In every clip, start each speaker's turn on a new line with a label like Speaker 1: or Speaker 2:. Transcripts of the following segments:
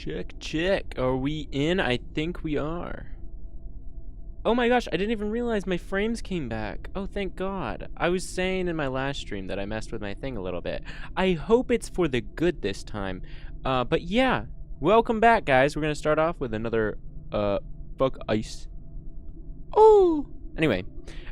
Speaker 1: Check. Are we in? I think we are. Oh my gosh, I didn't even realize my frames came back. Oh, thank God. I was saying in my last stream that I messed with my thing a little bit. I hope it's for the good this time. But yeah, welcome back, guys. We're going to start off with another, fuck ice. Oh! Anyway,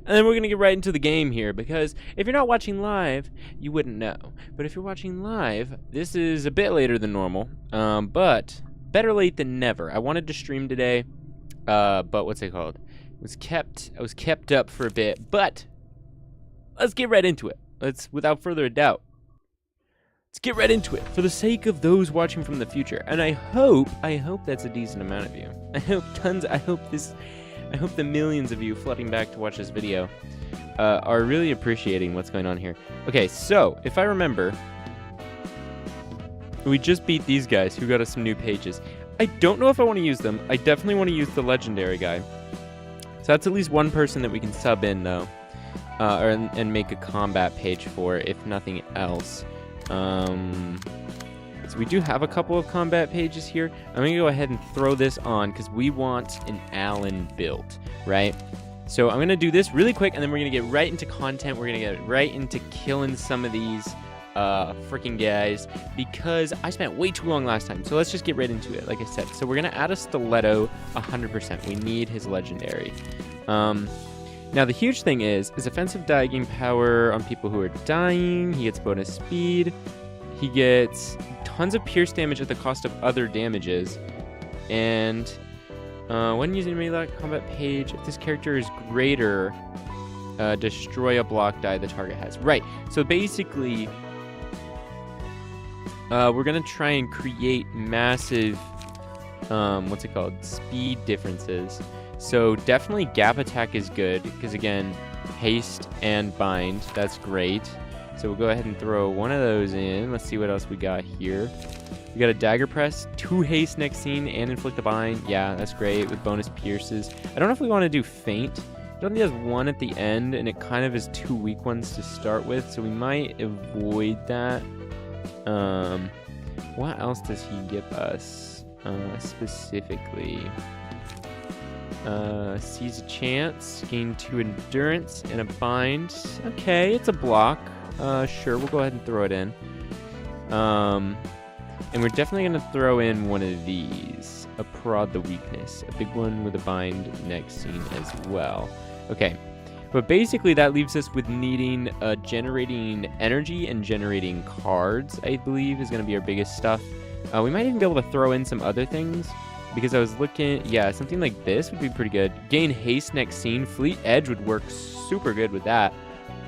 Speaker 1: and then we're going to get right into the game here, because if you're not watching live, you wouldn't know. But if you're watching live, this is a bit later than normal, but better late than never. I wanted to stream today, but what's it called? I was kept up for a bit, but let's get right into it. Without further ado, let's get right into it for the sake of those watching from the future. And I hope that's a decent amount of you. I hope the millions of you flooding back to watch this video are really appreciating what's going on here. Okay, so if I remember, we just beat these guys who got us some new pages. I don't know if I want to use them. I definitely want to use the legendary guy. So that's at least one person that we can sub in, though, and make a combat page for, if nothing else. So we do have a couple of combat pages here. I'm going to go ahead and throw this on because we want an Allen build, right? So I'm going to do this really quick, and then we're going to get right into content. We're going to get right into killing some of these freaking guys, because I spent way too long last time. So let's just get right into it, like I said. So we're going to add a stiletto 100%. We need his legendary. Now the huge thing is offensive diving power on people who are dying. He gets bonus speed. He gets tons of pierce damage at the cost of other damages. And when using a melee combat page, if this character is greater, destroy a block die the target has. Right. So basically, we're going to try and create massive, speed differences. So definitely gap attack is good, because again, haste and bind, that's great. So we'll go ahead and throw one of those in. Let's see what else we got here. We got a dagger press, 2 haste next scene, and inflict a bind. Yeah, that's great with bonus pierces. I don't know if we want to do feint. I don't think he has 1 at the end, and it kind of is 2 weak ones to start with, so we might avoid that. What else does he give us specifically? Seize a chance, gain 2 endurance and a bind. Okay, it's a block. Sure, we'll go ahead and throw it in. And we're definitely going to throw in one of these. A prod the weakness. A big one with a bind next scene as well. Okay. But basically that leaves us with needing generating energy and generating cards, I believe, is going to be our biggest stuff. We might even be able to throw in some other things, because I was looking, yeah, something like this would be pretty good. Gain haste next scene. Fleet Edge would work super good with that.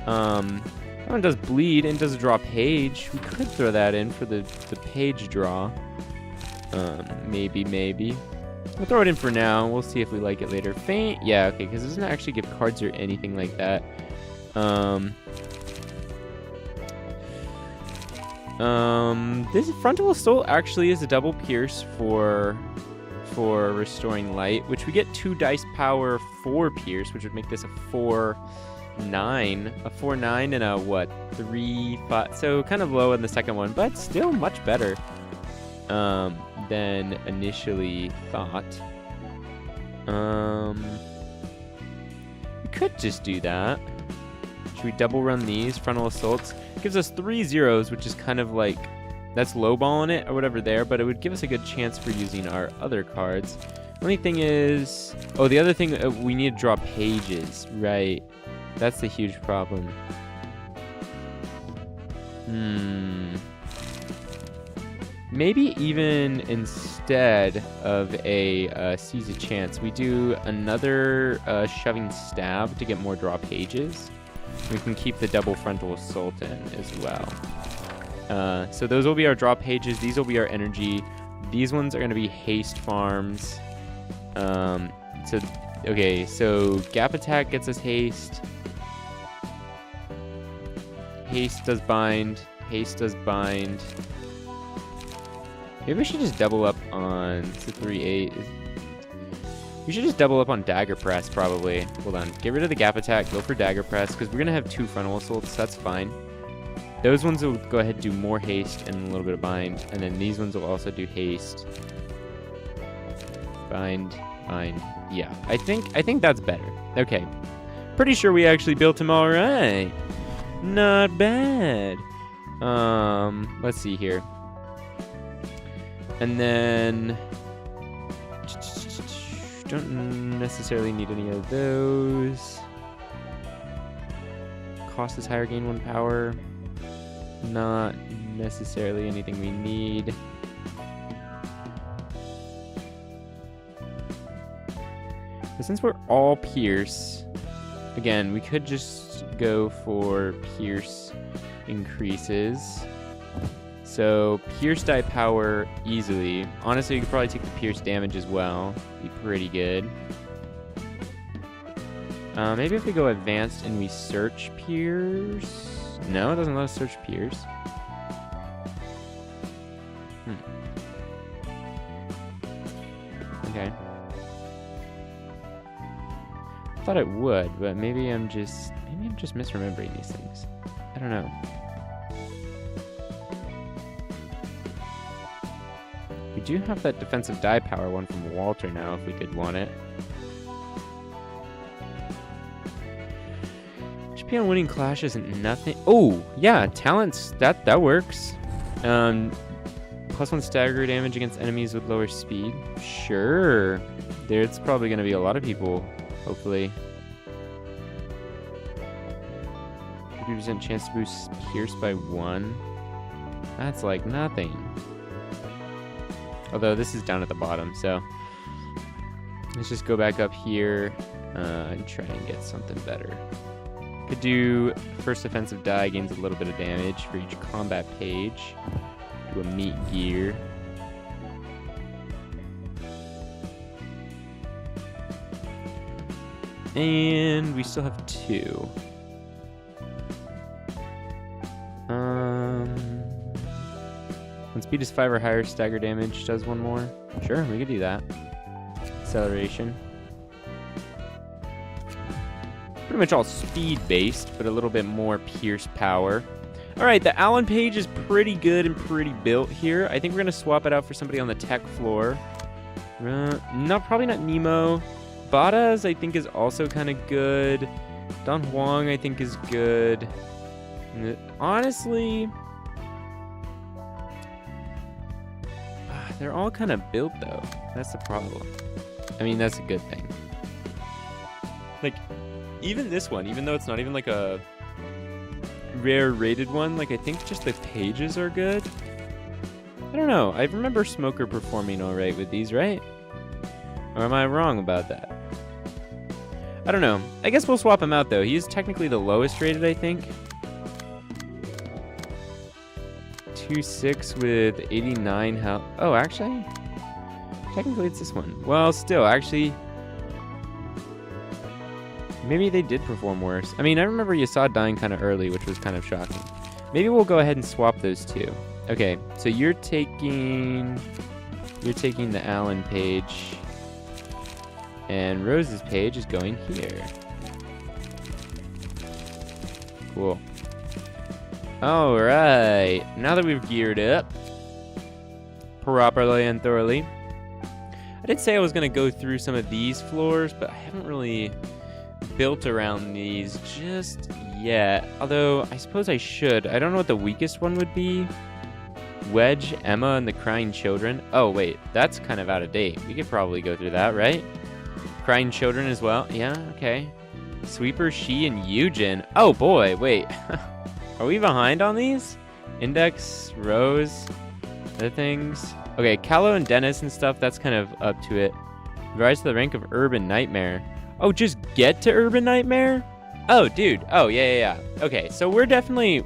Speaker 1: That one does bleed and does draw page. We could throw that in for the page draw. Maybe. We'll throw it in for now. We'll see if we like it later. Feint, yeah, okay, because it doesn't actually give cards or anything like that. This frontal assault actually is a double pierce for restoring light, which we get 2 dice power for pierce, which would make this a 4-9, a 4-9 and a what, 3-5, so kind of low in the second one, but still much better than initially thought. We could just do that. Should we double run these frontal assaults? Gives us 3 zeros, which is kind of like, that's lowballing it or whatever there, but it would give us a good chance for using our other cards. Only thing is, oh, the other thing, we need to draw pages, right? That's the huge problem. Maybe even instead of a seize a chance, we do another shoving stab to get more draw pages. We can keep the double frontal assault in as well. So those will be our draw pages. These will be our energy. These ones are going to be haste farms. So gap attack gets us haste. Haste does bind. Haste does bind. Maybe we should just double up on 3-8. We should just double up on dagger press, probably. Hold on. Get rid of the gap attack. Go for dagger press, because we're going to have 2 frontal assaults. That's fine. Those ones will go ahead and do more haste and a little bit of bind. And then these ones will also do haste. Find. Yeah, I think that's better. Okay. Pretty sure we actually built him all right. Not bad. Let's see here. And then don't necessarily need any of those. Cost is higher, gain 1 power. Not necessarily anything we need. But since we're all Pierce, again, we could just go for Pierce increases. So Pierce die power easily. Honestly, you could probably take the Pierce damage as well. Be pretty good. Maybe if we go advanced and we search Pierce. No, it doesn't let us search Pierce. Okay. I thought it would, but maybe I'm just misremembering these things. I don't know. We do have that defensive die power one from Walter now, if we could want it. HP on winning clash isn't nothing. Oh, yeah, talents, that works. +1 stagger damage against enemies with lower speed. Sure. There's probably going to be a lot of people, hopefully. 50% chance to boost Pierce by 1. That's like nothing. Although this is down at the bottom, so let's just go back up here and try and get something better. Could do first offensive die, gains a little bit of damage for each combat page. Do a meat gear. And we still have 2. When speed is 5 or higher, stagger damage does 1 more. Sure, we could do that. Acceleration. Pretty much all speed based, but a little bit more Pierce power. All right, the Allen page is pretty good and pretty built here. I think we're gonna swap it out for somebody on the tech floor. No, probably not Nemo. Bada's I think is also kind of good. Don Huang I think is good. Honestly, they're all kind of built though. That's the problem. I mean, that's a good thing. Like, even this one, even though it's not even like a rare rated one, like I think just the pages are good. I don't know. I remember Smoker performing all right with these, right? Or am I wrong about that? I don't know. I guess we'll swap him out though. He's technically the lowest rated, I think. 2.6 with 89 health. Oh, actually, technically it's this one. Well, still, actually, maybe they did perform worse. I mean, I remember Yasad dying kind of early, which was kind of shocking. Maybe we'll go ahead and swap those two. Okay, so you're taking the Allen page, and Rose's page is going here. Cool. All right, now that we've geared up properly and thoroughly, I did say I was gonna go through some of these floors, but I haven't really built around these just yet. Although I suppose I should. I don't know what the weakest one would be. Wedge, Emma, and the Crying Children. Oh wait, that's kind of out of date. We could probably go through that, right? Crying Children as well. Yeah, okay. Sweeper, She, and Eugen. Oh boy, wait. Are we behind on these? Index, Rose, other things. Okay, Callow and Dennis and stuff, that's kind of up to it. Rise to the rank of Urban Nightmare. Oh, just get to Urban Nightmare? Oh, dude. Oh, yeah. Okay, so we're definitely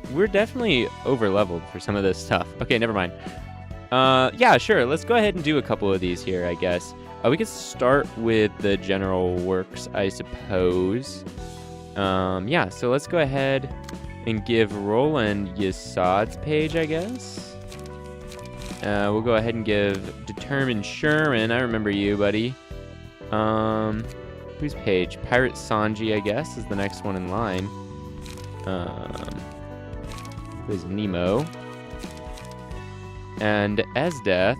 Speaker 1: over leveled for some of this stuff. Okay, never mind. Yeah, sure. Let's go ahead and do a couple of these here, I guess. We could start with the general works, I suppose. Yeah, so let's go ahead and give Roland Yasad's page, I guess. We'll go ahead and give Determined Sherman. I remember you, buddy. Whose page? Pirate Sanji, I guess, is the next one in line. Who's Nemo? And Esdeath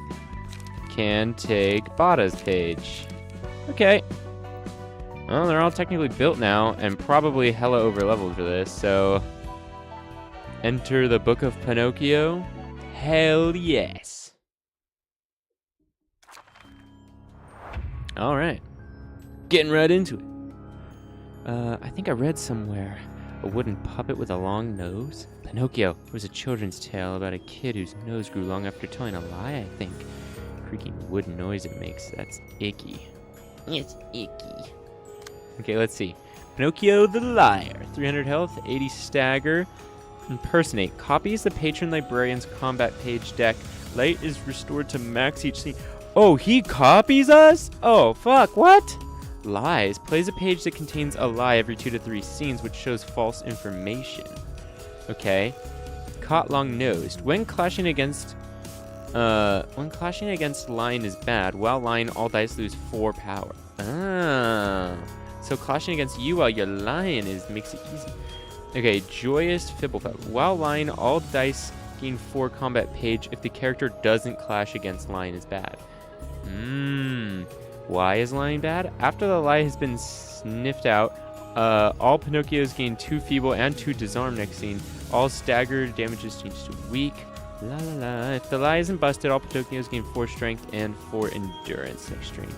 Speaker 1: can take Bada's page. Okay. Well, they're all technically built now, and probably hella over-leveled for this, so... Enter the Book of Pinocchio? Hell yes! Alright. Getting right into it. I think I read somewhere. A wooden puppet with a long nose? Pinocchio. It was a children's tale about a kid whose nose grew long after telling a lie, I think. Creaking wood noise it makes. That's icky. It's icky. Okay, let's see. Pinocchio the Liar. 300 health, 80 stagger. Impersonate. Copies the patron librarian's combat page deck. Light is restored to max each scene. Oh, he copies us? Oh, fuck, what? Lies. Plays a page that contains a lie every 2 to 3 scenes, which shows false information. Okay. Caught long-nosed. When clashing against line is bad. While lying, all dice lose 4 power. Ah. So clashing against you while you're lying makes it easy. Okay, Joyous Fibblepup. While lying, all dice gain 4 combat page if the character doesn't clash against lying is bad. Why is lying bad? After the lie has been sniffed out, all Pinocchios gain 2 feeble and 2 disarm next scene. All stagger damages change to weak. La la la. If the lie isn't busted, all Pinocchios gain 4 strength and 4 endurance next stream.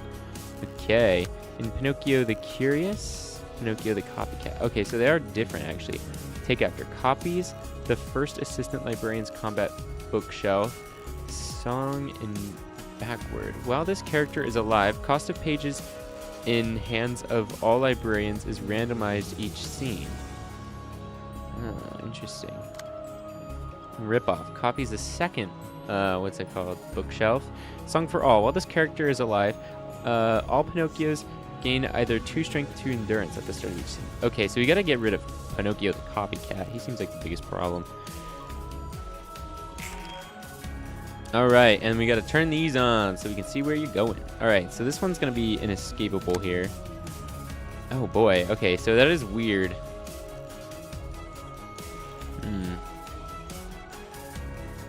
Speaker 1: Okay. In Pinocchio the Curious, Pinocchio the Copycat. Okay, so they are different actually. Take after copies. The first assistant librarian's combat bookshelf. Song in backward. While this character is alive, cost of pages in hands of all librarians is randomized each scene. Oh, interesting. Ripoff. Copies the second, what's it called? Bookshelf. Song for all. While this character is alive, all Pinocchios gain either 2 strength, 2 endurance at the start of each scene. Okay, so we gotta get rid of Pinocchio the Copycat. He seems like the biggest problem. Alright, and we gotta turn these on so we can see where you're going. Alright, so this one's gonna be inescapable here. Oh boy, okay, so that is weird.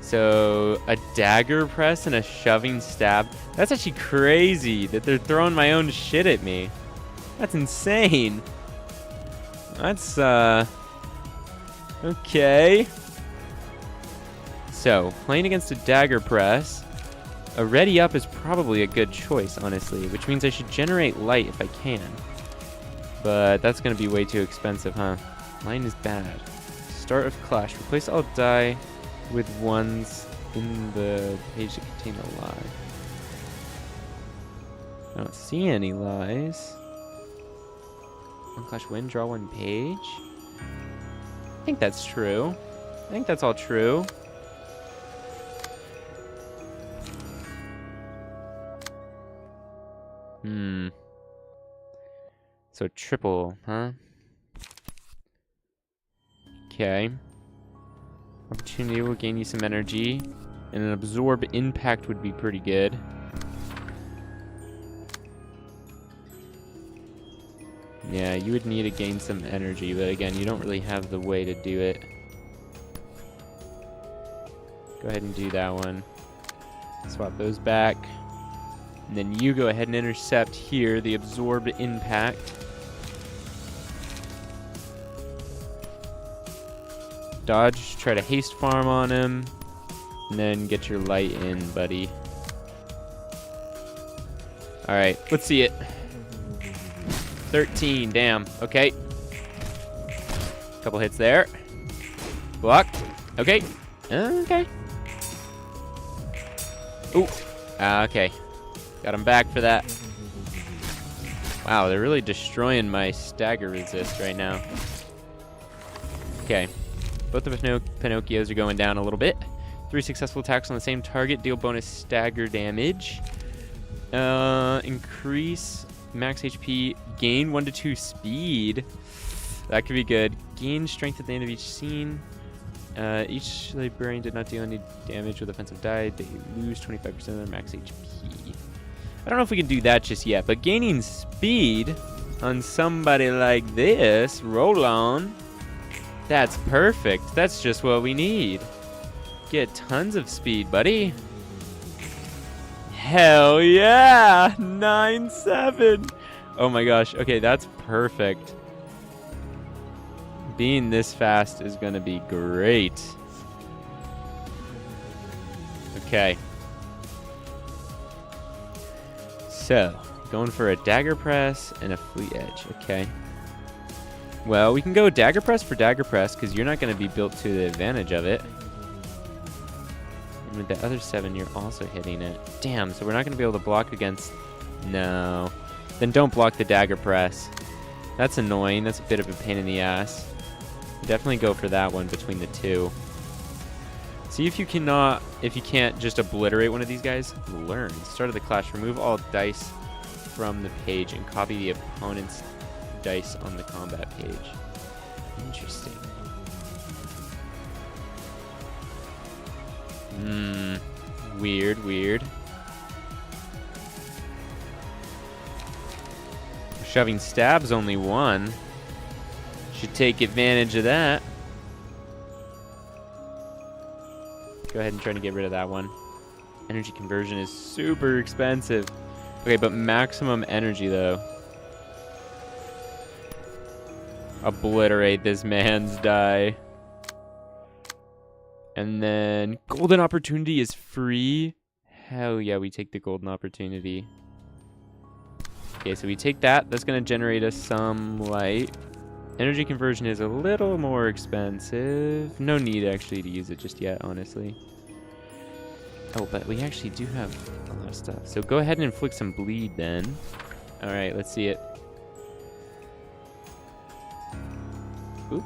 Speaker 1: So, a dagger press and a shoving stab. That's actually crazy that they're throwing my own shit at me. That's insane. That's, okay. So, playing against a dagger press, a ready up is probably a good choice, honestly, which means I should generate light if I can. But that's going to be way too expensive, huh? Line is bad. Start of clash. Replace all die with ones in the page that contain a lie. I don't see any lies. One clash win, draw 1 page. I think that's true. I think that's all true. So triple, huh? Okay. Opportunity will gain you some energy. And an absorb impact would be pretty good. Yeah, you would need to gain some energy, but again, you don't really have the way to do it. Go ahead and do that one. Swap those back. And then you go ahead and intercept here the absorb impact. Dodge, try to haste farm on him, and then get your light in, buddy. Alright, let's see it. 13, damn. Okay. Couple hits there. Blocked. Okay. Okay. Ooh. Okay. Got him back for that. Wow, they're really destroying my stagger resist right now. Okay. Both of the Pinocchios are going down a little bit. 3 successful attacks on the same target. Deal bonus stagger damage. Increase max HP. Gain 1 to 2 speed. That could be good. Gain strength at the end of each scene. Each librarian did not deal any damage with offensive die. They lose 25% of their max HP. I don't know if we can do that just yet, but gaining speed on somebody like this, roll on. That's perfect. That's just what we need. Get tons of speed, buddy. Hell yeah! 9-7! Oh my gosh. Okay, that's perfect. Being this fast is going to be great. Okay. So, going for a dagger press and a fleet edge. Okay. Well, we can go dagger press for dagger press because you're not going to be built to the advantage of it. And with the other 7, you're also hitting it. Damn, so we're not going to be able to block against... No. Then don't block the dagger press. That's annoying. That's a bit of a pain in the ass. Definitely go for that one between the two. See if you can't just obliterate one of these guys. Learn. Start of the clash. Remove all dice from the page and copy the opponent's dice on the combat page. Interesting. Weird. Shoving stab's only 1. Should take advantage of that. Go ahead and try to get rid of that one. Energy conversion is super expensive. Okay, but maximum energy though. Obliterate this man's die. And then golden opportunity is free. Hell yeah, we take the golden opportunity. Okay, so we take that. That's going to generate us some light. Energy conversion is a little more expensive. No need actually to use it just yet, honestly. Oh, but we actually do have a lot of stuff. So go ahead and inflict some bleed then. Alright, let's see it. Oop.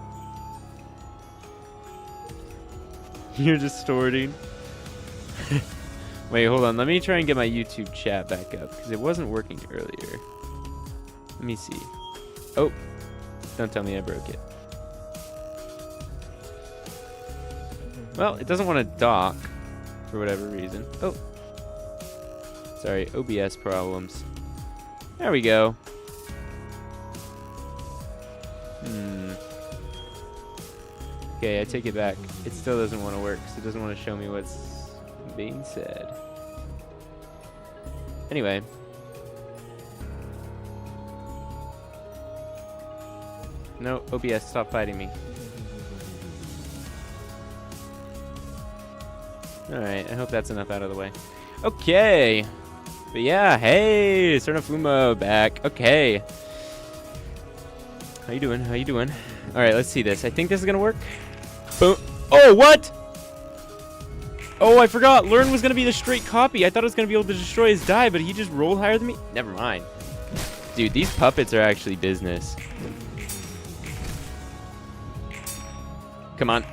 Speaker 1: You're distorting. Wait, hold on. Let me try and get my YouTube chat back up because it wasn't working earlier. Let me see. Oh, don't tell me I broke it. Well, it doesn't want to dock for whatever reason. Oh, sorry, OBS problems. There we go. Okay, I take it back. It still doesn't want to work, so it doesn't want to show me what's being said. Anyway. No, OBS, stop fighting me. Alright, I hope that's enough out of the way. Okay. But yeah, hey, Cernafumo back. Okay. How you doing? How you doing? Alright, let's see this. I think this is gonna work. Boom. Oh, what? Oh, I forgot. Learn was going to be the straight copy. I thought I was going to be able to destroy his die, but he just rolled higher than me. Never mind. Dude, these puppets are actually business. Come on.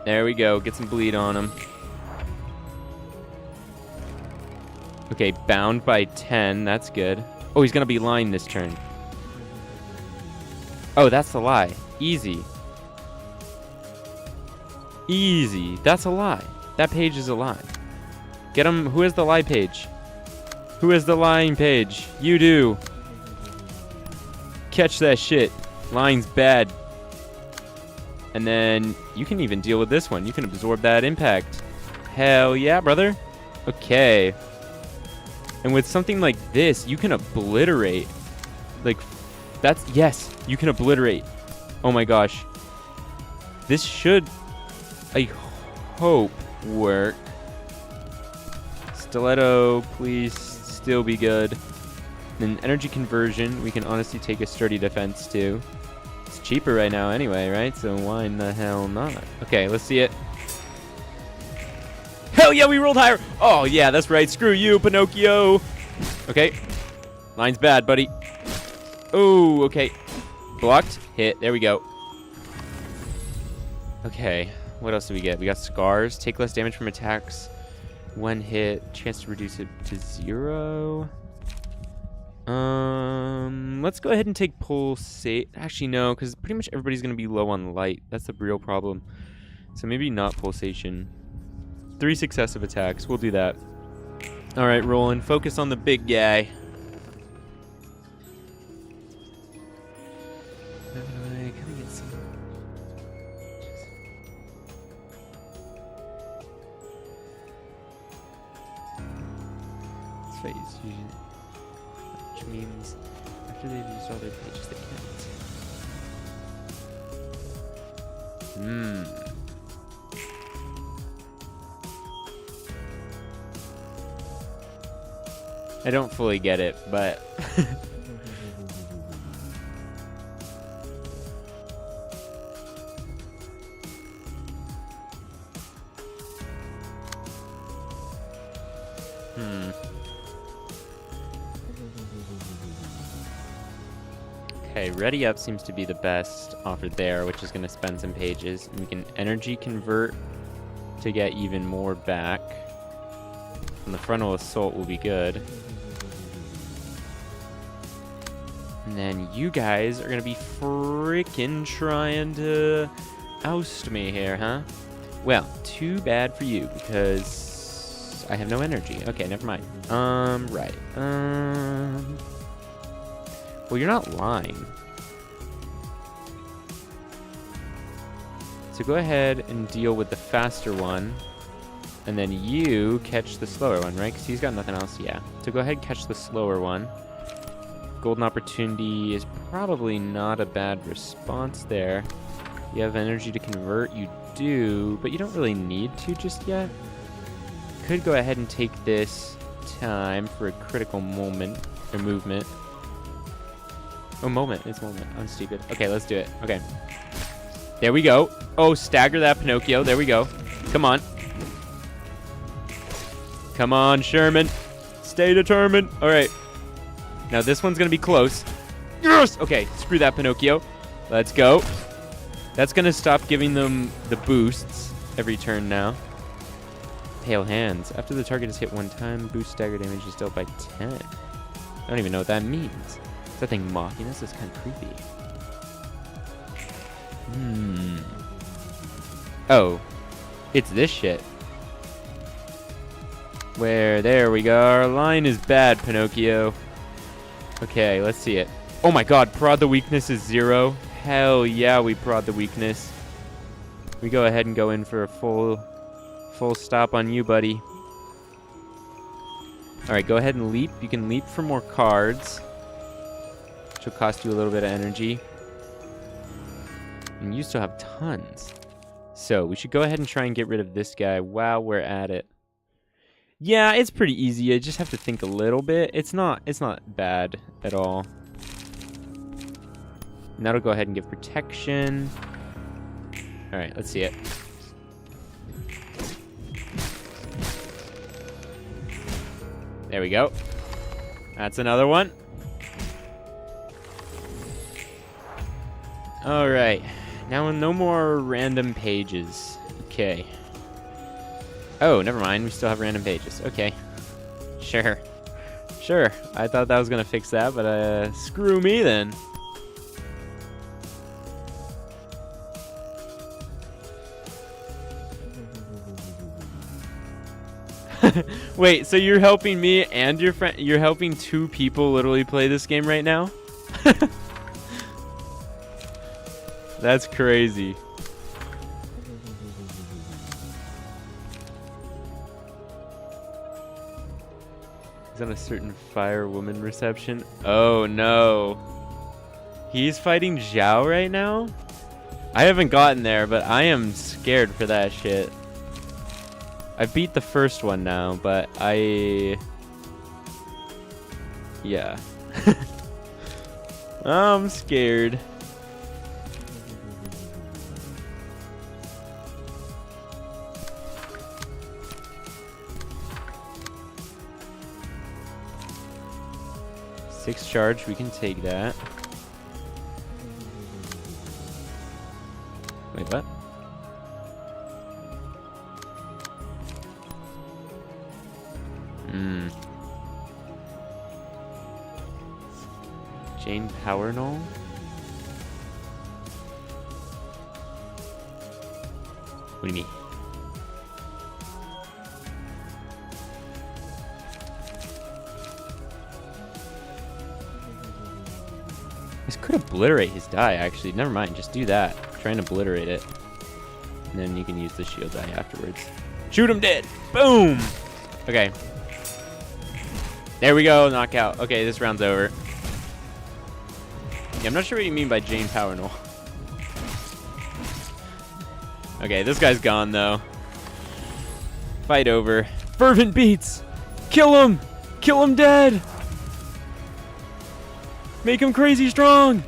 Speaker 1: There we go. Get some bleed on him. Okay, bound by 10. That's good. Oh, he's going to be lying this turn. Oh, that's the lie. Easy. Easy. That's a lie. That page is a lie. Get him. Who has the lie page? Who has the lying page? You do. Catch that shit. Lying's bad. And then you can even deal with this one. You can absorb that impact. Hell yeah, brother. Okay. And with something like this, you can obliterate. Like, that's... Yes, you can obliterate. Oh my gosh. This should... I hope... work. Stiletto, please still be good. Then energy conversion, we can honestly take a sturdy defense too. It's cheaper right now anyway, right? So why in the hell not? Okay, let's see it. Hell yeah, we rolled higher! Oh yeah, that's right. Screw you, Pinocchio! Okay. Line's bad, buddy. Oh, okay. Blocked. Hit. There we go. Okay. What else do we get? We got scars. Take less damage from attacks. When hit. Chance to reduce it to 0. Let's go ahead and take pulsate. Actually, no, because pretty much everybody's going to be low on light. That's the real problem. So maybe not pulsation. 3 successive attacks. We'll do that. All right, Roland. Focus on the big guy. phase, which means after they've used all their pages, they can't. I don't fully get it, but Okay, ready up seems to be the best offer there, which is going to spend some pages. And we can energy convert to get even more back. And the frontal assault will be good. And then you guys are going to be freaking trying to oust me here, huh? Well, too bad for you, because I have no energy. Okay, never mind. Right. Well, you're not lying. So go ahead and deal with the faster one. And then you catch the slower one, right? Because he's got nothing else. Yeah. So go ahead and catch the slower one. Golden opportunity is probably not a bad response there. You have energy to convert. You do, but you don't really need to just yet. Could go ahead and take this time for a critical moment or movement. Oh, moment. It's moment. I'm stupid. Okay, let's do it. Okay. There we go. Oh, stagger that Pinocchio. There we go. Come on. Come on, Sherman. Stay determined. All right. Now this one's going to be close. Yes! Okay, screw that Pinocchio. Let's go. That's going to stop giving them the boosts every turn now. Pale hands. After the target is hit one time, boost stagger damage is dealt by 10. I don't even know what that means. Is that thing mocking us? That's kind of creepy. Oh. It's this shit. Where, there we go. Our line is bad, Pinocchio. Okay, let's see it. Oh my god, prod the weakness is 0. Hell yeah, we prod the weakness. We go ahead and go in for a full stop on you, buddy. Alright, go ahead and leap. You can leap for more cards, which will cost you a little bit of energy. And you still have tons. So, we should go ahead and try and get rid of this guy while we're at it. Yeah, it's pretty easy. You just have to think a little bit. It's not bad at all. And that'll go ahead and give protection. Alright, let's see it. There we go. That's another one. Alright. Now no more random pages. Okay. Oh, never mind. We still have random pages. Okay. Sure. Sure. I thought that was going to fix that, but screw me then. Wait, so you're helping me and your friend? You're helping two people literally play this game right now? That's crazy. He's on a certain fire woman reception. Oh no. He's fighting Zhao right now? I haven't gotten there, but I am scared for that shit. I beat the first one now, but yeah. I'm scared. Six charge, we can take that. Wait, what? Jane Power Null? What do you mean? This could obliterate his die, actually. Never mind, just do that. Try and obliterate it. And then you can use the shield die afterwards. Shoot him dead! Boom! Okay. There we go, knockout. Okay, this round's over. Yeah, I'm not sure what you mean by Jane Power Null. Okay, this guy's gone though. Fight over. Fervent beats! Kill him! Kill him dead! Make him crazy strong!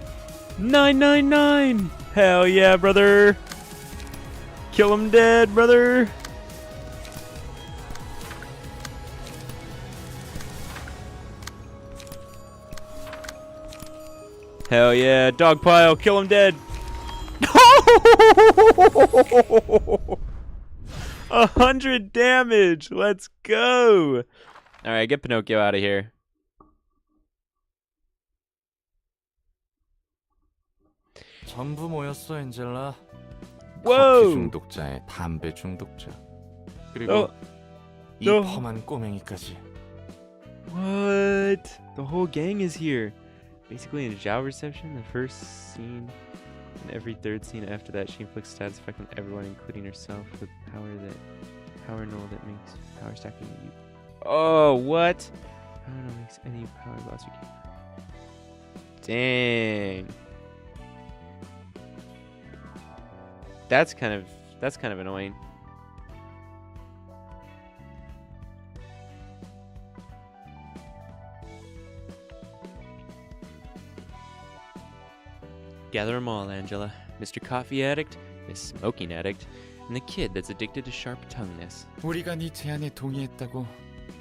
Speaker 1: 999! Hell yeah, brother! Kill him dead, brother! Hell yeah, dog pile, kill him dead! 100 damage! Let's go! Alright, get Pinocchio out of here.
Speaker 2: 전부 모였어, 엔젤라.
Speaker 1: Whoa!
Speaker 2: 커피 중독자에 담배 중독자. 그리고 이
Speaker 1: no.
Speaker 2: 험한 꼬맹이까지.
Speaker 1: What? The whole gang is here. Basically in a job reception, the first scene and every third scene after that, she inflicts status effect on everyone, including herself, with power null that makes power stacking you. Oh, what? Power null makes any power loss you can. Dang. That's kind of annoying. Gather them all, Angela. Mr. Coffee Addict, Miss Smoking Addict, and the kid that's addicted to sharp tongueness.
Speaker 2: 우리가 네 제안에 동의했다고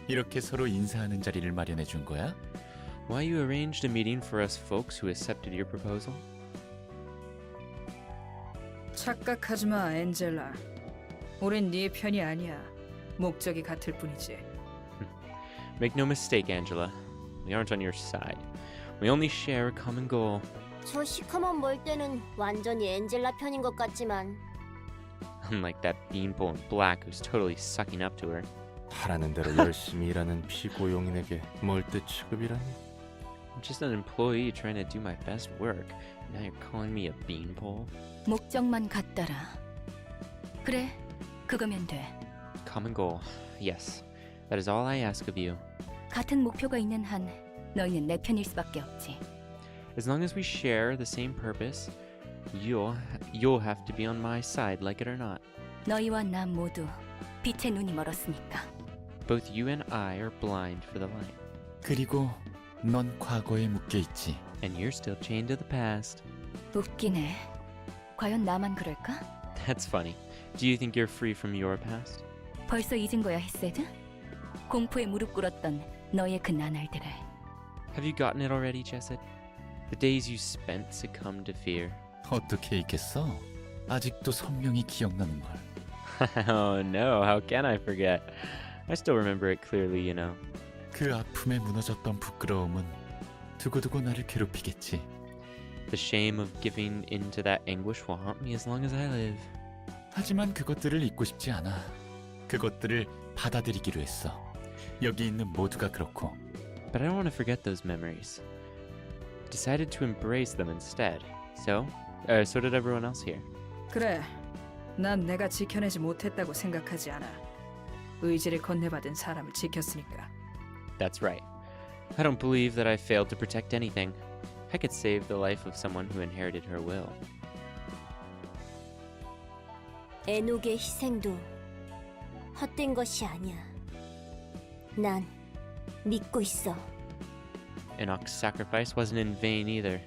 Speaker 2: 이렇게 서로 인사하는 자리를 마련해 준 거야?
Speaker 1: Why you arranged a meeting for us folks who accepted your proposal?
Speaker 3: 착각하지 마, 엔젤라. 우린 네 편이 아니야. 목적이 같을 뿐이지.
Speaker 1: Make no mistake, Angela. We aren't on your side. We only share a common goal.
Speaker 4: 저 시커먼 멀대는 완전히 엔젤라 편인 것 같지만
Speaker 1: Unlike that beanpole in black who's totally sucking up to her.
Speaker 2: 하라는 대로 열심히 일하는 피고용인에게 멀대 취급이라니.
Speaker 1: I'm just an employee trying to do my best work. Now you're calling me a beanpole?
Speaker 5: 목적만 같더라. 그래, 그거면 돼.
Speaker 1: Common goal. Yes. That is all I ask of you.
Speaker 5: 같은 목표가 있는 한 너희는 내 편일 수밖에 없지.
Speaker 1: As long as we share the same purpose, you'll have to be on my side, like it or not.
Speaker 5: 너희와 나 모두 빛의 눈이 멀었으니까.
Speaker 1: Both you and I are blind for the light.
Speaker 2: 그리고 넌 과거에 묶여 있지.
Speaker 1: And you're still chained to the past.
Speaker 5: 웃기네. 과연 나만 그럴까?
Speaker 1: That's funny. Do you think you're free from your past?
Speaker 5: 벌써 잊은 거야, 헤세드? 공포에 무릎 꿇었던 너의 그 나날들을.
Speaker 1: Have you gotten it already, Chesed? The days you spent succumbed to fear.
Speaker 2: 어떻게 있겠어? 아직도 선명히 기억나는 걸.
Speaker 1: Oh no, how can I forget? I still remember it clearly, you know.
Speaker 2: 그 아픔에 무너졌던 부끄러움은 두고두고 나를 괴롭히겠지.
Speaker 1: The shame of giving into that anguish will haunt me as long as I live.
Speaker 2: 하지만 그것들을 잊고 싶지 않아. 그것들을 받아들이기로 했어. 여기 있는 모두가 그렇고.
Speaker 1: But I don't want to forget those memories. Decided to embrace them instead. So did everyone else here.
Speaker 3: 그래, 난 내가 지켜내지 못했다고 생각하지 않아. 의지를 건네받은 사람을 지켰으니까.
Speaker 1: That's right. I don't believe that I failed to protect anything. I could save the life of someone who inherited her will.
Speaker 4: 에녹의 희생도 헛된 것이 아니야. 난 믿고 있어.
Speaker 1: Enoch's sacrifice wasn't in vain either.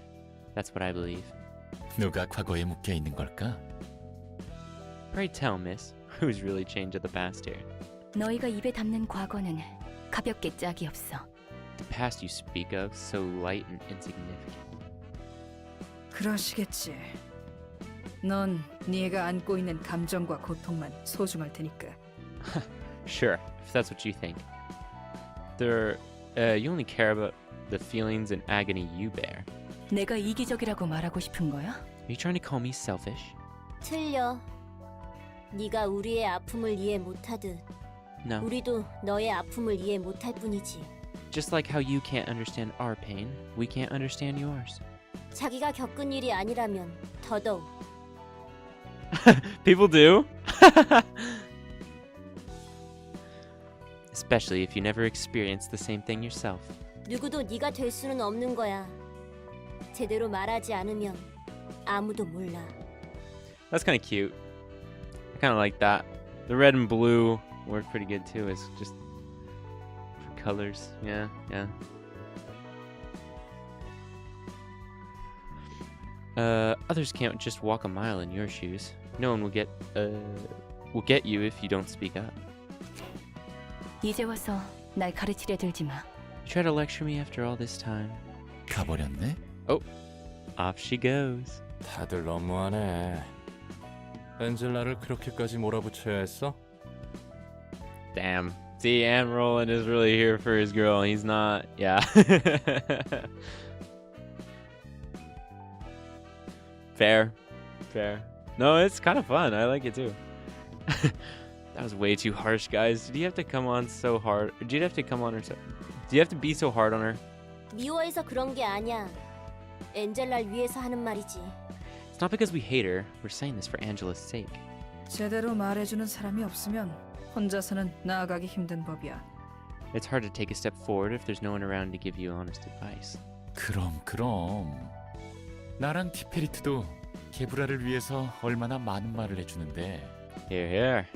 Speaker 1: That's what I believe.
Speaker 2: 누가 과거에 묶여 있는 걸까?
Speaker 1: Pray tell, miss, who's really chained to the past here?
Speaker 5: 너희가 입에 담는 과거는 가볍게 짝이 없어.
Speaker 1: The past you speak of, so light and insignificant.
Speaker 3: 그러시겠지. 넌 네가 안고 있는 감정과 고통만 소중할 테니까.
Speaker 1: Sure, if that's what you think. You only care about the feelings and agony you bear.
Speaker 5: 내가 이기적이라고 말하고 싶은 거야?
Speaker 1: Are you trying to call me selfish?
Speaker 4: 틀려. 네가 우리의 아픔을 이해 못하듯
Speaker 1: No.
Speaker 4: 우리도 너의 아픔을 이해 못할 뿐이지.
Speaker 1: Just like how you can't understand our pain, we can't understand yours.
Speaker 4: 자기가 겪은 일이 아니라면 더더욱.
Speaker 1: People do. especially if you never experienced the same thing yourself.
Speaker 4: 누구도 네가 될 수는 없는 거야. 제대로 말하지 않으면 아무도 몰라.
Speaker 1: That's kind of cute. I kind of like that. The red and blue work pretty good too. It's just for colors. Yeah, yeah. Others can't just walk a mile in your shoes. No one will get you if you don't speak up.
Speaker 5: 이제 와서 날 가르치려 들지 마.
Speaker 1: You try to lecture me after all this time.
Speaker 2: 가버렸네.
Speaker 1: Off she goes.
Speaker 6: 다들 너무하네. 엔젤라를 그렇게까지 몰아붙여야 했어?
Speaker 1: Damn. See, and Roland is really here for his girl. He's not. Yeah. Fair. Fair. No, it's kind of fun. I like it too. That was way too harsh, guys. Did you have to come on so hard? Did you have to come on her so... Do you have to be so hard on her?
Speaker 4: 미워해서 그런 게 아니야. 엔젤라를 위해서 하는 말이지.
Speaker 1: It's not because we hate her. We're saying this for Angela's sake.
Speaker 3: 제대로 말해주는 사람이 없으면 혼자서는 나아가기 힘든 법이야.
Speaker 1: It's hard to take a step forward if there's no one around to give you honest advice.
Speaker 2: 그럼. 나랑 티페리트도 게브라를 위해서 얼마나 많은 말을 해주는데.
Speaker 1: Here, here.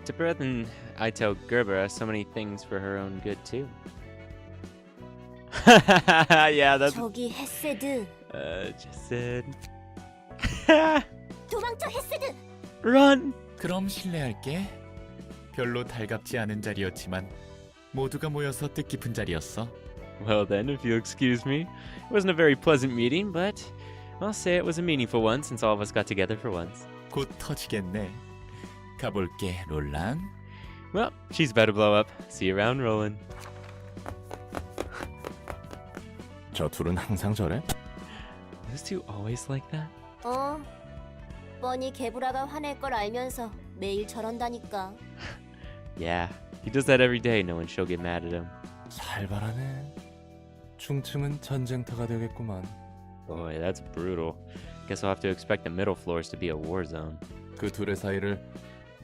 Speaker 1: To Brett and I tell Gerbera so many things for her own good too. Yeah, that's...
Speaker 4: 저기 헤세드.
Speaker 1: Chesed.
Speaker 4: 도망쳐 헤세드.
Speaker 1: Run!
Speaker 2: 그럼 실례할게. 별로 달갑지 않은 자리였지만 모두가 모여서 뜻깊은 자리였어.
Speaker 1: Well then, if you'll excuse me. It wasn't a very pleasant meeting, but I'll say it was a meaningful one since all of us got together for once.
Speaker 2: 곧 터지겠네. 가볼게, 롤랑.
Speaker 1: Well, she's about to blow up. See you around, Roland.
Speaker 6: 저 둘은 항상 저래?
Speaker 1: Those two always like that?
Speaker 4: 뻔히 개브라가 화낼 걸 알면서 매일 저런다니까.
Speaker 1: Yeah, he does that every day knowing she'll get mad at him.
Speaker 6: 살벌하네. 중층은 전쟁터가 되겠구만.
Speaker 1: Boy, that's brutal. Guess I'll have to expect the middle floors to be a war zone.
Speaker 6: 그 둘의 사이를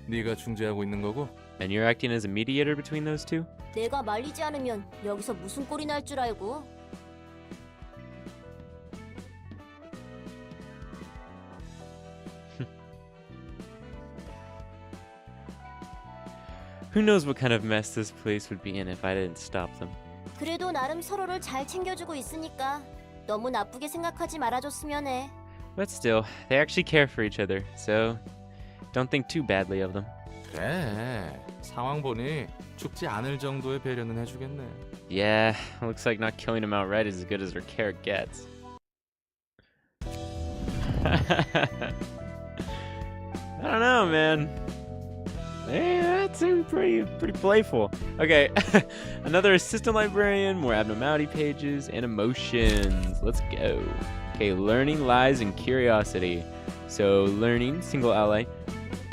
Speaker 6: 네가 중재하고 있는 거고?
Speaker 1: And you're acting as a mediator between those two?
Speaker 4: 내가 말리지 않으면 여기서 무슨 꼴이 날 줄 알고.
Speaker 1: Who knows what kind of mess this place would be in if I didn't stop them.
Speaker 4: 그래도 나름 서로를 잘 챙겨주고 있으니까 너무 나쁘게 생각하지 말아줬으면 해.
Speaker 1: But still, they actually care for each other, so don't think too badly of them.
Speaker 6: 그래. 상황 보니 죽지 않을 정도의 배려는 해주겠네.
Speaker 1: Yeah, looks like not killing him outright is as good as her care gets. I don't know, man. That seemed pretty playful. Okay, another assistant librarian, more abnormality pages, and emotions. Let's go. Okay, learning, lies, and curiosity. So learning, single ally.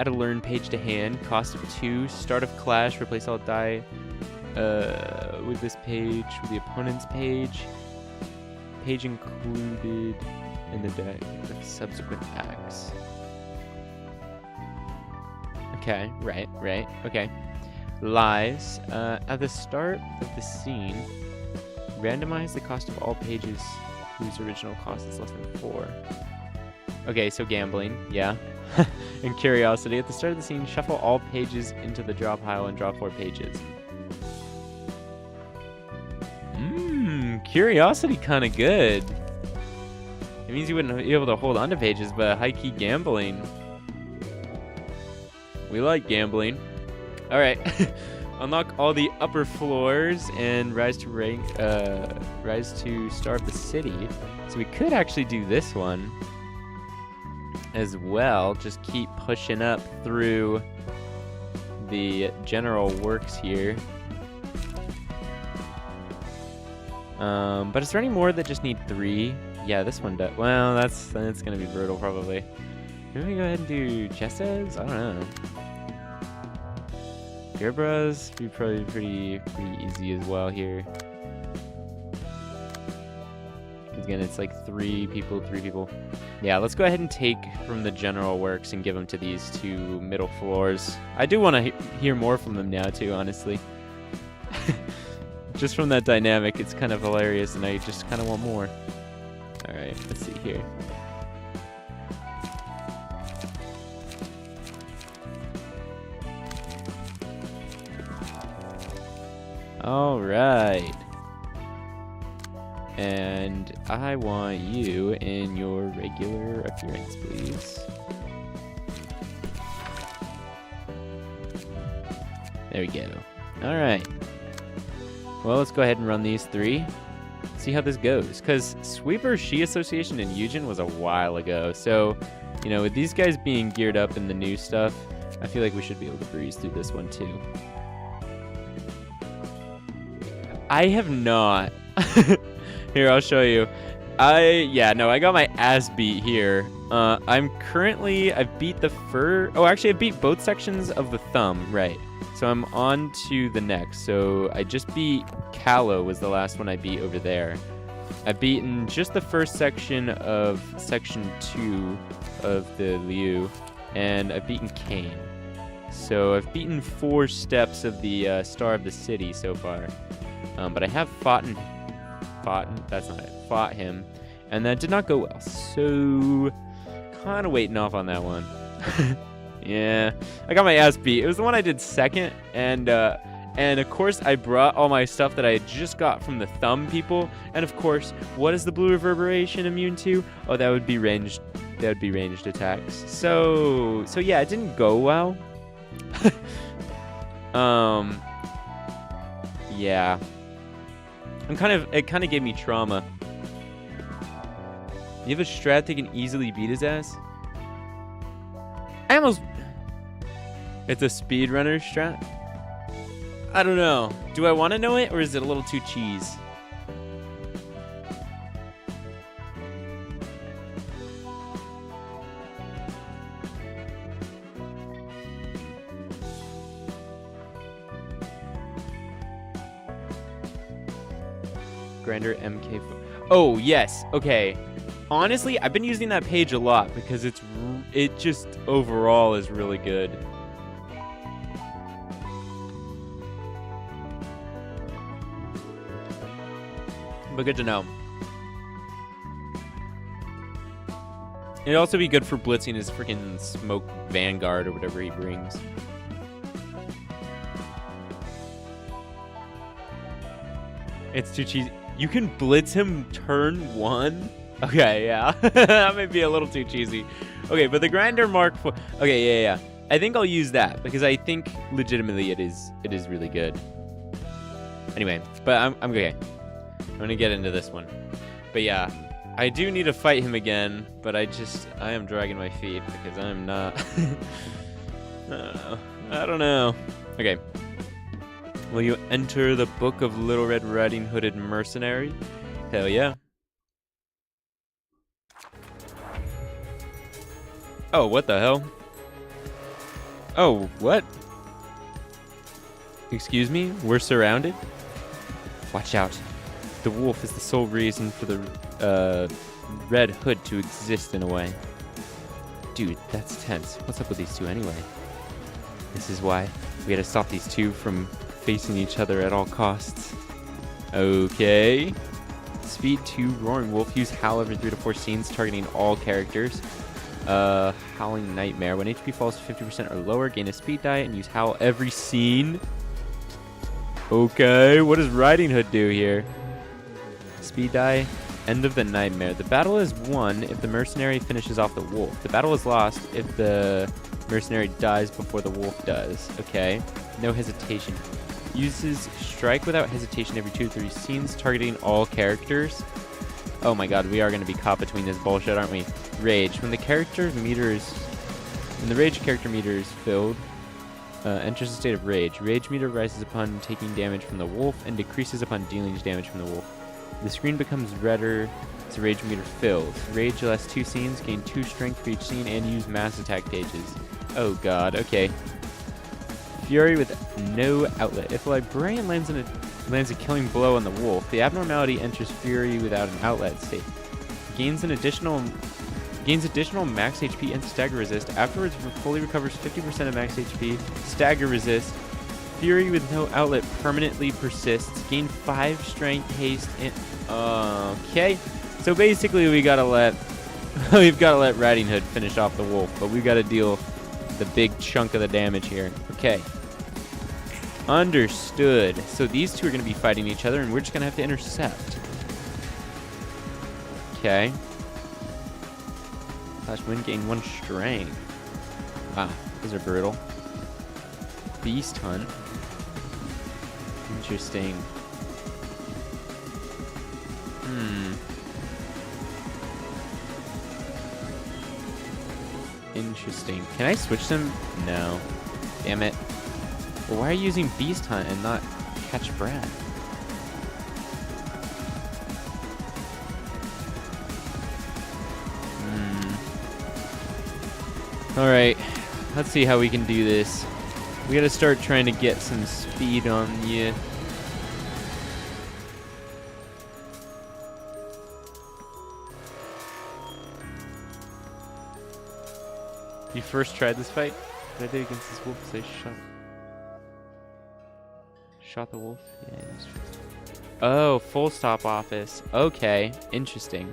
Speaker 1: Add a learn page to hand. Cost of 2. Start of clash. Replace all die with this page with the opponent's page. Page included in the deck with subsequent acts. Okay, right. Okay. Lies. At the start of the scene, randomize the cost of all pages whose original cost is less than 4. Okay, so gambling, yeah. And curiosity. At the start of the scene, shuffle all pages into the draw pile and draw 4 pages. Curiosity kind of good. It means you wouldn't be able to hold onto pages, but high-key gambling. We like gambling. All right. Unlock all the upper floors and rise to star of the city. So we could actually do this one as well. Just keep pushing up through the general works here. But is there any more that just need 3? Yeah, this one does. Well, that's gonna be brutal probably. Maybe we go ahead and do Chesed? I don't know. Gerbera's be probably pretty easy as well here. Again, it's like 3 people. Yeah, let's go ahead and take from the general works and give them to these 2 middle floors. I do want to hear more from them now too, honestly. Just from that dynamic, it's kind of hilarious, and I just kind of want more. All right, let's see here. All right. And I want you in your regular appearance, please. There we go. All right. Well, let's go ahead and run these 3. See how this goes. Because Sweeper She Association in Eugen was a while ago. So, you know, with these guys being geared up in the new stuff, I feel like we should be able to breeze through this one too. I have not. Here, I'll show you. I got my ass beat here. I've beat the I beat both sections of the thumb, right. So I'm on to the neck. So I just beat Callow was the last one I beat over there. I've beaten just the first section of section 2 of the Liu, and I've beaten Kane. So I've beaten 4 steps of the Star of the City so far. But I have fought him, and that did not go well. So kind of waiting off on that one. Yeah, I got my ass beat. It was the one I did second, and of course I brought all my stuff that I had just got from the thumb people. And of course, what is the blue reverberation immune to? Oh, that would be ranged. That would be ranged attacks. So yeah, it didn't go well. Yeah. It kind of gave me trauma. You have a strat that can easily beat his ass? It's a speedrunner strat? I don't know. Do I want to know it, or is it a little too cheese? Grinder MK4. Oh, yes. Okay. Honestly, I've been using that page a lot because it just overall is really good. But good to know. It'd also be good for blitzing his freaking smoke vanguard or whatever he brings. It's too cheesy. You can blitz him turn 1? Okay, yeah. That might be a little too cheesy. Okay, but the grinder Mark 4. Okay, yeah. I think I'll use that because I think legitimately it is really good. Anyway, but I'm okay. I'm gonna get into this one. But yeah, I do need to fight him again, but I am dragging my feet because I'm not. I don't know. Okay. Will you enter the Book of Little Red Riding Hooded Mercenary? Hell yeah. Oh, what the hell? Oh, what? Excuse me? We're surrounded? Watch out. The wolf is the sole reason for the Red Hood to exist in a way. Dude, that's tense. What's up with these two anyway? This is why we had to stop these two from facing each other at all costs. Okay. Speed 2, Roaring Wolf. Use Howl every 3 to 4 scenes, targeting all characters. Howling Nightmare. When HP falls to 50% or lower, gain a speed die and use Howl every scene. Okay, what does Riding Hood do here? Speed die, end of the nightmare. The battle is won if the mercenary finishes off the wolf. The battle is lost if the mercenary dies before the wolf does. Okay, no hesitation. Uses strike without hesitation every 2 to 3 scenes, targeting all characters. Oh my god, we are going to be caught between this bullshit, aren't we? Rage. When the rage character meter is filled, enters a state of rage. Rage meter rises upon taking damage from the wolf and decreases upon dealing damage from the wolf. The screen becomes redder as the rage meter fills. Rage lasts 2 scenes, gain 2 strength for each scene, and use mass attack gauges. Oh god, okay. Fury with no outlet. If a librarian lands a killing blow on the wolf, the abnormality enters Fury without an outlet state. Gains additional max HP and stagger resist. Afterwards, fully recovers 50% of max HP. Stagger resist Fury with no outlet permanently persists. Gain 5 strength, haste, and okay. So basically, we gotta let we've gotta let Riding Hood finish off the wolf, but we've got to deal the big chunk of the damage here. Okay. Understood. So these two are gonna be fighting each other, and we're just gonna have to intercept. Okay. Slash wind gain 1 strength. Wow, those are brutal. Beast Hunt. Interesting. Interesting. Can I switch them? No. Damn it. Well, why are you using Beast Hunt and not Catch Breath? Alright. Let's see how we can do this. We gotta start trying to get some speed on you. You first tried this fight? What I did against this wolf is I shot the wolf? Yeah. Oh, full stop office. Okay, interesting.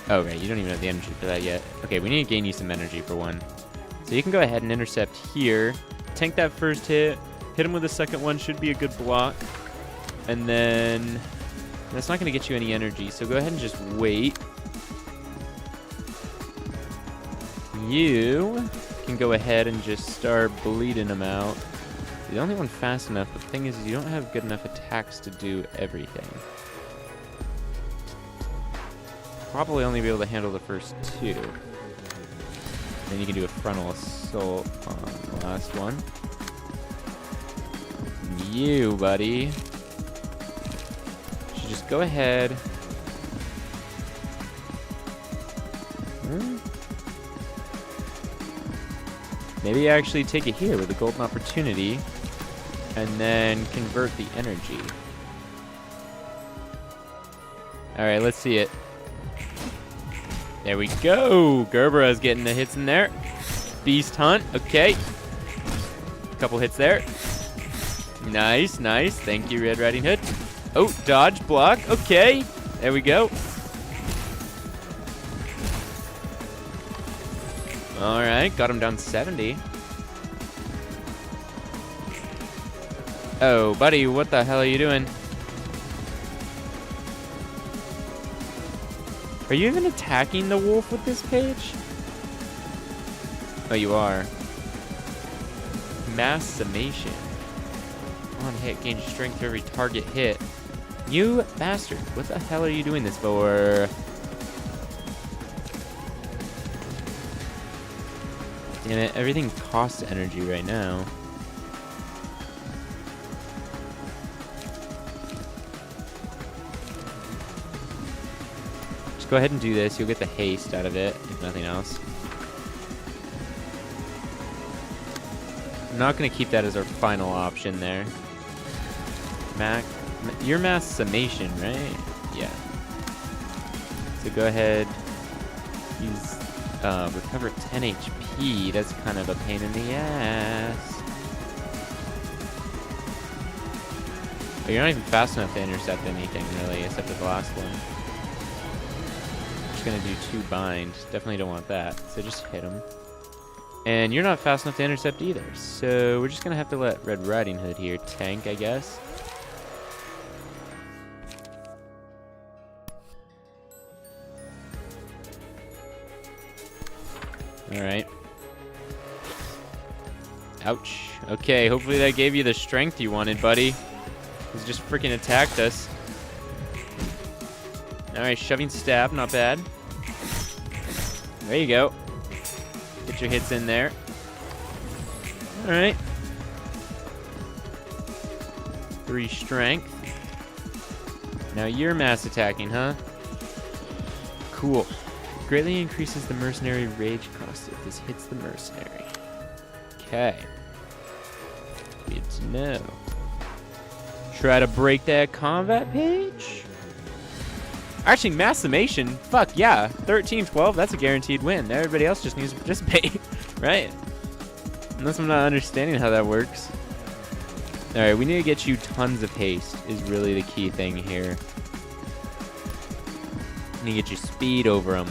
Speaker 1: Oh, right, you don't even have the energy for that yet. Okay, we need to gain you some energy for one. So you can go ahead and intercept here. Tank that first hit. Hit him with the second one. Should be a good block. And then... that's not going to get you any energy, so go ahead and just wait. You can go ahead and just start bleeding him out. You're the only one fast enough, but the thing is you don't have good enough attacks to do everything. Probably only be able to handle the first 2. Then you can do a frontal assault on the last one. You, buddy. Should just go ahead. Maybe actually take it here with a golden opportunity. And then convert the energy. Alright, let's see it. There we go. Gerbera's getting the hits in there. Beast Hunt. Okay. Couple hits there. Nice, nice. Thank you, Red Riding Hood. Oh, dodge, block. Okay. There we go. All right. Got him down 70. Oh, buddy. What the hell are you doing? Are you even attacking the wolf with this page? Oh, you are. Mass summation. On hit, gain strength for every target hit. You bastard. What the hell are you doing this for? Damn it, everything costs energy right now. Go ahead and do this. You'll get the haste out of it, if nothing else. I'm not going to keep that as our final option there. Your mass summation, right? Yeah. So go ahead. Use recover 10 HP. That's kind of a pain in the ass. But you're not even fast enough to intercept anything, really, except for the last one. Gonna do 2 bind. Definitely don't want that. So just hit him. And you're not fast enough to intercept either. So we're just gonna have to let Red Riding Hood here tank, I guess. Alright. Ouch. Okay, hopefully that gave you the strength you wanted, buddy. He's just freaking attacked us. Alright, shoving stab, not bad. There you go. Get your hits in there. Alright. 3 strength. Now you're mass attacking, huh? Cool. Greatly increases the mercenary rage cost if this hits the mercenary. Okay. Good to know. Try to break that combat page. Actually, mass summation. Fuck yeah. 13-12, that's a guaranteed win. Everybody else just needs to participate, right? Unless I'm not understanding how that works. Alright, we need to get you tons of haste is really the key thing here. We need to get you speed over them.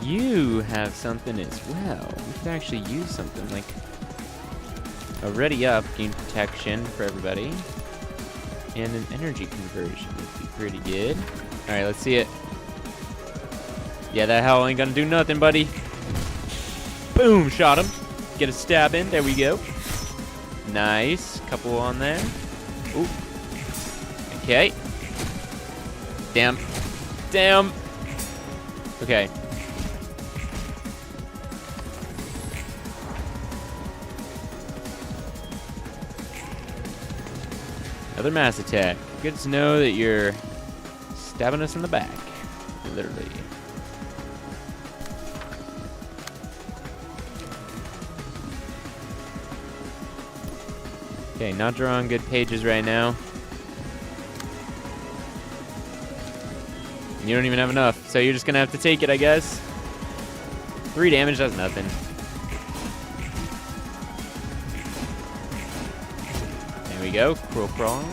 Speaker 1: You have something as well. We could actually use something like a ready up, gain protection for everybody, and an energy conversion would be pretty good. All right, let's see it. Yeah, that hell ain't gonna do nothing, buddy. Boom, shot him. Get a stab in. There we go. Nice, couple on there. Ooh. Okay. Damn. Damn. Okay. Another mass attack. Good to know that you're stabbing us in the back. Literally. Okay, not drawing good pages right now. You don't even have enough, so you're just gonna have to take it, I guess. 3 damage does nothing. There we go, Cruel Crawls.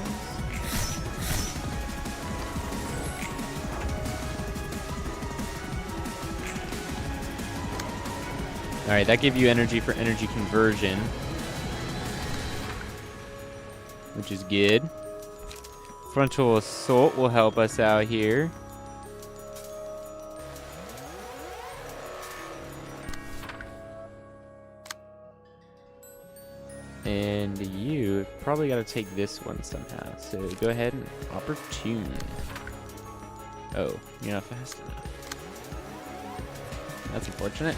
Speaker 1: Alright, that gave you energy for energy conversion, which is good. Frontal Assault will help us out here. And you probably got to take this one somehow. So go ahead and opportune. Oh, you're not fast enough. That's unfortunate.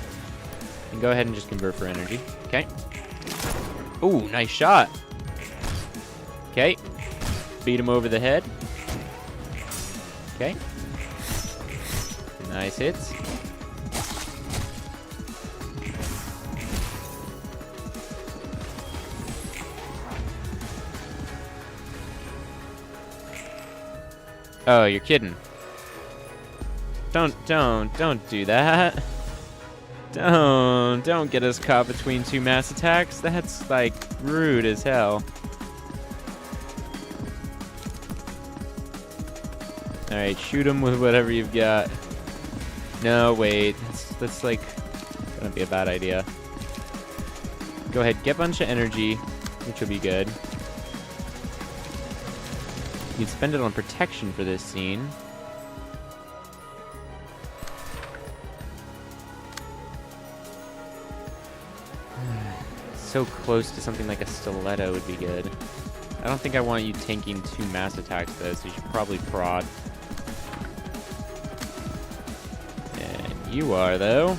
Speaker 1: And go ahead and just convert for energy. Okay. Ooh, nice shot. Okay. Beat him over the head. Okay. Nice hits. Oh, you're kidding. Don't do that. Don't get us caught between 2 mass attacks. That's, like, rude as hell. Alright, shoot him with whatever you've got. No, wait. That's like, gonna be a bad idea. Go ahead, get a bunch of energy, which will be good. You can spend it on protection for this scene. So close to something like a stiletto would be good. I don't think I want you tanking 2 mass attacks though, so you should probably prod. And you are though.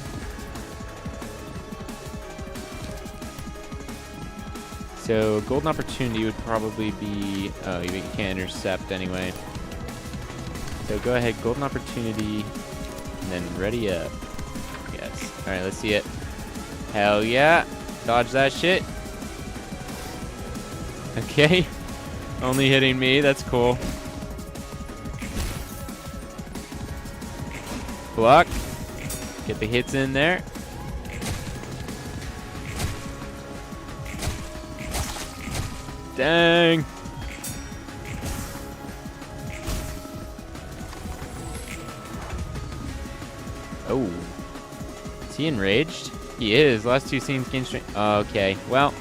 Speaker 1: So golden opportunity would probably be, oh, you can't intercept anyway. So go ahead, golden opportunity, and then ready up. Yes. All right, let's see it. Hell yeah. Dodge that shit. Okay. Only hitting me, that's cool. Block. Get the hits in there. Dang. Oh. Is he enraged? He is. Last 2 scenes gain strength. Okay. Well.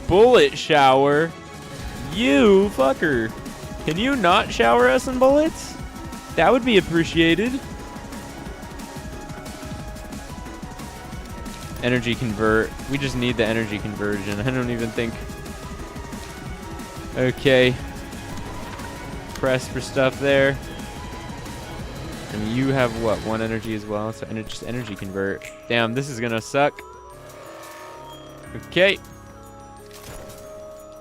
Speaker 1: Bullet shower. You fucker. Can you not shower us in bullets? That would be appreciated. Energy convert. We just need the energy conversion. I don't even think. Okay. Press for stuff there. And you have what? 1 energy as well. So just energy convert. Damn, this is gonna suck. Okay.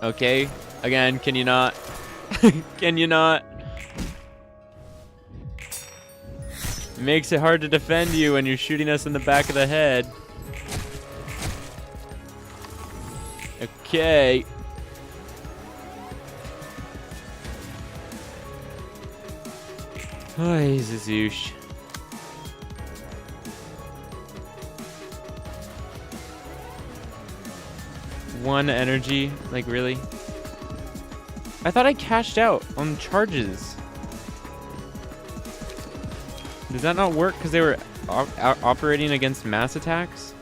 Speaker 1: Okay. Again, can you not? Can you not? It makes it hard to defend you when you're shooting us in the back of the head. Okay. Oh, Zazoosh. One energy? Like, really? I thought I cashed out on charges. Does that not work because they were operating against mass attacks?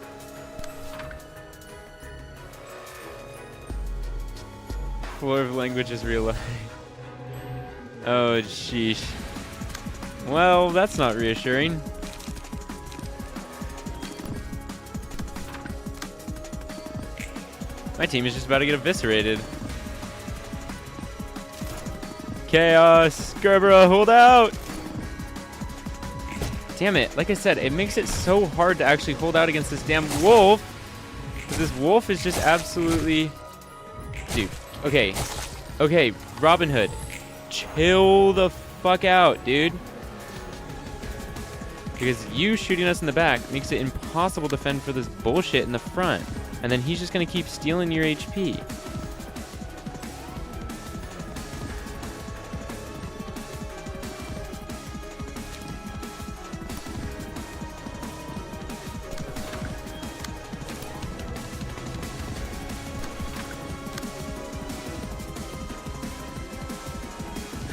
Speaker 1: Floor of language is real life. Oh, sheesh. Well, that's not reassuring. My team is just about to get eviscerated. Chaos! Gerbera, hold out! Damn it. Like I said, it makes it so hard to actually hold out against this damn wolf. Because this wolf is just absolutely... Dude. Okay. Okay, Robin Hood. Chill the fuck out, dude. Because you shooting us in the back makes it impossible to fend for this bullshit in the front. And then he's just going to keep stealing your HP.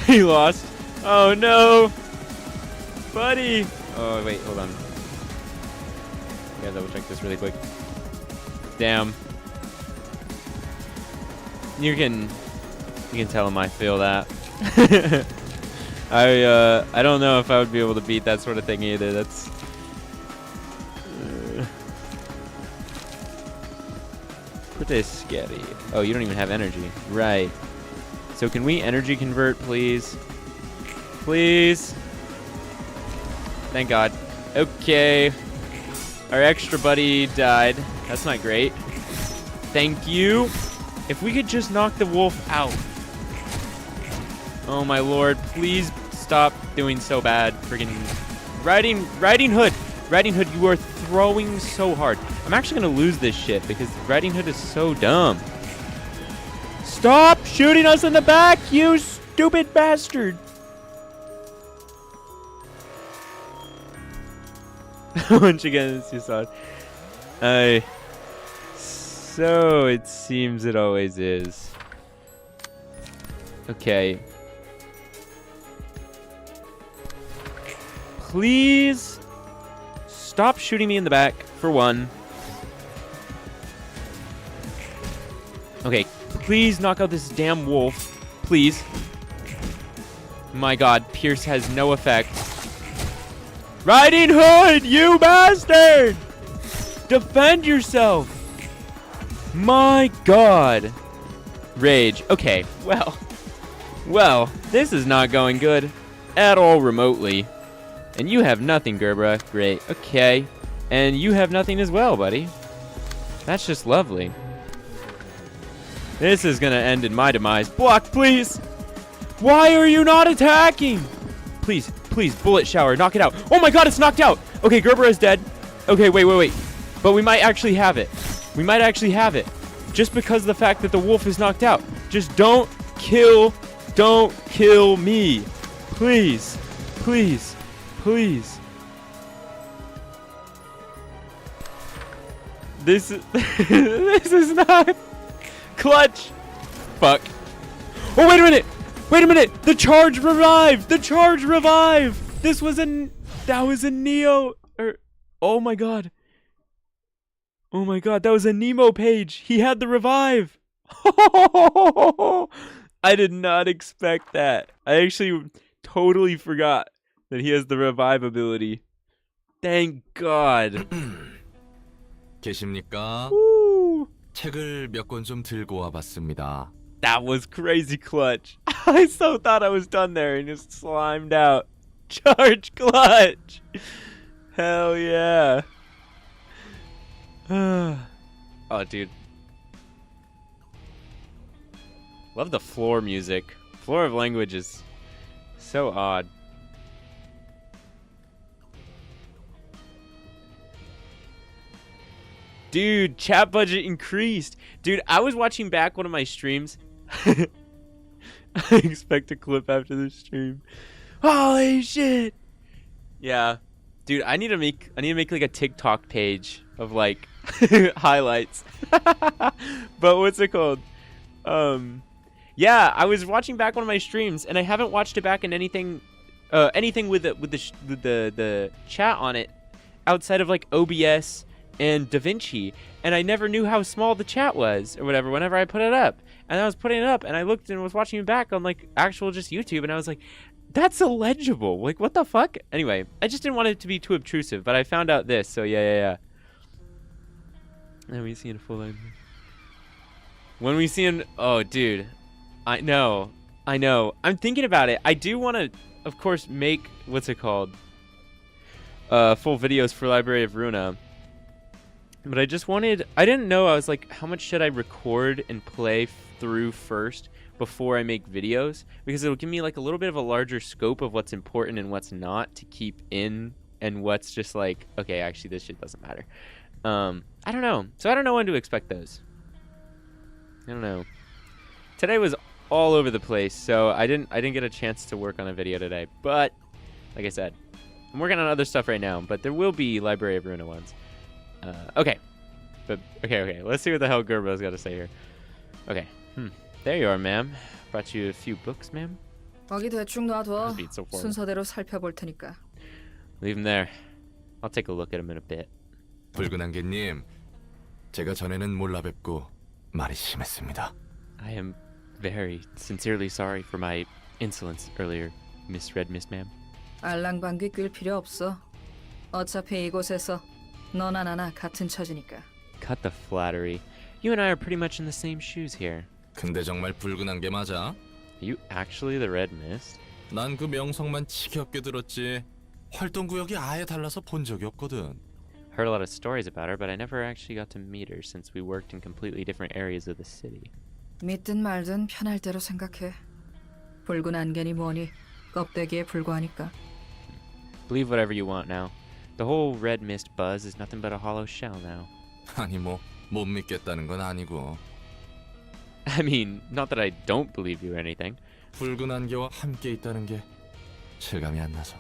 Speaker 1: He lost. Oh no. Buddy. Oh, wait, hold on. Gotta double check this really quick. Damn. You can tell him I feel that. I don't know if I would be able to beat that sort of thing either. That's pretty scary. Oh, you don't even have energy. Right. So can we energy convert, please? Please? Thank God. Okay. Our extra buddy died. That's not great. Thank you. If we could just knock the wolf out. Oh my lord, please stop doing so bad. Friggin' Riding Hood. Riding Hood, you are throwing so hard. I'm actually gonna lose this shit because Riding Hood is so dumb. Stop shooting us in the back, you stupid bastard. Once again, it's just odd. So it seems it always is. Okay. Please stop shooting me in the back, for one. Okay, please knock out this damn wolf. Please. My God, Pierce has no effect. Riding Hood, you bastard! Defend yourself! My God. Rage. Okay, well, this is not going good at all remotely. And you have nothing, Gerbera. Great. Okay. And you have nothing as well, buddy. That's just lovely. This is gonna end in my demise. Block, please! Why are you not attacking? Please, please, bullet shower, knock it out. Oh my God, it's knocked out! Okay, Gerbera is dead. Okay, wait. But we might actually have it. We might actually have it. Just because of the fact that the wolf is knocked out. Just don't kill me. Please, please, please. This is not clutch. Fuck. Oh, wait a minute. The charge revived. That was a Neo. Oh my God. That was a Nemo page. He had the revive. I did not expect that. I actually totally forgot that he has the revive ability. Thank God.
Speaker 6: 계십니까?
Speaker 1: Woo.
Speaker 6: 책을 몇 권 좀 들고 와봤습니다.
Speaker 1: That was crazy clutch. I so thought I was done there and just slimed out. Charge clutch. Hell yeah. Oh, dude. Love the floor music. Floor of language is so odd. Dude, chat budget increased. Dude, I was watching back one of my streams. I expect a clip after the stream. Holy shit. Yeah. Dude, I need to make like a TikTok page of like highlights. But what's it called? Yeah, I was watching back one of my streams and I haven't watched it back in anything with the chat on it outside of like OBS and DaVinci, and I never knew how small the chat was or whatever whenever I put it up. And I was putting it up and I looked and was watching it back on like actual just YouTube, and I was like, that's illegible. Like, what the fuck? Anyway, I just didn't want it to be too obtrusive, but I found out this, so yeah. Then we see in full language. When we see in, oh dude, I know. I'm thinking about it. I do want to, of course, make, what's it called? Full videos for Library of Ruina. But I didn't know, I was like, how much should I record and play through first before I make videos? Because it'll give me like a little bit of a larger scope of what's important and what's not to keep in, and what's just like, okay, actually this shit doesn't matter. I don't know. So I don't know when to expect those. I don't know. Today was all over the place, so I didn't get a chance to work on a video today. But like I said, I'm working on other stuff right now, but there will be Library of Ruina ones. Okay. Let's see what the hell Gerbo's got to say here. Okay. There you are, ma'am. Brought you a few books, ma'am.
Speaker 3: 거기 대충 놔둬.
Speaker 1: Beat so formal.
Speaker 3: 순서대로 살펴볼 테니까.
Speaker 1: Leave him there. I'll take a look at him in a bit.
Speaker 6: 붉은 안개님, 제가 전에는 몰라 뵙고 말이 심했습니다.
Speaker 1: I am very sincerely sorry for my insolence earlier, Miss Red Mist, ma'am.
Speaker 3: 알랑방귀 낄 필요 없어. 어차피 이곳에서 너나 나나 같은 처지니까.
Speaker 1: Cut the flattery. You and I are pretty much in the same shoes here.
Speaker 6: 근데 정말 붉은 안개 맞아?
Speaker 1: Are you actually the Red Mist?
Speaker 6: 난 그 명성만 지겹게 들었지. 활동 구역이 아예 달라서 본 적이 없거든.
Speaker 1: Heard a lot of stories about her, but I never actually got to meet her since we worked in completely different areas of the city.
Speaker 3: 믿든 말든 편할 대로 생각해. 붉은 안개니 뭐니 껍데기에 불과하니까.
Speaker 1: Believe whatever you want now. The whole Red Mist buzz is nothing but a hollow shell now.
Speaker 6: 아니 뭐 못 믿겠다는 건 아니고.
Speaker 1: I mean, not that I don't believe you or anything.
Speaker 6: 붉은 안개와 함께 있다는 게 실감이 안 나서.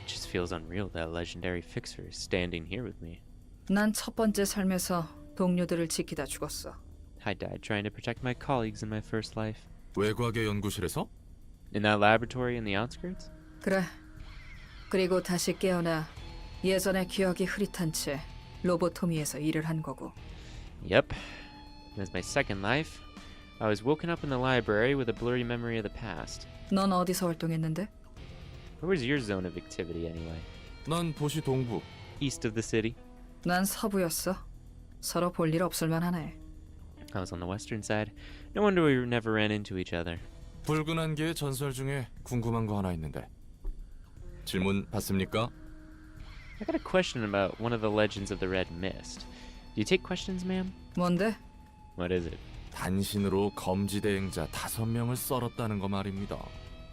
Speaker 1: It just feels unreal that legendary fixer is standing here with me.
Speaker 3: 난 첫 번째 삶에서 동료들을 지키다 죽었어.
Speaker 1: I died trying to protect my colleagues in my first life.
Speaker 6: 외과계 연구실에서?
Speaker 1: In that laboratory in the outskirts?
Speaker 3: 그래. 그리고 다시 깨어나 예전의 기억이 흐릿한 채 로보토미에서 일을 한 거고.
Speaker 1: Yep. As my second life, I was woken up in the library with a blurry memory of the past.
Speaker 3: 넌 어디서 활동했는데?
Speaker 1: Where was your zone of activity anyway?
Speaker 6: 난 도시 동부.
Speaker 1: East of the city?
Speaker 3: 난 서부였어. 서로 볼 일 없을 만하네.
Speaker 1: I was on the western side. No wonder we never ran into each other.
Speaker 6: 붉은 안개의 전설 중에 궁금한 거 하나 있는데. 질문 받습니까?
Speaker 1: I got a question about one of the legends of the Red Mist. Do you take questions, ma'am?
Speaker 3: 뭔데?
Speaker 1: What is it?
Speaker 6: 단신으로 검지 대행자 5명을 썰었다는 거 말입니다.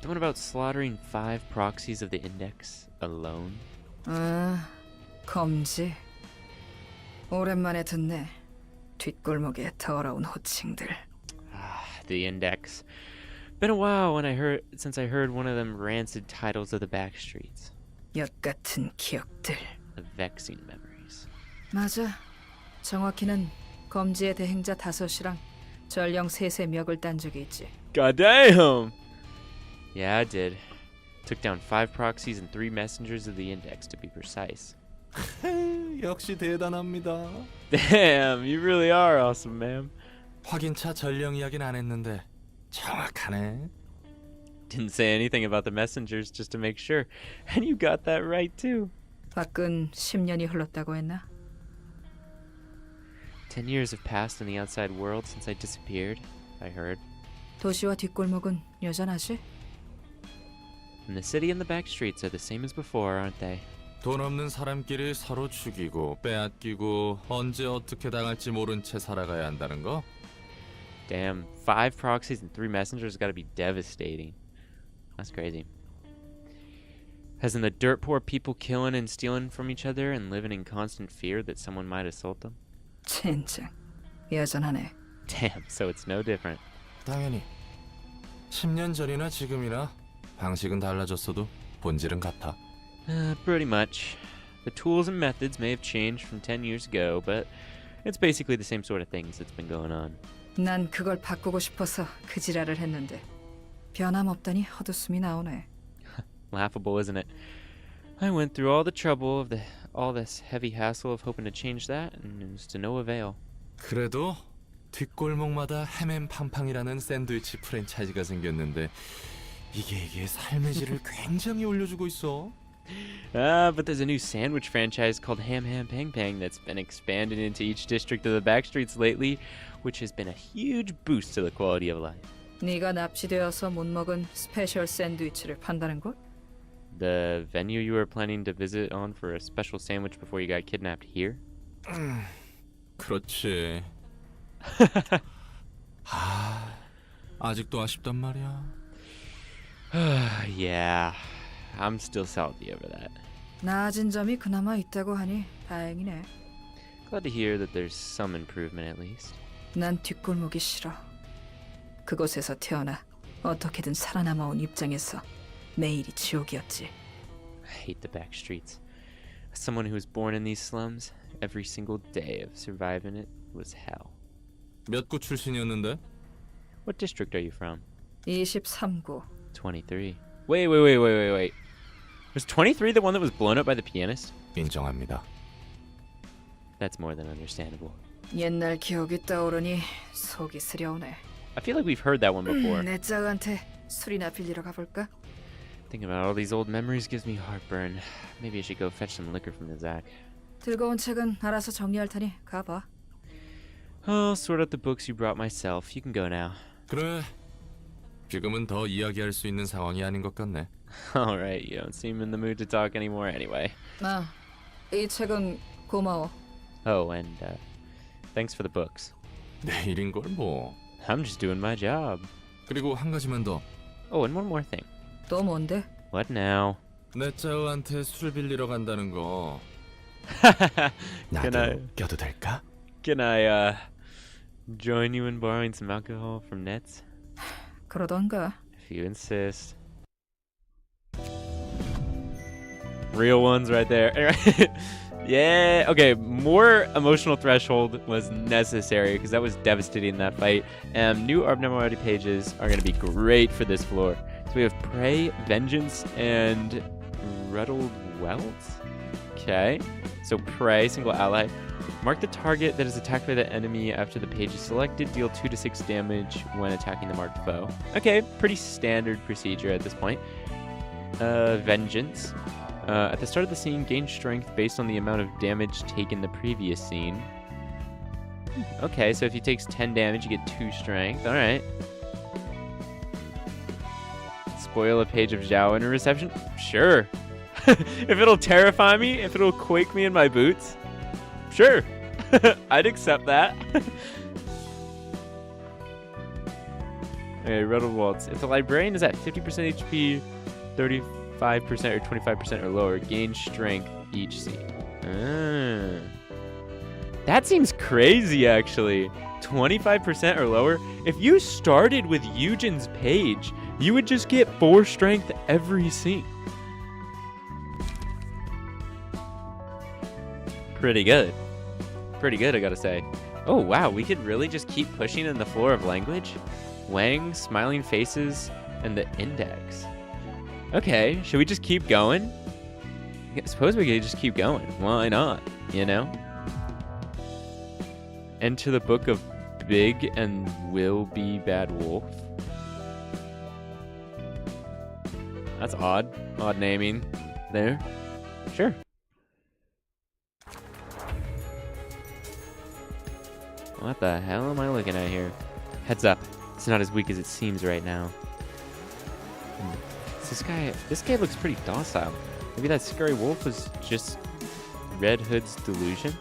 Speaker 1: The one about slaughtering 5 proxies of the Index alone?
Speaker 3: 아, 검지. 오랜만에 듣네. 뒷골목의 더러운 호칭들.
Speaker 1: The Index. Been a while since I heard one of them rancid titles of the back streets.
Speaker 3: 역 같은 기억들.
Speaker 1: The vexing memories.
Speaker 3: 맞아. 정확히는 검지의 대행자 5이랑 전령 3의 멱을 딴 적이 있지.
Speaker 1: Goddamn! Yeah, I did. Took down 5 proxies and 3 messengers of the Index, to be precise.
Speaker 6: 역시 대단합니다.
Speaker 1: Damn, you really are awesome, ma'am.
Speaker 6: 확인차 전령 이야기는 안 했는데 정확하네.
Speaker 1: Didn't say anything about the messengers just to make sure. And you got that right, too.
Speaker 3: 밖은 10년이 흘렀다고 했나?
Speaker 1: 10 years have passed in the outside world since I disappeared, I heard.
Speaker 3: 도시와 뒷골목은 여전하지?
Speaker 1: And the city and the back streets are the same as before, aren't they?
Speaker 6: 돈 없는 사람끼리 서로 죽이고 빼앗기고 언제 어떻게 당할지 모른 채 살아가야 한다는 거?
Speaker 1: Damn, 5 proxies and 3 messengers got to be devastating. That's crazy. As in the dirt poor people killing and stealing from each other and living in constant fear that someone might assault them.
Speaker 3: 진짜 여전하네.
Speaker 1: Damn, so it's no different.
Speaker 6: 당연히 10년 전이나 지금이나 방식은 달라졌어도 본질은 같아.
Speaker 1: Pretty much. The tools and methods may have changed from 10 years ago, but it's basically the same sort of things that's been going on.
Speaker 3: 난 그걸 바꾸고 싶어서 그 지랄을 했는데 변함없다니 헛웃음이 나오네.
Speaker 1: Laughable, isn't it? I went through all the trouble of all this heavy hassle of hoping to change that, and it was to no avail.
Speaker 6: 그래도 뒷골목마다 햄앤팡팡이라는 샌드위치 프랜차이즈가 생겼는데 이게 삶의 질을 굉장히 올려주고 있어.
Speaker 1: But there's a new sandwich franchise called Ham Ham Pang Pang that's been expanded into each district of the backstreets lately, which has been a huge boost to the quality of life.
Speaker 3: 네가 납치되어서 못 먹은 스페셜 샌드위치를 판다는 곳?
Speaker 1: The venue you were planning to visit on for a special sandwich before you got kidnapped here?
Speaker 6: 그렇지. 아직도 아쉽단 말이야.
Speaker 1: Yeah, I'm still salty over that.
Speaker 3: 나아진 점이 그나마 있다고 하니 다행이네.
Speaker 1: Glad to hear that there's some improvement at least.
Speaker 3: 난 뒷골목이 싫어. 그곳에서 태어나 어떻게든 살아남아온 입장에서 매일이 지옥이었지.
Speaker 1: I hate the back streets. As someone who was born in these slums, every single day of surviving it was hell.
Speaker 6: 몇 구 출신이었는데?
Speaker 1: What district are you from?
Speaker 3: 23구.
Speaker 1: 23. Wait. Was 23 the one that was blown up by the pianist?
Speaker 6: 인정합니다.
Speaker 1: That's more than understandable.
Speaker 3: 옛날 기억이 떠오르니 속이 쓰려오네.
Speaker 1: I feel like we've heard that one before.
Speaker 3: 내 짝한테 술이나 빌리러 가볼까?
Speaker 1: Thinking about all these old memories gives me heartburn. Maybe I should go fetch some liquor from the Zach.
Speaker 3: 들고 온 책은 알아서 정리할 테니 가봐.
Speaker 1: I'll sort out the books you brought myself. You can go now.
Speaker 6: 그래. 지금은 더 이야기할 수 있는 상황이 아닌 것 같네.
Speaker 1: Alright, you don't seem in the mood to talk anymore anyway.
Speaker 3: 이 책은 고마워.
Speaker 1: Oh, and thanks for the books.
Speaker 6: 내일인 걸 뭐.
Speaker 1: I'm just doing my job.
Speaker 6: 그리고 한 가지만 더.
Speaker 1: Oh, and one more thing.
Speaker 3: 또 뭔데?
Speaker 1: What now?
Speaker 6: 내 짜우한테 술 빌리러 간다는 거.
Speaker 2: 나도 껴도 될까?
Speaker 1: Can I join you in borrowing some alcohol from Nets?
Speaker 3: 그러던가.
Speaker 1: If you insist. Real ones right there. Yeah, okay, more emotional threshold was necessary because that was devastating in that fight. New abnormality pages are going to be great for this floor. So we have Prey, Vengeance, and Ruddled Welts. Okay, so Prey, single ally. Mark the target that is attacked by the enemy after the page is selected. Deal 2 to 6 damage when attacking the marked foe. Okay, pretty standard procedure at this point. Vengeance. At the start of the scene, gain strength based on the amount of damage taken the previous scene. Okay, so if he takes 10 damage, you get 2 strength. Alright. Spoil a page of Zhao in a reception? Sure. If it'll terrify me, if it'll quake me in my boots, sure. I'd accept that. Okay, Ruddled Waltz. If the librarian is at 50% HP, 35% or 25% or lower, gain strength each scene. That seems crazy, actually. 25% or lower? If you started with Eugen's page, you would just get 4 strength every scene. Pretty good. Pretty good, I gotta say. Oh, wow, we could really just keep pushing in the floor of language? Wang, Smiling Faces, and the Index. Okay, should we just keep going? I suppose we could just keep going. Why not, you know? Enter the book of Big and Will Be Bad Wolf. That's odd. Odd naming there. Sure. What the hell am I looking at here? Heads up. It's not as weak as it seems right now. This guy looks pretty docile. Maybe that scary wolf was just Red Hood's delusion?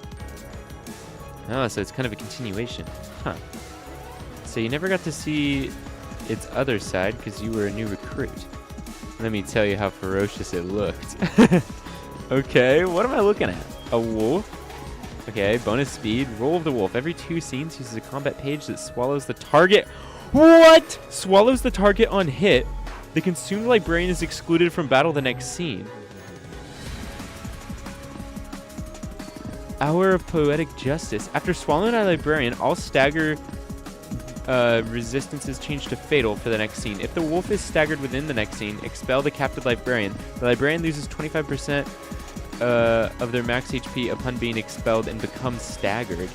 Speaker 1: Oh, so it's kind of a continuation. Huh. So you never got to see its other side because you were a new recruit. Let me tell you how ferocious it looked. Okay, what am I looking at? A wolf? Okay, bonus speed. Roll of the wolf. Every 2 scenes uses a combat page that swallows the target. What? Swallows the target on hit. The consumed librarian is excluded from battle the next scene. Hour of Poetic Justice. After swallowing a librarian, all stagger resistances change to fatal for the next scene. If the wolf is staggered within the next scene, expel the captive librarian. The librarian loses 25% of their max HP upon being expelled and becomes staggered.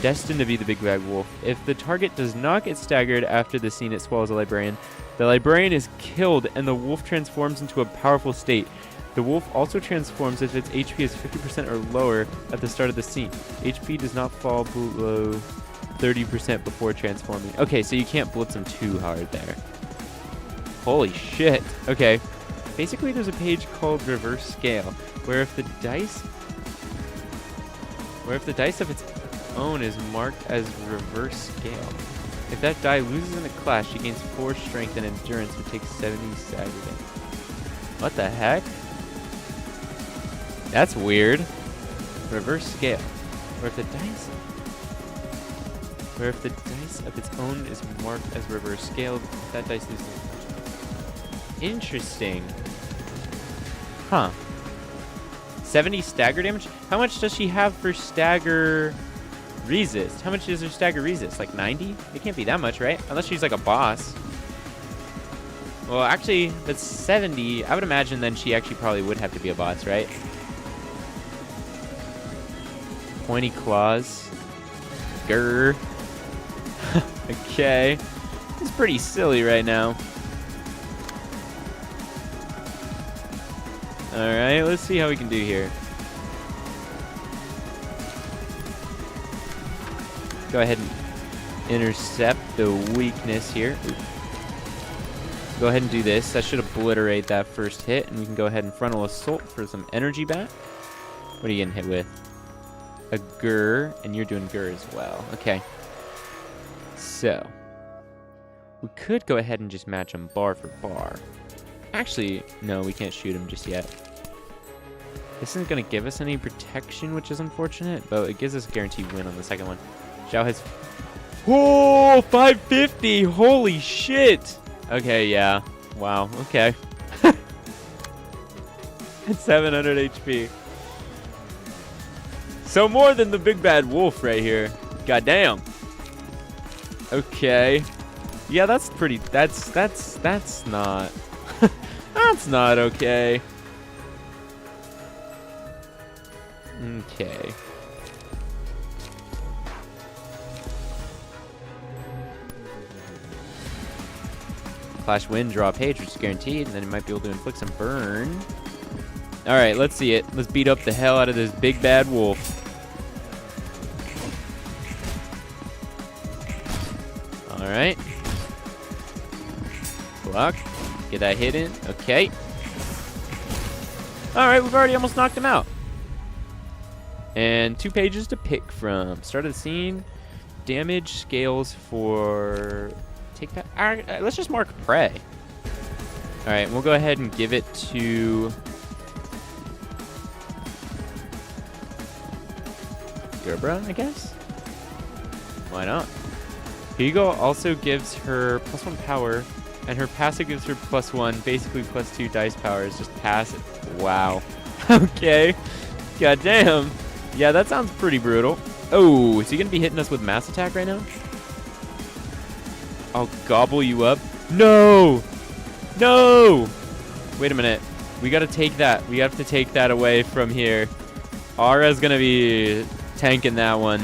Speaker 1: Destined to be the big bad wolf. If the target does not get staggered after the scene it swallows a librarian, the librarian is killed and the wolf transforms into a powerful state. The wolf also transforms if its HP is 50% or lower at the start of the scene. HP does not fall below 30% before transforming. Okay, so you can't blitz them too hard there. Holy shit. Okay. Basically, there's a page called Reverse Scale, where if the dice of its own is marked as Reverse Scale, if that die loses in a clash, she gains 4 strength and endurance and takes 70 stagger damage. What the heck? That's weird. Reverse Scale, where if the dice of its own is marked as Reverse Scale, that dice loses. Interesting. Huh. 70 stagger damage? How much does she have for stagger resist? How much is her stagger resist? Like 90? It can't be that much, right? Unless she's like a boss. Well, actually, that's 70. I would imagine then she actually probably would have to be a boss, right? Pointy claws. Grr. Okay. It's pretty silly right now. Alright, let's see how we can do here. Go ahead and intercept the weakness here. Ooh. Go ahead and do this. That should obliterate that first hit, and we can go ahead and frontal assault for some energy back. What are you getting hit with? A Gur, and you're doing Gur as well. Okay. So, we could go ahead and just match them bar for bar. Actually, no, we can't shoot him just yet. This isn't going to give us any protection, which is unfortunate, but it gives us a guaranteed win on the second one. Zhao has... Oh, 550! Holy shit! Okay, yeah. Wow, okay. At 700 HP. So more than the big bad wolf right here. Goddamn. Okay. Yeah, that's pretty... That's not... That's not okay. Okay. Clash win, draw a page, which is guaranteed, and then you might be able to inflict some burn. Alright, let's see it. Let's beat up the hell out of this big bad wolf. Alright. Block. Get that hit in. Okay. Alright, we've already almost knocked him out. And 2 pages to pick from. Start of the scene. Damage scales for... Take that. Let's just mark prey. Alright, we'll go ahead and give it to... Gerbera, I guess? Why not? Hugo also gives her +1 power, and her passive gives her +1, basically +2 dice power is just passive. Wow. Okay. Goddamn. Yeah, that sounds pretty brutal. Oh, is he gonna be hitting us with mass attack right now? I'll gobble you up. No! No! Wait a minute. We gotta take that. We have to take that away from here. Ara's gonna be tanking that one.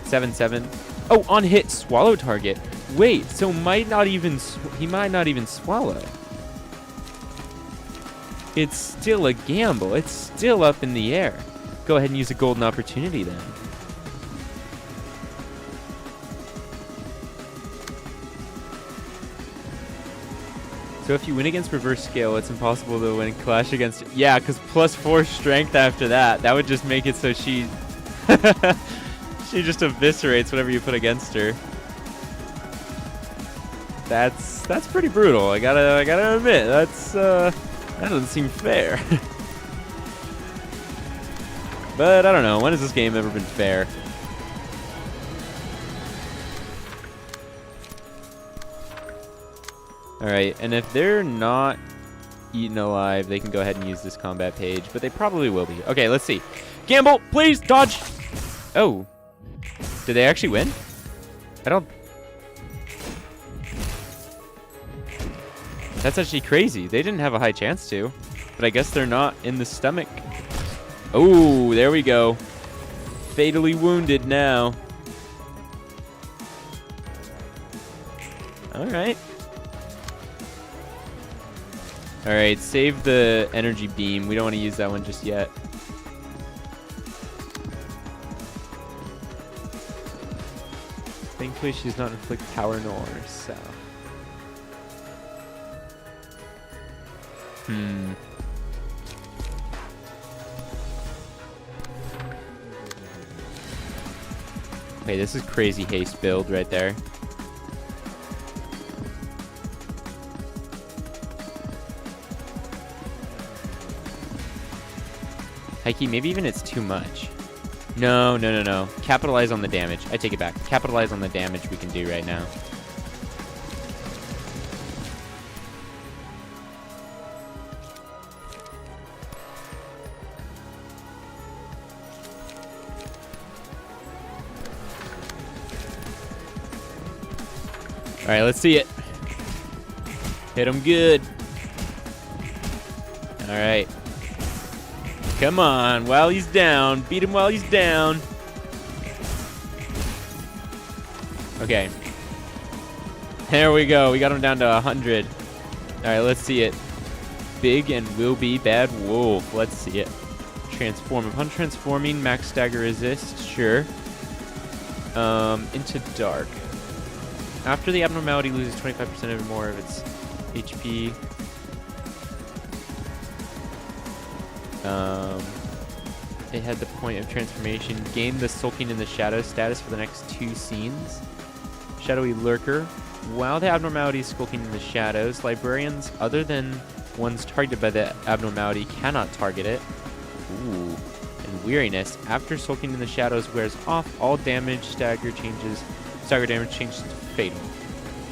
Speaker 1: 7-7. Oh, on hit, swallow target. Wait, so he might not even swallow. It's still a gamble. It's still up in the air. Go ahead and use a golden opportunity then. So if you win against reverse scale, it's impossible to win clash against... Yeah, because +4 strength after that. That would just make it so she... she just eviscerates whatever you put against her. That's pretty brutal. I gotta admit, that doesn't seem fair. But I don't know. When has this game ever been fair? Alright, and if they're not eaten alive, they can go ahead and use this combat page, but they probably will be. Okay, let's see. Gamble, please, dodge! Oh. Did they actually win? I don't... That's actually crazy. They didn't have a high chance to, but I guess they're not in the stomach. Oh, there we go. Fatally wounded now. Alright. Alright, save the energy beam. We don't want to use that one just yet. Thankfully, she does not inflict power nor so. Okay, this is crazy haste build right there. Heike, maybe even it's too much. No. Capitalize on the damage. I take it back. Capitalize on the damage we can do right now. Alright, let's see it. Hit him good. Alright. Come on, while he's down. Beat him while he's down. Okay. There we go. We got him down to 100. Alright, let's see it. Big and will be bad wolf. Let's see it. Transform. Upon transforming, max stagger resist. Sure. Into dark. After the abnormality loses 25% or more of its HP. It had the point of transformation. Gain the sulking in the shadow status for the next 2 scenes. Shadowy lurker. While the abnormality is skulking in the shadows, librarians other than ones targeted by the abnormality cannot target it. Ooh. And weariness. After sulking in the shadows wears off, all damage stagger changes. Stagger damage changes to fatal.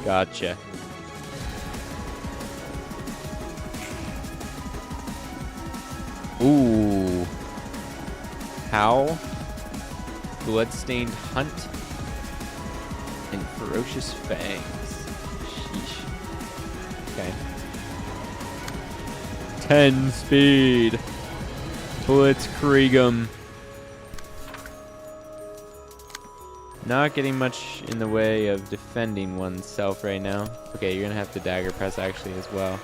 Speaker 1: Gotcha. Ooh. Howl. Bloodstained hunt. And ferocious fangs. Sheesh. Okay. 10 speed. Blitzkrieg 'em. Not getting much in the way of defending oneself right now. Okay, you're gonna have to dagger press actually as well.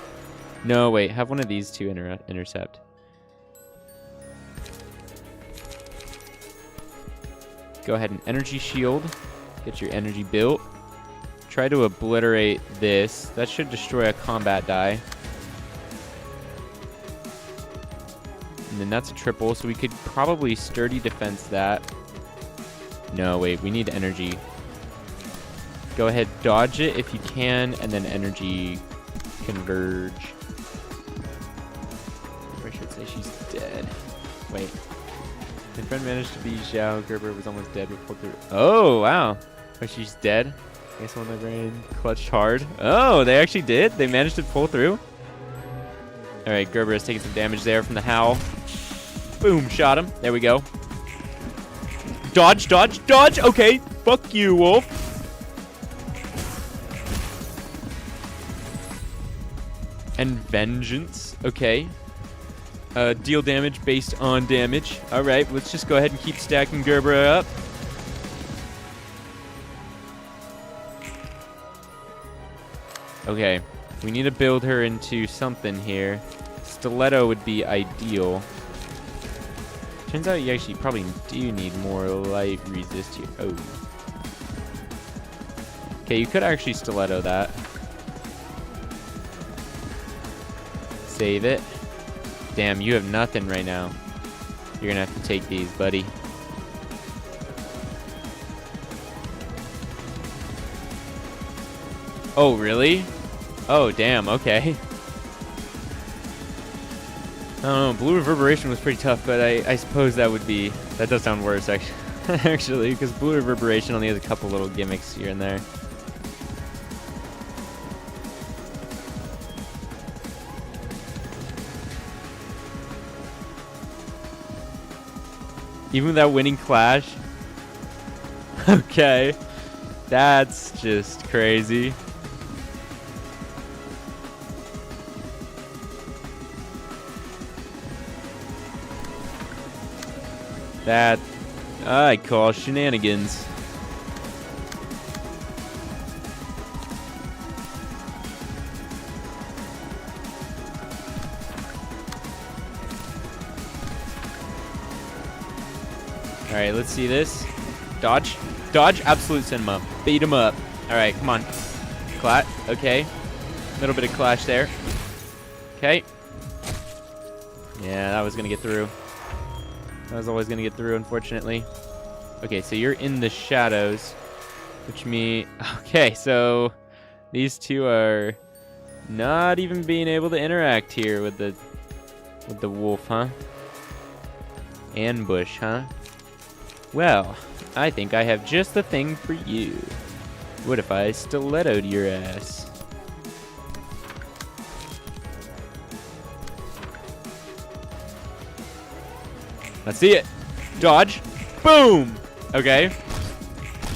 Speaker 1: No, wait, have one of these two intercept. Go ahead and energy shield. Get your energy built. Try to obliterate this. That should destroy a combat die. And then that's a triple, so we could probably sturdy defense that. No, wait, we need energy. Go ahead, dodge it if you can, and then energy converge. Or I should say she's dead. Wait. My friend managed to beat Xiao. Gerber was almost dead before through. Oh, wow. Oh, she's dead. I guess one of the brain clutched hard. Oh, they actually did? They managed to pull through? Alright, Gerber has taken some damage there from the howl. Boom, shot him. There we go. Dodge, dodge, dodge! Okay, fuck you, wolf. And vengeance. Okay. Deal damage based on damage. Alright, let's just go ahead and keep stacking Gerber up. Okay, we need to build her into something here. Stiletto would be ideal. Turns out you actually probably do need more light resist here. Oh. Okay, you could actually stiletto that. Save it. Damn, you have nothing right now. You're gonna have to take these, buddy. Oh, really? Oh, damn, okay. I don't know, Blue Reverberation was pretty tough, but I suppose that does sound worse, actually. Actually, because Blue Reverberation only has a couple little gimmicks here and there. Even without winning Clash? Okay. That's just crazy. That I call shenanigans. Alright, let's see this. Dodge. Dodge, absolute cinema. Beat him up. Alright, come on. Clash. Okay. Little bit of clash there. Okay. Yeah, that was gonna get through. That was always gonna get through, unfortunately. Okay, so you're in the shadows. Which means... Okay, so... These two are... not even being able to interact here with the wolf, huh? Ambush, huh? Well, I think I have just the thing for you. What if I stilettoed your ass? Let's see it. Dodge. Boom! Okay.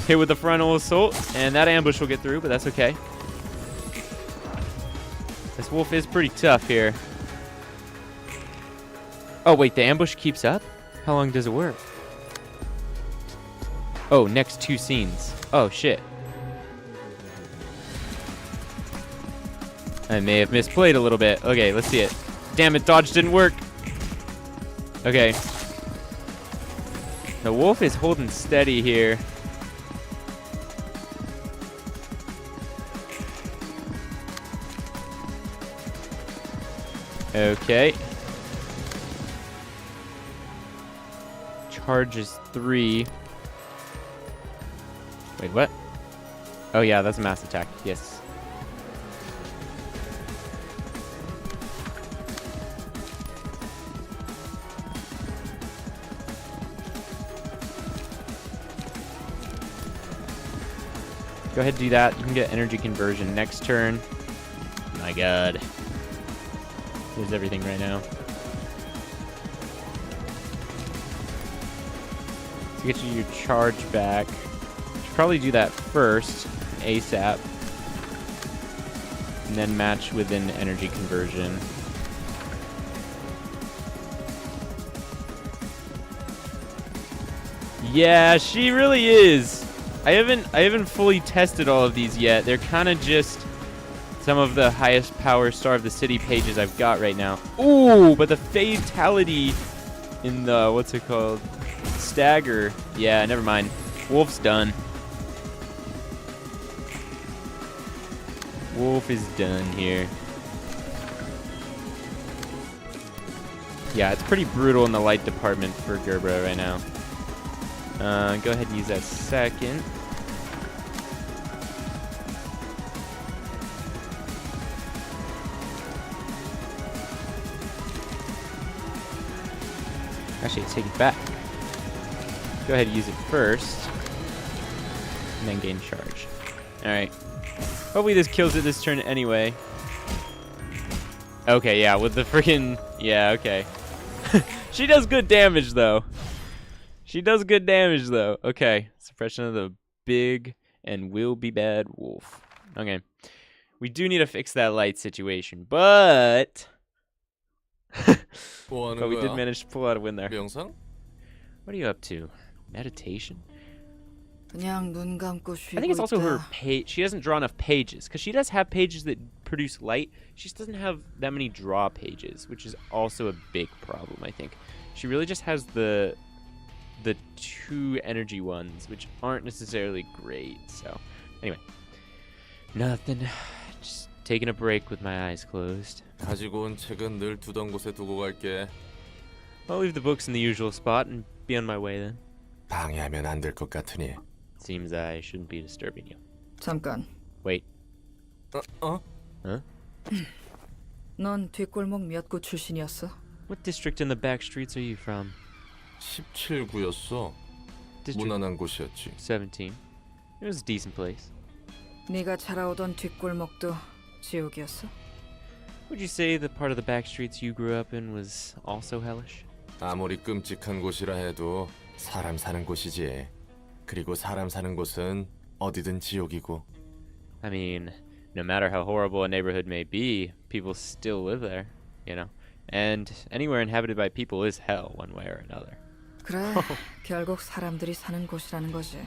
Speaker 1: Hit with the frontal assault, and that ambush will get through, but that's okay. This wolf is pretty tough here. Oh, wait, the ambush keeps up? How long does it work? Oh, next 2 scenes. Oh, shit. I may have misplayed a little bit. Okay, let's see it. Damn it, dodge didn't work. Okay. The wolf is holding steady here. Okay. Charges 3. Wait, what? Oh yeah, that's a mass attack. Yes. Go ahead and do that. You can get energy conversion next turn. My god. Here's everything right now. To get you your charge back. Should probably do that first, ASAP. And then match with an energy conversion. Yeah, she really is. I haven't fully tested all of these yet. They're kind of just some of the highest power Star of the City pages I've got right now. Ooh, but the fatality in the, what's it called? Stagger. Yeah, never mind. Wolf's done. Wolf is done here. Yeah, it's pretty brutal in the light department for Gerbera right now. Go ahead and use that second. Actually, take it back. Go ahead and use it first. And then gain charge. Alright. Hopefully this kills it this turn anyway. Okay, yeah, with the freaking... Yeah, okay. She does good damage, though. She does good damage, though. Okay. Suppression of the big and will be bad wolf. Okay. We do need to fix that light situation, but... But we did manage to pull out a win there.
Speaker 6: 명상?
Speaker 1: What are you up to? Meditation?
Speaker 3: 그냥 눈 감고 쉬고
Speaker 1: I think it's also her
Speaker 3: 있다.
Speaker 1: page. She doesn't draw enough pages because she does have pages that produce light. She just doesn't have that many draw pages, which is also a big problem. I think she really just has the 2 energy ones, which aren't necessarily great. So anyway, nothing. Just taking a break with my eyes closed.
Speaker 6: 가지고 온 책은 늘 두던 곳에 두고 갈게.
Speaker 1: I'll leave the books in the usual spot and be on my way then.
Speaker 6: 방해하면 안 될 것 같으니.
Speaker 1: Seems I shouldn't be disturbing you.
Speaker 3: 잠깐.
Speaker 1: Wait.
Speaker 6: 어?
Speaker 1: Huh?
Speaker 3: 넌 뒷골목 몇 구 출신이었어?
Speaker 1: What district in the back streets are you from?
Speaker 6: 17구였어.
Speaker 1: District
Speaker 6: 무난한 곳이었지.
Speaker 1: 17. It was a decent place.
Speaker 3: 네가 자라오던 뒷골목도 지옥이었어?
Speaker 1: Would you say the part of the back streets you grew up in was also hellish?
Speaker 6: 아무리 끔찍한 곳이라 해도 사람 사는 곳이지. 그리고 사람 사는 곳은 어디든 지옥이고.
Speaker 1: I mean, no matter how horrible a neighborhood may be, people still live there, you know? And anywhere inhabited by people is hell one way or another.
Speaker 3: 그래, 결국 사람들이 사는 곳이라는 거지.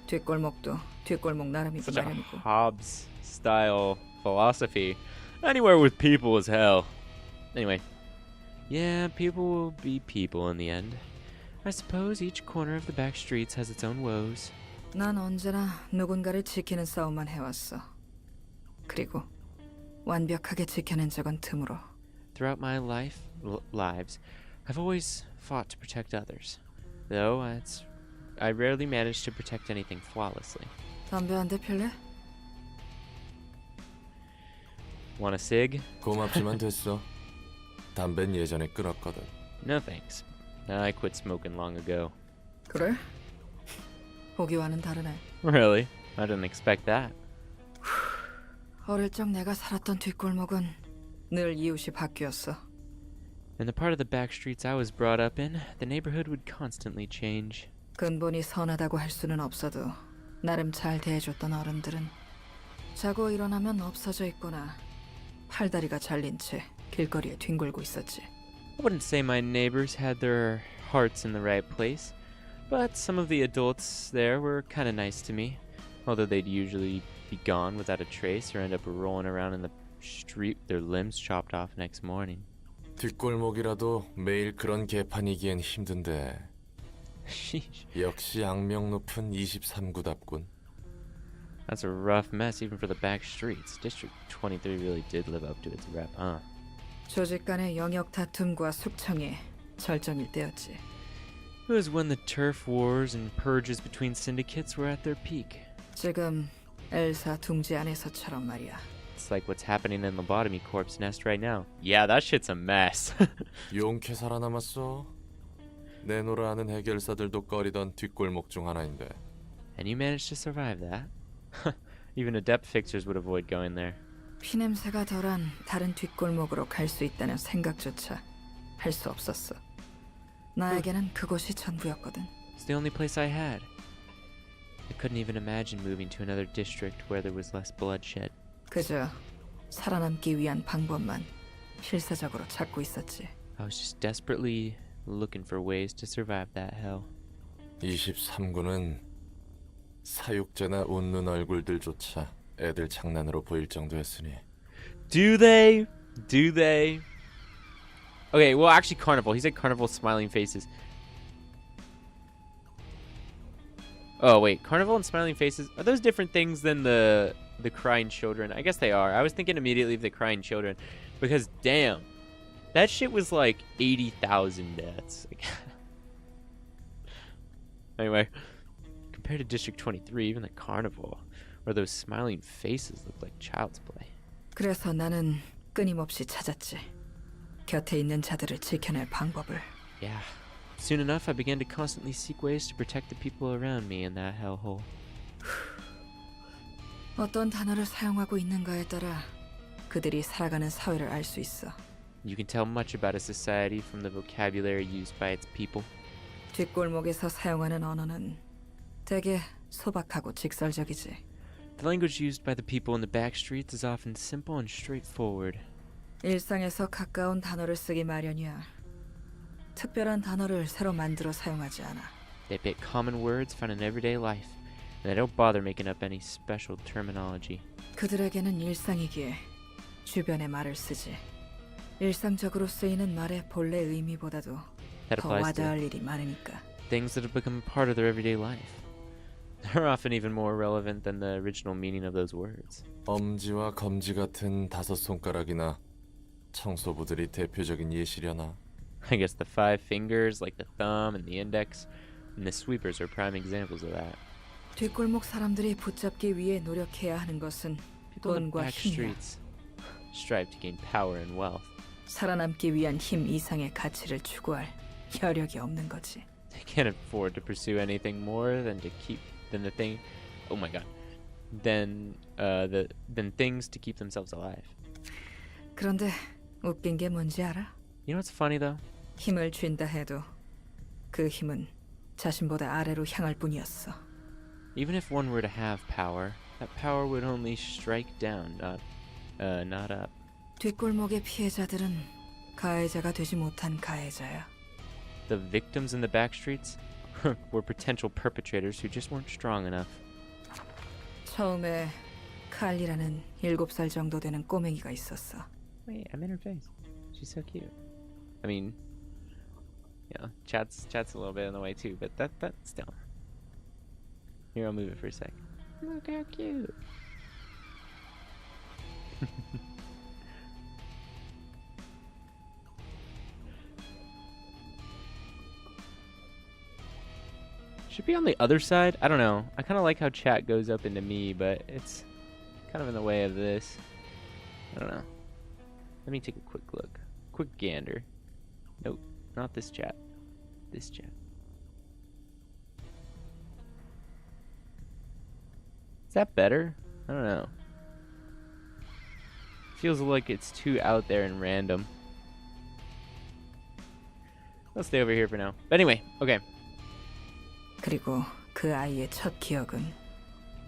Speaker 3: 뒷골목도 뒷골목 나름이고
Speaker 1: Such a
Speaker 3: 마련이고.
Speaker 1: Hobbes-style philosophy. Anywhere with people is hell. Anyway, yeah, people will be people in the end. I suppose each corner of the back streets has its own woes.
Speaker 3: 난 언제나 누군가를 지키는 싸움만 해왔어. 그리고 완벽하게 지켜낸 적은 드물어.
Speaker 1: Throughout my lives, I've always fought to protect others. Though I rarely manage to protect anything flawlessly.
Speaker 3: 담배 한 대 필래?
Speaker 1: Want a cig?
Speaker 6: 고맙지만 됐어. 담배는 예전에 끊었거든.
Speaker 1: No thanks. I quit smoking long ago.
Speaker 3: 그래? 보기와는 다르네.
Speaker 1: Really? I didn't expect that.
Speaker 3: 어릴 적 내가 살았던 뒷골목은 늘 이웃이 바뀌었어.
Speaker 1: In the part of the back streets I was brought up in, the neighborhood would constantly change.
Speaker 3: 근본이 선하다고 할 수는 없어도 나름 잘 대해줬던 어른들은 자고 일어나면 없어져 있거나 팔다리가 잘린 채 길거리에 뒹굴고 있었지.
Speaker 1: I wouldn't say my neighbors had their hearts in the right place, but some of the adults there were kind of nice to me, although they'd usually be gone without a trace or end up rolling around in the street with their limbs chopped off next morning.
Speaker 6: 뒷골목이라도 매일 그런 개판이기엔 힘든데.
Speaker 1: Sheesh.
Speaker 6: 역시 악명 높은 23구답군.
Speaker 1: That's a rough mess even for the back streets. District 23 really did live up to its rep, huh?
Speaker 3: 조직 간의 영역 다툼과 숙청이 절정일 때였지.
Speaker 1: It was when the turf wars and purges between syndicates were at their peak.
Speaker 3: 지금 엘사 둥지 안에서처럼 말이야.
Speaker 1: It's like what's happening in Lobotomy Corp's nest right now. Yeah, that shit's a mess.
Speaker 6: 용케 살아남았어. 내노라 하는 해결사들도 꺼리던 뒷골목 중 하나인데.
Speaker 1: And you managed to survive that? Even adept fixers would avoid going there.
Speaker 3: 피냄새가 덜한 다른 뒷골목으로 갈 수 있다는 생각조차 할 수 없었어. 나에게는 그곳이 전부였거든.
Speaker 1: It's the only place I had. I couldn't even imagine moving to another district where there was less bloodshed.
Speaker 3: 그저 살아남기 위한 방법만 필사적으로 찾고 있었지.
Speaker 1: I was just desperately looking for ways to survive that hell.
Speaker 6: 23구는 사육제나 웃는 얼굴들조차 애들 장난으로 보일 정도였으니.
Speaker 1: Do they? Do they? Okay, well, actually, Carnival. He said Carnival smiling faces. Oh, wait. Carnival and smiling faces. Are those different things than the crying children? I guess they are. I was thinking immediately of the crying children. Because, damn. That shit was like 80,000 deaths. Anyway. Compared to District 23, even the Carnival, where those smiling faces looked like child's play.
Speaker 3: 그래서 나는 끊임없이 찾았지. 곁에 있는 자들을 지켜낼 방법을.
Speaker 1: Yeah. Soon enough, I began to constantly seek ways to protect the people around me in that hellhole.
Speaker 3: 어떤 단어를 사용하고 있는가에 따라 그들이 살아가는 사회를 알 수 있어.
Speaker 1: You can tell much about a society from the vocabulary used by its people.
Speaker 3: 뒷골목에서 사용하는 언어는 되게 소박하고 직설적이지.
Speaker 1: The language used by the people in the back streets is often simple and straightforward.
Speaker 3: 일상에서 가까운 단어를 쓰기 마련이야. 특별한 단어를 새로 만들어 사용하지 않아.
Speaker 1: They pick common words found in everyday life, and they don't bother making up any special terminology.
Speaker 3: 그들에게는 일상이기에 주변의 말을 쓰지. 일상적으로 쓰이는 말의 본래 의미보다도
Speaker 1: That
Speaker 3: 더
Speaker 1: applies to
Speaker 3: 와닿을 일이 많으니까.
Speaker 1: things that have become part of their everyday life. They're often even more relevant than the original meaning of those words.
Speaker 6: 엄지와 검지 같은 5손가락이나 청소부들이 대표적인 예시려나.
Speaker 1: I guess the 5 fingers, like the thumb and the index, and the sweepers are prime examples of that.
Speaker 3: 뒷골목 사람들이 붙잡기 위해 노력해야 하는 것은
Speaker 1: People in the
Speaker 3: 돈과
Speaker 1: back
Speaker 3: 힘이야.
Speaker 1: streets strive to gain power and wealth.
Speaker 3: 살아남기 위한 힘 이상의 가치를 추구할 혈력이 없는 거지.
Speaker 1: They can't afford to pursue anything more than the thing. Oh my god. Than things to keep themselves alive.
Speaker 3: 그런데 웃긴 게 뭔지 알아?
Speaker 1: You know what's funny though?
Speaker 3: 힘을 쥔다 해도 그 힘은 자신보다 아래로 향할 뿐이었어.
Speaker 1: Even if one were to have power, that power would only strike down, not up.
Speaker 3: 뒷골목의 피해자들은 가해자가 되지 못한 가해자야.
Speaker 1: The victims in the back streets were potential perpetrators who just weren't strong enough.
Speaker 3: 처음에 칼리라는 7살 정도 되는 꼬맹이가 있었어.
Speaker 1: Wait, I'm in her face. She's so cute. I mean, yeah, chat's a little bit in the way too, but that still. Here, I'll move it for a sec. Look how cute. Should be on the other side. I don't know. I kind of like how chat goes up into me, but it's kind of in the way of this. I don't know. Let me take a quick look. Quick gander. Nope, not this chat. This chat. Is that better? I don't know. Feels like it's too out there and random. I'll stay over here for now. But anyway, okay.
Speaker 3: 그리고 그 아이의 첫 기억은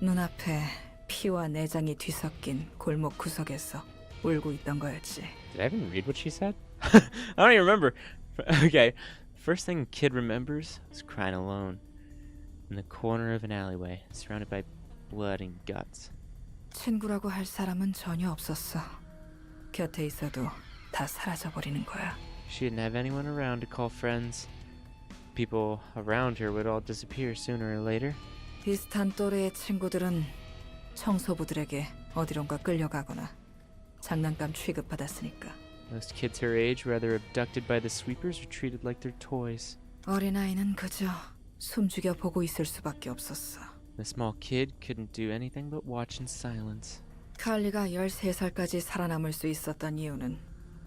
Speaker 3: 눈앞에 피와 내장이 뒤섞인 골목 구석에서 울고 있던 거였지.
Speaker 1: Did I even read what she said? I don't even remember. Okay. First thing kid remembers is crying alone in the corner of an alleyway, surrounded by blood and guts.
Speaker 3: 친구라고 할 사람은 전혀 없었어. 곁에 있어도 다 사라져버리는 거야.
Speaker 1: She didn't have anyone around to call friends. People around her would all disappear sooner or later.
Speaker 3: 비슷한 또래의 친구들은 청소부들에게 어디론가 끌려가거나 장난감 취급받았으니까.
Speaker 1: Most kids her age were either abducted by the sweepers or treated like their toys.
Speaker 3: 어린아이는 그저 숨죽여 보고 있을 수밖에 없었어.
Speaker 1: The small kid couldn't do anything but watch in silence.
Speaker 3: 칼리가 13살까지 살아남을 수 있었던 이유는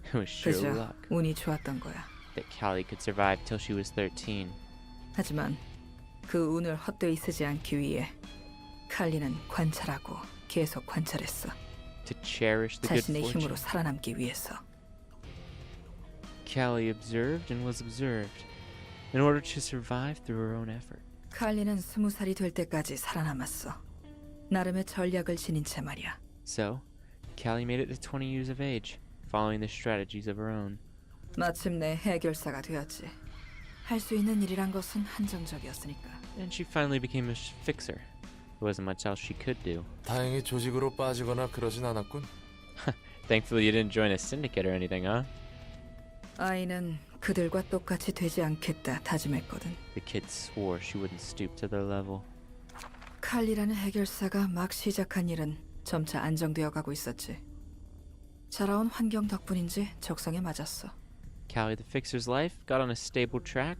Speaker 1: It was sheer
Speaker 3: 그저
Speaker 1: luck
Speaker 3: 운이 좋았던 거야.
Speaker 1: that Callie could survive till she was 13.
Speaker 3: 하지만 그 운을 헛되이 쓰지 않기 위해 칼리는 관찰하고 계속 관찰했어.
Speaker 1: To cherish the good
Speaker 3: 자신의
Speaker 1: fortune.
Speaker 3: 힘으로 살아남기 위해서.
Speaker 1: Callie observed and was observed in order to survive through her own effort.
Speaker 3: 칼리는 20살이 될 때까지 살아남았어. 나름의 전략을 지닌 채 말이야.
Speaker 1: So, Callie made it to 20 years of age, following the strategies of her own.
Speaker 3: 마침내 해결사가 되었지. 할 수 있는 일이란 것은 한정적이었으니까.
Speaker 1: And she finally became a fixer. There wasn't much else she could do.
Speaker 6: 다행히 조직으로 빠지거나 그러진 않았군.
Speaker 1: Thankfully you didn't join a syndicate or anything, huh?
Speaker 3: 아이는 그들과 똑같이 되지 않겠다 다짐했거든.
Speaker 1: The kid swore she wouldn't stoop to their level.
Speaker 3: 칼리라는 해결사가 막 시작한 일은 점차 안정되어 가고 있었지. 자라온 환경 덕분인지 적성에 맞았어.
Speaker 1: Callie the fixer's life got on a stable track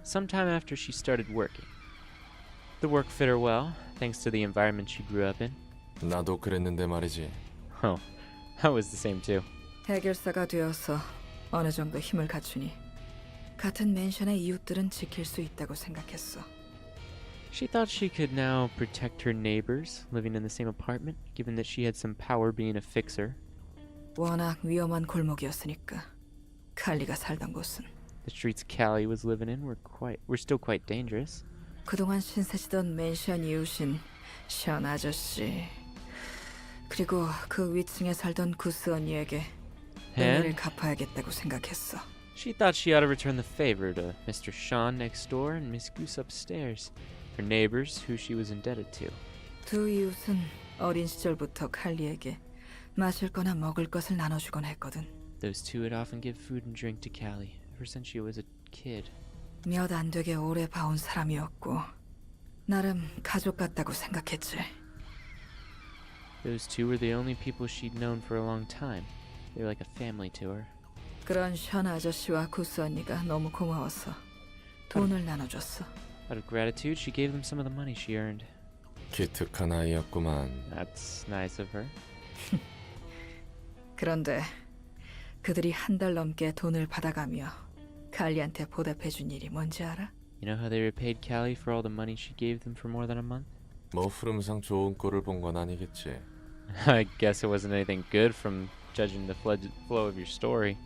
Speaker 1: sometime after she started working. The work fit her well, thanks to the environment she grew up in.
Speaker 6: 나도 그랬는데 말이지.
Speaker 1: Oh, I was the same too.
Speaker 3: 해결사가 되어서 어느 정도 힘을 갖추니 같은 맨션의 이웃들은 지킬 수 있다고 생각했어.
Speaker 1: She thought she could now protect her neighbors living in the same apartment, given that she had some power being a fixer.
Speaker 3: 워낙 위험한 골목이었으니까 칼리가 살던 곳은.
Speaker 1: The streets Callie was living in were still quite dangerous.
Speaker 3: 그동안 신세지던 맨션 이웃인 션 아저씨 그리고 그 위층에 살던 구스 언니에게 은혜를
Speaker 1: And
Speaker 3: 갚아야겠다고 생각했어.
Speaker 1: she thought she ought to return the favor to Mr. Sean next door and Miss Goose upstairs, her neighbors who she was indebted to.
Speaker 3: 두 이웃은 어린 시절부터 칼리에게 마실 거나 먹을 것을 나눠주곤 했거든.
Speaker 1: Those two would often give food and drink to Callie ever since she was a kid.
Speaker 3: 몇 안 되게 오래 봐온 사람이었고 나름 가족 같다고 생각했지.
Speaker 1: Those two were the only people she'd known for a long time. They were like a family to her.
Speaker 3: 그런 션 아저씨와 구스 언니가 너무 고마워서 돈을 나눠줬어.
Speaker 1: Out of gratitude, she gave them some of the money she earned.
Speaker 6: 기특한 아이였구만.
Speaker 1: That's nice of her.
Speaker 3: 그런데 그들이 한 달 넘게 돈을 받아가며 칼리한테 보답해준 일이 뭔지 알아?
Speaker 1: You know how they repaid Callie for all the money she gave them for more than a month?
Speaker 6: 뭐 흐름상 좋은 꼴을 본 건 아니겠지.
Speaker 1: I guess it wasn't anything good from judging the flow of your story.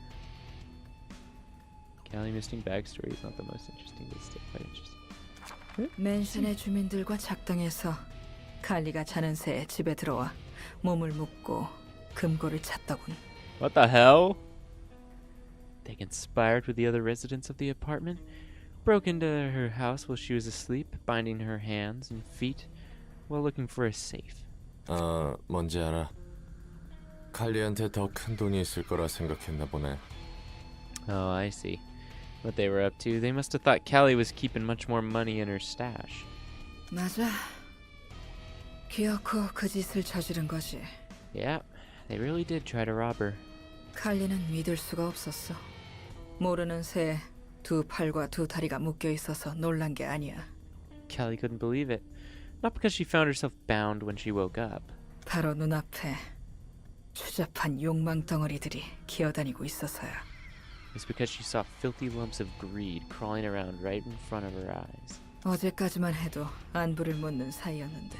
Speaker 1: Callie missing backstory is not the most interesting, but still quite interesting.
Speaker 3: 맨션의 주민들과 작당해서 칼리가 자는 새에 집에 들어와 몸을 묶고 금고를 찾더군.
Speaker 1: What the hell? They conspired with the other residents of the apartment, broke into her house while she was asleep, binding her hands and feet while looking for a safe.
Speaker 6: 뭔지 알아. 칼리한테 더 큰 돈이 있을 거라 생각했나 보네.
Speaker 1: Oh, I see. What they were up to. They must have thought Callie was keeping much more money in her stash.
Speaker 3: 맞아. 기어코 그 짓을 저지른 거지.
Speaker 1: Yeah, they really did try to rob her.
Speaker 3: 칼리는 믿을 수가 없었어. 모르는 새에 두 팔과 두 다리가 묶여 있어서 놀란 게 아니야.
Speaker 1: Callie couldn't believe it. Not because she found herself bound when she woke up.
Speaker 3: 바로 눈앞에 추잡한 욕망 덩어리들이 기어다니고 있어서야.
Speaker 1: It's because she saw filthy lumps of greed crawling around right in front of her eyes.
Speaker 3: 어제까지만 해도 안부를 묻는 사이였는데.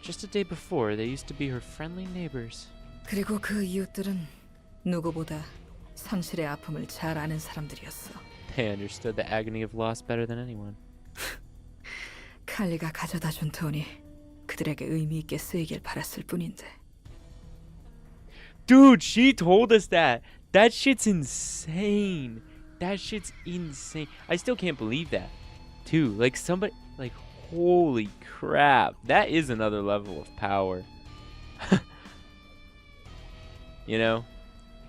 Speaker 1: Just a day before, they used to be her friendly neighbors.
Speaker 3: 그리고 그 이웃들은 누구보다 상실의 아픔을 잘 아는 사람들이었어.
Speaker 1: They understood the agony of loss better than anyone.
Speaker 3: 칼리가 가져다 준 돈이 그들에게 의미 있게 쓰이길 바랐을 뿐인데.
Speaker 1: Dude, she told us that. That shit's insane. That shit's insane. I still can't believe that. Too. Like somebody, like, holy crap. That is another level of power. You know?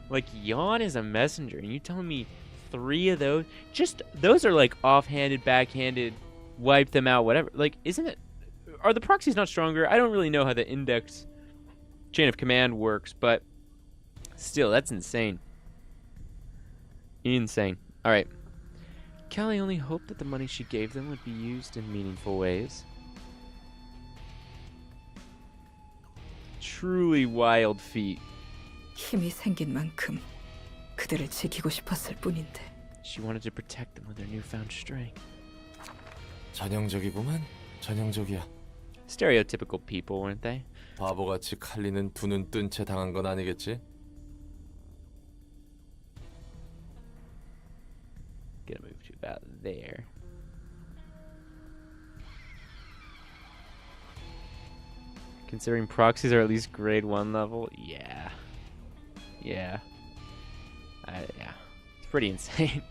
Speaker 1: Like, Yawn is a messenger, and you telling me 3 of those? Just, those are like offhanded, backhanded, wipe them out, whatever. Like, isn't it? Are the proxies not stronger? I don't really know how the index chain of command works, but still, that's insane. Insane. Alright. Callie only hoped that the money she gave them would be used in meaningful ways. Truly wild feat.
Speaker 3: 힘이 생긴 만큼 그들을 지키고 싶었을 뿐인데.
Speaker 1: She wanted to protect them with her newfound strength.
Speaker 6: 전형적이구만. 전형적이야.
Speaker 1: Stereotypical people, weren't they?
Speaker 6: 바보같이 칼리는 두 눈 뜬 채 당한 건 아니겠지?
Speaker 1: Gonna move to about there. Considering proxies are at least grade 1 level, yeah. Yeah. Yeah. It's pretty insane.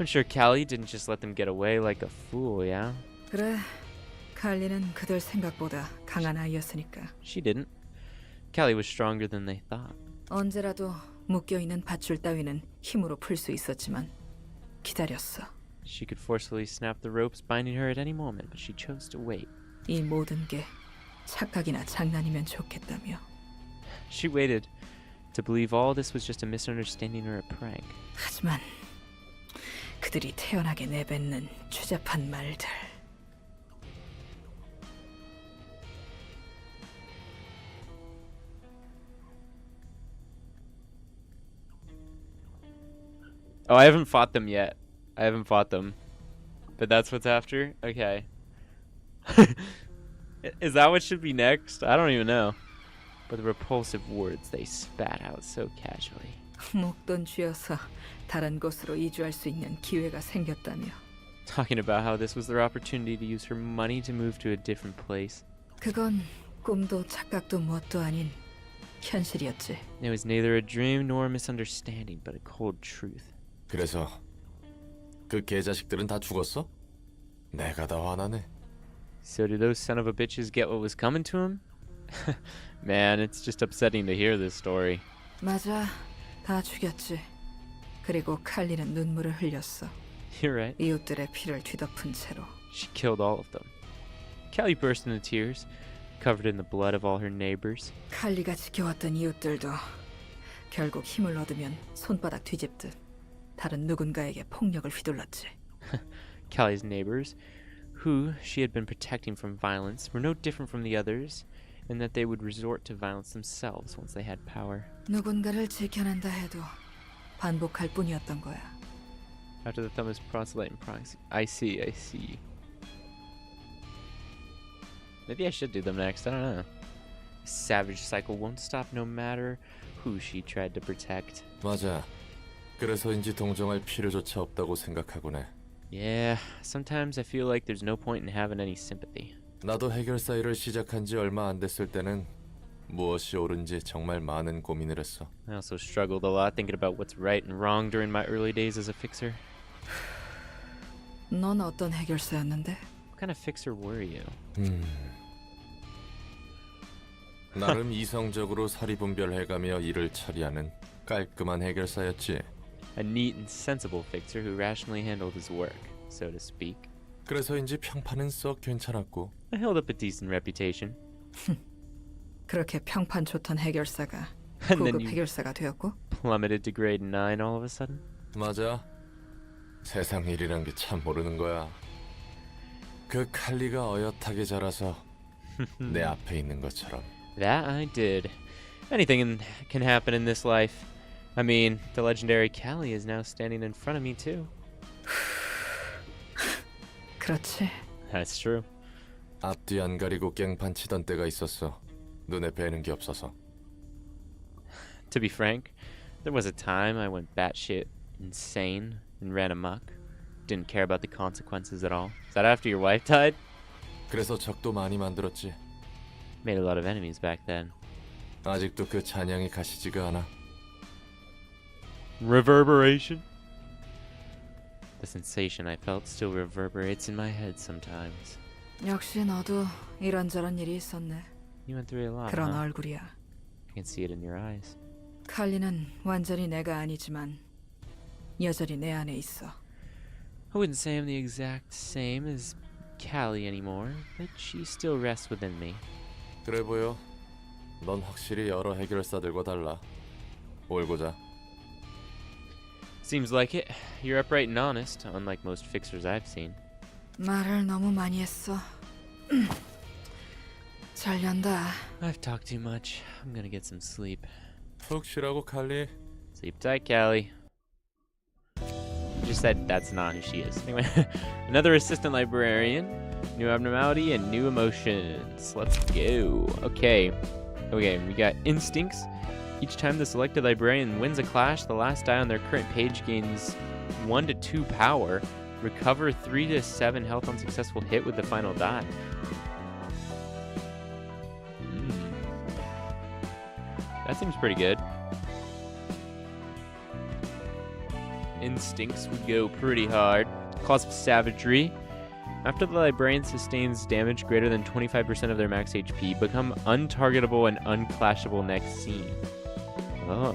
Speaker 1: I'm sure Callie didn't just let them get away like a fool, yeah?
Speaker 3: 그래, 칼리는 그들 생각보다 강한 아이였으니까.
Speaker 1: She didn't. Callie was stronger than they thought.
Speaker 3: 언제라도 묶여있는 밧줄 따위는 힘으로 풀 수 있었지만 기다렸어.
Speaker 1: She could forcefully snap the ropes binding her at any moment, but she chose to wait.
Speaker 3: 이 모든 게 착각이나 장난이면 좋겠다며.
Speaker 1: She waited to believe all this was just a misunderstanding or a prank.
Speaker 3: 하지만 그들이 태연하게 내뱉는 추잡한 말들.
Speaker 1: Oh, I haven't fought them yet. I haven't fought them. But that's what's after? Okay. Is that what should be next? I don't even know. But the repulsive words they spat out so casually.
Speaker 3: 목돈 쥐어서 다른 곳으로 이주할 수 있는 기회가 생겼다며.
Speaker 1: Talking about how this was their opportunity to use her money to move to a different place.
Speaker 3: 그건 꿈도 착각도 무엇도 아닌 현실이었지.
Speaker 1: It was neither a dream nor a misunderstanding, but a cold truth.
Speaker 6: 그래서 그 개자식들은 다 죽었어? 내가 다 화나네.
Speaker 1: So did those son of a bitches get what was coming to them? Man, it's just upsetting to hear this story.
Speaker 3: 맞아, 다 죽였지. 그리고 칼리는 눈물을 흘렸어.
Speaker 1: You're right.
Speaker 3: 이웃들의 피를 뒤덮은 채로.
Speaker 1: She killed all of them. Callie burst into tears, covered in the blood of all her neighbors.
Speaker 3: 칼리가 지켜왔던 이웃들도 결국 힘을 얻으면 손바닥 뒤집듯 다른 누군가에게 폭력을 휘둘렀지.
Speaker 1: Callie's neighbors, who she had been protecting from violence, were no different from the others, and that they would resort to violence themselves once they had power.
Speaker 3: 누군가를 지켜낸다 해도 반복할 뿐이었던 거야.
Speaker 1: After the thumb is proselyte and proxy. I see, I see. Maybe I should do them next, I don't know. The savage cycle won't stop no matter who she tried to protect.
Speaker 6: 맞아. 그래서인지 동정할 필요조차 없다고 생각하곤 해.
Speaker 1: Yeah, sometimes I feel like there's no point in having any sympathy.
Speaker 6: 나도 해결사 일을 시작한 지 얼마 안 됐을 때는 무엇이 옳은지 정말 많은 고민을 했어.
Speaker 1: I also struggled a lot thinking about what's right and wrong during my early days as a fixer.
Speaker 3: 넌 어떤 해결사였는데?
Speaker 1: What kind of fixer were you?
Speaker 6: 나름 이성적으로 사리분별해가며 일을 처리하는 깔끔한 해결사였지.
Speaker 1: A neat and sensible fixer who rationally handled his work, so to speak.
Speaker 6: 그래서인지 평판은 썩 괜찮았고.
Speaker 1: I held up a decent reputation.
Speaker 3: 그렇게 평판 좋던 해결사가
Speaker 1: And then
Speaker 3: 고급
Speaker 1: you
Speaker 3: 해결사가 되었고?
Speaker 1: plummeted to grade 9 all of a sudden?
Speaker 6: 맞아. 세상 일이란 게 참 모르는 거야. 그 칼리가 어엿하게 자라서 내 앞에 있는 것처럼.
Speaker 1: That I did. Anything can happen in this life. I mean, the legendary Callie is now standing in front of me too.
Speaker 3: 그렇지.
Speaker 1: That's true.
Speaker 6: 앞뒤 안 가리고 깽판 치던 때가 있었어. 눈에 뵈는 게 없어서.
Speaker 1: To be frank, there was a time I went batshit insane and ran amok. Didn't care about the consequences at all. Is that after your wife died?
Speaker 6: 그래서 적도 많이 만들었지.
Speaker 1: Made a lot of enemies back then.
Speaker 6: 아직도 그 잔향이 가시지가 않아.
Speaker 1: Reverberation? The sensation I felt still reverberates in my head sometimes.
Speaker 3: 역시 너도 이런저런 일이 있었네.
Speaker 1: You went through a lot,
Speaker 3: 그런
Speaker 1: huh?
Speaker 3: 얼굴이야.
Speaker 1: I can see it in your eyes.
Speaker 3: 칼리는 완전히 내가 아니지만 여전히 내 안에 있어.
Speaker 1: I wouldn't say I'm the exact same as Callie anymore, but she still rests within me.
Speaker 6: 그래 보여. 넌 확실히 여러 해결사들과 달라. 올고자.
Speaker 1: Seems like it. You're upright and honest, unlike most fixers I've seen.
Speaker 3: 말을 너무 많이 했어. 잘련다.
Speaker 1: I've talked too much. I'm gonna get some sleep.
Speaker 6: 푹 쉬라고 칼리.
Speaker 1: Sleep tight, Callie. You just said that's not who she is. Anyway, another assistant librarian. New abnormality and new emotions. Let's go. Okay, we got instincts. Each time the selected librarian wins a clash, the last die on their current page gains 1 to 2 power. Recover 3 to 7 health on successful hit with the final die. That seems pretty good. Instincts would go pretty hard. Claws of Savagery. After the librarian sustains damage greater than 25% of their max HP, become untargetable and unclashable next scene. Oh.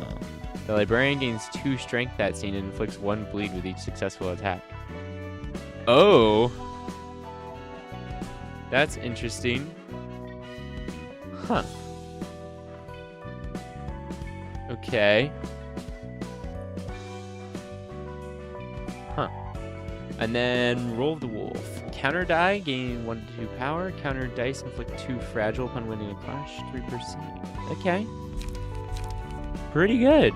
Speaker 1: The librarian gains 2 strength that scene and inflicts 1 bleed with each successful attack. Oh! That's interesting. Huh. Okay. Huh. And then Roll of the Wolf. Counter die, gain 1 to 2 power. Counter dice, inflict 2 fragile upon winning a clash, 3%. Okay. Pretty good.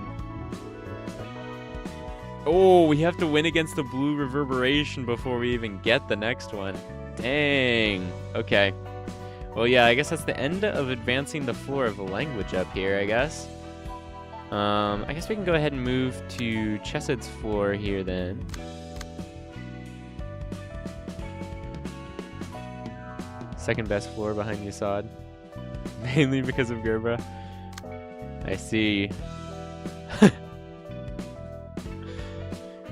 Speaker 1: Oh, we have to win against the blue reverberation before we even get the next one. Dang. Okay. Well, yeah, I guess that's the end of advancing the floor of the language up here, I guess. I guess we can go ahead and move to Chesed's floor here then. Second best floor behind Yasad. Mainly because of Gerba. I see.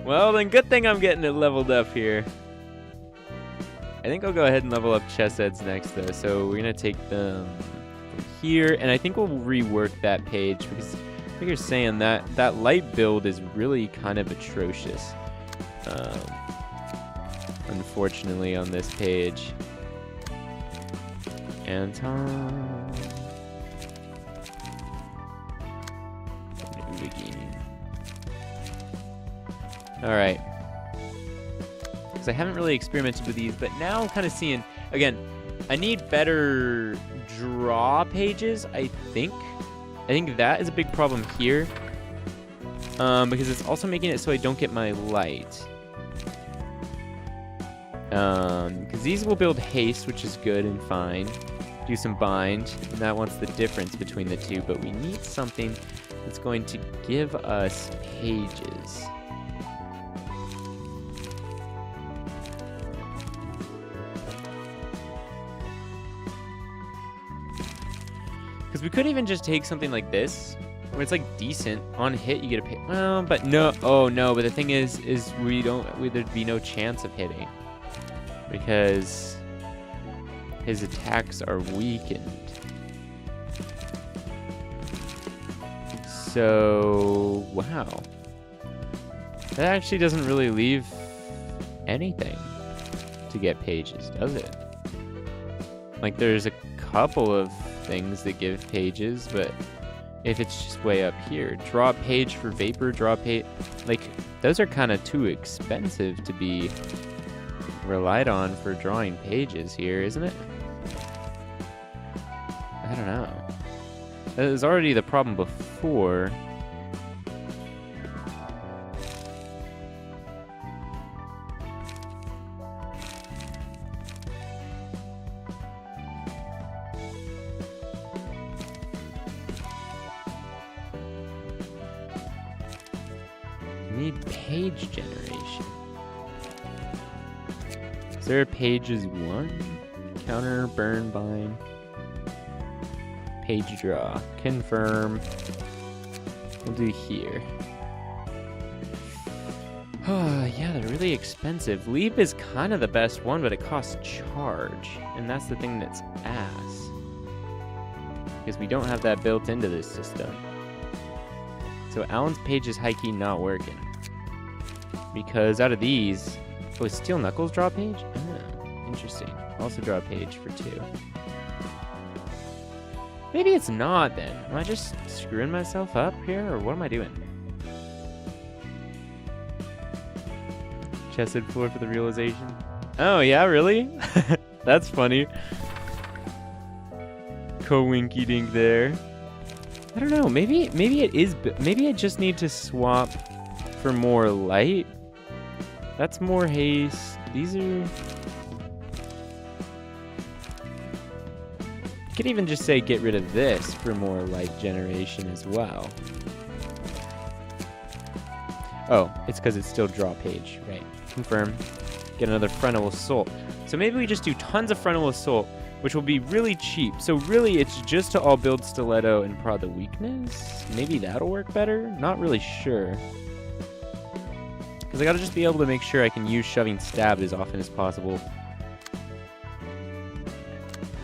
Speaker 1: Well, then good thing I'm getting it leveled up here. I think I'll go ahead and level up Chesed's next though. So we're gonna take them from here, and I think we'll rework that page because I think you're saying that light build is really kind of atrocious. Unfortunately on this page. Anton. New beginning. Alright. Because I haven't really experimented with these, but now I'm kind of seeing, again, I need better draw pages, I think. I think that is a big problem here. Because it's also making it so I don't get my light. Because these will build haste, which is good and fine. Do some bind, and that wants the difference between the two, but we need something that's going to give us pages. Because we could even just take something like this, where it's like decent. On hit, you get a page. Well, but no. Oh no. But the thing is there'd be no chance of hitting because his attacks are weakened. So wow, that actually doesn't really leave anything to get pages, does it? Like there's a couple of things that give pages, but if it's just way up here, draw a page for vapor, draw a page, like those are kind of too expensive to be relied on for drawing pages here, isn't it? I don't know. That was already the problem before. Need page generation. Is there a pages 1? Counter, burn, bind. Page draw. Confirm. We'll do here. Oh, yeah, they're really expensive. Leap is kind of the best one, but it costs charge. And that's the thing that's ass. Because we don't have that built into this system. So Alan's page is high key not working. Because out of these... Oh, is Steel Knuckles draw a page? Oh, interesting. Also draw a page for 2. Maybe it's not then. Am I just screwing myself up here, or what am I doing? Chesed floor for the realization. Oh yeah, really? That's funny. Co-winky dink there. I don't know. Maybe it is. Maybe I just need to swap for more light. That's more haste. These are. Could even just say get rid of this for more light generation as well. Oh, it's because it's still draw page, right? Confirm. Get another frontal assault. So maybe we just do tons of frontal assault, which will be really cheap. So really, it's just to all build stiletto and prod the weakness. Maybe that'll work better. Not really sure. Because I gotta just be able to make sure I can use shoving stab as often as possible.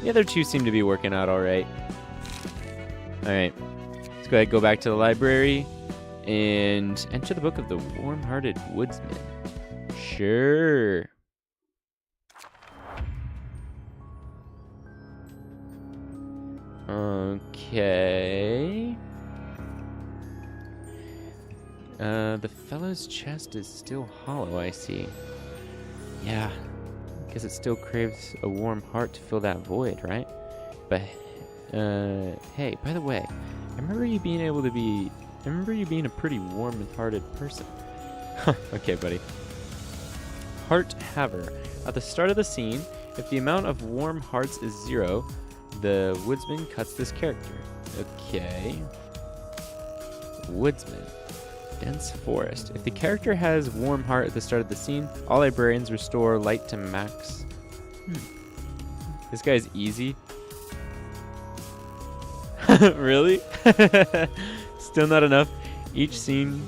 Speaker 1: The other two seem to be working out all right. All right, let's go ahead and go back to the library and enter the book of the warm-hearted woodsman. Sure. Okay. The fellow's chest is still hollow, I see. Yeah. Guess it still craves a warm heart to fill that void, right? But, hey, by the way, I remember you being a pretty warm-hearted person. Okay, buddy. Heart Haver. At the start of the scene, if the amount of warm hearts is 0, the woodsman cuts this character. Okay. Woodsman. Dense forest. If the character has warm heart at the start of the scene, all librarians restore light to max. This guy's easy. Really? Still not enough. Each scene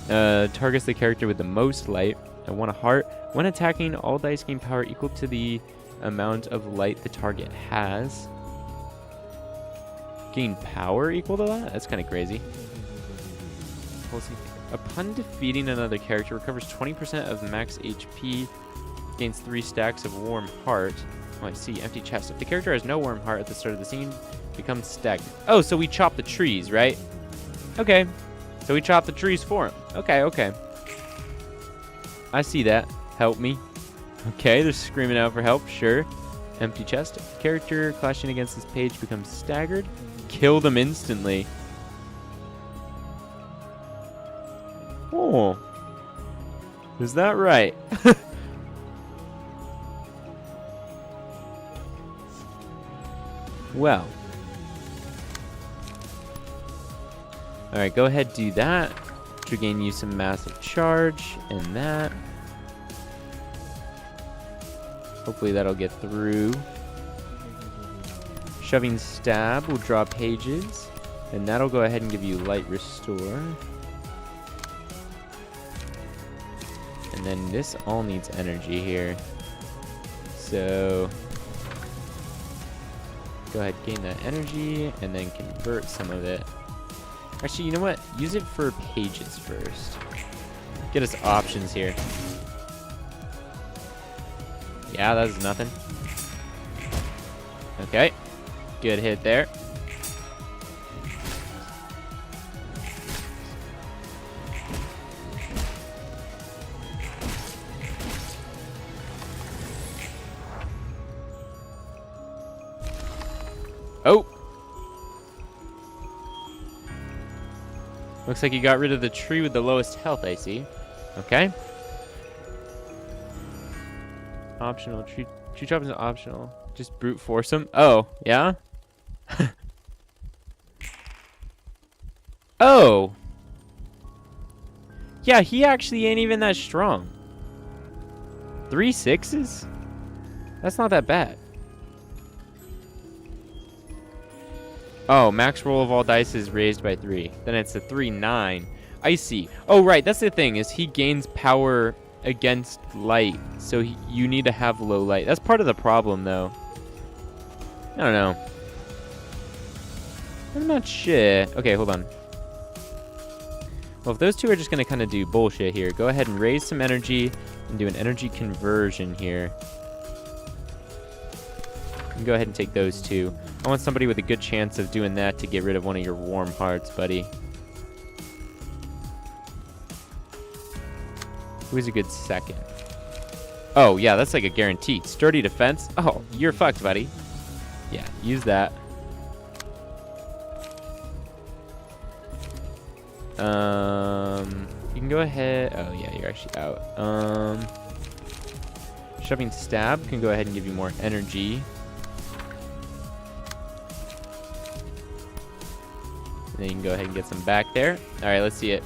Speaker 1: targets the character with the most light. I want a heart. When attacking, all dice gain power equal to the amount of light the target has. Gain power equal to that? That's kind of crazy. Upon defeating another character, recovers 20% of max HP, gains 3 stacks of warm heart. Oh, I see. Empty chest. If the character has no warm heart at the start of the scene, becomes stagnant. Oh, so we chop the trees, right? Okay. So we chop the trees for him. Okay, okay. I see that. Help me. Okay, they're screaming out for help. Sure. Empty chest. Character clashing against this page becomes staggered. Kill them instantly. Oh. Is that right? Well. Alright, go ahead, do that. To gain you some massive charge, and that. Hopefully that'll get through. Shoving stab will draw pages, and that'll go ahead and give you light restore. And then this all needs energy here. So go ahead, gain that energy, and then convert some of it. Actually, you know what? Use it for pages first. Get us options here. Yeah, that was nothing. Okay. Good hit there. Oh! Looks like you got rid of the tree with the lowest health, I see. Okay. Optional. Tree chop is optional. Just brute force him. Oh, yeah? Oh! Yeah, he actually ain't even that strong. 3 6s? That's not that bad. Oh, max roll of all dice is raised by 3. Then it's a 3-9. I see. Oh, right. That's the thing, is he gains power against light. So you need to have low light. That's part of the problem, though. I don't know. I'm not sure. Okay, hold on. Well, if those two are just going to kind of do bullshit here, go ahead and raise some energy and do an energy conversion here. And go ahead and take those two. I want somebody with a good chance of doing that to get rid of one of your warm hearts, buddy. Who's a good second? Oh, yeah, that's like a guarantee. Sturdy defense. Oh, you're fucked, buddy. Yeah, use that. You can go ahead. Oh, yeah, you're actually out. Shoving stab can go ahead and give you more energy. Then you can go ahead and get some back there. All right, let's see it.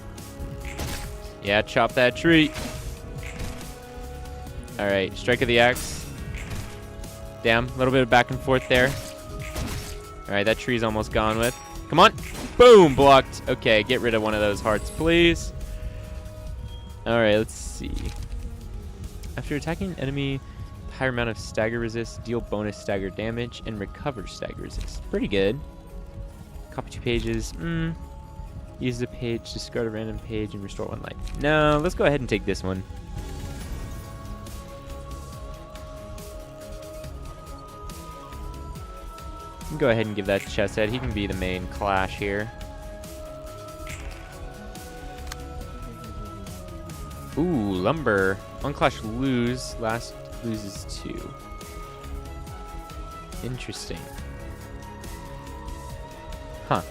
Speaker 1: Yeah, chop that tree. All right, strike of the axe. Damn, a little bit of back and forth there. All right, that tree's almost gone with. Come on. Boom, blocked. Okay, get rid of one of those hearts, please. All right, let's see. After attacking an enemy, higher amount of stagger resist, deal bonus stagger damage, and recover stagger resist. Pretty good. Copy 2 pages. Use the page, discard a random page, and restore 1 life. No, let's go ahead and take this one. Go ahead and give that to Chesed. He can be the main clash here. Ooh, lumber. One clash lose. Last loses 2. Interesting. Huh.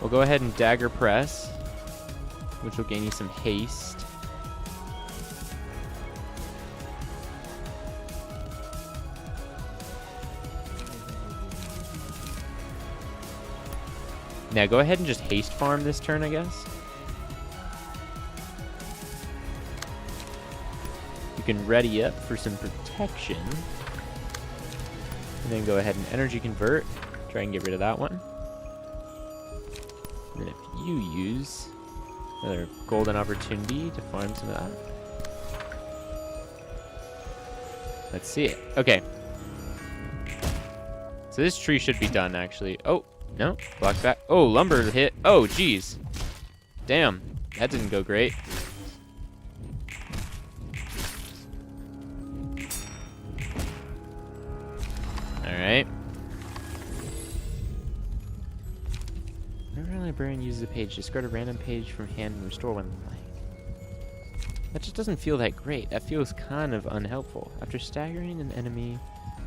Speaker 1: We'll go ahead and dagger press, which will gain you some haste. Now go ahead and just haste farm this turn, I guess. You can ready up for some protection. And then go ahead and energy convert. Try and get rid of that one. And then if you use another golden opportunity to farm some of that. Let's see it. Okay. So this tree should be done, actually. Oh, no. Block back. Oh, lumber hit. Oh, geez. Damn. That didn't go great. Alright. Whenever a librarian uses a page, discard a random page from hand and restore 1 life. That just doesn't feel that great. That feels kind of unhelpful. After staggering an enemy,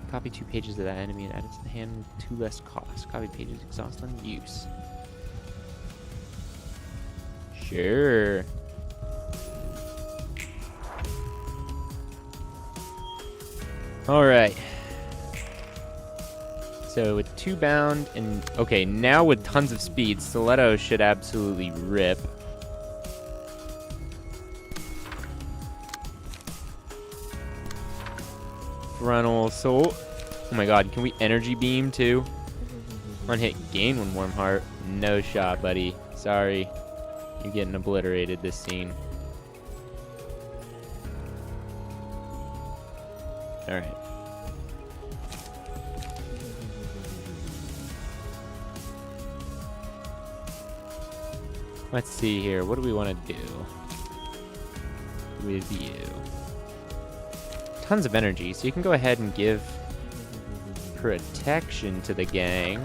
Speaker 1: copy 2 pages of that enemy and add it to the hand with 2 less cost. Copy pages exhaust on use. Sure. Alright. So with 2 bound and... Okay, now with tons of speed, Stiletto should absolutely rip. Frontal Assault. Oh my god, can we energy beam too? On hit, gain 1 warm heart. No shot, buddy. Sorry. You're getting obliterated this scene. Alright. Let's see here. What do we want to do with you? Tons of energy, so you can go ahead and give protection to the gang.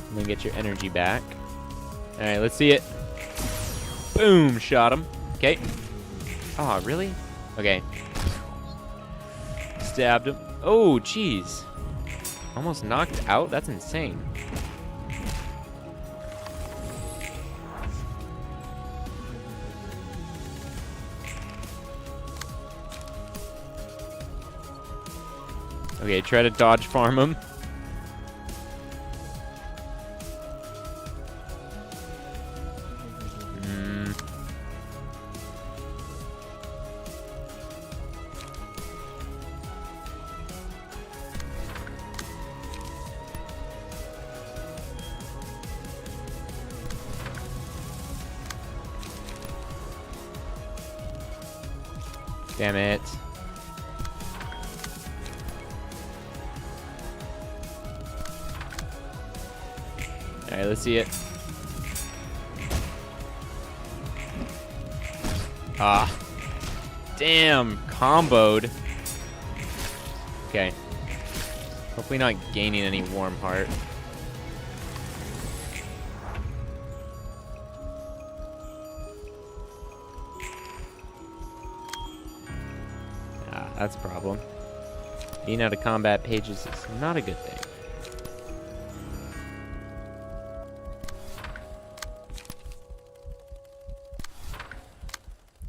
Speaker 1: And then get your energy back. Alright, let's see it. Boom! Shot him. Okay. Oh, really? Okay. Stabbed him. Oh, jeez. Almost knocked out? That's insane. Okay, try to dodge farm him. Damn it. Alright, let's see it. Ah. Damn, comboed. Okay. Hopefully not gaining any warm heart. That's a problem. Being out of combat pages is not a good thing.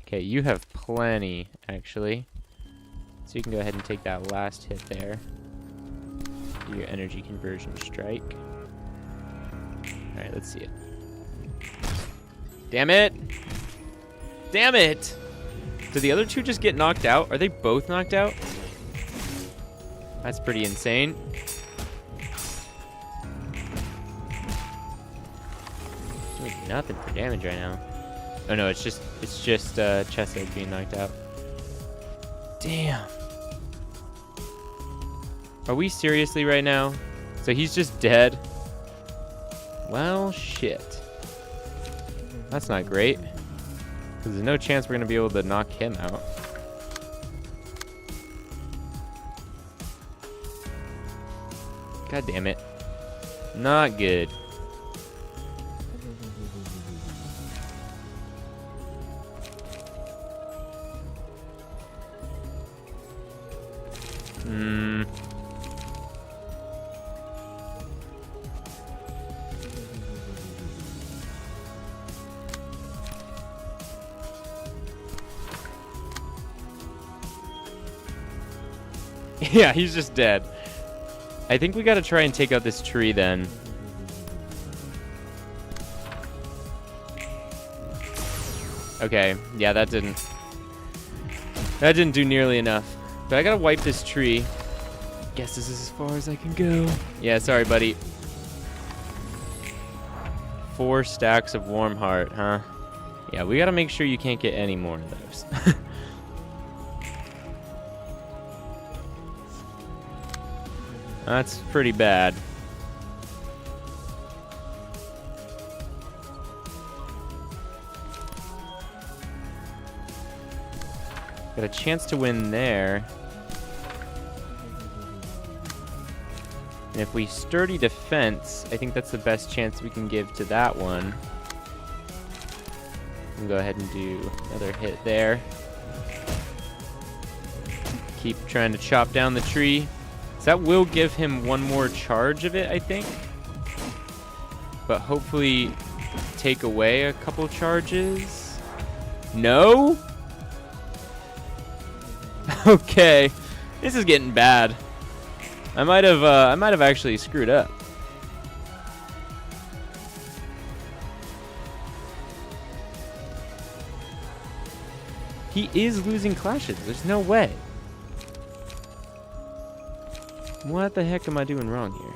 Speaker 1: Okay, you have plenty, actually. So you can go ahead and take that last hit there. Do your energy conversion strike. Alright, let's see it. Damn it! Damn it! Did the other 2 just get knocked out? Are they both knocked out? That's pretty insane. Doing nothing for damage right now. Oh no, it's just Chesed being knocked out. Damn. Are we seriously right now? So he's just dead? Well, shit. That's not great. Because there's no chance we're going to be able to knock him out. God damn it. Not good. Yeah, he's just dead. I think we gotta try and take out this tree then. Okay, yeah, that didn't do nearly enough. But I gotta wipe this tree. Guess this is as far as I can go. Yeah, sorry, buddy. 4 stacks of warm heart, huh? Yeah, we gotta make sure you can't get any more of those. That's pretty bad. Got a chance to win there. And if we sturdy defense, I think that's the best chance we can give to that one. We'll go ahead and do another hit there. Keep trying to chop down the tree. So that will give him one more charge of it, I think. But hopefully take away a couple charges. No? Okay. This is getting bad. I might have actually screwed up. He is losing clashes. There's no way. What the heck am I doing wrong here?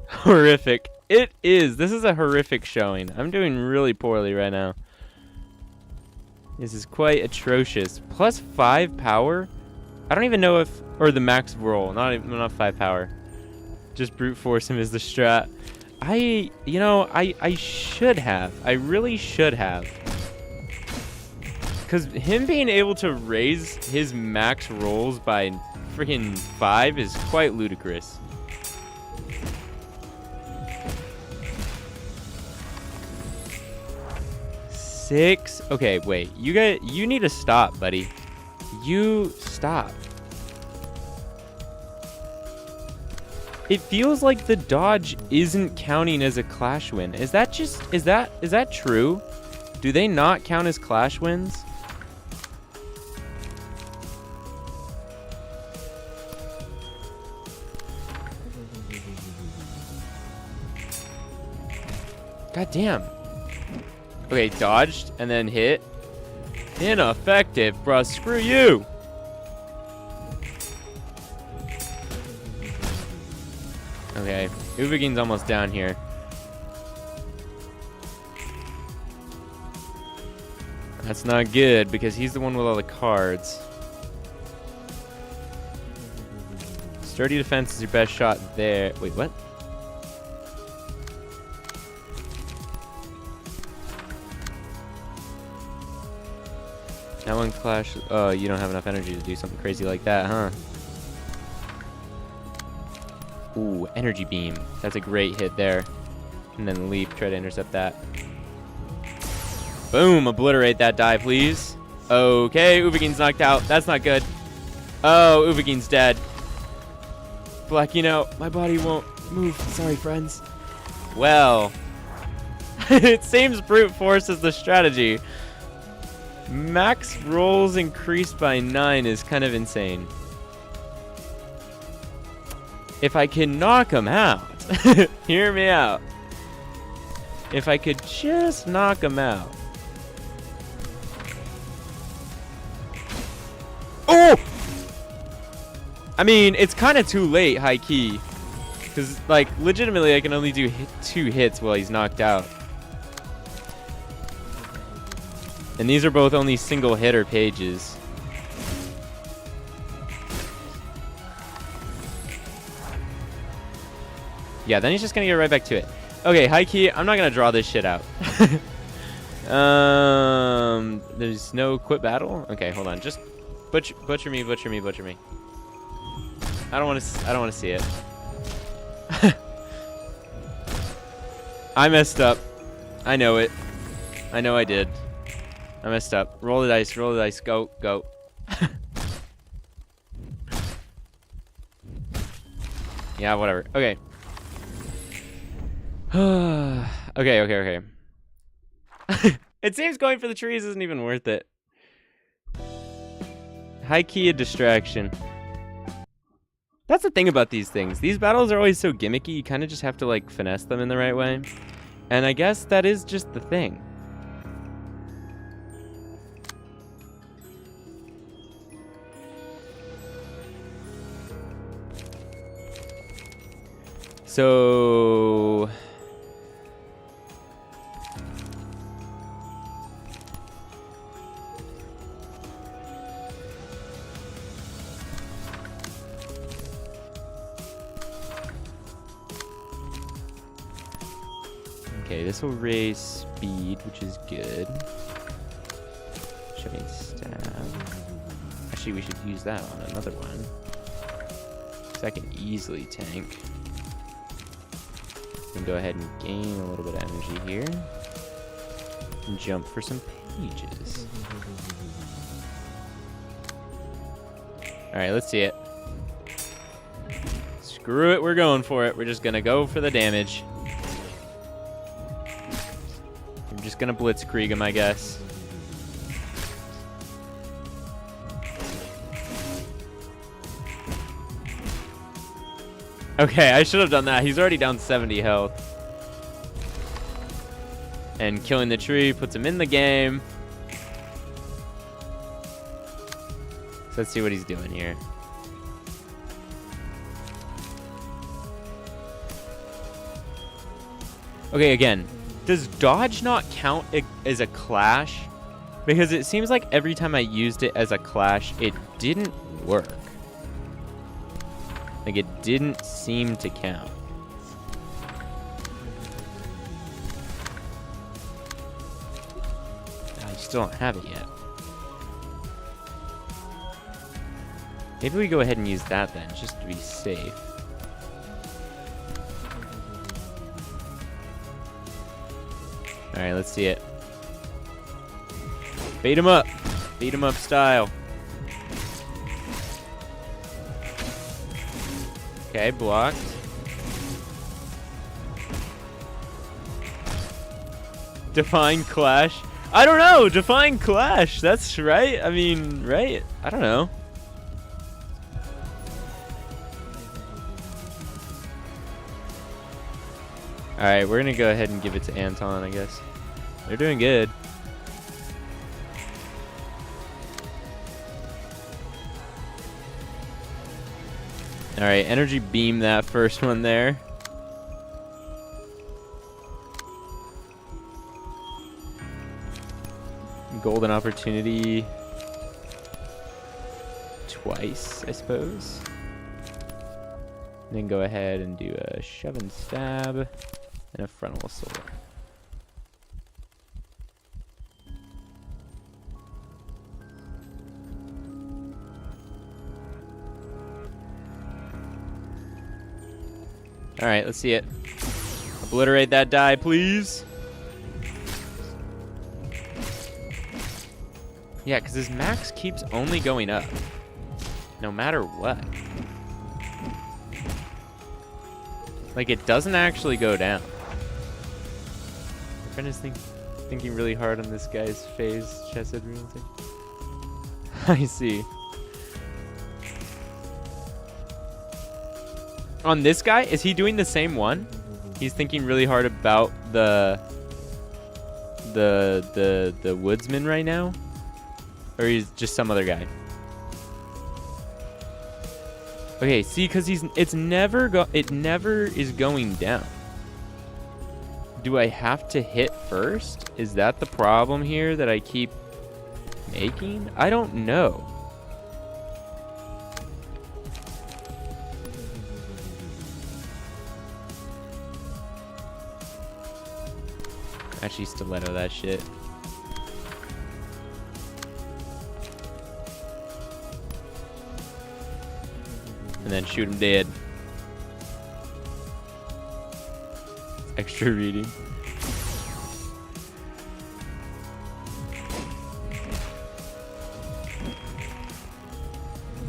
Speaker 1: Horrific. It is. This is a horrific showing. I'm doing really poorly right now. This is quite atrocious. Plus 5 power? I don't even know if... Or the max roll. Not 5 power. Just brute force him is the strat. I should have. I really should have. Because him being able to raise his max rolls by freaking 5 is quite ludicrous. Six. Okay, wait. You need to stop, buddy. You stop. It feels like the dodge isn't counting as a clash win. Is that true? Do they not count as clash wins? God damn. Okay, dodged and then hit. Ineffective, bruh. Screw you. Okay, Uvagin's almost down here. That's not good because he's the one with all the cards. Sturdy defense is your best shot there. Wait, what? That one clash. Oh, you don't have enough energy to do something crazy like that, huh? Ooh, energy beam. That's a great hit there. And then leap, try to intercept that. Boom, obliterate that die, please. Okay, Uvagin's knocked out. That's not good. Oh, Uvagin's dead. Black, my body won't move. Sorry, friends. Well, it seems brute force is the strategy. Max rolls increased by 9 is kind of insane. If I can knock him out, hear me out. If I could just knock him out. Oh! I mean, it's kind of too late, high key. Because, legitimately, I can only do 2 hits while he's knocked out. And these are both only single hitter pages. Yeah, then he's just gonna get right back to it. Okay, high key, I'm not gonna draw this shit out. There's no quit battle? Okay, hold on. Just butcher me. I don't wanna see it. I messed up. I know it. I know I did. I messed up. Roll the dice, go. Yeah, whatever. Okay. Okay. It seems going for the trees isn't even worth it. High key a distraction. That's the thing about these things. These battles are always so gimmicky, you kind of just have to, finesse them in the right way. And I guess that is just the thing. So... Okay, this will raise speed, which is good. Shoving stab. Actually, we should use that on another one. Because I can easily tank. We can go ahead and gain a little bit of energy here. And jump for some pages. Alright, let's see it. Screw it, we're going for it. We're just gonna go for the damage. I'm just gonna blitzkrieg him, I guess. Okay, I should have done that. He's already down 70 health. And killing the tree puts him in the game. So let's see what he's doing here. Okay, again, does dodge not count as a clash? Because it seems like every time I used it as a clash, it didn't work. Like, it didn't seem to count. I still don't have it yet. Maybe we go ahead and use that then, just to be safe. Alright, let's see it. Beat him up. Beat him up style. Okay, blocked. Define Clash. I don't know. Define Clash. That's right. I mean, right? I don't know. Alright, we're gonna go ahead and give it to Anton, I guess. They're doing good. Alright, energy beam that first one there. Golden opportunity. Twice, I suppose. Then go ahead and do a shove and stab and a frontal assault. Alright, let's see it. Obliterate that die, please. Yeah, because his max keeps only going up. No matter what. Like, it doesn't actually go down. My friend is thinking really hard on this guy's phase, Chesed Realty. I see. On this guy, is he doing the same one? He's thinking really hard about the woodsman right now? Or he's just some other guy? Okay, see, because it never is going down. Do I have to hit first? Is that the problem here that I keep making? I don't know. Actually, stiletto that shit. And then shoot him dead. Extra reading.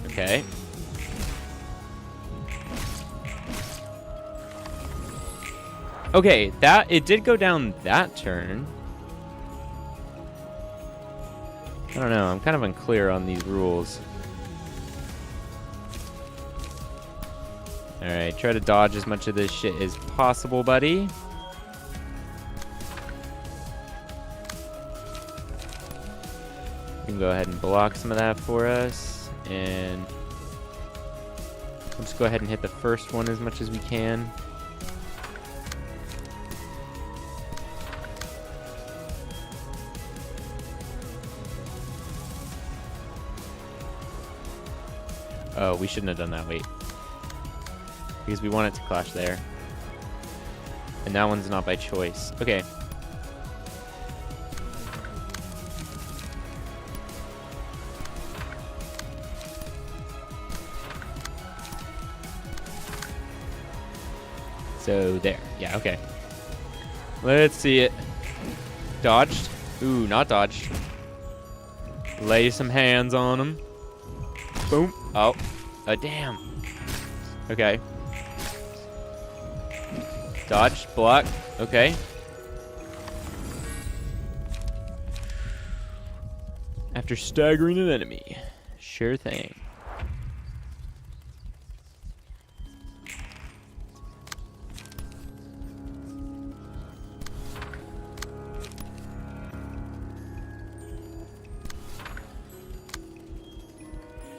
Speaker 1: Okay. Okay, it did go down that turn. I don't know, I'm kind of unclear on these rules. Alright, try to dodge as much of this shit as possible, buddy. You can go ahead and block some of that for us. And let's go ahead and hit the first one as much as we can. Oh, we shouldn't have done that, wait. Because we want it to clash there. And that one's not by choice. Okay. So there. Yeah, okay. Let's see it. Dodged. Ooh, not dodged. Lay some hands on him. Boom. Oh. Damn. Okay. Dodge. Block. Okay. After staggering an enemy. Sure thing.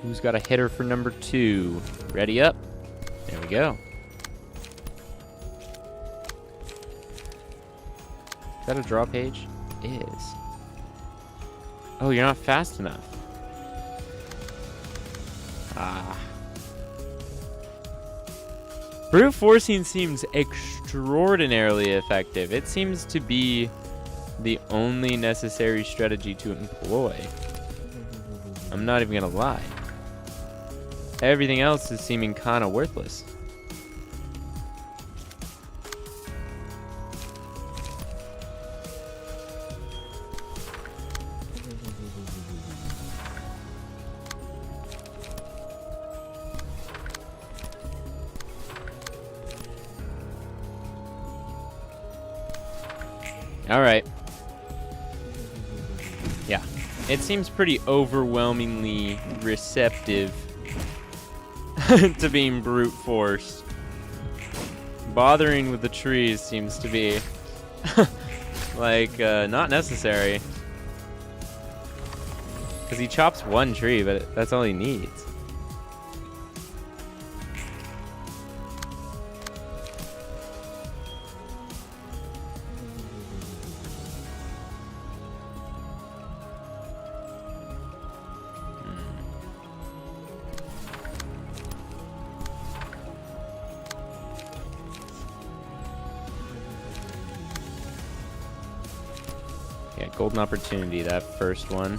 Speaker 1: Who's got a hitter for number 2? Ready up. There we go. Is that a draw page? It is. Oh, you're not fast enough. Ah. Brute forcing seems extraordinarily effective. It seems to be the only necessary strategy to employ. I'm not even gonna lie. Everything else is seeming kind of worthless. All right. Yeah, it seems pretty overwhelmingly receptive to being brute forced. Bothering with the trees seems to be like not necessary. Because he chops one tree, but that's all he needs. Yeah, golden opportunity, that first one.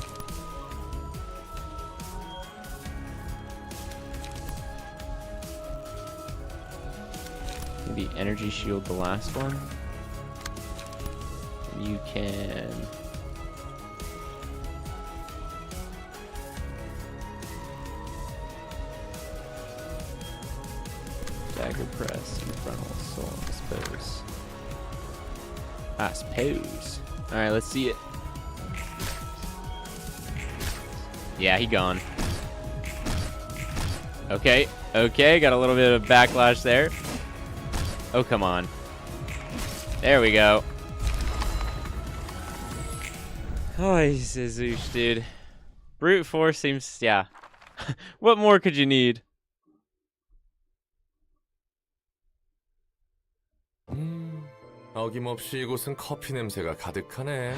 Speaker 1: Maybe energy shield the last one. You can... Dagger press, infernal soul, dispose. Ah, suppose. Alright, let's see it. Yeah, he gone. Okay, okay, got a little bit of backlash there. Oh, come on. There we go. Oh, he's a Zeus, dude. Brute force seems, yeah. What more could you need?
Speaker 6: 어김없이 이곳은 커피 냄새가 가득하네.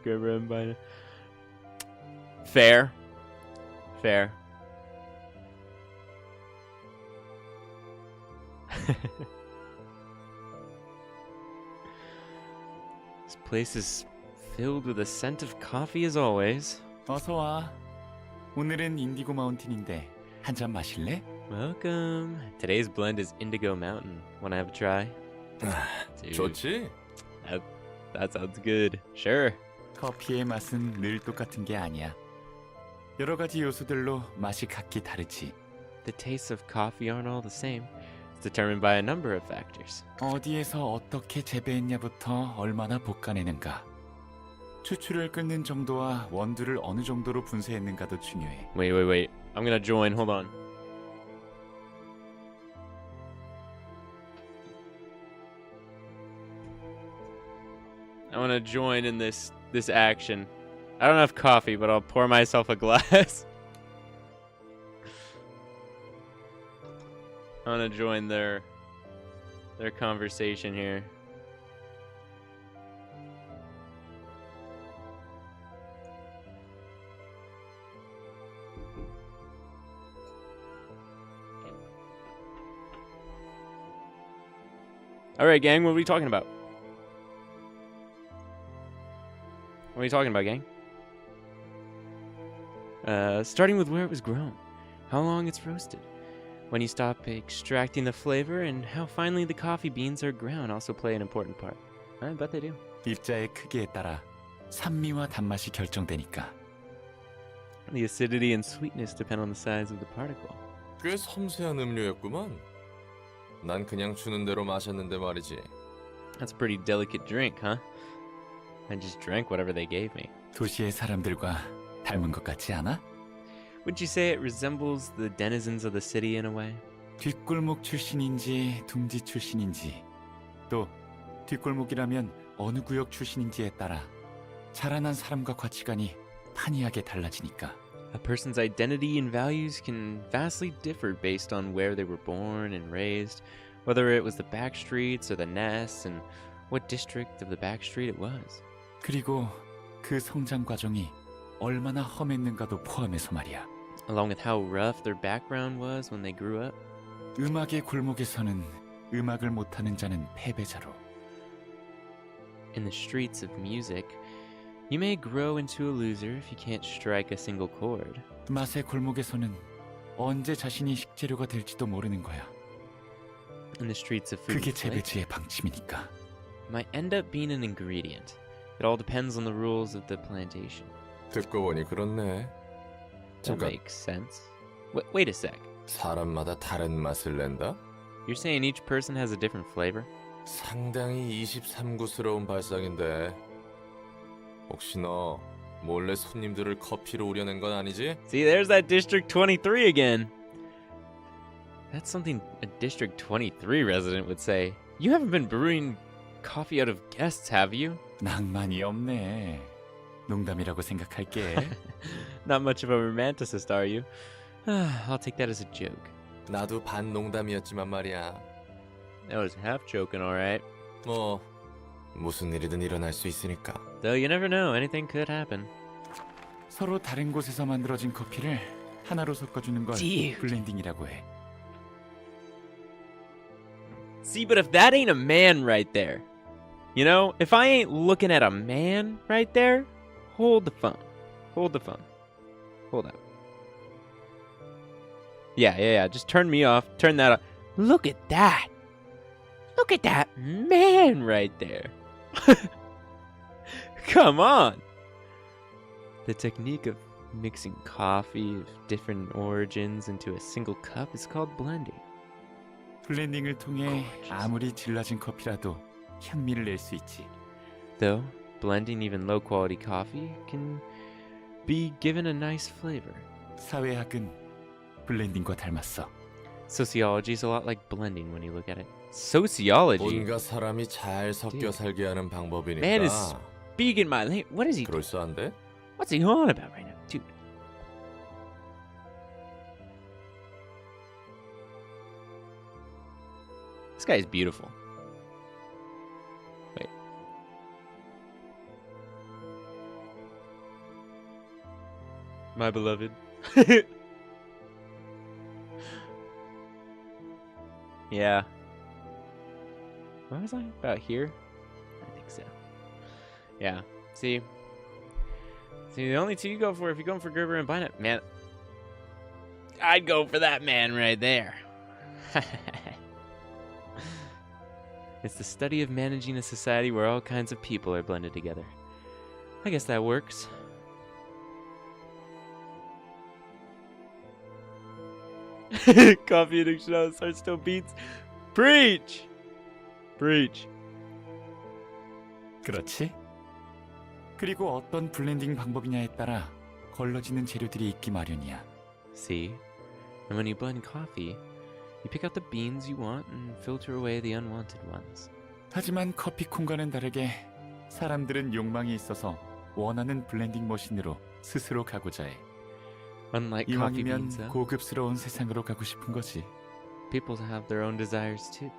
Speaker 1: Good run by. Fair. Fair. This place is filled with the scent of coffee as always.
Speaker 2: 어서 와. 오늘은 인디고 마운틴인데 한 잔 마실래?
Speaker 1: Welcome. Today's blend is Indigo Mountain. Wanna have a try? Dude,
Speaker 6: 좋지?
Speaker 1: that sounds good. Sure.
Speaker 2: 커피의 맛은 늘 똑같은 게 아니야. 여러 가지 요소들로 맛이 각기 다르지.
Speaker 1: The tastes of coffee aren't all the same. It's determined by a number of factors.
Speaker 2: 어디에서 어떻게 재배했냐부터 얼마나 볶아내는가. 추출을 끊는 정도와 원두를 어느 정도로 분쇄했는가도 중요해.
Speaker 1: Wait. I'm gonna join. Hold on. I want to join in this action. I don't have coffee, but I'll pour myself a glass. I want to join their conversation here. All right, gang. What are we talking about? What are you talking about, gang? Starting with where it was grown, how long it's roasted, when you stop extracting the flavor, and how finally the coffee beans are ground also play an important part. I bet they do.
Speaker 2: 입자의 크기에 따라 산미와 단맛이 결정되니까.
Speaker 1: The acidity and sweetness depend on the size of the particle.
Speaker 6: 꽤 섬세한 음료였구만. 난 그냥 주는 대로 마셨는데 말이지.
Speaker 1: That's a pretty delicate drink, huh? I just drank whatever they gave me.
Speaker 2: 도시의 사람들과 닮은 것 같지 않아?
Speaker 1: Would you say it resembles the denizens of the city in a way?
Speaker 2: 뒷골목 출신인지 둥지 출신인지 또 뒷골목이라면 어느 구역 출신인지에 따라 자라난 사람과 가치관이 판이하게 달라지니까.
Speaker 1: A person's identity and values can vastly differ based on where they were born and raised, whether it was the back streets or the nests, and what district of the back street it was.
Speaker 2: 그리고 그 성장 과정이 얼마나 험했는가도 포함해서 말이야.
Speaker 1: Along with how rough their background was when they grew up.
Speaker 2: 음악의 골목에서는 음악을 못하는 자는 패배자로.
Speaker 1: In the streets of music, you may grow into a loser if you can't strike a single chord.
Speaker 2: 맛의 골목에서는 언제 자신이 식재료가 될지도 모르는 거야.
Speaker 1: In the streets of food
Speaker 2: 그게
Speaker 1: and flavor,
Speaker 2: 재배지의 방침이니까.
Speaker 1: might end up being an ingredient. It all depends on the rules of the plantation.
Speaker 6: 듣고 보니 그렇네.
Speaker 1: That
Speaker 6: 잠깐,
Speaker 1: makes sense. Wait a sec.
Speaker 6: 사람마다 다른 맛을 낸다?
Speaker 1: You're saying each person has a different flavor?
Speaker 6: 상당히 23구스러운 발상인데 혹시 너 몰래 손님들을 커피로 우려낸 건 아니지?
Speaker 1: See, there's that District 23 again. That's something a District 23 resident would say. You haven't been brewing coffee out of guests, have you?
Speaker 2: 낭만이 없네. 농담이라고 생각할게.
Speaker 1: Not much of a romanticist, are you? I'll take that as a joke.
Speaker 6: 나도 반 농담이었지만 말이야.
Speaker 1: That was half joking, alright.
Speaker 6: 뭐 무슨 일이든 일어날 수 있으니까.
Speaker 1: Though you never know, anything could happen.
Speaker 2: 서로 다른 곳에서 만들어진 커피를 하나로 섞어주는 걸
Speaker 1: Dude.
Speaker 2: 블렌딩이라고 해.
Speaker 1: See, but if that ain't a man right there, you know, if I ain't looking at a man right there, hold the phone. Hold the phone. Hold up. Yeah. Just turn me off. Turn that off. Look at that. Look at that man right there. Come on. The technique of mixing coffee of different origins into a single cup is called blending.
Speaker 2: 블렌딩을 통해
Speaker 1: Gorgeous.
Speaker 2: 아무리 질 낮은 커피라도 향미를 낼 수 있지.
Speaker 1: Though, blending even low quality coffee can be given a nice flavor.
Speaker 2: 사회학은 블렌딩과 닮았어.
Speaker 1: Sociology is a lot like blending when you look at it. Sociology?
Speaker 6: 온갖 사람이 잘 섞여
Speaker 1: Dude.
Speaker 6: 살게 하는 방법이니까.
Speaker 1: Man is speaking my language. What is he?
Speaker 6: 그럴싸한데?
Speaker 1: What's he on about right now, dude? This guy is beautiful. Wait. My beloved. Yeah. What was I about here? I think so. Yeah. See, the only two you go for if you're going for Gerber and Bynum, man, I'd go for that man right there. It's the study of managing a society where all kinds of people are blended together. I guess that works. Coffee addiction on heart still beats. Preach! Preach.
Speaker 2: 그렇지? 그리고 어떤 블렌딩 방법이냐에 따라 걸러지는 재료들이 있기 마련이야.
Speaker 1: See? And when you blend coffee, you pick out the beans you want and filter away the unwanted ones.
Speaker 2: 하지만 커피콩과는 다르게 사람들은 욕망이 있어서 원하는 블렌딩 머신으로 스스로 가고자 해.
Speaker 1: Unlike coffee
Speaker 2: 이왕이면
Speaker 1: beans, though,
Speaker 2: 고급스러운 세상으로 가고 싶은 거지.
Speaker 1: people have their own desires too.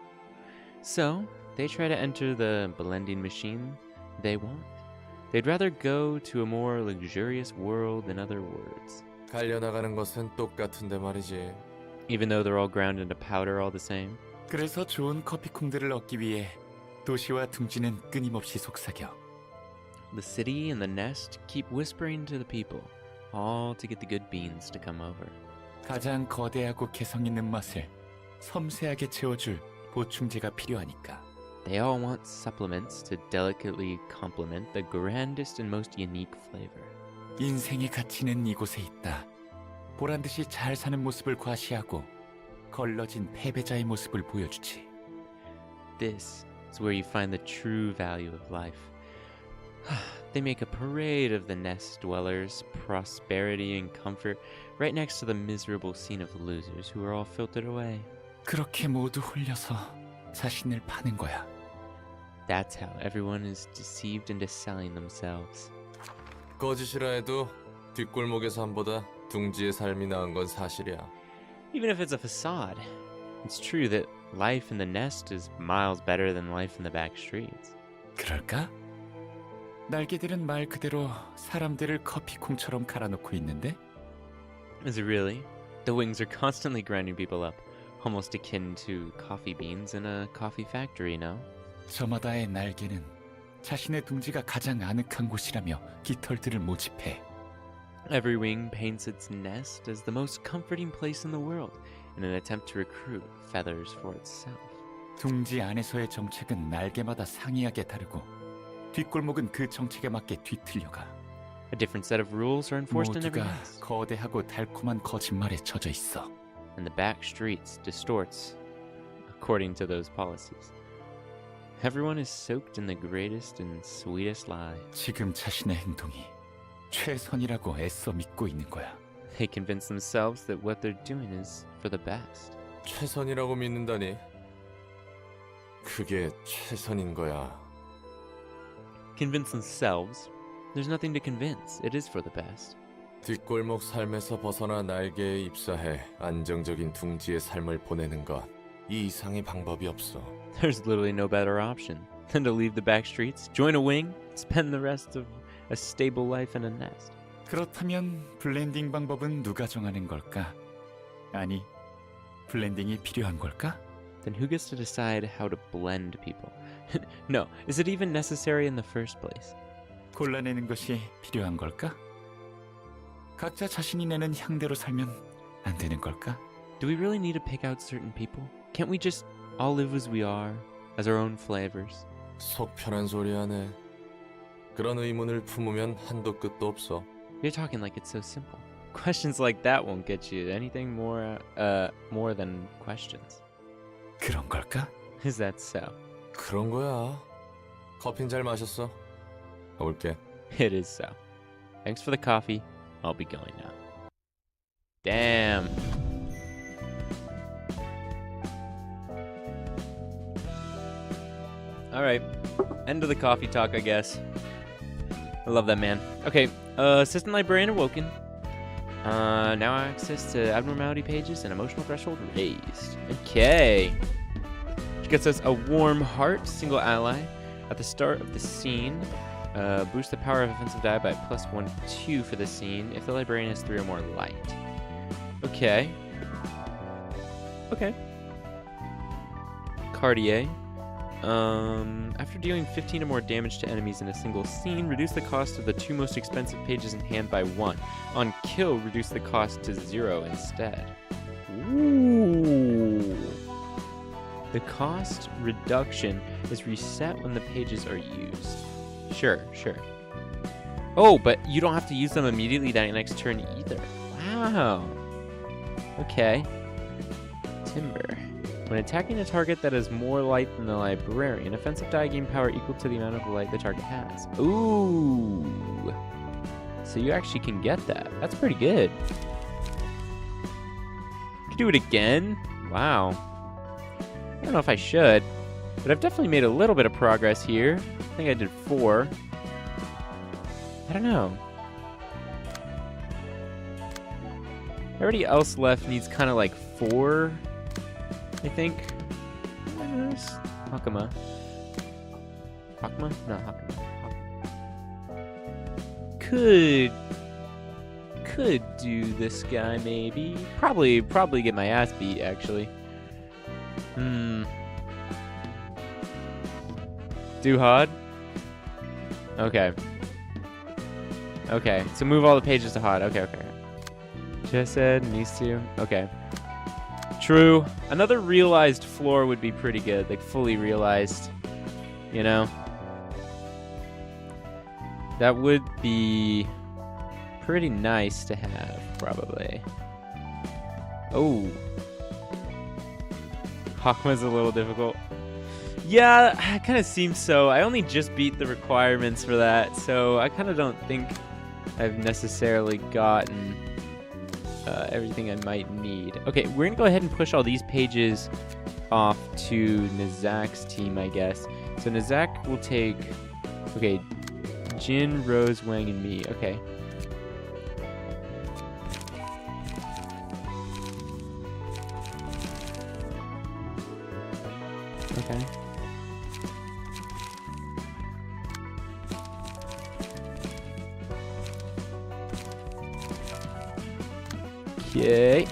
Speaker 1: So, they try to enter the blending machine they want. They'd rather go to a more luxurious world, in other words.
Speaker 6: 갈려나가는 것은 똑같은데 말이지.
Speaker 1: Even though they're all ground into powder all the same.
Speaker 2: 그래서 좋은 커피콩들을 얻기 위해 도시와 둥지는 끊임없이 속삭여.
Speaker 1: The city and the nest keep whispering to the people, all to get the good beans to come over.
Speaker 2: 가장 거대하고 개성 있는 맛을 섬세하게 채워줄 보충제가 필요하니까.
Speaker 1: They all want supplements to delicately complement the grandest and most unique flavor.
Speaker 2: 인생의 가치는 이곳에 있다. 보란 듯이 잘 사는 모습을 과시하고 걸러진 패배자의 모습을 보여주지.
Speaker 1: This is where you find the true value of life. They make a parade of the nest dwellers, prosperity and comfort, right next to the miserable scene of the losers who are all filtered away.
Speaker 2: 그렇게 모두 홀려서 자신을 파는 거야.
Speaker 1: That's how everyone is deceived into selling themselves.
Speaker 6: 거짓이라 해도 뒷골목의 삶보다 둥지의 삶이 나은 건 사실이야.
Speaker 1: Even if it's a facade, it's true that life in the nest is miles better than life in the back streets.
Speaker 2: 그럴까? 날개들은 말 그대로 사람들을 커피콩처럼 갈아놓고 있는데?
Speaker 1: Is it really? The wings are constantly grinding people up, almost akin to coffee beans in a coffee factory, no?
Speaker 2: 저마다의 날개는 자신의 둥지가 가장 아늑한 곳이라며 깃털들을 모집해.
Speaker 1: Every wing paints its nest as the most comforting place in the world in an attempt to recruit feathers for itself.
Speaker 2: 둥지 안에서의 정책은 날개마다 상이하게 다르고 뒷골목은 그 정책에 맞게 뒤틀려가.
Speaker 1: A different set of rules are enforced in every
Speaker 2: 모두가
Speaker 1: nest,
Speaker 2: 거대하고 달콤한 거짓말에 젖어 있어.
Speaker 1: and the back streets distorts according to those policies. Everyone is soaked in the greatest and sweetest lie.
Speaker 2: 지금 자신의 행동이 최선이라고 애써 믿고 있는 거야.
Speaker 1: They convince themselves that what they're doing is for the best.
Speaker 6: 최선이라고 믿는다니. 그게 최선인 거야.
Speaker 1: Convince themselves? There's nothing to convince. It is for the best.
Speaker 6: 뒷골목 삶에서 벗어나 날개에 입사해 안정적인 둥지의 삶을 보내는 것. 이 이상의 방법이 없어.
Speaker 1: There's literally no better option than to leave the back streets, join a wing, spend the rest of a stable life in a nest.
Speaker 2: 그렇다면 블렌딩 방법은 누가 정하는 걸까? 아니, 블렌딩이 필요한 걸까?
Speaker 1: Then who gets to decide how to blend people? No, is it even necessary in the first place?
Speaker 2: 골라내는 것이 필요한 걸까? 각자 자신이 내는 향대로 살면 안 되는 걸까?
Speaker 1: Do we really need to pick out certain people? Can't we just all live as we are, as our own flavors?
Speaker 6: 속 편한 소리 하네. 그런 의문을 품으면 한도 끝도 없어.
Speaker 1: You're talking like it's so simple. Questions like that won't get you anything more than questions.
Speaker 2: 그런 걸까?
Speaker 1: Is that so?
Speaker 6: 그런 거야. 커피는 잘 마셨어? 가볼게.
Speaker 1: It is so. Thanks for the coffee. I'll be going now. Damn. All right. End of the coffee talk, I guess. I love that man. Okay. Assistant librarian awoken. Now access to abnormality pages and emotional threshold raised. Okay. Which gets us a warm heart, single ally. At the start of the scene, boost the power of offensive die by +1/2 for the scene if the librarian has 3 or more light. Okay. Okay. Cartier. After dealing 15 or more damage to enemies in a single scene, reduce the cost of the 2 most expensive pages in hand by 1. On kill, reduce the cost to 0 instead. Ooh. The cost reduction is reset when the pages are used. Sure. Oh, but you don't have to use them immediately that next turn either. Wow. Okay. Timber. When attacking a target that has more light than the librarian, offensive die gain power equal to the amount of light the target has. Ooh. So you actually can get that. That's pretty good. Could do it again? Wow. I don't know if I should, but I've definitely made a little bit of progress here. I think I did 4. I don't know. Everybody else left needs kind of like 4, I think. Hakama. Hakama? No, Hakama. Could do this guy maybe. Probably get my ass beat actually. Do hard? Okay. Okay, so move all the pages to hard. Okay, okay. Chesed needs to. Okay. True. Another realized floor would be pretty good. Like, fully realized. You know? That would be pretty nice to have, probably. Oh. Hakma's a little difficult. Yeah, it kind of seems so. I only just beat the requirements for that, so I kind of don't think I've necessarily gotten everything I might need. Okay, we're going to go ahead and push all these pages off to Nazak's team, I guess. So Nazak will take... Okay, Jin, Rose, Wang, and me. Okay. Okay. Okay.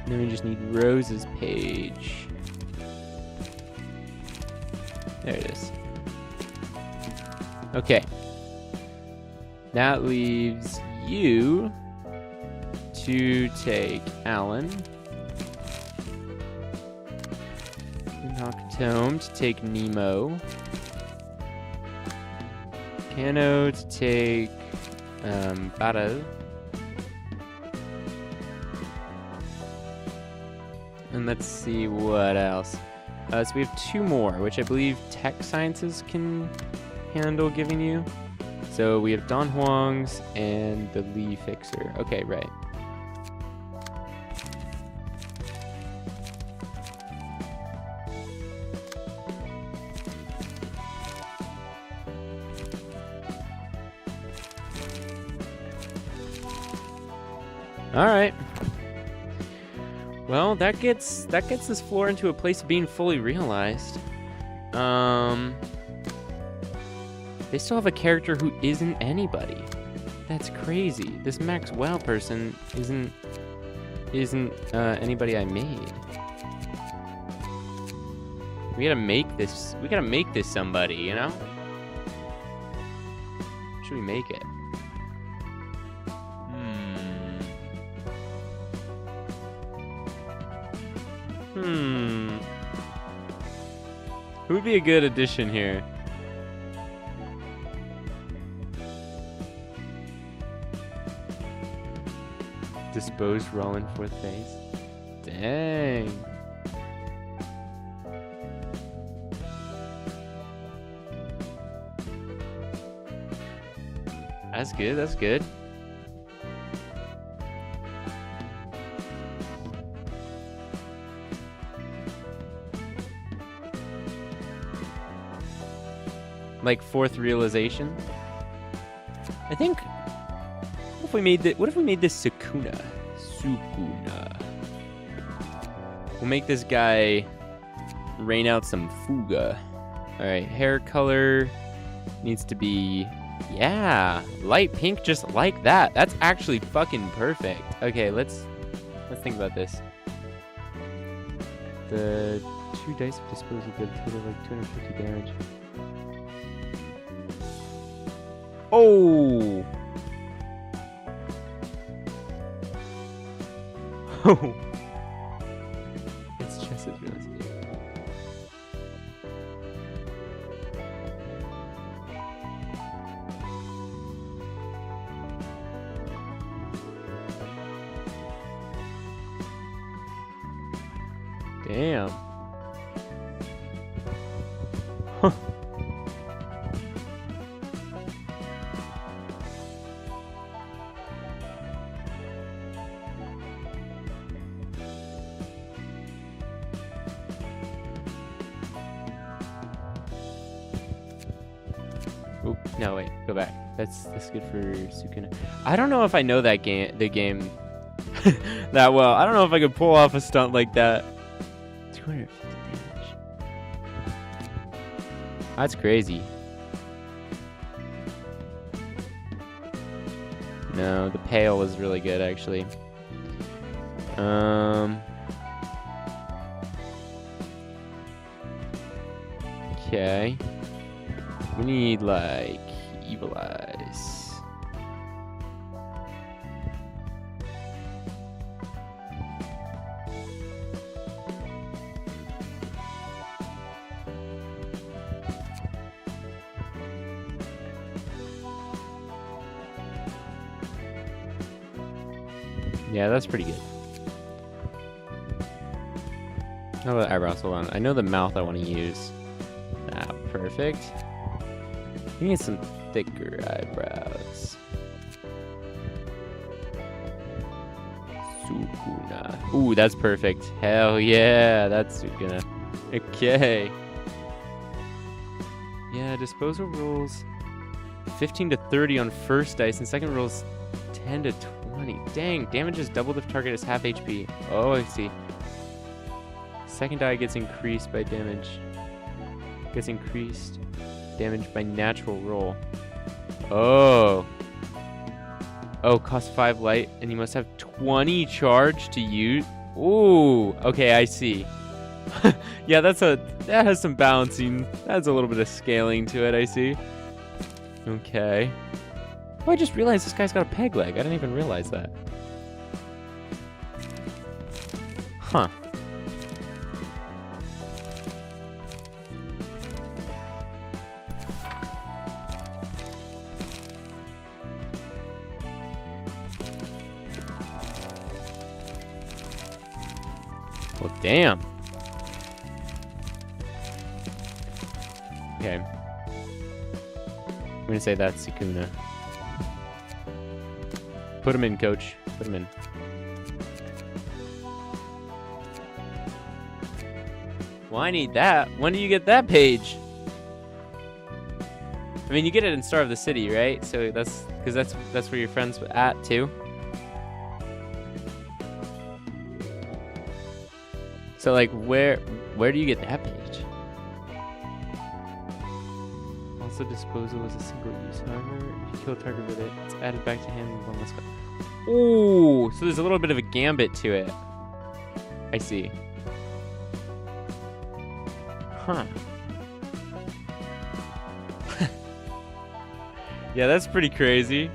Speaker 1: Then we just need Rose's page. There it is. Okay. That leaves you to take Alan. Noctome to take Nemo. Kano to take Battle. And let's see what else. So we have two more, which I believe Tech Sciences can handle giving you. So we have Don Huang's and the Lee Fixer. Okay, right. All right. Well, that gets this floor into a place of being fully realized. They still have a character who isn't anybody. That's crazy. This Max Wow person isn't anybody I made. We gotta make this somebody, you know? Should we make it? Who would be a good addition here? Disposed Rollin fourth base. Dang. That's good, that's good. Like fourth realization. I think. What if we made this Sukuna? Sukuna. We'll make this guy rain out some fuga. All right, hair color needs to be, yeah, light pink, just like that. That's actually fucking perfect. Okay, let's think about this. The 2 dice of disposal good total like 250 damage. Oh! Oh! It's Chesed realization. Damn. Huh. Oop, no, wait, go back. That's good for Sukuna. I don't know if I know the game that well. I don't know if I could pull off a stunt like that. 250 damage. That's crazy. No, the pale was really good actually. Okay. We need, like, evil eyes. Yeah, that's pretty good. How about eyebrows? Hold on. I know the mouth I want to use. Ah, perfect. We need some thicker eyebrows. Sukuna. Ooh, that's perfect. Hell yeah, that's Sukuna. Okay. Yeah, disposal rules 15 to 30 on first dice, and second rolls 10 to 20. Dang, damage is doubled if target is half HP. Oh, I see. Second die gets increased by damage. Gets increased damage by natural roll. Oh. Oh, cost 5 light, and you must have 20 charge to use. Ooh, okay, I see. Yeah, that has some balancing. That has a little bit of scaling to it, I see. Okay. Oh, I just realized this guy's got a peg leg. I didn't even realize that. Huh. Well, damn. Okay. I'm gonna say that's Sukuna. Put him in, coach. Put him in. Well, I need that. When do you get that page? I mean, you get it in Star of the City, right? So that's because that's where your friend's at too. So like, where do you get that page? Also, disposal is a single use. However, if you kill a target with it, it's added back to him with one less. Ooh, so there's a little bit of a gambit to it. I see. Huh. Yeah, that's pretty crazy.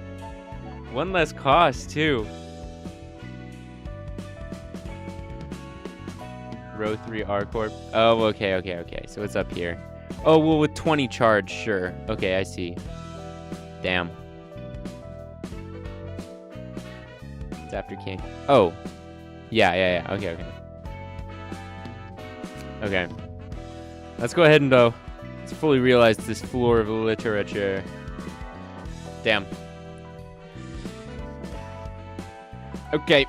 Speaker 1: One less cost, too. Row 3 R Corp. Oh, okay. So it's up here. Oh, well, with 20 charge, sure. Okay, I see. Damn. It's after King. Oh. Yeah. Okay. Okay. Let's go ahead and let's fully realize this floor of literature. Damn. Okay.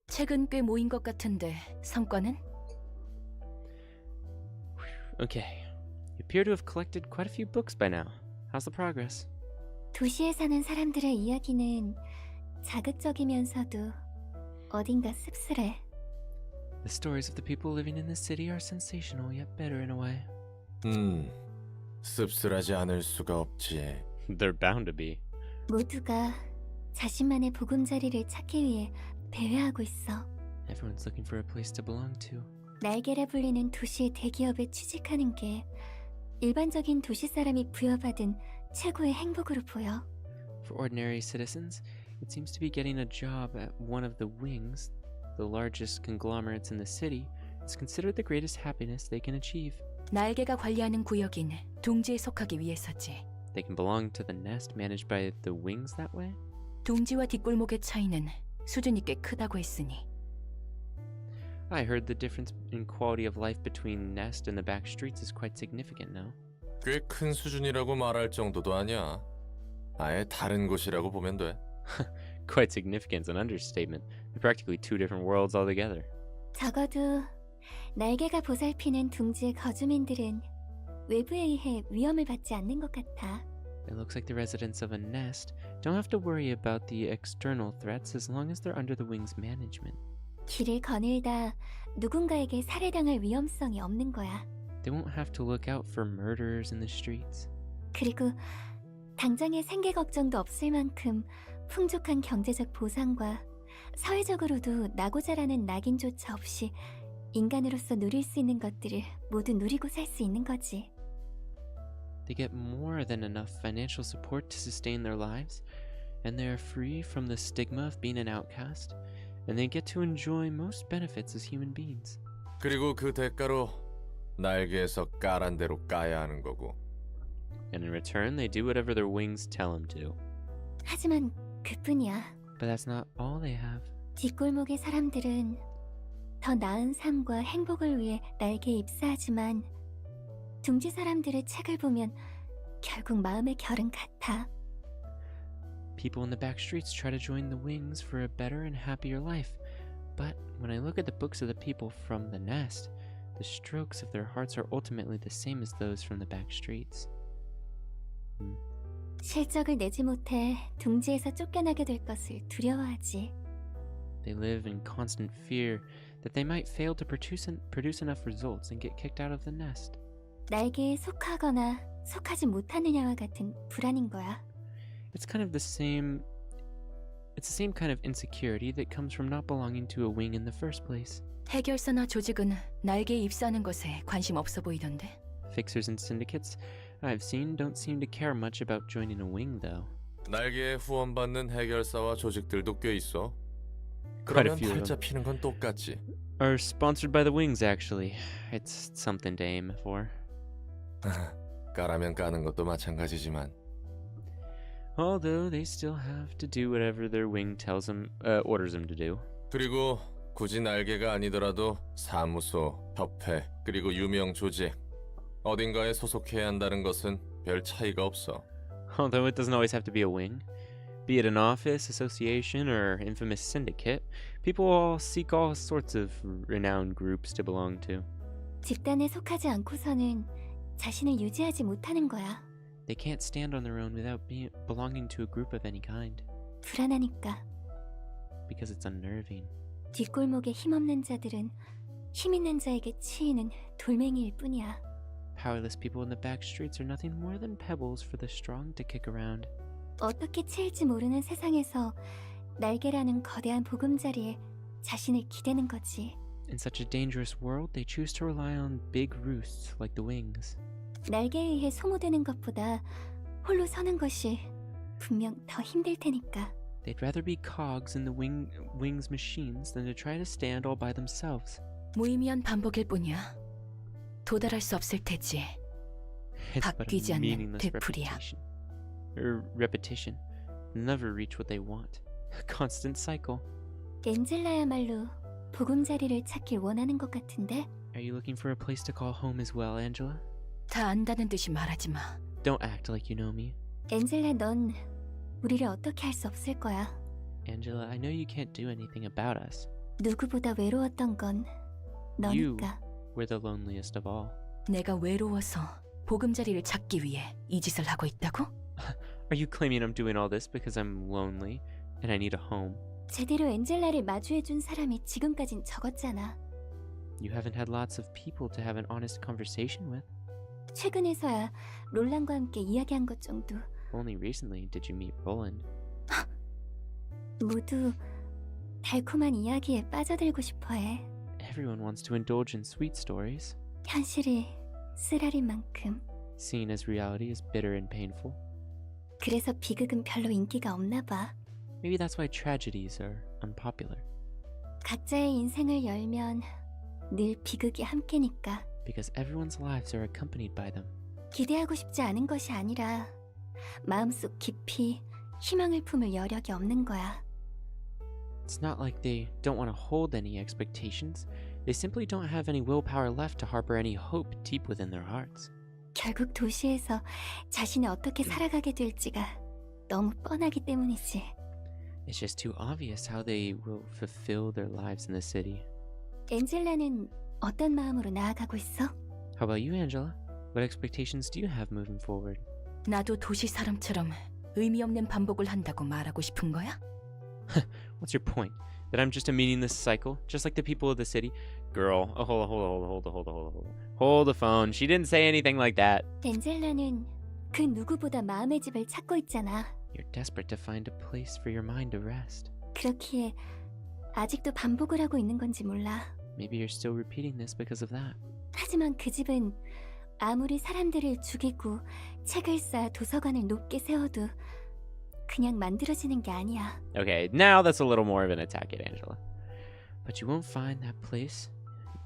Speaker 5: 책은 꽤 모인 것 같은데 성과는?
Speaker 1: Okay. You appear to have collected quite a few books by now. How's the progress?
Speaker 4: 도시에 사는 사람들의 이야기는 자극적이면서도 어딘가 씁쓸해.
Speaker 1: The stories of the people living in this city are sensational yet better in a way.
Speaker 6: 씁쓸하지 않을 수가 없지.
Speaker 1: They're bound to be.
Speaker 4: 모두가 자신만의 보금자리를 찾기 위해 배회하고 있어.
Speaker 1: Everyone's looking for a place to belong to.
Speaker 4: 날개라 불리는 도시의 대기업에 취직하는 게 일반적인 도시 사람이 부여받은 최고의 행복으로 보여.
Speaker 1: For ordinary citizens, it seems to be getting a job at one of the wings, the largest conglomerates in the city, is considered the greatest happiness they can achieve.
Speaker 5: 날개가 관리하는 구역인 둥지에 속하기 위해서지.
Speaker 1: They can belong to the nest managed by the wings that way?
Speaker 5: 둥지와 뒷골목의 차이는 수준이 꽤 크다고 했으니.
Speaker 1: I heard the difference in quality of life between Nest and the back streets is quite significant now.
Speaker 6: 꽤 큰 수준이라고 말할 정도도 아니야. 아예 다른 곳이라고 보면 돼.
Speaker 1: Quite significant is an understatement. They're practically two different worlds altogether.
Speaker 4: 적어도 날개가 보살피는 둥지의 거주민들은 외부에 의해 위험을 받지 않는 것 같아.
Speaker 1: It looks like the residents of a nest don't have to worry about the external threats as long as they're under the wing's management.
Speaker 4: 길을 거닐다 누군가에게 살해당할 위험성이 없는 거야.
Speaker 1: They won't have to look out for murderers in the streets.
Speaker 4: 그리고 당장의 생계 걱정도 없을 만큼 풍족한 경제적 보상과 사회적으로도 나고자라는 낙인조차 없이 인간으로서 누릴 수 있는 것들을 모두 누리고 살 수 있는 거지.
Speaker 1: They get more than enough financial support to sustain their lives, and they are free from the stigma of being an outcast, and they get to enjoy most benefits as human beings.
Speaker 6: 그리고 그 대가로 날개에서 까란 대로 까야 하는 거고.
Speaker 1: And in return, they do whatever their wings tell them to.
Speaker 4: 하지만 그뿐이야.
Speaker 1: But that's not all they have.
Speaker 4: 뒷골목의 사람들은 더 나은 삶과 행복을 위해 날개에 입사하지만 둥지 사람들의 책을 보면 결국 마음의 결은 같아.
Speaker 1: People in the back streets try to join the wings for a better and happier life. But when I look at the books of the people from the nest, the strokes of their hearts are ultimately the same as those from the back streets.
Speaker 4: 실적을 내지 못해 둥지에서 쫓겨나게 될 것을 두려워하지.
Speaker 1: They live in constant fear that they might fail to produce enough results and get kicked out of the nest.
Speaker 4: 날개에 속하거나 속하지 못하느냐와 같은 불안인 거야.
Speaker 1: It's kind of the same. It's the same kind of insecurity that comes from not belonging to a wing in the first place.
Speaker 5: 해결사나 조직은 날개에 입사하는 것에 관심 없어 보이던데.
Speaker 1: Fixers and syndicates I've seen don't seem to care much about joining a wing, though.
Speaker 6: 날개에 후원받는 해결사와 조직들도 꽤 있어.
Speaker 1: Quite
Speaker 6: 그러면
Speaker 1: a few of
Speaker 6: 팔자
Speaker 1: them
Speaker 6: 피는 건 똑같지.
Speaker 1: are sponsored by the wings, actually. It's something to aim for.
Speaker 6: 까라면 까는 것도 마찬가지지만.
Speaker 1: Although they still have to do whatever their wing orders them to do.
Speaker 6: 그리고 굳이 날개가 아니더라도 사무소, 협회, 그리고 유명 조직 어딘가에 소속해야 한다는 것은 별 차이가 없어.
Speaker 1: Although it doesn't always have to be a wing. Be it an office, association, or infamous syndicate, people all seek all sorts of renowned groups to belong to.
Speaker 4: 집단에 속하지 않고서는 자신을 유지하지 못하는 거야.
Speaker 1: They can't stand on their own without belonging to a group of any kind,
Speaker 4: 불안하니까.
Speaker 1: because it's unnerving.
Speaker 4: 뒷골목에 힘없는 자들은 힘 있는 자에게 치이는 돌멩이일 뿐이야.
Speaker 1: Powerless people in the back streets are nothing more than pebbles for the strong to kick around.
Speaker 4: 어떻게 치일지 모르는 세상에서 날개라는 거대한 보금자리에 자신을 기대는 거지.
Speaker 1: In such a dangerous world, they choose to rely on big roosts like the wings.
Speaker 4: 날개에 의해 소모되는 것보다 홀로 서는 것이 분명 더 힘들 테니까.
Speaker 1: They'd rather be cogs in the wings machines than to try to stand all by themselves.
Speaker 5: 무의미한 반복일 뿐이야. 도달할 수 없을 테지.
Speaker 1: It's but
Speaker 5: 바뀌지
Speaker 1: a
Speaker 5: 않는
Speaker 1: meaningless
Speaker 5: 되풀이야.
Speaker 1: repetition. Never reach what they want. A constant cycle.
Speaker 4: 엔젤라야말로 보금자리를 찾길 원하는 것 같은데.
Speaker 1: Are you looking for a place to call home as well, Angela?
Speaker 5: 다 안다는 듯이 말하지 마.
Speaker 1: Don't act like you know me.
Speaker 4: 엔젤라, 넌 우리를 어떻게 할 수 없을 거야.
Speaker 1: Angela, I know you can't do anything about us.
Speaker 4: 누구보다 외로웠던 건 너니까.
Speaker 1: We're the loneliest of all.
Speaker 5: 내가 외로워서 보금자리를 찾기 위해 이 짓을 하고 있다고?
Speaker 1: Are you claiming I'm doing all this because I'm lonely and I need a home?
Speaker 4: 제대로 엔젤라를 마주해준 사람이 지금까진 적었잖아.
Speaker 1: You haven't had lots of people to have an honest conversation with.
Speaker 4: 최근에서야 롤란과 함께 이야기한 것 정도.
Speaker 1: Only recently did you meet Roland.
Speaker 4: 모두 달콤한 이야기에 빠져들고 싶어해.
Speaker 1: Everyone wants to indulge in sweet stories,
Speaker 4: 현실이 쓰라린 만큼.
Speaker 1: seeing as reality is bitter and painful.
Speaker 4: 그래서 비극은 별로 인기가 없나 봐.
Speaker 1: Maybe that's why tragedies are unpopular,
Speaker 4: 각자의 인생을 열면 늘 비극이 함께니까.
Speaker 1: because everyone's lives are accompanied by them.
Speaker 4: 기대하고 싶지 않은 것이 아니라 마음속 깊이 희망을 품을 여력이 없는 거야.
Speaker 1: It's not like they don't want to hold any expectations. They simply don't have any willpower left to harbor any hope deep within their hearts.
Speaker 4: 결국 도시에서 자신이 어떻게 살아가게 될지가 너무 뻔하기 때문이지.
Speaker 1: It's just too obvious how they will fulfill their lives in the city.
Speaker 4: 엔젤라는 어떤 마음으로 나아가고 있어?
Speaker 1: How about you, Angela? What expectations do you have moving forward?
Speaker 5: 나도 도시 사람처럼 의미 없는 반복을 한다고 말하고 싶은 거야?
Speaker 1: What's your point? That I'm just a meaningless cycle, just like the people of the city? Girl, hold the phone. She didn't say anything like that.
Speaker 4: 엔젤라는 그 누구보다 마음의 집을 찾고 있잖아.
Speaker 1: You're desperate to find a place for your mind to rest.
Speaker 4: 그렇기에 아직도 반복을 하고 있는 건지 몰라.
Speaker 1: Maybe you're still repeating this because of that.
Speaker 4: 하지만 그 집은 아무리 사람들을 죽이고 책을 쌓아 도서관을 높게 세워도 그냥 만들어지는 게 아니야.
Speaker 1: Okay, now that's a little more of an attack at Angela. But you won't find that place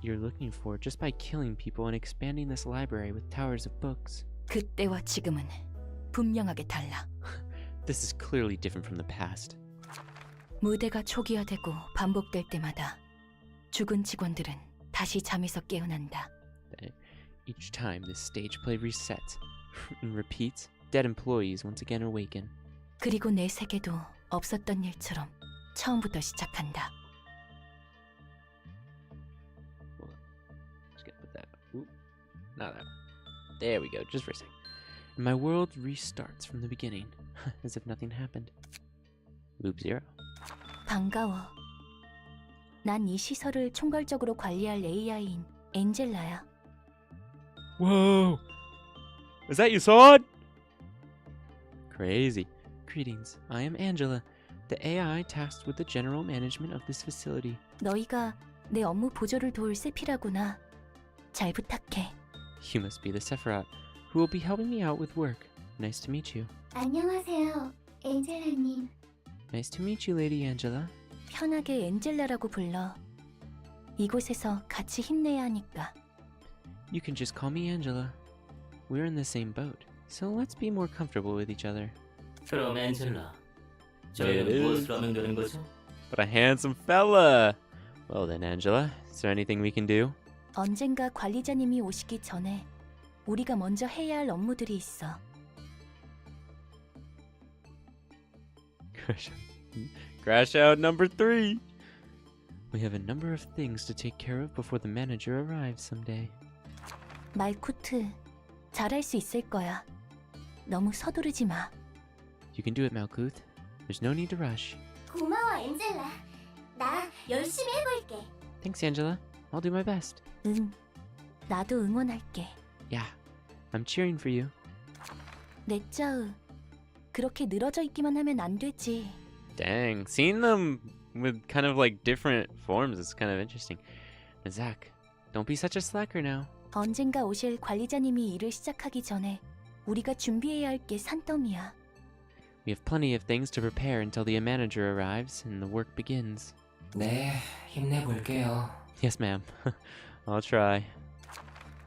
Speaker 1: you're looking for just by killing people and expanding this library with towers of books.
Speaker 5: 그때와 지금은 분명하게 달라.
Speaker 1: This is clearly different from the past.
Speaker 5: 무대가 초기화되고 반복될 때마다 죽은 직원들은 다시 잠에서 깨어난다.
Speaker 1: Each time this stage play resets and repeats, dead employees once again awaken.
Speaker 5: 그리고 내 세계도 없었던 일처럼 처음부터 시작한다.
Speaker 1: Just gonna put that. Oop, not that one. There we go. Just for a second. And my world restarts from the beginning, as if nothing happened. Loop 0.
Speaker 5: 반가워. 난 이 시설을 총괄적으로 관리할 AI인 엔젤라야.
Speaker 1: Whoa! Is that your sword? Crazy. Greetings. I am Angela, the AI tasked with the general management of this facility.
Speaker 5: 너희가 내 업무 보조를 도울 세피라구나. 잘 부탁해.
Speaker 1: You must be the Sephiroth, who will be helping me out with work. Nice to meet you.
Speaker 4: 안녕하세요, 엔젤라님.
Speaker 1: Nice to meet you, Lady Angela.
Speaker 5: 편하게 엔젤라라고 불러. 이곳에서 같이 힘내야 하니까.
Speaker 1: You can just call me Angela. We're in the same boat, so let's be more comfortable with each other.
Speaker 7: 그럼 엔젤라,
Speaker 1: It
Speaker 7: 저희는
Speaker 1: is.
Speaker 7: 무엇으로 하면 되는 거죠?
Speaker 1: But a handsome fella! Well then, Angela, is there anything we can do?
Speaker 5: 언젠가 관리자님이 오시기 전에 우리가 먼저 해야 할 업무들이 있어.
Speaker 1: Crash out number 3! We have a number of things to take care of before the manager arrives someday.
Speaker 5: 말쿠트, 잘할 수 있을 거야. 너무 서두르지 마.
Speaker 1: You can do it, Malkuth. There's no need to rush.
Speaker 4: 고마워, 엔젤라. 나 열심히 해볼게.
Speaker 1: Thanks, Angela. I'll do my best.
Speaker 5: 응, 나도 응원할게.
Speaker 1: Yeah, I'm cheering for you.
Speaker 5: 넷자우, 그렇게 늘어져 있기만 하면 안 되지.
Speaker 1: Dang, seeing them with kind of like different forms is kind of interesting. And Zach, don't be such a slacker now.
Speaker 5: 언젠가 오실 관리자님이 일을 시작하기 전에 우리가 준비해야 할 게 산더미야.
Speaker 1: We have plenty of things to prepare until the manager arrives and the work begins.
Speaker 7: 네, 힘내볼게요.
Speaker 1: Yes, ma'am. I'll try.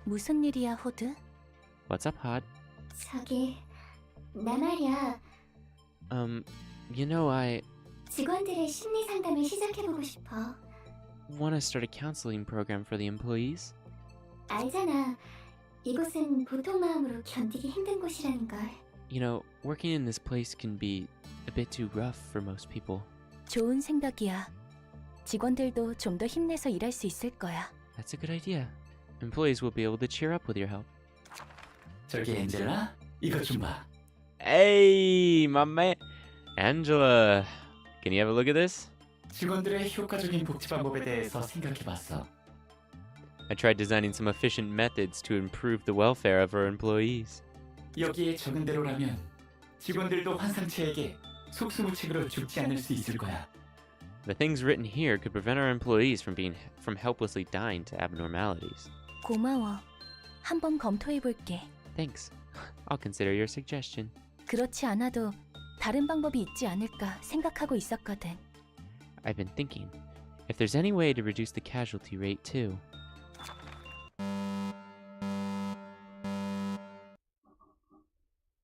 Speaker 5: 무슨 일이야, 호드?
Speaker 1: What's up, Hod?
Speaker 4: 저기, 나 말이야.
Speaker 1: You know, I
Speaker 4: 직원들의 심리 상담을 시작해보고 싶어.
Speaker 1: want to start a counseling program for the employees.
Speaker 4: 알잖아. 이곳은 보통 마음으로 견디기 힘든 곳이라는 걸.
Speaker 1: You know, working in this place can be a bit too rough for most people.
Speaker 5: 좋은 생각이야. 직원들도 좀 더 힘내서 일할 수 있을 거야.
Speaker 1: That's a good idea. Employees will be able to cheer up with your help.
Speaker 7: 저기 엔젤라, 이것 좀 봐.
Speaker 1: Hey, my man. Angela, can you have a look at this?
Speaker 2: 직원들의 효과적인 복지 방법에 대해서 생각해봤어.
Speaker 1: I tried designing some efficient methods to improve the welfare of our employees.
Speaker 2: 여기에 적은 대로라면 직원들도 환상체에게 속수무책으로 죽지 않을 수 있을 거야.
Speaker 1: The things written here could prevent our employees from helplessly dying to abnormalities.
Speaker 5: 고마워. 한번 검토해 볼게.
Speaker 1: Thanks. I'll consider your suggestion.
Speaker 5: 그렇지 않아도 다른 방법이 있지 않을까 생각하고 있었거든.
Speaker 1: I've been thinking, if there's any way to reduce the casualty rate too.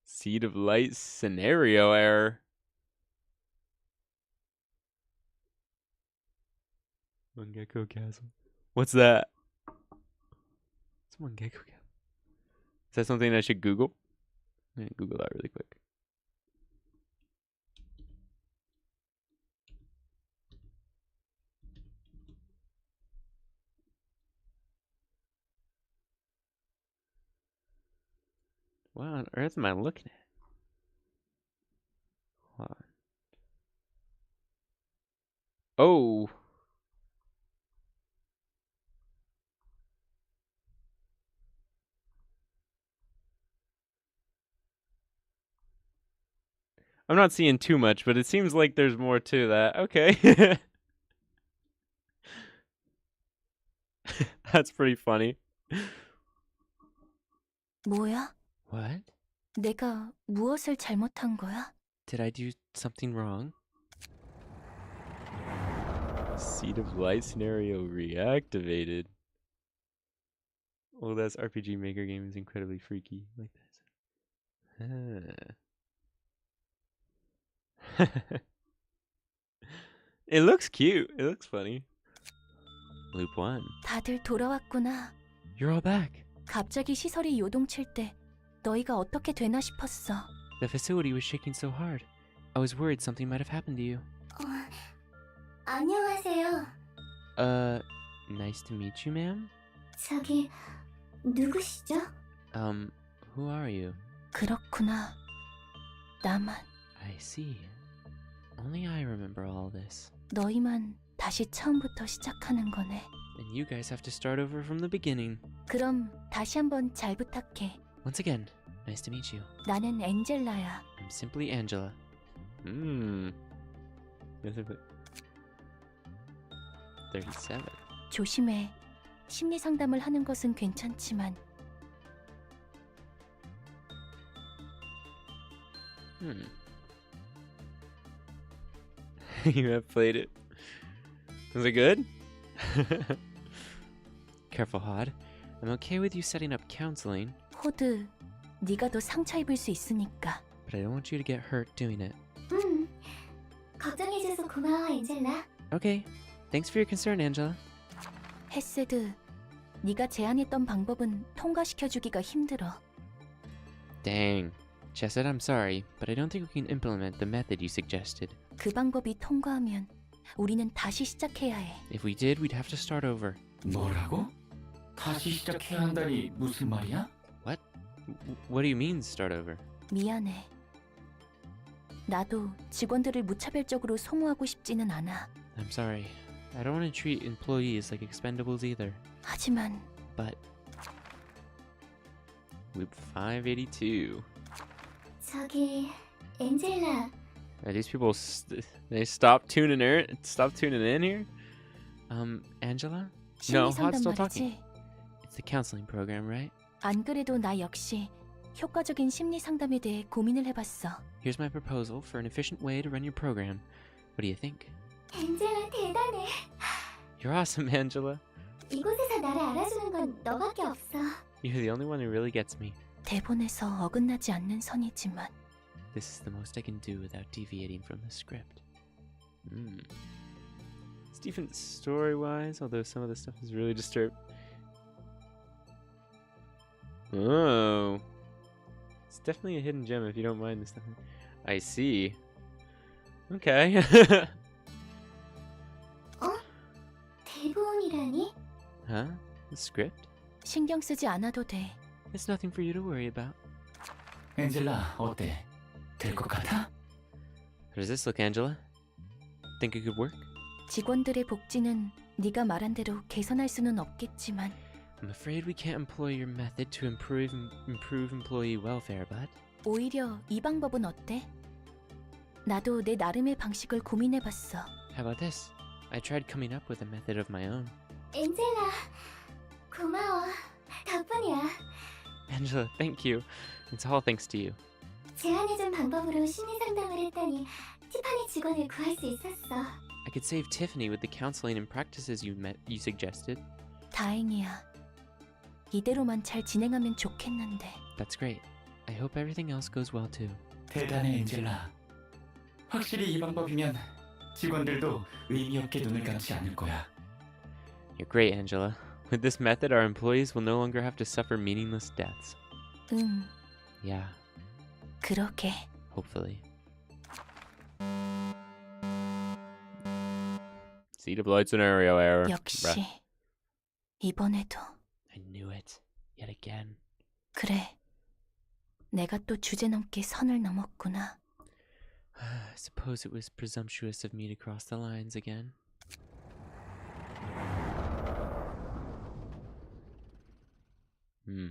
Speaker 1: Seed of Light scenario error. Mangekyo Chasm. What's that? It's Mangekyo Chasm. Is that something I should Google? I'm gonna Google that really quick. What on earth am I looking at? Hold on. Oh. I'm not seeing too much, but it seems like there's more to that. Okay. That's pretty funny.
Speaker 5: 뭐야?
Speaker 1: What?
Speaker 5: 내가 무엇을 잘못한 거야?
Speaker 1: Did I do something wrong? Seed of Light scenario reactivated. Oh, that's RPG Maker game is incredibly freaky like this. It looks cute. It looks funny. Loop 1.
Speaker 5: 다들 돌아왔구나.
Speaker 1: You're all back.
Speaker 5: 갑자기 시설이 요동칠 때 너희가 어떻게 되나 싶었어.
Speaker 1: The facility was shaking so hard. I was worried something might have happened to you.
Speaker 4: 안녕하세요.
Speaker 1: Nice to meet you, ma'am.
Speaker 4: 저기 누구시죠?
Speaker 1: Who are you?
Speaker 5: 그렇구나. 나만,
Speaker 1: I see. Only I remember all this.
Speaker 5: 너희만 다시 처음부터 시작하는 거네.
Speaker 1: And you guys have to start over from the beginning.
Speaker 5: 그럼 다시 한번 잘 부탁해.
Speaker 1: Once again, nice to meet you.
Speaker 5: 나는 엔젤라야.
Speaker 1: I'm simply Angela. Yes, 37.
Speaker 5: 조심해. 심리 상담을 하는 것은 괜찮지만
Speaker 1: You have played it. Was it good? Careful, Hod. I'm okay with you setting up counseling,
Speaker 5: 호드, 네가 더 상처 입을 수 있으니까.
Speaker 1: but I don't want you to get hurt doing it.
Speaker 4: 걱정해줘서 고마워, 엔젤라.
Speaker 1: Okay. Thanks for your concern, Angela.
Speaker 5: 헤세드, 네가 제안했던 방법은 통과시켜주기가 힘들어.
Speaker 1: Dang. Chesed, I'm sorry, but I don't think we can implement the method you suggested.
Speaker 5: 그 방법이 통과하면 우리는 다시 시작해야 해.
Speaker 1: If we did, we'd have to start over.
Speaker 7: 뭐라고? 다시 시작해야 한다니 무슨 말이야?
Speaker 1: What do you mean, start over?
Speaker 5: 미안해. 나도 직원들을 무차별적으로 소모하고 싶지는 않아.
Speaker 1: I'm sorry. I don't want to treat employees like expendables either.
Speaker 5: 하지만
Speaker 1: But Loop 582.
Speaker 4: 저기 엔젤라.
Speaker 1: These people they stop tuning in here. Angela? No,
Speaker 5: 심리
Speaker 1: Hod's
Speaker 5: 상담
Speaker 1: still talking.
Speaker 5: 말이지.
Speaker 1: It's the counseling program, right?
Speaker 5: 안 그래도 나 역시 효과적인 심리 상담에 대해 고민을 해봤어.
Speaker 1: Here's my proposal for an efficient way to run your program. What do you think?
Speaker 4: 엔젤라 대단해.
Speaker 1: You're awesome, Angela.
Speaker 4: 이곳에서 나를 알아주는 건 너밖에 없어.
Speaker 1: You're the only one who really gets me.
Speaker 5: 대본에서 어긋나지 않는 선이지만
Speaker 1: This is the most I can do without deviating from the script. It's decent story-wise, although some of the stuff is really disturbed. Oh. It's definitely a hidden gem if you don't mind this stuff. I see. Okay.
Speaker 4: 대본이라니?
Speaker 1: Huh? The script?
Speaker 5: 신경 쓰지 않아도 돼.
Speaker 1: It's nothing for you to worry about.
Speaker 7: 엔젤라, 어때? 될 것 같아?
Speaker 1: How does this look, Angela? Think it could work?
Speaker 5: 직원들의 복지는 네가 말한 대로 개선할 수는 없겠지만
Speaker 1: I'm afraid we can't employ your method to improve employee welfare, but
Speaker 5: 오히려 이 방법은 어때? 나도 내 나름의 방식을 고민해봤어.
Speaker 1: how about this? I tried coming up with a method of my own.
Speaker 4: 엔젤라, 고마워. 덕분이야.
Speaker 1: Angela, thank you. It's all thanks to you.
Speaker 4: 제안해준 방법으로 심리 상담을 했더니 티파니 직원을 구할 수 있었어.
Speaker 1: I could save Tiffany with the counseling and practices you suggested.
Speaker 5: 다행이야. 이대로만 잘 진행하면 좋겠는데.
Speaker 1: That's great. I hope everything else goes well too.
Speaker 7: 대단해, 엔젤라. 확실히 이 방법이면 직원들도 의미 없게 눈을 감지 않을 거야.
Speaker 1: You're great, Angela. With this method, our employees will no longer have to suffer meaningless deaths.
Speaker 5: 응,
Speaker 1: Yeah,
Speaker 5: 그러게.
Speaker 1: hopefully. Seed of Light scenario error.
Speaker 5: 역시 이번에도
Speaker 1: I knew it. Yet again.
Speaker 5: 그래. 내가 또 주제넘게 선을 넘었구나.
Speaker 1: I suppose it was presumptuous of me to cross the lines again.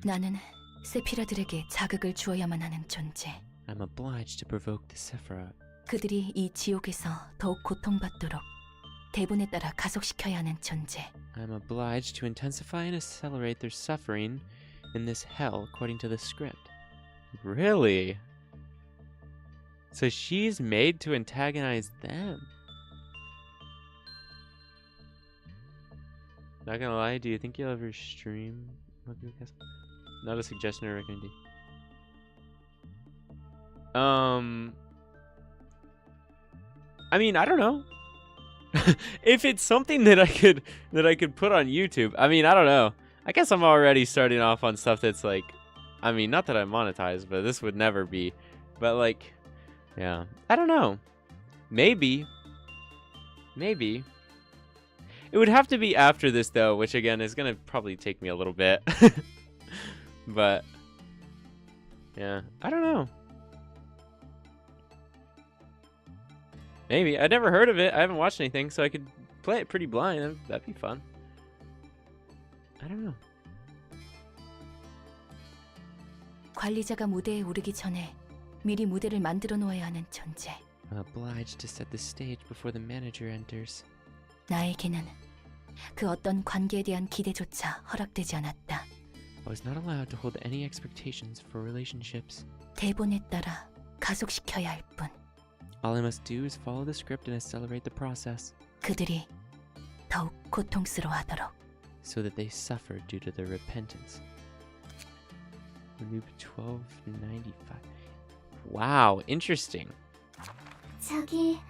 Speaker 5: 나는 세피라들에게 자극을 주어야만 하는 존재.
Speaker 1: I'm obliged to provoke the Sephiroth.
Speaker 5: 그들이 이 지옥에서 더욱 고통받도록 대본에 따라 가속시켜야 하는 존재.
Speaker 1: I'm obliged to intensify and accelerate their suffering in this hell according to the script. Really? So she's made to antagonize them. Not gonna lie, do you think you'll ever stream? Not a suggestion or recommendation. I mean, I don't know. If it's something that I could put on YouTube, I mean, I don't know. I guess I'm already starting off on stuff that's like, I mean, not that I monetize, but this would never be. But like, yeah, I don't know. Maybe. It would have to be after this though, which again is gonna probably take me a little bit. But yeah, I don't know. Maybe. I'd never heard of it. I haven't watched anything, so I could play it pretty blind. That'd be fun. I don't know.
Speaker 5: 관리자가 무대에 오르기 전에 미리 무대를 만들어 놓아야 하는 존재.
Speaker 1: I'm obliged to set the stage before the manager enters.
Speaker 5: 나에게는 그 어떤 관계에 대한 기대조차 허락되지 않았다.
Speaker 1: I was not allowed to hold any expectations for relationships.
Speaker 5: 대본에 따라 가속시켜야 할 뿐.
Speaker 1: All I must do is follow the script and accelerate the process,
Speaker 5: 그들이 더욱 고통스러워하도록.
Speaker 1: so that they suffer due to their repentance. Noob 1295. Wow, interesting.
Speaker 4: 저기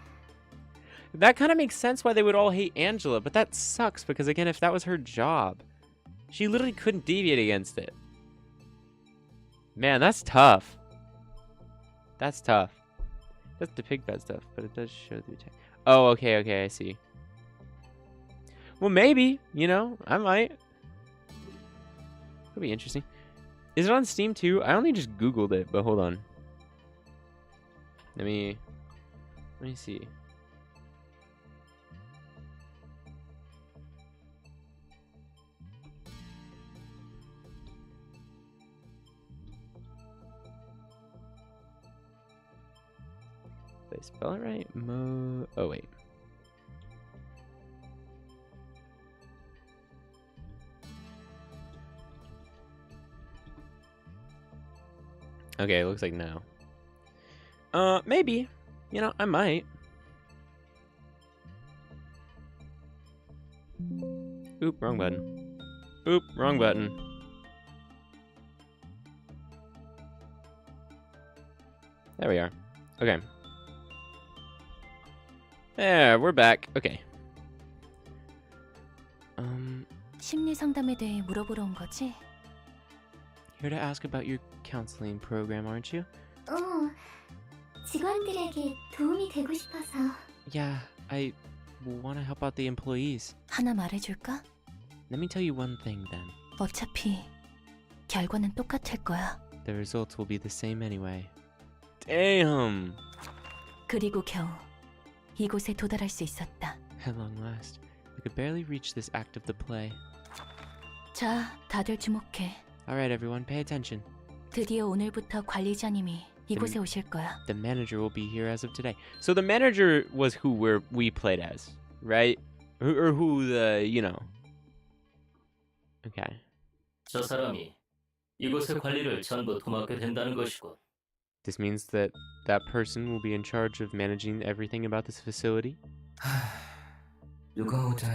Speaker 1: That kind of makes sense why they would all hate Angela, but that sucks because again, if that was her job, she literally couldn't deviate against it. Man, that's tough. That's tough. That's depict bad stuff, but it does show the attack. Oh, okay, I see. Well, maybe, you know, I might. Could be interesting. Is it on Steam too? I only just Googled it, but hold on. Let me see. Did I spell it right? Oh wait. Okay, it looks like no. Maybe. You know, I might. Oop, wrong button. Oop, wrong button. There we are. Okay. There, we're back. Okay.
Speaker 5: 심리 상담에 대해 물어보러 온 거지?
Speaker 1: Here to ask about your counseling program, aren't you?
Speaker 4: 직원들에게 도움이 되고 싶어서.
Speaker 1: Yeah, I want to help out the employees.
Speaker 5: 하나 말해줄까?
Speaker 1: Let me tell you one thing then.
Speaker 5: 어차피 결과는 똑같을 거야.
Speaker 1: The results will be the same anyway. Damn!
Speaker 5: 그리고 겨우 이곳에 도달할 수 있었다.
Speaker 1: At long last, we could barely reach this act of the play.
Speaker 5: 자, 다들 주목해.
Speaker 1: Alright everyone, pay attention.
Speaker 5: 드디어 오늘부터 관리자님이 이곳에 오실 거야.
Speaker 1: The manager will be here as of today. So the manager was who we played as, right? Or who the, you know. Okay.
Speaker 8: 저 사람이 이곳의 관리를 전부 도맡게 된다는 것이군.
Speaker 1: This means that that person will be in charge of managing everything about this facility?
Speaker 7: 누가 오든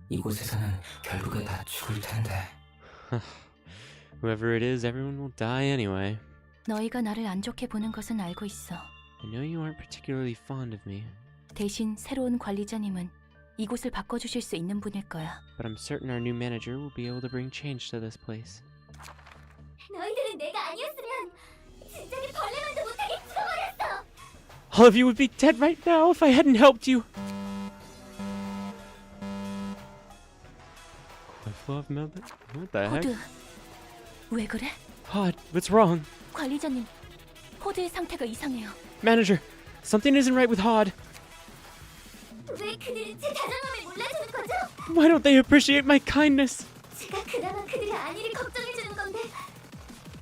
Speaker 7: 이곳에서는 결국에 다 죽을 텐데.
Speaker 1: Whoever it is, everyone will die anyway.
Speaker 5: 너희가 나를 안 좋게 보는 것은 알고 있어.
Speaker 1: I know you aren't particularly fond of me.
Speaker 5: 대신 새로운 관리자님은 이곳을 바꿔주실 수 있는 분일 거야.
Speaker 1: But I'm certain our new manager will be able to bring change to this place.
Speaker 4: 너희들은 내가 아니었으면 진작에 벌레만도 못하게 죽어버렸어.
Speaker 1: All of you would be dead right now if I hadn't helped you. Cliff love melted? What the heck?
Speaker 5: 호드, 왜 그래?
Speaker 1: Hod, what's wrong?
Speaker 5: 관리자님, 호드의 상태가 이상해요.
Speaker 1: Manager, something isn't right with Hod.
Speaker 4: 왜 그들은 제 다정함을 몰라주는 거죠?
Speaker 1: Why don't they appreciate my kindness?
Speaker 4: 제가 그나마 그들의 안위를 걱정해주는 건데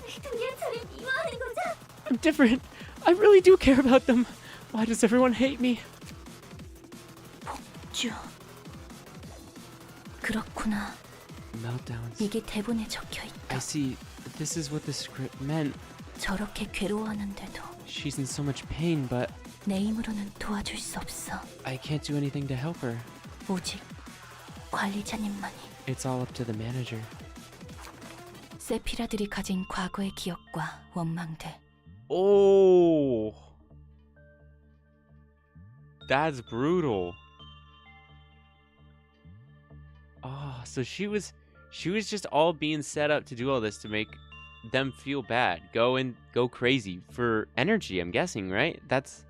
Speaker 4: 왜 도리어 저를 미워하는 거죠?
Speaker 1: I'm different. I really do care about them. Why does everyone hate me?
Speaker 5: 쭈. 그렇구나.
Speaker 1: Meltdowns.
Speaker 5: 이게 대본에 적혀 있다.
Speaker 1: I see. This is what the script meant.
Speaker 5: 저렇게 괴로워하는데도
Speaker 1: She's in so much pain, but
Speaker 5: 내 힘으로는 도와줄 수 없어.
Speaker 1: I can't do anything to help her.
Speaker 5: 오직 관리자님만이.
Speaker 1: It's all up to the manager.
Speaker 5: 세피라들이 가진 과거의 기억과 원망들.
Speaker 1: Oh, that's brutal. Oh, so she was just all being set up to do all this to make them feel bad, go crazy for energy. I'm guessing, right? That's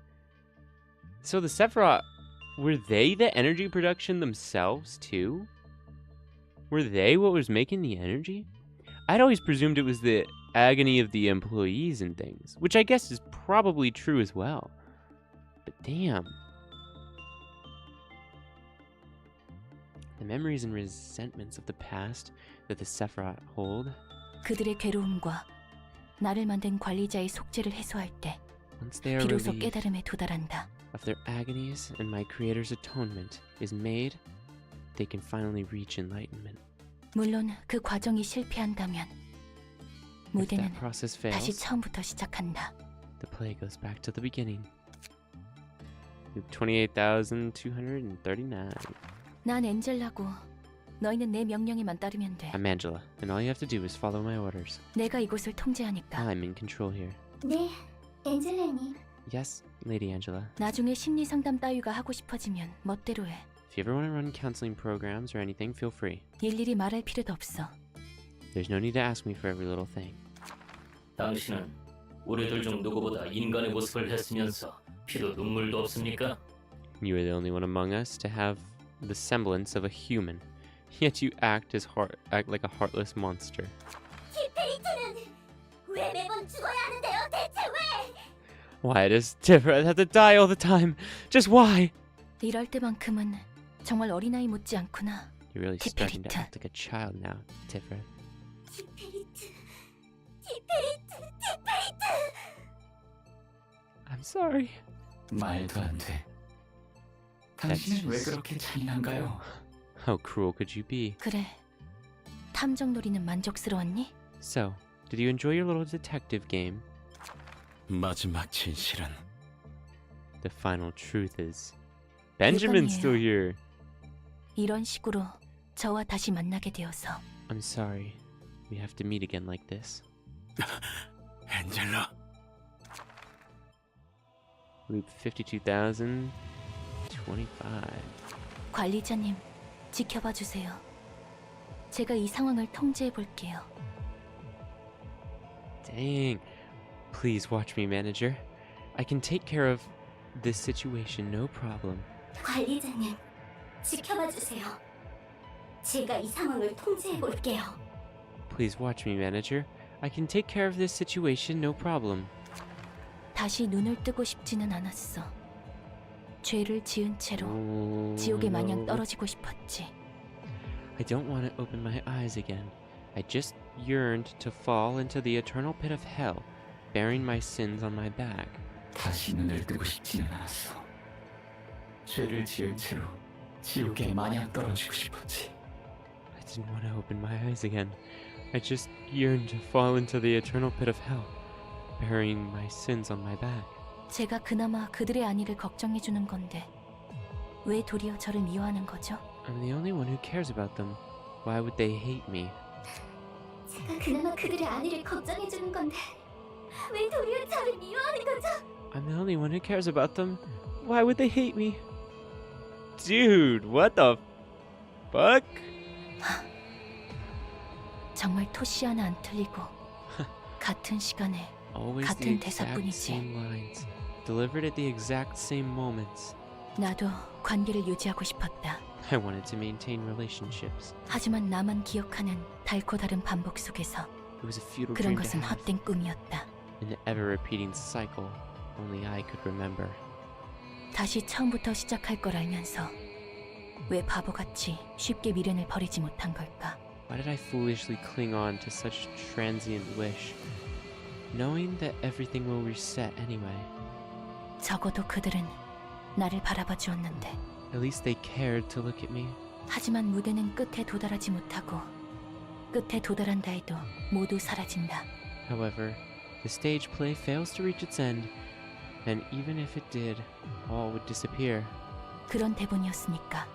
Speaker 1: so the Sephiroth, were they the energy production themselves too? Were they what was making the energy? I'd always presumed it was the agony of the employees and things, which I guess is probably true as well. But damn. The memories and resentments of the past that the Sephiroth hold.
Speaker 5: 그들의 괴로움과 나를 만든 관리자의 속죄를 해소할 때
Speaker 1: Once they are
Speaker 5: 비로소
Speaker 1: relieved
Speaker 5: 깨달음에 도달한다.
Speaker 1: of their agonies and my Creator's atonement is made, they can finally reach enlightenment.
Speaker 5: 물론 그 과정이 실패한다면
Speaker 1: If
Speaker 5: 무대는
Speaker 1: that process
Speaker 5: 다시
Speaker 1: fails,
Speaker 5: 처음부터 시작한다.
Speaker 1: the play goes back to the beginning. 28,239.
Speaker 5: 난 엔젤라고 너희는 내 명령에만 따르면 돼.
Speaker 1: I'm Angela, and all you have to do is follow my orders.
Speaker 5: 내가 이곳을 통제하니까.
Speaker 1: I'm in control here.
Speaker 4: 네, 엔젤라님.
Speaker 1: Yes, Lady Angela.
Speaker 5: 나중에 심리 상담 따위가 하고 싶어지면 멋대로 해.
Speaker 1: If you ever want to run counseling programs or anything, feel free.
Speaker 5: 일일이 말할 필요도 없어.
Speaker 1: There's no need to ask me for every little thing.
Speaker 8: 당신은 우리들 중 누구보다 인간의 모습을 했으면서 피도 눈물도 없습니까?
Speaker 1: You are the only one among us to have the semblance of a human, yet you act like a heartless monster.
Speaker 4: 키페이트는 왜 매번 죽어야 하는데요? 대체 왜?
Speaker 1: Why does Tifa have to die all the time? Just why?
Speaker 5: 이럴 때만큼은 정말 어린아이 못지 않구나.
Speaker 1: You're really starting to
Speaker 5: Tifa.
Speaker 1: act like a child now, Tifa.
Speaker 4: 키페이트.
Speaker 1: I'm sorry.
Speaker 7: 말도 안 돼. 당신은 왜 그렇게 잔인한가요?
Speaker 1: How cruel could you be?
Speaker 5: 그래. 탐정놀이는 만족스러웠니?
Speaker 1: So, did you enjoy your little detective game?
Speaker 6: 마지막 진실은
Speaker 1: The final truth is, Benjamin's still here.
Speaker 5: 이런 식으로 저와 다시 만나게 되어서
Speaker 1: I'm sorry. We have to meet again like this.
Speaker 6: 엔젤라.
Speaker 1: Loop 52,025.
Speaker 5: 관리자님, 지켜봐 주세요. 제가 이 상황을 통제해 볼게요.
Speaker 1: Dang. Please watch me, manager. I can take care of this situation, no problem.
Speaker 4: 관리자님, 지켜봐 주세요. 제가 이 상황을 통제해 볼게요.
Speaker 1: Please watch me, manager. I can take care of this situation, no problem.
Speaker 5: 다시 눈을 뜨고 싶지는 않았어. 죄를 지은 채로 지옥에 마냥 떨어지고 싶었지.
Speaker 1: I don't want to open my eyes again. I just yearned to fall into the eternal pit of hell, bearing my sins on my back.
Speaker 7: 다시 눈을 뜨고 싶지는 않았어. 죄를 지은 채로 지옥에 마냥 떨어지고 싶었지.
Speaker 1: I didn't want to open my eyes again. I just yearned to fall into the eternal pit of hell, bearing my sins on my back.
Speaker 5: 제가 그나마 그들의 안위를 걱정해 주는 건데 왜 도리어 저를 미워하는 거죠?
Speaker 1: I'm the only one who cares about them. Why would they hate me?
Speaker 4: 제가 그나마 그들의 안위를 걱정해 주는 건데 왜 도리어 저를 미워하는 거죠?
Speaker 1: I'm the only one who cares about them. Why would they hate me? Dude, what the fuck?
Speaker 5: 정말 토시 하나 안 틀리고 같은 시간에
Speaker 1: Always the
Speaker 5: 같은
Speaker 1: exact
Speaker 5: 대사뿐이지.
Speaker 1: same lines, delivered at the exact same moments.
Speaker 5: 나도 관계를 유지하고 싶었다.
Speaker 1: I wanted to maintain relationships.
Speaker 5: 하지만 나만 기억하는 달고 다른 반복 속에서
Speaker 1: It was a futile
Speaker 5: 그런
Speaker 1: dream to
Speaker 5: 것은
Speaker 1: have,
Speaker 5: 헛된 꿈이었다.
Speaker 1: an ever-repeating cycle only I could remember.
Speaker 5: 다시 처음부터 시작할 걸 알면서 왜 바보같이 쉽게 미련을 버리지 못한 걸까?
Speaker 1: Why did I foolishly cling on to such a transient wish, knowing that everything will reset anyway.
Speaker 5: 적어도 그들은 나를 바라봐 주었는데.
Speaker 1: At least they cared to look at me.
Speaker 5: 하지만 무대는 끝에 도달하지 못하고 끝에 도달한다 해도 모두 사라진다.
Speaker 1: However, the stage play fails to reach its end, and even if it did, all would disappear.
Speaker 5: 그런 대본이었으니까.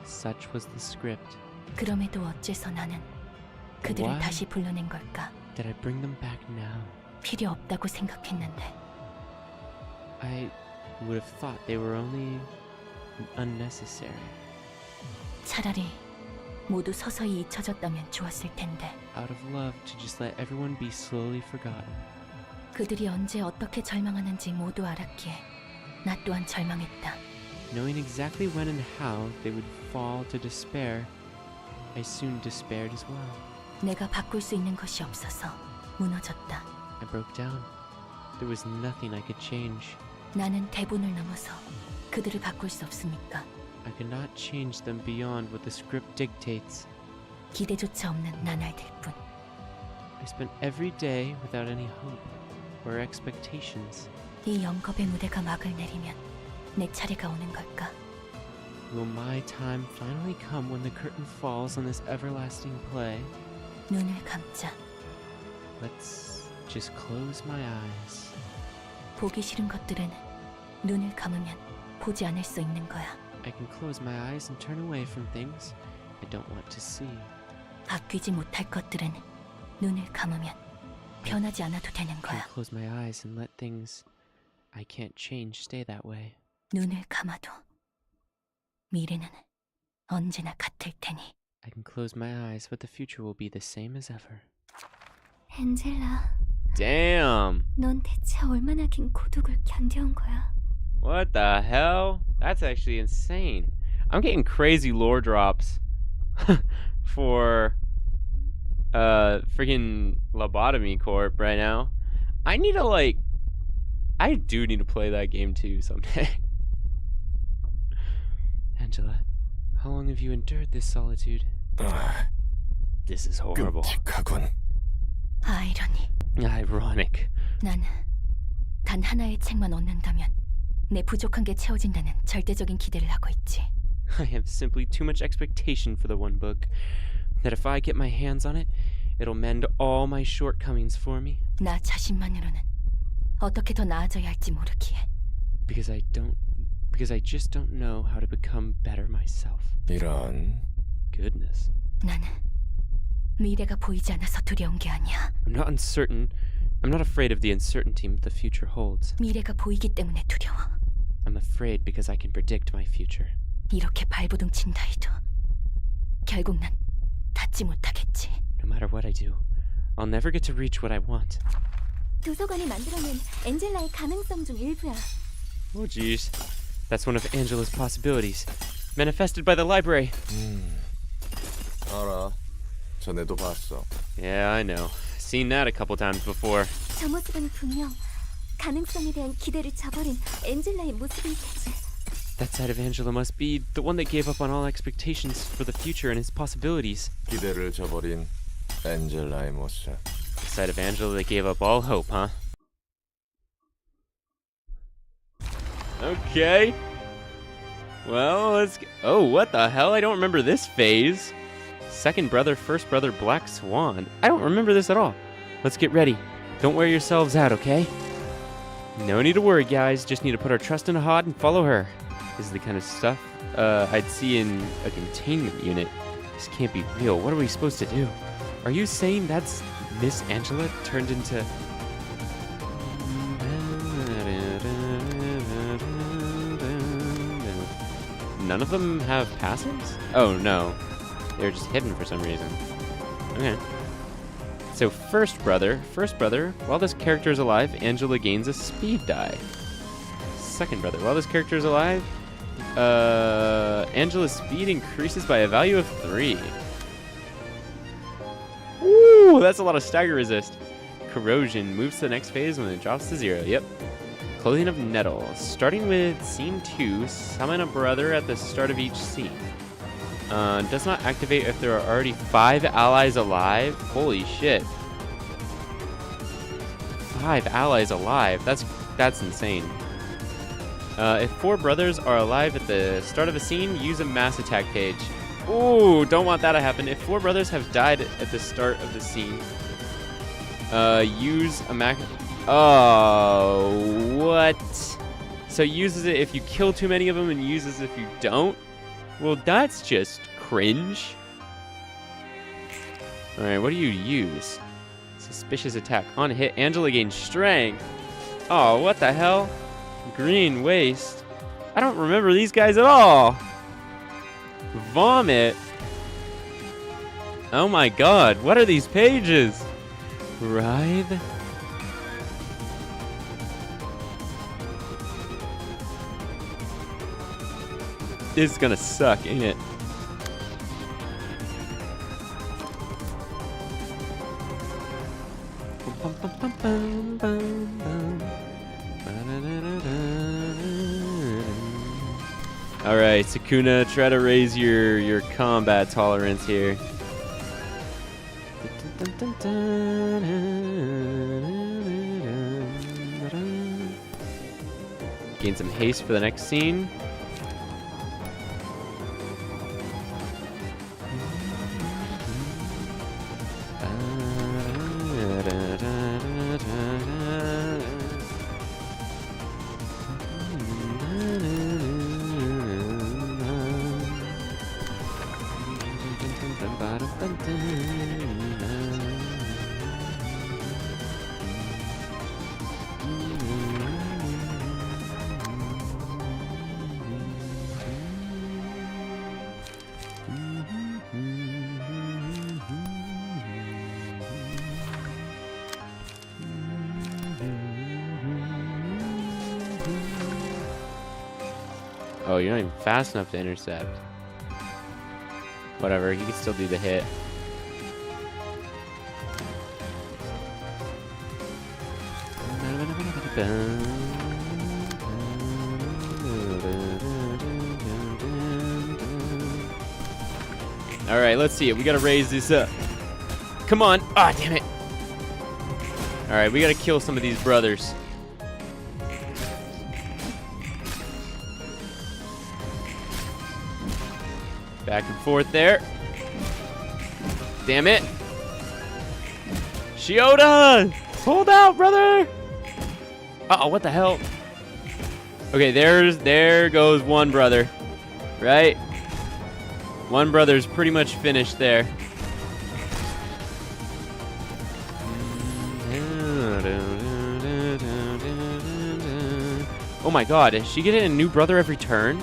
Speaker 1: Such was the script.
Speaker 5: 그럼에도 어째서 나는 그들을
Speaker 1: Why?
Speaker 5: 다시 불러낸 걸까?
Speaker 1: Did I bring them back now?
Speaker 5: 필요 없다고 생각했는데.
Speaker 1: I would have thought they were only unnecessary.
Speaker 5: 차라리 모두 서서히 잊혀졌다면 좋았을 텐데.
Speaker 1: Out of love to just let everyone be slowly forgotten.
Speaker 5: 그들이 언제 어떻게 절망하는지 모두 알았기에 나 또한 절망했다.
Speaker 1: Knowing exactly when and how they would fall to despair, I soon despaired as well.
Speaker 5: 내가 바꿀 수 있는 것이 없어서 무너졌다.
Speaker 1: I broke down. There was nothing I could change.
Speaker 5: 나는 대본을 넘어서 그들을 바꿀 수 없으니까.
Speaker 1: I could not change them beyond what the script dictates.
Speaker 5: 기대조차 없는 나날들 뿐.
Speaker 1: I spent every day without any hope or expectations.
Speaker 5: 이 영겁의 무대가 막을 내리면 내 차례가 오는 걸까?
Speaker 1: Will my time finally come when the curtain falls on this everlasting play?
Speaker 5: 눈을 감자.
Speaker 1: Let's just close my eyes.
Speaker 5: 보기 싫은 것들은 눈을 감으면 보지 않을 수 있는 거야.
Speaker 1: I can close my eyes and turn away from things I don't want to see.
Speaker 5: 바뀌지 못할 것들은 눈을 감으면 변하지 않아도 되는
Speaker 1: I can
Speaker 5: 거야.
Speaker 1: close my eyes and let things I can't change stay that way.
Speaker 5: 눈을 감아도 미래는 언제나 같을 테니.
Speaker 1: I can close my eyes, but the future will be the same as ever.
Speaker 4: 엔젤라,
Speaker 1: Damn!
Speaker 4: 넌 대체 얼마나 긴 고독을 견뎌온 거야?
Speaker 1: What the hell? That's actually insane. I'm getting crazy lore drops for freaking Lobotomy Corp right now. I need to I do need to play that game too someday. Angela, how long have you endured this solitude?
Speaker 6: 아,
Speaker 1: This is horrible.
Speaker 6: 끔찍하군.
Speaker 5: 아이러니.
Speaker 1: Ironic.
Speaker 5: 난 단 하나의 책만 얻는다면 내 부족한 게 채워진다는 절대적인 기대를 하고 있지.
Speaker 1: I have simply too much expectation for the one book that if I get my hands on it, it'll mend all my shortcomings for me.
Speaker 5: 나 자신만으로는 어떻게 더 나아져야 할지 모르기에.
Speaker 1: Because I just don't know how to become better myself.
Speaker 6: 이런.
Speaker 1: Goodness.
Speaker 5: 나는 미래가 보이지 않아서 두려운 게 아니야.
Speaker 1: I'm not uncertain. I'm not afraid of the uncertainty the future holds.
Speaker 5: 미래가 보이기 때문에 두려워.
Speaker 1: I'm afraid because I can predict my future.
Speaker 5: 이렇게 발버둥 친다 해도 결국 난 닿지 못하겠지.
Speaker 1: No matter what I do, I'll never get to reach what I want.
Speaker 4: 도서관이 만들어낸 엔젤라의 가능성 중 일부야.
Speaker 1: Oh jeez. That's one of Angela's possibilities. Manifested by the library.
Speaker 6: 알아. 전에도 봤어.
Speaker 1: Yeah, I know. Seen that a couple times before.
Speaker 4: 저 모습은 분명 가능성에 대한 기대를 저버린 엔젤라의 모습일 테지.
Speaker 1: That side of Angela must be the one that gave up on all expectations for the future and its possibilities.
Speaker 6: 기대를 저버린 엔젤라의 모습.
Speaker 1: The side of Angela that gave up all hope, huh? Okay. Well, let's get... Oh, what the hell? I don't remember this phase. Second brother, first brother, Black Swan. I don't remember this at all. Let's get ready. Don't wear yourselves out, okay? No need to worry, guys. Just need to put our trust in Ahad and follow her. This is the kind of stuff I'd see in a containment unit. This can't be real. What are we supposed to do? Are you saying that's Miss Angela turned into... None of them have passives? Oh, no. They're just hidden for some reason. Okay. So first brother, while this character is alive, Angela gains a speed die. Second brother, while this character is alive, Angela's speed increases by a value of 3. Ooh, that's a lot of stagger resist. Corrosion moves to the next phase when it drops to 0. Yep. Clothing of Nettle. Starting with scene 2, summon a brother at the start of each scene. Does not activate if there are already 5 allies alive. Holy shit. 5 allies alive. That's insane. If 4 brothers are alive at the start of a scene, use a mass attack page. Ooh, don't want that to happen. If 4 brothers have died at the start of the scene, use a max... Oh, what? So uses it if you kill too many of them and uses if you don't? Well, that's just cringe. Alright, what do you use? Suspicious attack. On hit, Angela gains strength. Oh, what the hell? Green waste. I don't remember these guys at all. Vomit. Oh my god, what are these pages? Writhe. This is gonna suck, ain't it? All right, Sukuna, try to raise your combat tolerance here. Gain some haste for the next scene. Oh, you're not even fast enough to intercept. Whatever, he can still do the hit. Alright, let's see it. We gotta raise this up. Come on. Ah, damn it. Alright, we gotta kill some of these brothers. Back and forth there. Damn it. Shiota! Hold out, brother! Uh-oh, what the hell? Okay, there goes one brother. Right? One brother's pretty much finished there. Oh my god, is she getting a new brother every turn?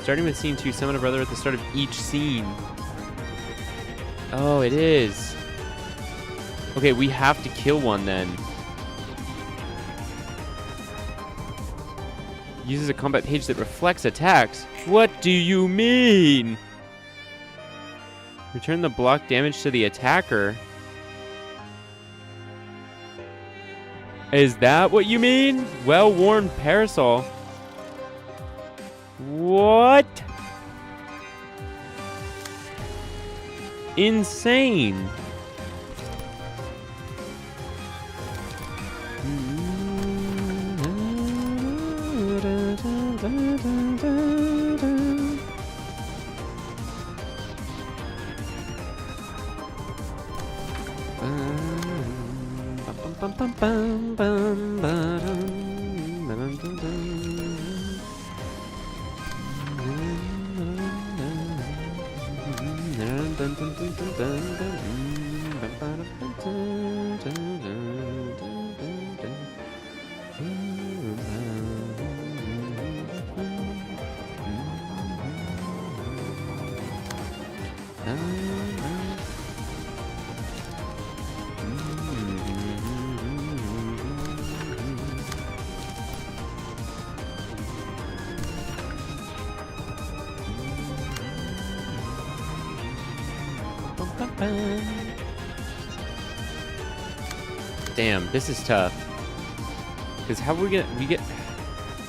Speaker 1: Starting with scene 2, summon a brother at the start of each scene. Oh, it is. Okay, we have to kill one then. Uses a combat page that reflects attacks. What do you mean? Return the block damage to the attacker. Is that what you mean? Well-worn parasol. What? Insane. Damn, this is tough. Because how we get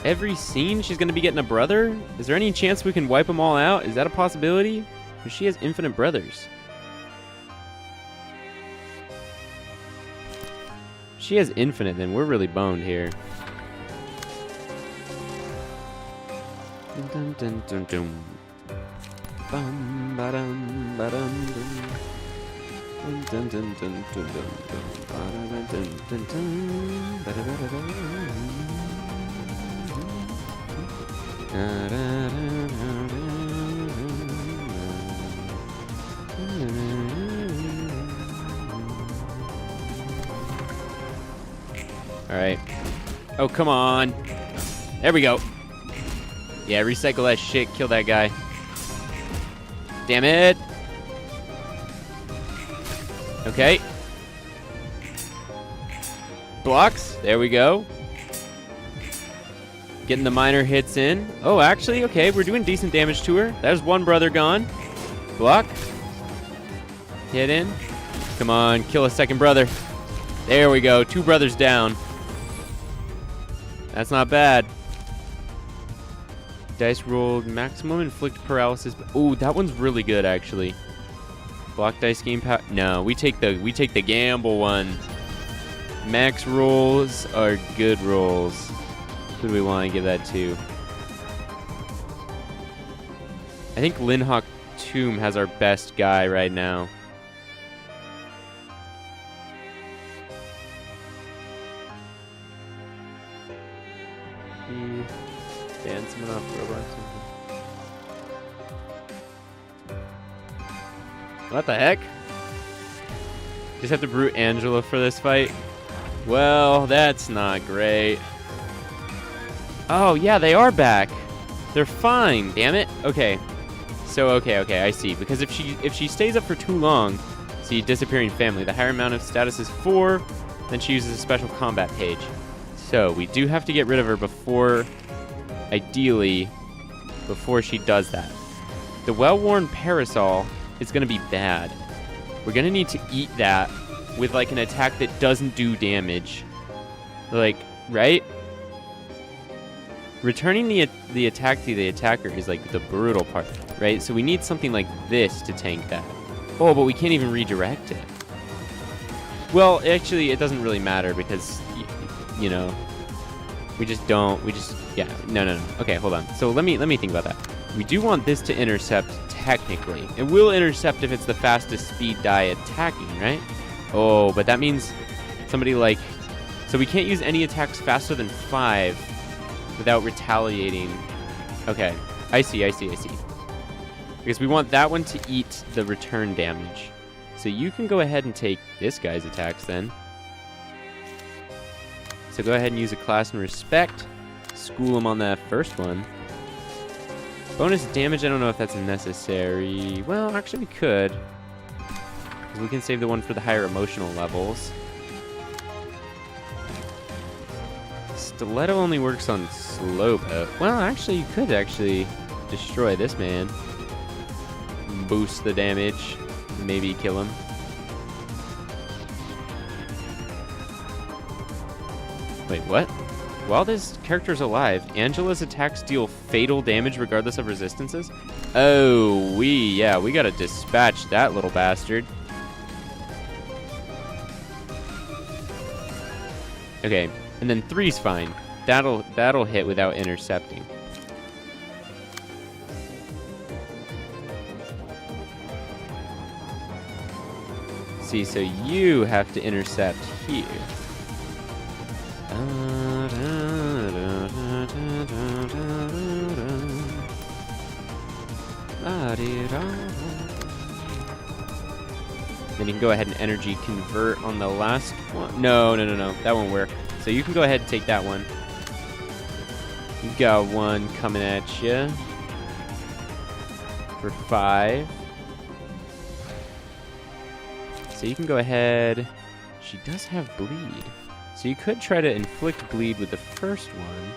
Speaker 1: every scene she's gonna be getting a brother? Is there any chance we can wipe them all out? Is that a possibility? Because she has infinite brothers. She has infinite, then we're really boned here. Dun, dun, dun, dun. Bum, ba-dum, ba-dum, dum. Dun, dun, dun, dun, dun, dun, ba-da-dun, dun, dun, dun, All right. Oh, come on. There we go. Yeah, recycle that shit. Kill that guy. Damn it. Okay. Blocks. There we go. Getting the minor hits in. Oh, actually, okay. We're doing decent damage to her. There's one brother gone. Block. Hit in. Come on. Kill a second brother. There we go. 2 brothers down. That's not bad. Dice rolled maximum inflict paralysis. Ooh, that one's really good actually. Block dice game power. No, we take the gamble one. Max rolls are good rolls. Who do we want to give that to? I think Linhawk Tomb has our best guy right now. Ban someone off Roblox. What the heck? Just have to brute Angela for this fight? Well, that's not great. Oh, yeah, they are back. They're fine, damn it. Okay. So, okay, I see. Because if she stays up for too long, see, disappearing family. The higher amount of status is 4, then she uses a special combat page. So, we do have to get rid of her before, ideally, before she does that. The well-worn parasol is going to be bad. We're going to need to eat that with, like, an attack that doesn't do damage. Like, right? Returning the attack to the attacker is, like, the brutal part, right? So we need something like this to tank that. Oh, but we can't even redirect it. Well, actually, it doesn't really matter because, you know, yeah, no. Okay, hold on. So let me think about that. We do want this to intercept technically. It will intercept if it's the fastest speed die attacking, right? Oh, but that means somebody like, so we can't use any attacks faster than 5 without retaliating. Okay, I see. Because we want that one to eat the return damage. So you can go ahead and take this guy's attacks then. So go ahead and use a class and respect. School him on that first one. Bonus damage, I don't know if that's necessary. Well, actually we could. Because we can save the one for the higher emotional levels. Stiletto only works on slow boat. Well, actually, you could actually destroy this man. Boost the damage. Maybe kill him. Wait, what? While this character's alive, Angela's attacks deal fatal damage regardless of resistances? Oh, we gotta dispatch that little bastard. Okay, and then 3's fine. That'll hit without intercepting. See, so you have to intercept here. Then you can go ahead and energy convert on the last one. No. That won't work. So you can go ahead and take that one. You got one coming at you for 5. So you can go ahead. She does have bleed. So you could try to inflict bleed with the first one.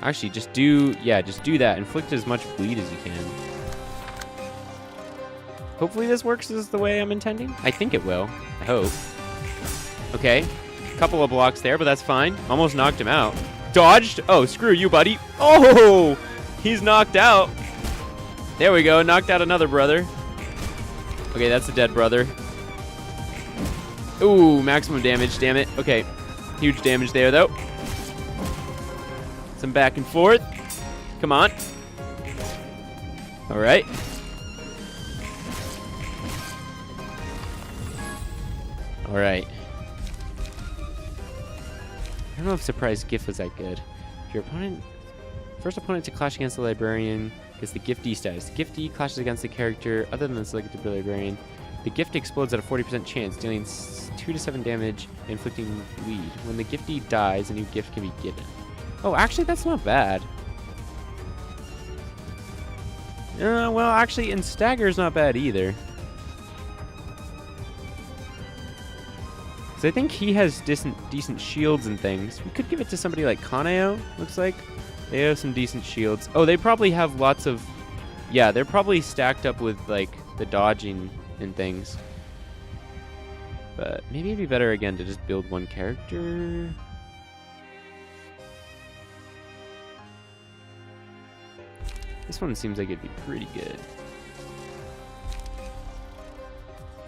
Speaker 1: Actually, just do that. Inflict as much bleed as you can. Hopefully this works as the way I'm intending. I think it will. I hope. Okay. Couple of blocks there, but that's fine. Almost knocked him out. Dodged. Oh, screw you, buddy. Oh, he's knocked out. There we go. Knocked out another brother. Okay, that's a dead brother. Ooh, maximum damage, damn it. Okay, huge damage there, though. Some back and forth. Come on. All right. All right. I don't know if surprise gift was that good. If your opponent, first opponent to clash against the librarian gets the giftee status. The giftee clashes against the character other than the selected librarian. The gift explodes at a 40% chance, dealing 2 to 7 damage, inflicting bleed. When the giftee dies, a new gift can be given. Oh, actually, that's not bad. Well, actually, and Stagger's not bad either. So I think he has decent shields and things. We could give it to somebody like Kaneo, looks like. They have some decent shields. Oh, they probably have lots of... Yeah, they're probably stacked up with, like, the dodging and things. But maybe it'd be better, again, to just build one character. This one seems like it'd be pretty good.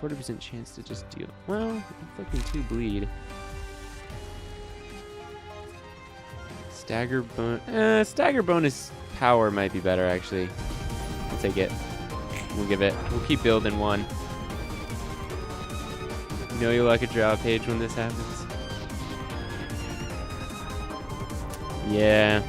Speaker 1: 40% chance to just deal. Well, inflicting 2 bleed. Stagger bonus power might be better, actually. I'll take it. We'll keep building one. You know you'll like a draw page when this happens. Yeah.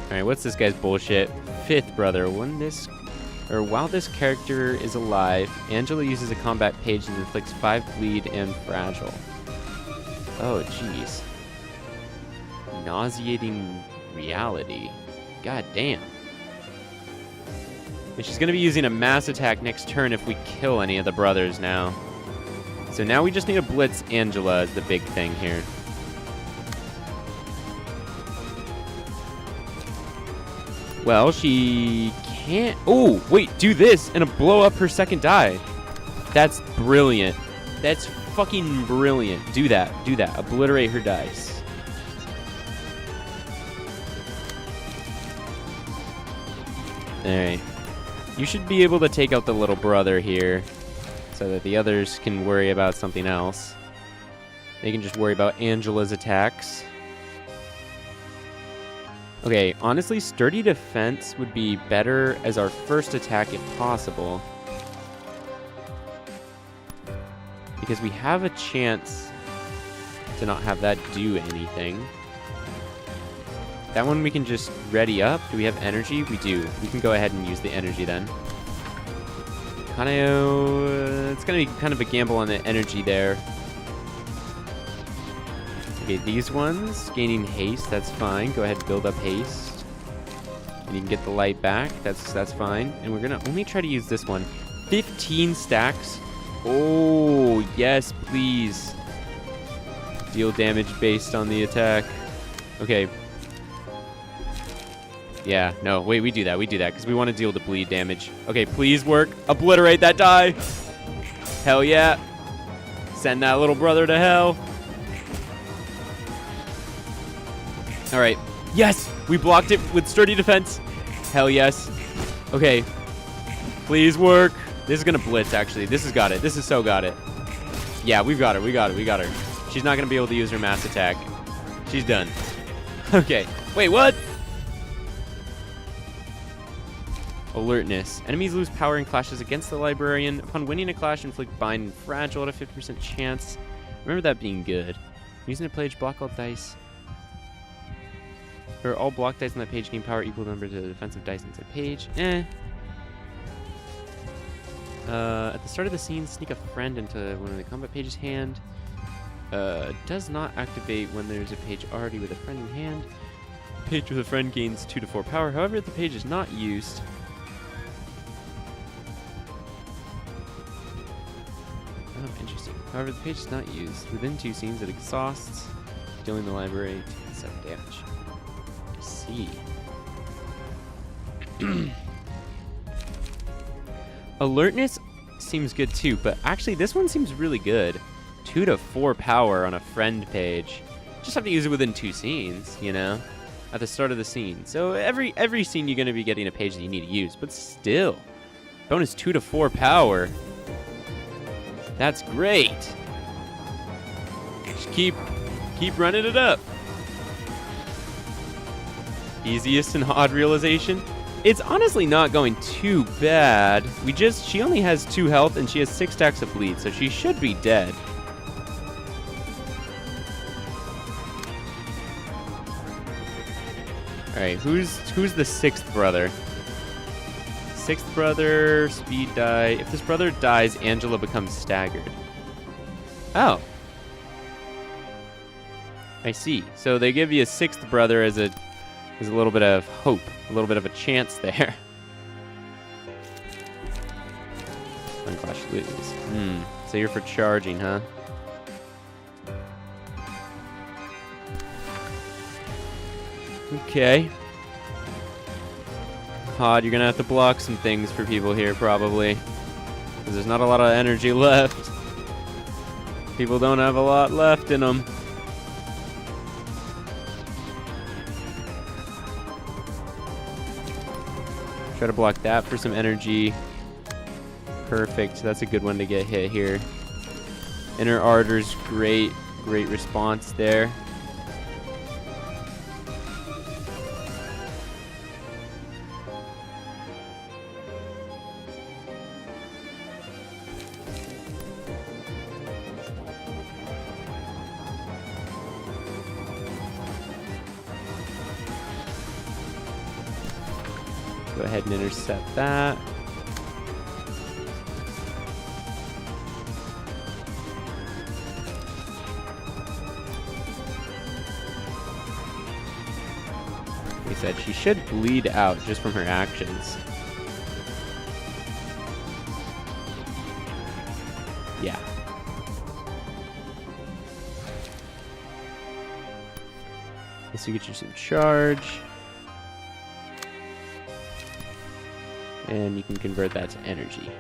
Speaker 1: Alright, what's this guy's bullshit? 5th brother. While this character is alive, Angela uses a combat page that inflicts 5 bleed and fragile. Oh, jeez. Nauseating reality. God damn. And she's gonna be using a mass attack next turn if we kill any of the brothers now. So now we just need to blitz Angela as the big thing here. Well, she can't... Oh, wait, do this and blow up her second die. That's brilliant. That's fucking brilliant. Do that. Obliterate her dice. Alright. You should be able to take out the little brother here so that the others can worry about something else. They can just worry about Angela's attacks. Okay, honestly, Sturdy Defense would be better as our first attack if possible. Because we have a chance to not have that do anything. That one we can just ready up. Do we have energy? We do. We can go ahead and use the energy then. Kaneo, it's going to be kind of a gamble on the energy there. Okay, these ones, gaining haste, that's fine. Go ahead and build up haste. And you can get the light back, that's fine. And we're going to only try to use this one. 15 stacks. Oh, yes, please. Deal damage based on the attack. Okay. Yeah, no, wait, we do that, because we want to deal the bleed damage. Okay, please work. Obliterate that die. Hell yeah. Send that little brother to hell. All right. Yes, we blocked it with Sturdy Defense. Hell yes. Okay. Please work. This is going to blitz, actually. This has got it. This has so got it. Yeah, we've got her. We got her. She's not going to be able to use her mass attack. She's done. Okay. Wait, what? Alertness. Enemies lose power in clashes against the librarian. Upon winning a clash, inflict bind and fragile at a 50% chance. Remember that being good. Using a page, block all dice. Or all block dice on that page gain power equal number to the defensive dice inside page. At the start of the scene, sneak a friend into one of the combat page's hand. Does not activate when there's a page already with a friend in hand. Page with a friend gains 2 to 4 power. However, if the page is not used... Oh, interesting. However, the page is not used. Within 2 scenes, it exhausts, dealing the library 7 damage. I see. Alertness seems good too, but actually this one seems really good. 2 to 4 power on a friend page. Just have to use it within 2 scenes, you know? At the start of the scene. So every scene you're going to be getting a page that you need to use, but still. Bonus 2 to 4 power. That's great. Just keep running it up. Easiest and odd realization. It's honestly not going too bad. She only has 2 health and she has 6 stacks of bleed, so she should be dead. Alright, who's the 6th brother? 6th brother, speed die. If this brother dies, Angela becomes staggered. Oh. I see. So they give you a 6th brother as a little bit of hope, a little bit of a chance there. Unclash lose. So you're for charging, huh? Okay. Hod, you're gonna have to block some things for people here, probably. Because there's not a lot of energy left. People don't have a lot left in them. Try to block that for some energy. Perfect. That's a good one to get hit here. Inner Ardor's great. Great response there. Go ahead and intercept that. Like I said, she should bleed out just from her actions. Yeah. This will get you some charge. And you can convert that to energy.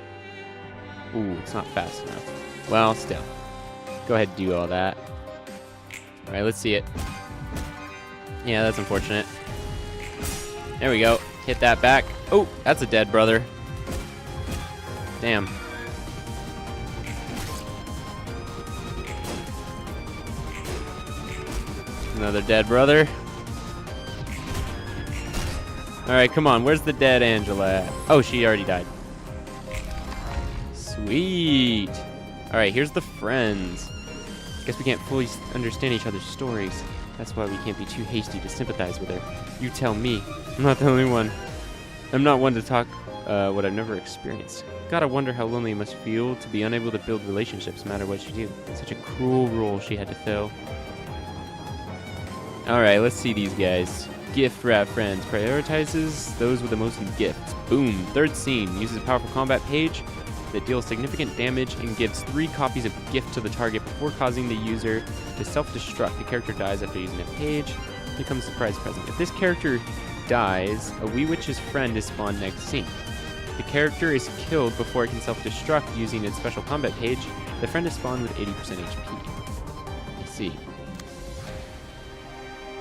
Speaker 1: Ooh, it's not fast enough. Well, still. Go ahead and do all that. Alright, let's see it. Yeah, that's unfortunate. There we go. Hit that back. Oh, that's a dead brother. Damn. Another dead brother. Alright, come on. Where's the dead Angela at? Oh, she already died. Sweet. Alright, here's the friends. Guess we can't fully understand each other's stories. That's why we can't be too hasty to sympathize with her. You tell me. I'm not the only one. I'm not one to talk what I've never experienced. Gotta wonder how lonely it must feel to be unable to build relationships no matter what you do. It's such a cruel role she had to fill. Alright, let's see these guys. Gift wrap friends. Prioritizes those with the most gifts. Boom. Third scene. Uses a powerful combat page that deals significant damage and gives 3 copies of gift to the target before causing the user to self-destruct. The character dies after using a page. Becomes a surprise present. If this character dies, a Wee Witch's friend is spawned next scene. If the character is killed before it can self-destruct using its special combat page, the friend is spawned with 80% HP. I see.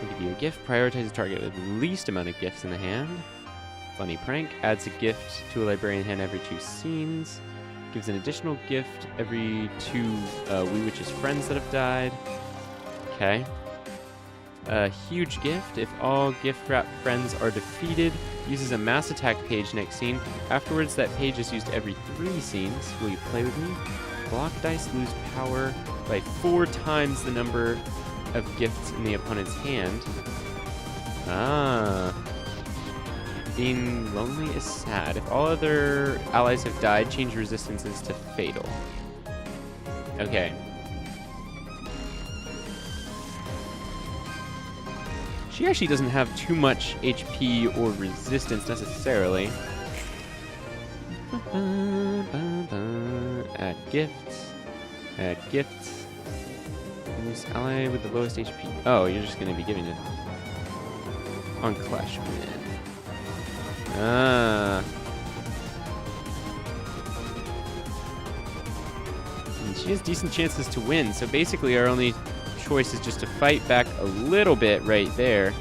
Speaker 1: I'll give you a gift. Prioritize a target with the least amount of gifts in the hand. Funny prank. Adds a gift to a librarian hand every 2 scenes. Gives an additional gift every 2 Wee Witch's friends that have died. Okay. A huge gift. If all gift wrap friends are defeated, uses a mass attack page next scene. Afterwards, that page is used every 3 scenes. Will you play with me? Block dice lose power by 4 times the number of gifts in the opponent's hand. Ah. Being lonely is sad. If all other allies have died, change resistances to fatal. Okay. She actually doesn't have too much HP or resistance necessarily. Add gifts. Add gifts. Use ally with the lowest HP. Oh, you're just going to be giving it. On Clash Win. Ah. And she has decent chances to win, so basically our only choice is just to fight back a little bit right there.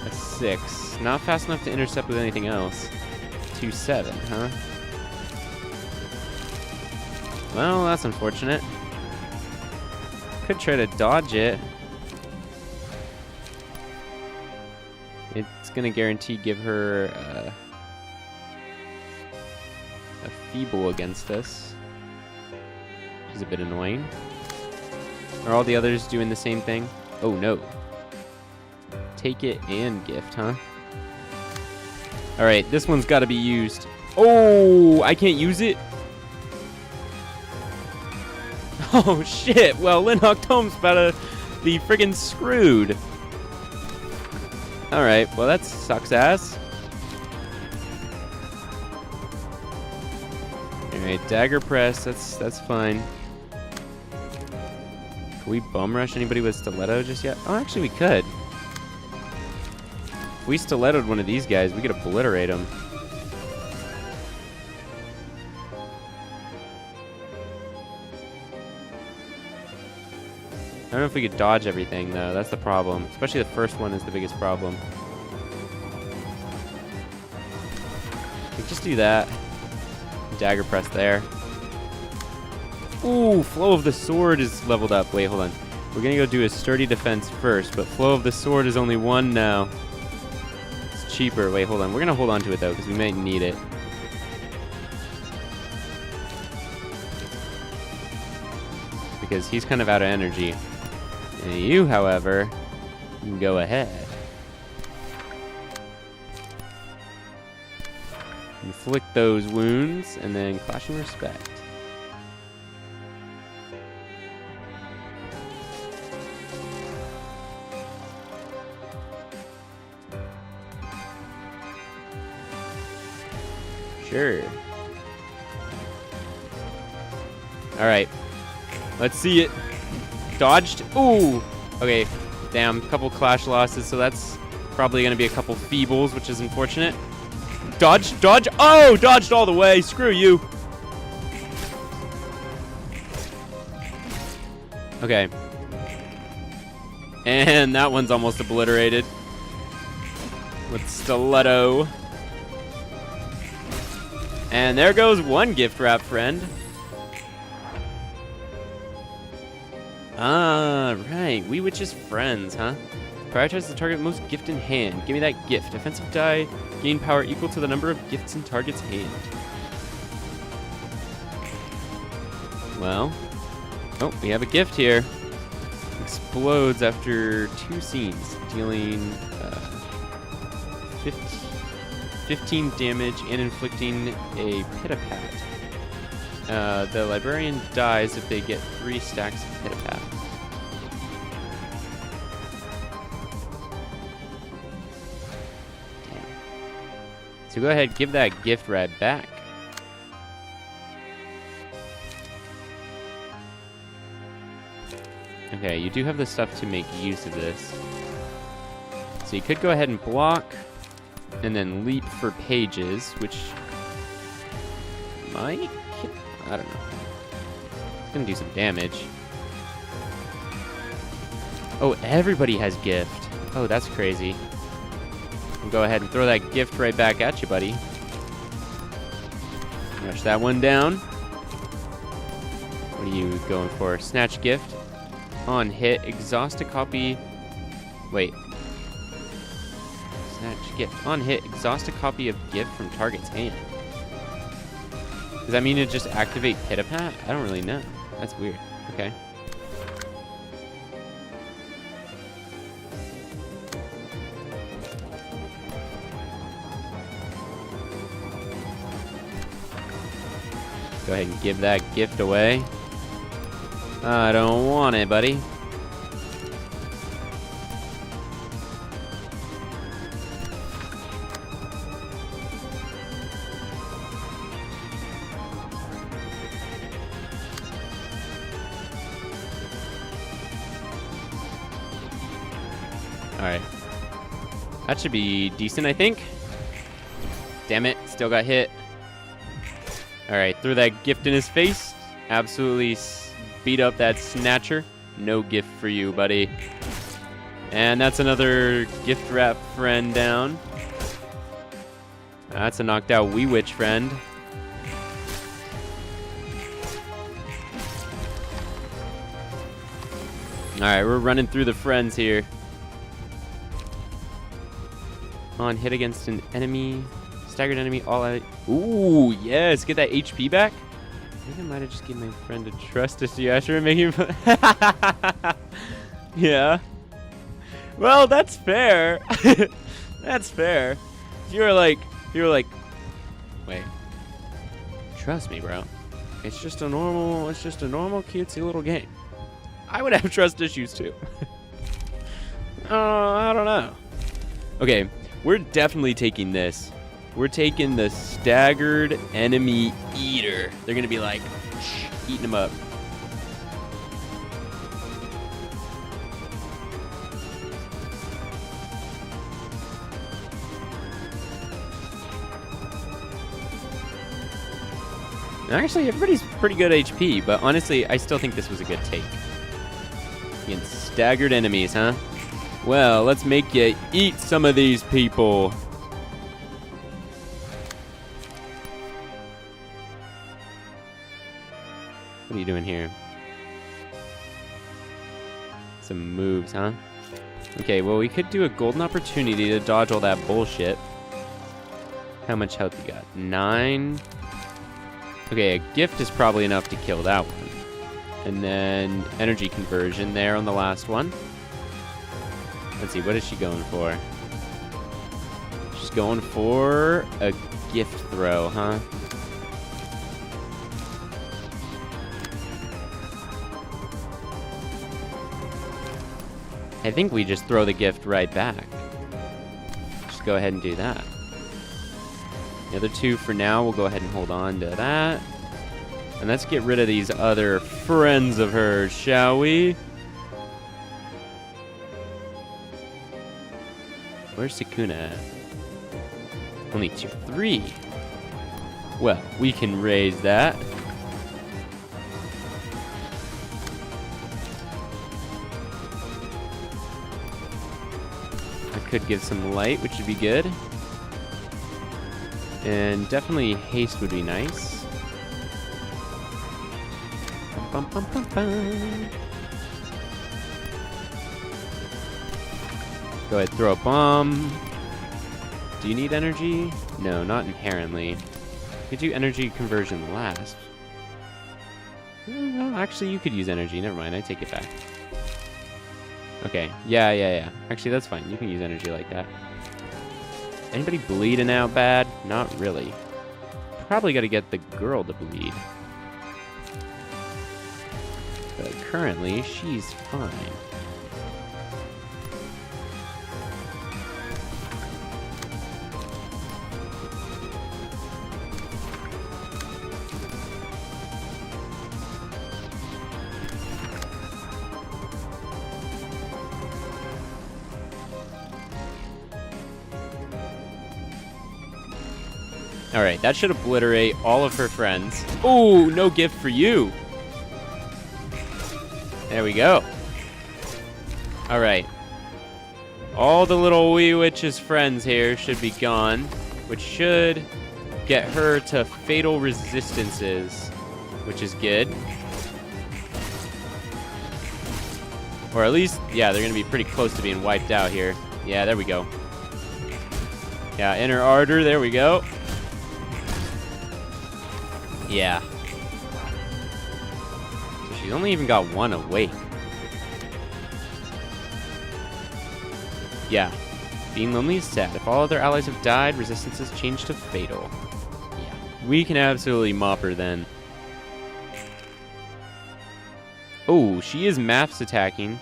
Speaker 1: A 6. Not fast enough to intercept with anything else. 2-7, huh? Well, that's unfortunate. Could try to dodge it. It's gonna guarantee give her a feeble against us, which is a bit annoying. Are all the others doing the same thing? Oh no. Take it and gift, huh? Alright, this one's gotta be used. Oh, I can't use it? Oh shit, well, Linhawk Tome's about to be friggin' screwed. Alright, well that sucks ass. Alright, dagger press, that's fine. Can we bum rush anybody with stiletto just yet? Oh, actually we could. If we stilettoed one of these guys, we could obliterate him. I don't know if we could dodge everything, though. That's the problem. Especially the first one is the biggest problem. We just do that. Dagger press there. Ooh, Flow of the Sword is leveled up. Wait, hold on. We're gonna go do a sturdy defense first, but Flow of the Sword is only 1 now. It's cheaper. Wait, hold on. We're gonna hold on to it, though, because we might need it. Because he's kind of out of energy. And you, however, can go ahead. Inflict those wounds, and then Clashing Respect. Sure. Alright. Let's see it. Dodged. Ooh. Okay. Damn. Couple clash losses, so that's probably going to be a couple feebles, which is unfortunate. Dodge. Dodge. Oh! Dodged all the way. Screw you. Okay. And that one's almost obliterated. With stiletto. And there goes one gift wrap friend. Ah, right. We witches friends, huh? Prioritize the target most gift in hand. Give me that gift. Offensive die. Gain power equal to the number of gifts in target's hand. Well. Oh, we have a gift here. Explodes after 2 scenes, dealing 15 damage and inflicting a pit-a-pat. The librarian dies if they get 3 stacks of pit-a-pat. Damn. So go ahead, give that gift right back. Okay, you do have the stuff to make use of this. So you could go ahead and block, and then leap for pages, which might... I don't know. It's gonna do some damage. Oh, everybody has gift. Oh, that's crazy. We'll go ahead and throw that gift right back at you, buddy. Rush that one down. What are you going for? Snatch gift. On hit, exhaust a copy. Wait. Snatch gift. On hit, exhaust a copy of gift from target's hand. Does that mean to just activate Pit-a-Pat? I don't really know. That's weird. Okay. Go ahead and give that gift away. I don't want it, buddy. Alright. That should be decent, I think. Damn it, still got hit. Alright, threw that gift in his face. Absolutely beat up that snatcher. No gift for you, buddy. And that's another gift wrap friend down. That's a knocked out wee witch friend. Alright, we're running through the friends here. On hit against an enemy. Staggered enemy, all out. Ooh, yes, get that HP back. I think I might have just given my friend a trust issue. I should make him. Yeah. Well, that's fair. That's fair. You were like, wait. Trust me, bro. It's just a normal cutesy little game. I would have trust issues too. I don't know. Okay, we're definitely taking this. We're taking the staggered enemy eater. They're gonna be like eating them up. Actually, everybody's pretty good HP, but honestly, I still think this was a good take. Against staggered enemies, huh? Well, let's make you eat some of these people. What are you doing here? Some moves, huh? Okay, well, we could do a golden opportunity to dodge all that bullshit. How much health you got? 9. Okay, a gift is probably enough to kill that one. And then energy conversion there on the last one. Let's see, what is she going for? She's going for a gift throw, huh? I think we just throw the gift right back. Just go ahead and do that. The other two for now, we'll go ahead and hold on to that. And let's get rid of these other friends of hers, shall we? Where's Sukuna at? Only 2. 3. Well, we can raise that. I could give some light, which would be good. And definitely haste would be nice. Bum, bum, bum, bum. Go ahead, throw a bomb. Do you need energy? No, not inherently. You could do energy conversion last. Well, actually, you could use energy. Never mind, I take it back. Okay, yeah. Actually, that's fine. You can use energy like that. Anybody bleeding out bad? Not really. Probably got to get the girl to bleed. But currently, she's fine. Alright, that should obliterate all of her friends. Oh, no gift for you. There we go. Alright. All the little wee witch's friends here should be gone, which should get her to fatal resistances, which is good. Or at least, yeah, they're going to be pretty close to being wiped out here. Yeah, there we go. Yeah, inner ardor, there we go. Yeah. So she's only even got 1 awake. Yeah. Being lonely is sad. If all other allies have died, resistance has changed to fatal. Yeah. We can absolutely mop her then. Oh, she is maths attacking.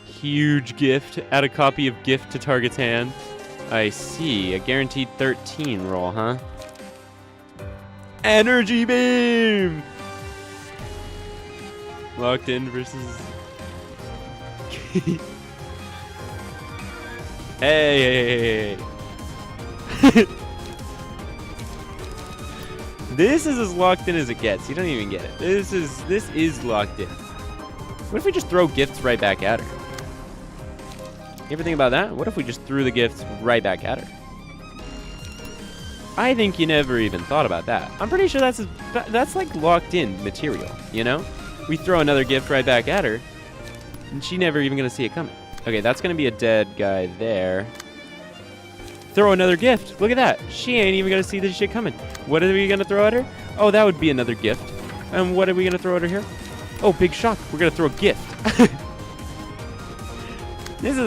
Speaker 1: Huge gift. Add a copy of gift to target's hand. I see. A guaranteed 13 roll, huh? Energy beam! Locked in versus... Hey! This is as locked in as it gets. You don't even get it. This is locked in. What if we just throw gifts right back at her? You ever think about that? What if we just threw the gifts right back at her? I think you never even thought about that. I'm pretty sure that's like locked in material, you know? we throw another gift right back at her, and she never even gonna see it coming. Okay, that's gonna be a dead guy there. Throw another gift. Look at that. She ain't even gonna see this shit coming. What are we gonna throw at her? Oh, that would be another gift. And what are we gonna throw at her here? Oh, big shock. We're gonna throw a gift. This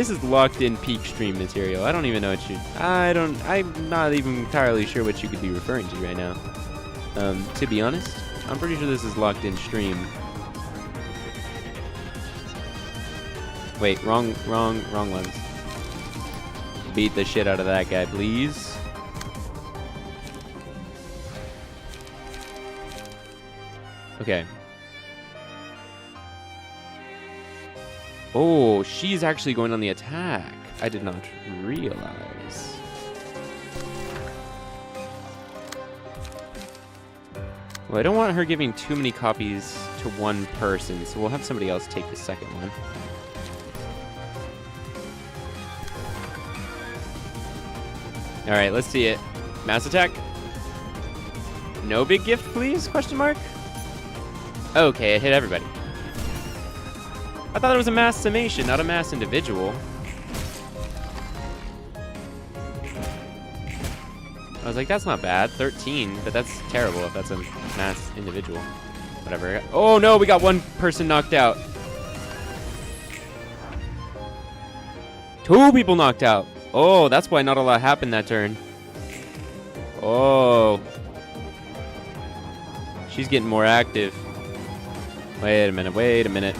Speaker 1: is locked in peak stream material. I don't even know what I'm not even entirely sure what you could be referring to right now. To be honest, I'm pretty sure this is locked in stream. Wait, wrong lens. Beat the shit out of that guy, please. Okay. Oh, she's actually going on the attack. I did not realize. Well, I don't want her giving too many copies to one person, so we'll have somebody else take the second one. All right, let's see it. Mass attack. No big gift, please? Question mark. Okay, it hit everybody. I thought it was a mass summation, not a mass individual. I was like, that's not bad. 13, but that's terrible if that's a mass individual. Whatever. Oh no, we got one person knocked out. 2 people knocked out. Oh, that's why not a lot happened that turn. Oh. She's getting more active. Wait a minute.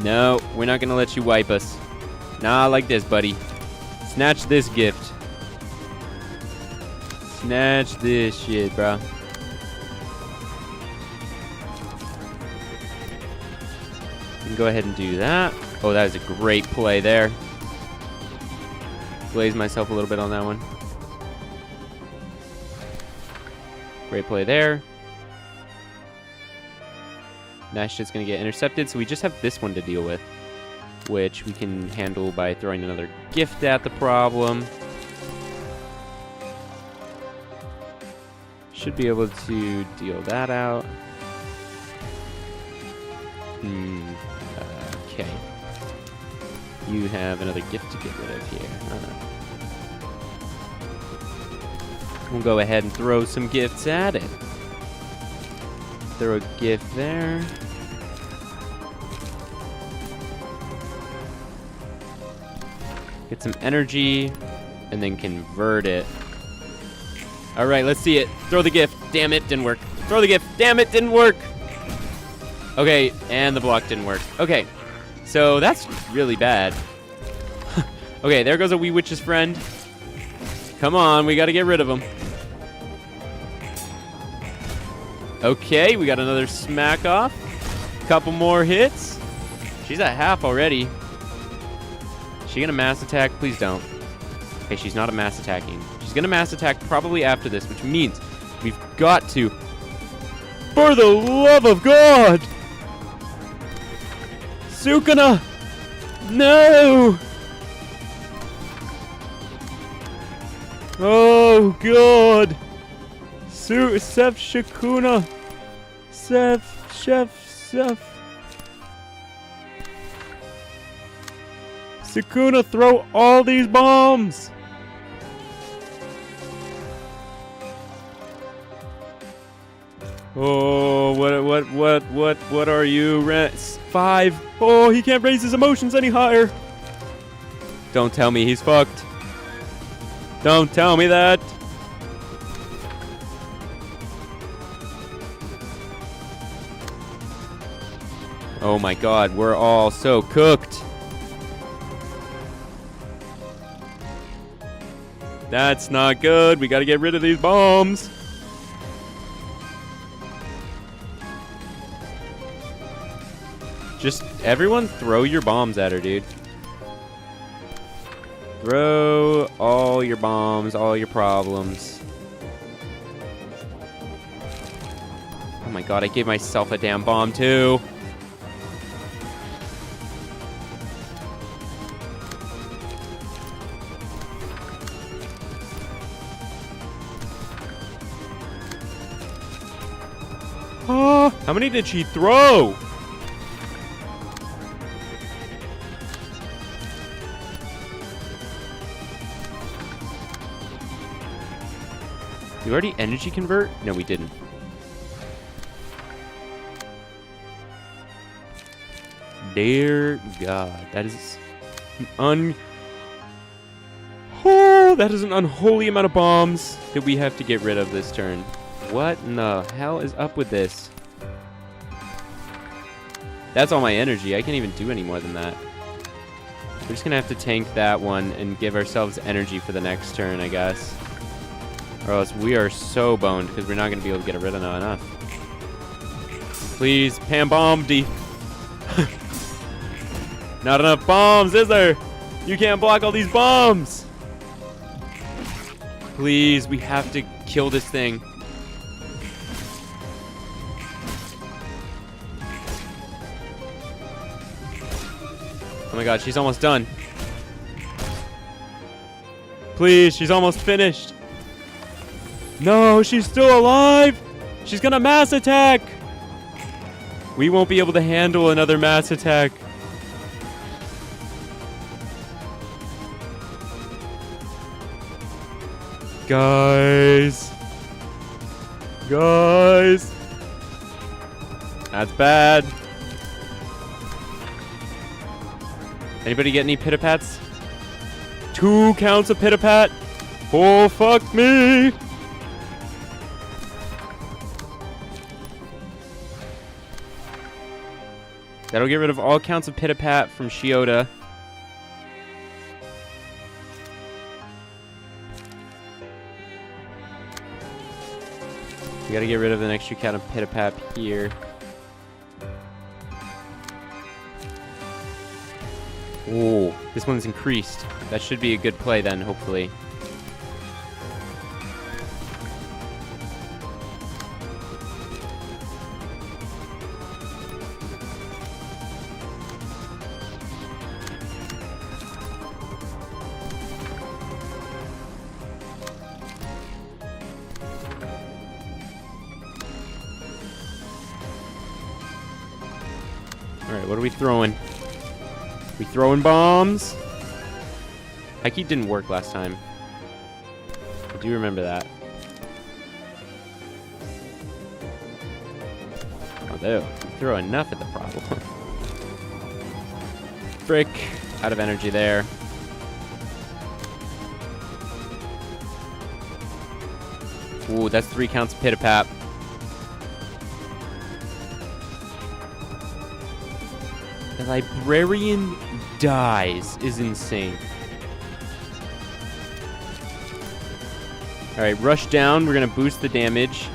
Speaker 1: No, we're not gonna let you wipe us. Nah, like this, buddy. Snatch this gift. Snatch this shit, bro. You can go ahead and do that. Oh, that is a great play there. Glaze myself a little bit on that one. Great play there. That shit's gonna get intercepted, so we just have this one to deal with, which we can handle by throwing another gift at the problem. Should be able to deal that out. Okay. You have another gift to get rid of here. We'll go ahead and throw some gifts at it. Throw a gift there. Get some energy, and then convert it. All right, let's see it. Throw the gift. Damn it, didn't work. Throw the gift. Damn it, didn't work. Okay, and the block didn't work. Okay, so that's really bad. Okay, there goes a wee witch's friend. Come on, we got to get rid of him. Okay, we got another smack off. Couple more hits. She's at half already. She gonna mass attack? Please don't. Okay, she's not a mass attacking. She's gonna mass attack probably after this, which means we've got to. For the love of God! Sukuna! No! Oh God! Seth Shakuna! Seth. Sukuna, throw all these bombs! Oh, what are you? 5. Oh, he can't raise his emotions any higher. Don't tell me he's fucked. Don't tell me that. Oh my God, we're all so cooked. That's not good. We gotta get rid of these bombs. Just everyone throw your bombs at her, dude. Throw all your bombs, all your problems. Oh my God, I gave myself a damn bomb too. How many did she throw? Did we already energy convert? No, we didn't. Dear God, that is that is an unholy amount of bombs that we have to get rid of this turn. What in the hell is up with this? That's all my energy. I can't even do any more than that. We're just gonna have to tank that one and give ourselves energy for the next turn, I guess. Or else we are so boned because we're not gonna be able to get rid of enough. Please, Pam bomb D. Not enough bombs, is there? You can't block all these bombs. Please, we have to kill this thing. Oh my God, she's almost done. Please, she's almost finished. No, she's still alive. She's gonna mass attack. We won't be able to handle another mass attack. Guys. That's bad. Anybody get any pit-a-pats? 2 counts of pit-a-pat. Oh, fuck me. That'll get rid of all counts of pit-a-pat from Shiota. We gotta get rid of an extra count of pit-a-pat here. Oh, this one's increased. That should be a good play then, hopefully. Alright, what are we throwing? We throwing bombs? High-key didn't work last time. I do remember that. Although, we throw enough at the problem. Frick. Out of energy there. Ooh, that's 3 counts of pit-a-pat. The librarian dies is insane. Alright, rush down. We're going to boost the damage.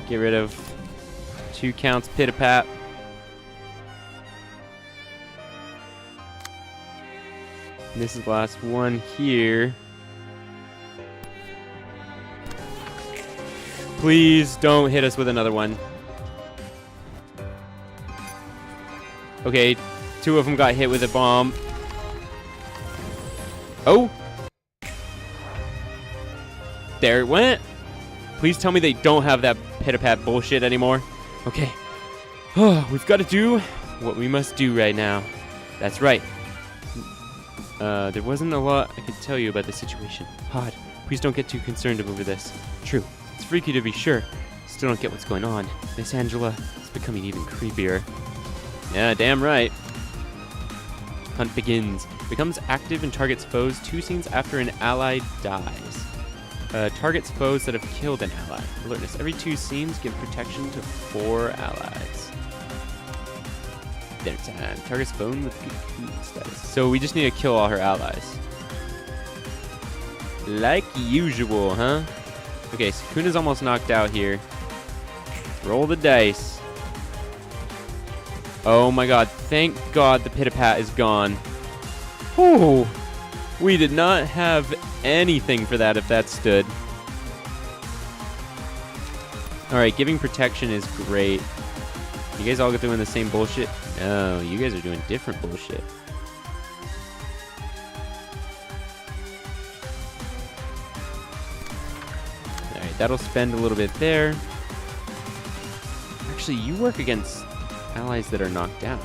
Speaker 1: Get rid of 2 counts pit-a-pat. This is the last one here. Please don't hit us with another one. Okay, 2 of them got hit with a bomb. Oh! There it went. Please tell me they don't have that pit-a-pat bullshit anymore. Okay. Oh, we've got to do what we must do right now. That's right. There wasn't a lot I could tell you about the situation. Pod, please don't get too concerned over this. True, it's freaky to be sure. Still don't get what's going on. Miss Angela is becoming even creepier. Yeah, damn right. Hunt begins. Becomes active and targets foes 2 scenes after an ally dies. Targets foes that have killed an ally. Alertness. Every 2 scenes give protection to 4 allies. Dinner time. Targets phone with good food status. So we just need to kill all her allies. Like usual, huh? Okay, so Kuna's almost knocked out here. Roll the dice. Oh my God, thank God the pit-a-pat is gone. Whew. We did not have anything for that if that stood. Alright, giving protection is great. You guys all doing the same bullshit? No, you guys are doing different bullshit. Alright, that'll spend a little bit there. actually, you work against allies that are knocked out.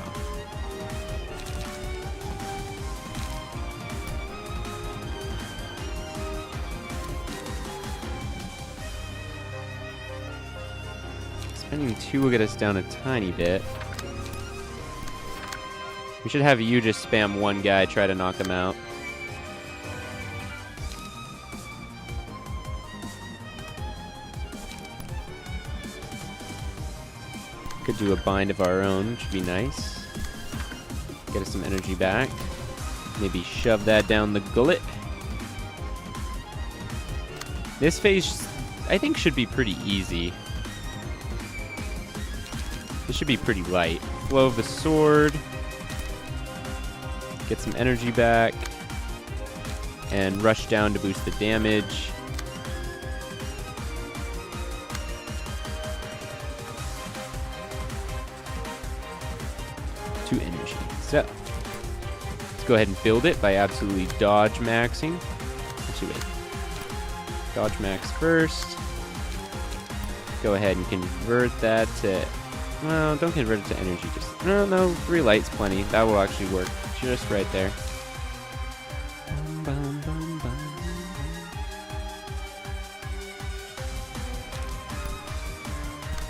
Speaker 1: Spending 2 will get us down a tiny bit. We should have you just spam one guy, try to knock him out. Could do a bind of our own, which would be nice. Get us some energy back. Maybe shove that down the gullet. This phase, I think, should be pretty easy. This should be pretty light. Flow of the sword. Get some energy back. And rush down to boost the damage. To energy. So, let's go ahead and build it by absolutely dodge maxing. Actually, wait. Dodge max first. Go ahead and convert that to... Well, don't convert it to energy. Just no, 3 lights plenty. That will actually work. Just right there.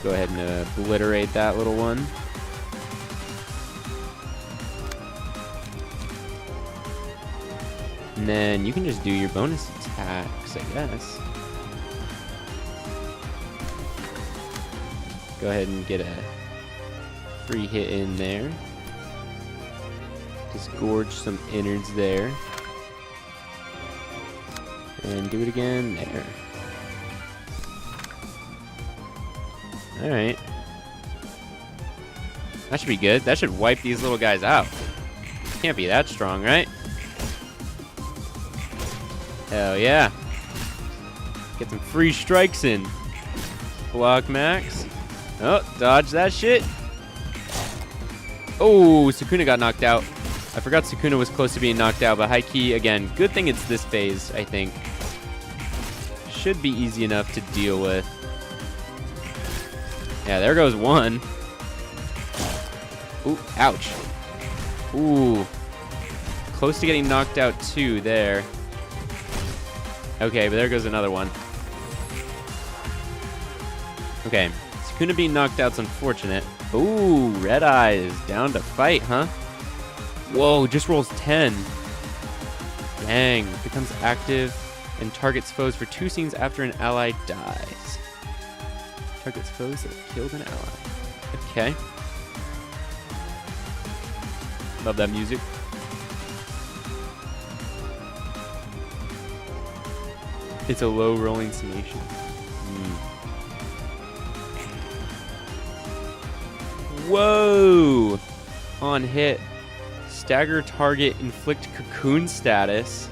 Speaker 1: Go ahead and obliterate that little one. And then you can just do your bonus attacks, I guess. Go ahead and get a free hit in there. Just gorge some innards there. And do it again there. Alright. That should be good. That should wipe these little guys out. Can't be that strong, right? Hell yeah. Get some free strikes in. Block max. Oh, dodge that shit. Oh, Sukuna got knocked out. I forgot Sukuna was close to being knocked out, but high key, again, good thing it's this phase, I think. Should be easy enough to deal with. Yeah, there goes one. Ooh, ouch. Ooh. Close to getting knocked out 2 there. Okay, but there goes another one. Okay, Sukuna being knocked out's unfortunate. Ooh, Red Eyes down to fight, huh? Whoa, just rolls 10. Dang, becomes active and targets foes for 2 scenes after an ally dies. Targets foes that have killed an ally. Okay. Love that music. It's a low rolling summation. Whoa! On hit. Stagger target, inflict cocoon status.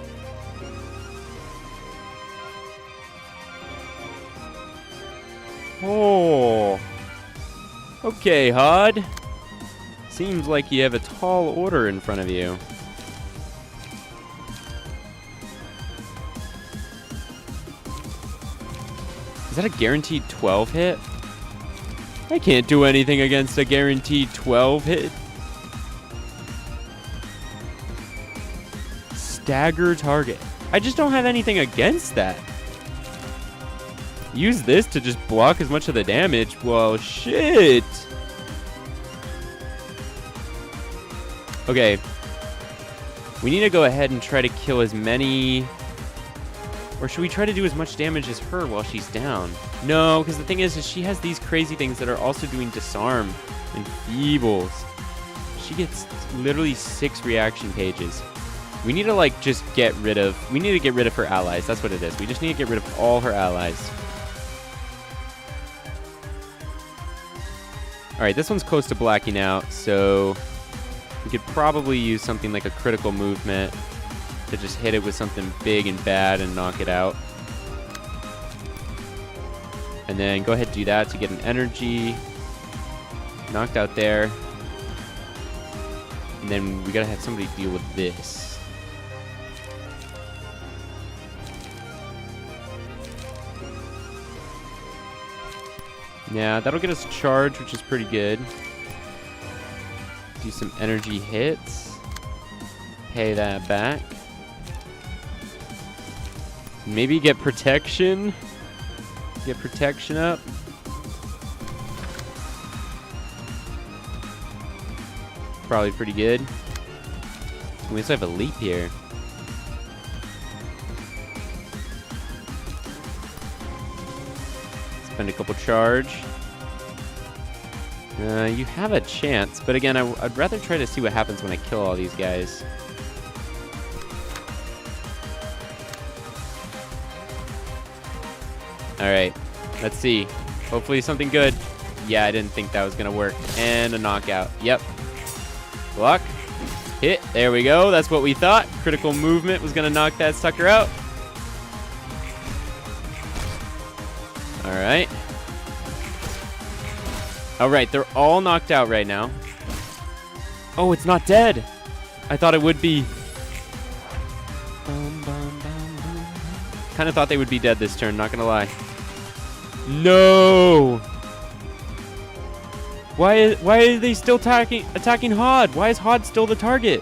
Speaker 1: Oh. Okay, Hod. Seems like you have a tall order in front of you. Is that a guaranteed 12 hit? I can't do anything against a guaranteed 12 hit. Stagger target. I just don't have anything against that. Use this to just block as much of the damage. Well, shit. Okay. We need to go ahead and try to kill as many... Or should we try to do as much damage as her while she's down? No, because the thing is she has these crazy things that are also doing disarm and feebles. She gets literally 6 reaction pages. We need to, like, just get rid of... We need to get rid of her allies. That's what it is. We just need to get rid of all her allies. Alright, this one's close to blacking out, so... We could probably use something like a critical movement to just hit it with something big and bad and knock it out. And then go ahead and do that to get an energy. Knocked out there. And then we gotta have somebody deal with this. Yeah, that'll get us charged, which is pretty good. Do some energy hits. Pay that back. Maybe get protection. Get protection up. Probably pretty good. We also have a leap here. Spend a couple charge. You have a chance, but again, I'd rather try to see what happens when I kill all these guys. Alright, let's see. Hopefully something good. Yeah, I didn't think that was gonna work. And a knockout. Yep. Block. Hit. There we go. That's what we thought. Critical movement was gonna knock that sucker out. Alright. Alright, they're all knocked out right now. Oh, it's not dead. I thought it would be. Kind of thought they would be dead this turn, not gonna lie. No! Why are they still attacking Hod? Why is Hod still the target?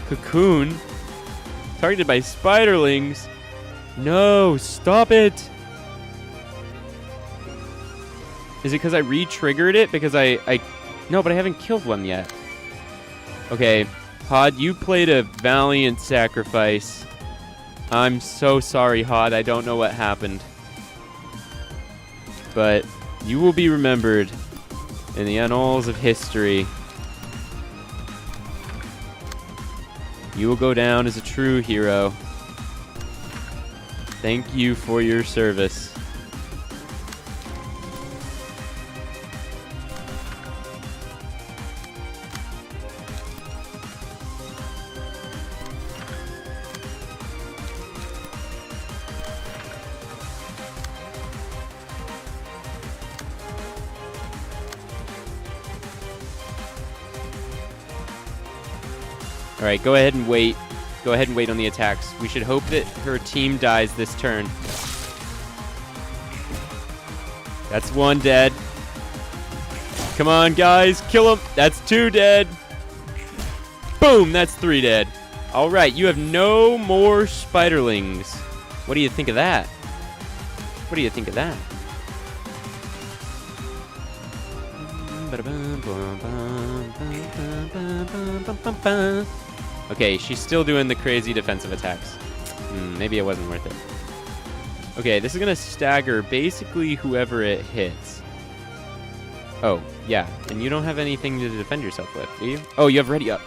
Speaker 1: Cocoon? Targeted by spiderlings? No, stop it! Is it because I re-triggered it? Because no, but I haven't killed one yet. Okay, Hod, you played a valiant sacrifice. I'm so sorry, Hod. I don't know what happened. But you will be remembered in the annals of history. You will go down as a true hero. Thank you for your service. Alright, go ahead and wait. Go ahead and wait on the attacks. We should hope that her team dies this turn. That's one dead. Come on, guys. Kill him. That's two dead. Boom. That's three dead. Alright, you have no more spiderlings. What do you think of that? What do you think of that? Okay, she's still doing the crazy defensive attacks. Maybe it wasn't worth it. Okay, this is gonna stagger basically whoever it hits. Oh, yeah, and you don't have anything to defend yourself with, do you? Oh, you have ready up.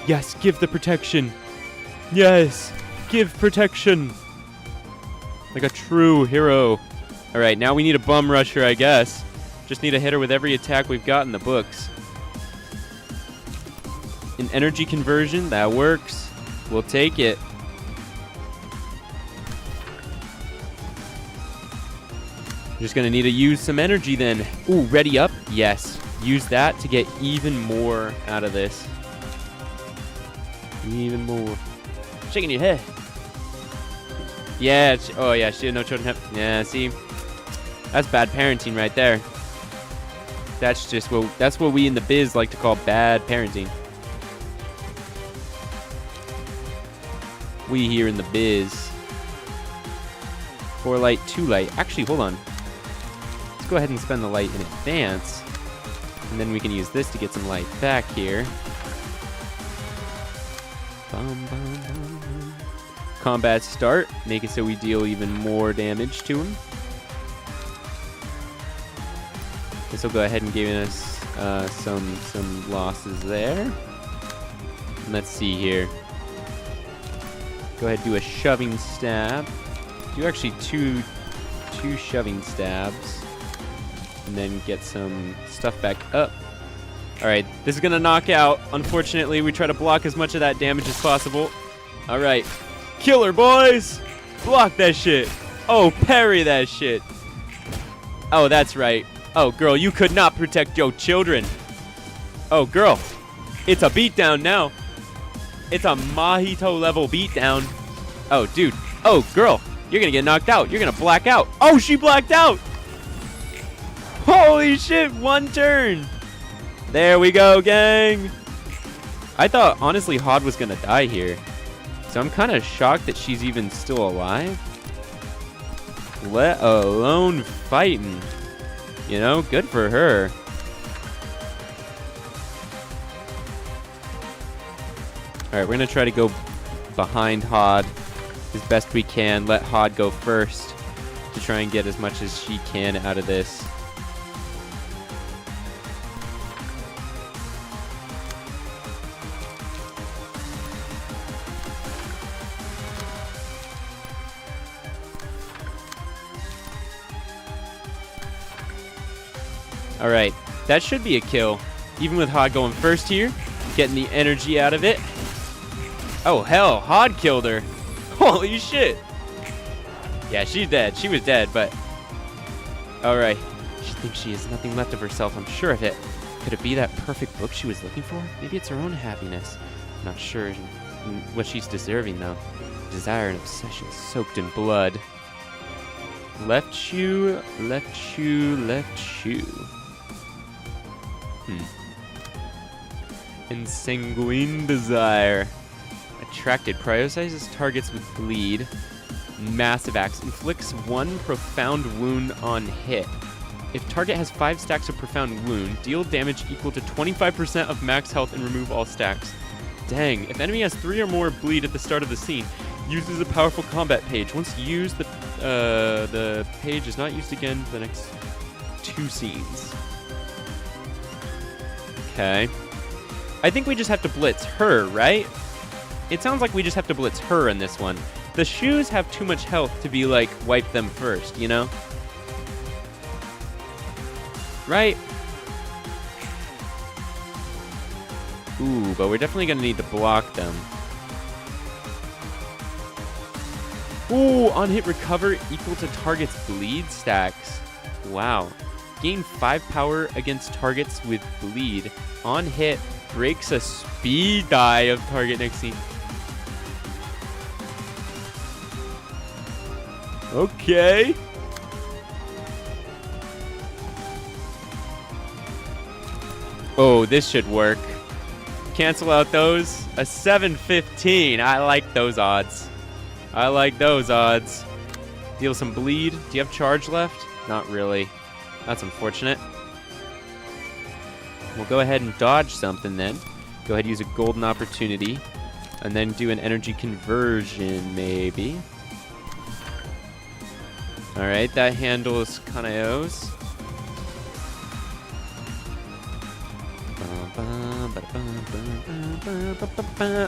Speaker 1: Yes, give the protection. Yes, give protection. Like a true hero. All right, now we need a bum rusher, I guess. Just need a hitter with every attack we've got in the books. An energy conversion, that works. We'll take it. Just gonna need to use some energy then. Ooh, ready up? Yes. Use that to get even more out of this. Even more. Shaking your head. Yeah, oh yeah, she had no children. Yeah, see? That's bad parenting right there. That's just that's what we in the biz like to call bad parenting. We here in the biz. 4 light, 2 light. Actually, hold on. Let's go ahead and spend the light in advance. And then we can use this to get some light back here. Combat start. Make it so we deal even more damage to him. This will go ahead and give us some losses there. And let's see here. Go ahead and do a shoving stab. Do actually two shoving stabs. And then get some stuff back up. Alright, this is gonna knock out. Unfortunately, we try to block as much of that damage as possible. Alright. Killer, boys! Block that shit. Oh, parry that shit. Oh, that's right. Oh, girl, you could not protect your children. Oh, girl. It's a beatdown now. It's a Mahito level beatdown. Oh, dude. Oh, girl. You're gonna get knocked out. You're gonna black out. Oh, she blacked out. Holy shit, one turn. There we go, gang. I thought, honestly, Hod was gonna die here. So I'm kind of shocked that she's even still alive. Let alone fighting. You know, good for her. Alright, we're gonna try to go behind Hod as best we can. Let Hod go first to try and get as much as she can out of this. Alright, that should be a kill. Even with Hod going first here, getting the energy out of it. Oh hell, Hod killed her. Holy shit. Yeah, she's dead. She was dead, but... Alright. She thinks she has nothing left of herself, I'm sure of it. Could it be that perfect book she was looking for? Maybe it's her own happiness. I'm not sure what she's deserving, though. Desire and obsession soaked in blood. Left shoe, left shoe, left shoe. Ensanguine desire. Attracted. Prioritizes targets with bleed. Massive axe. Inflicts 1 profound wound on hit. If target has 5 stacks of profound wound, deal damage equal to 25% of max health and remove all stacks. Dang. If enemy has 3 or more bleed at the start of the scene, uses a powerful combat page. Once used, the page is not used again for the next 2 scenes. Okay. I think we just have to blitz her, right? It sounds like we just have to blitz her in this one. The shoes have too much health to be like, wipe them first, you know? Right? Ooh, but we're definitely gonna need to block them. Ooh, on hit recover equal to target's bleed stacks. Wow. Gain 5 power against targets with bleed. On hit, breaks a speed die of target next scene. Okay. Oh, this should work. Cancel out those. A 715. I like those odds. I like those odds. Deal some bleed. Do you have charge left? Not really. That's unfortunate. We'll go ahead and dodge something then. Go ahead and use a golden opportunity. And then do an energy conversion, maybe. Alright, that handles Kanaos.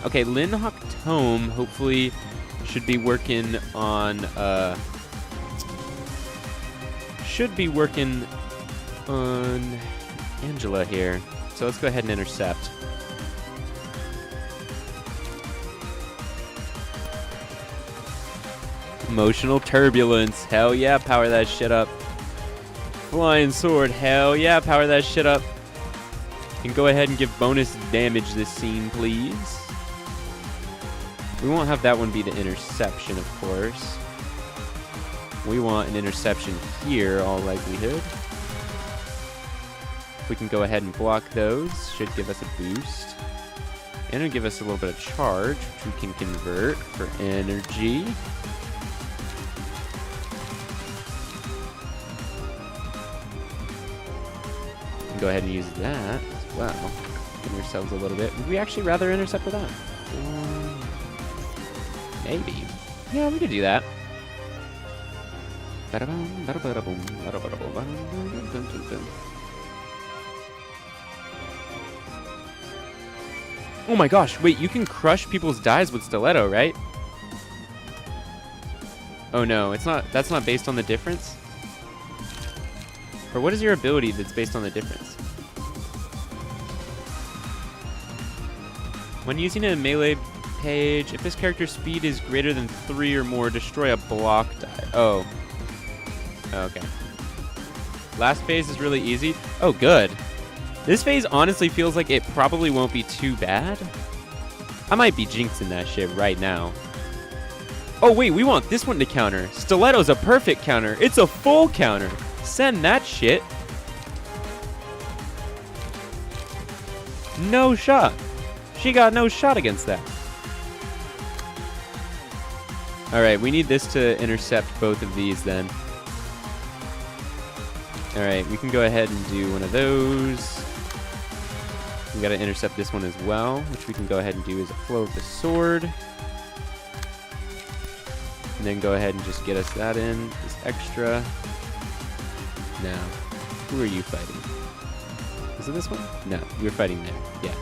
Speaker 1: Okay, Linhawk Tome hopefully should be working on Angela here. So let's go ahead and intercept. Emotional turbulence. Hell yeah, power that shit up. Flying sword. Hell yeah, power that shit up. And go ahead and give bonus damage this scene, please. We won't have that one be the interception, of course. We want an interception here, all likelihood. If we can go ahead and block those, should give us a boost. And it'll give us a little bit of charge, which we can convert for energy. Go ahead and use that as well. Give ourselves a little bit. Would we actually rather intercept with that? Maybe. Yeah, we could do that. Oh my gosh, wait, you can crush people's dies with stiletto, right? Oh no, it's not. That's not based on the difference? Or what is your ability that's based on the difference? When using a melee page, if this character's speed is greater than 3 or more, destroy a block die. Oh. Okay. Last phase is really easy. Oh, good. This phase honestly feels like it probably won't be too bad. I might be jinxing that shit right now. Oh, wait, we want this one to counter. Stiletto's a perfect counter. It's a full counter. Send that shit. No shot. She got no shot against that. Alright, we need this to intercept both of these then. Alright, we can go ahead and do one of those. We gotta intercept this one as well, which we can go ahead and do as a flow of the sword. And then go ahead and just get us that in, this extra. Now, who are you fighting? Is it this one? No, you're fighting there. Yeah.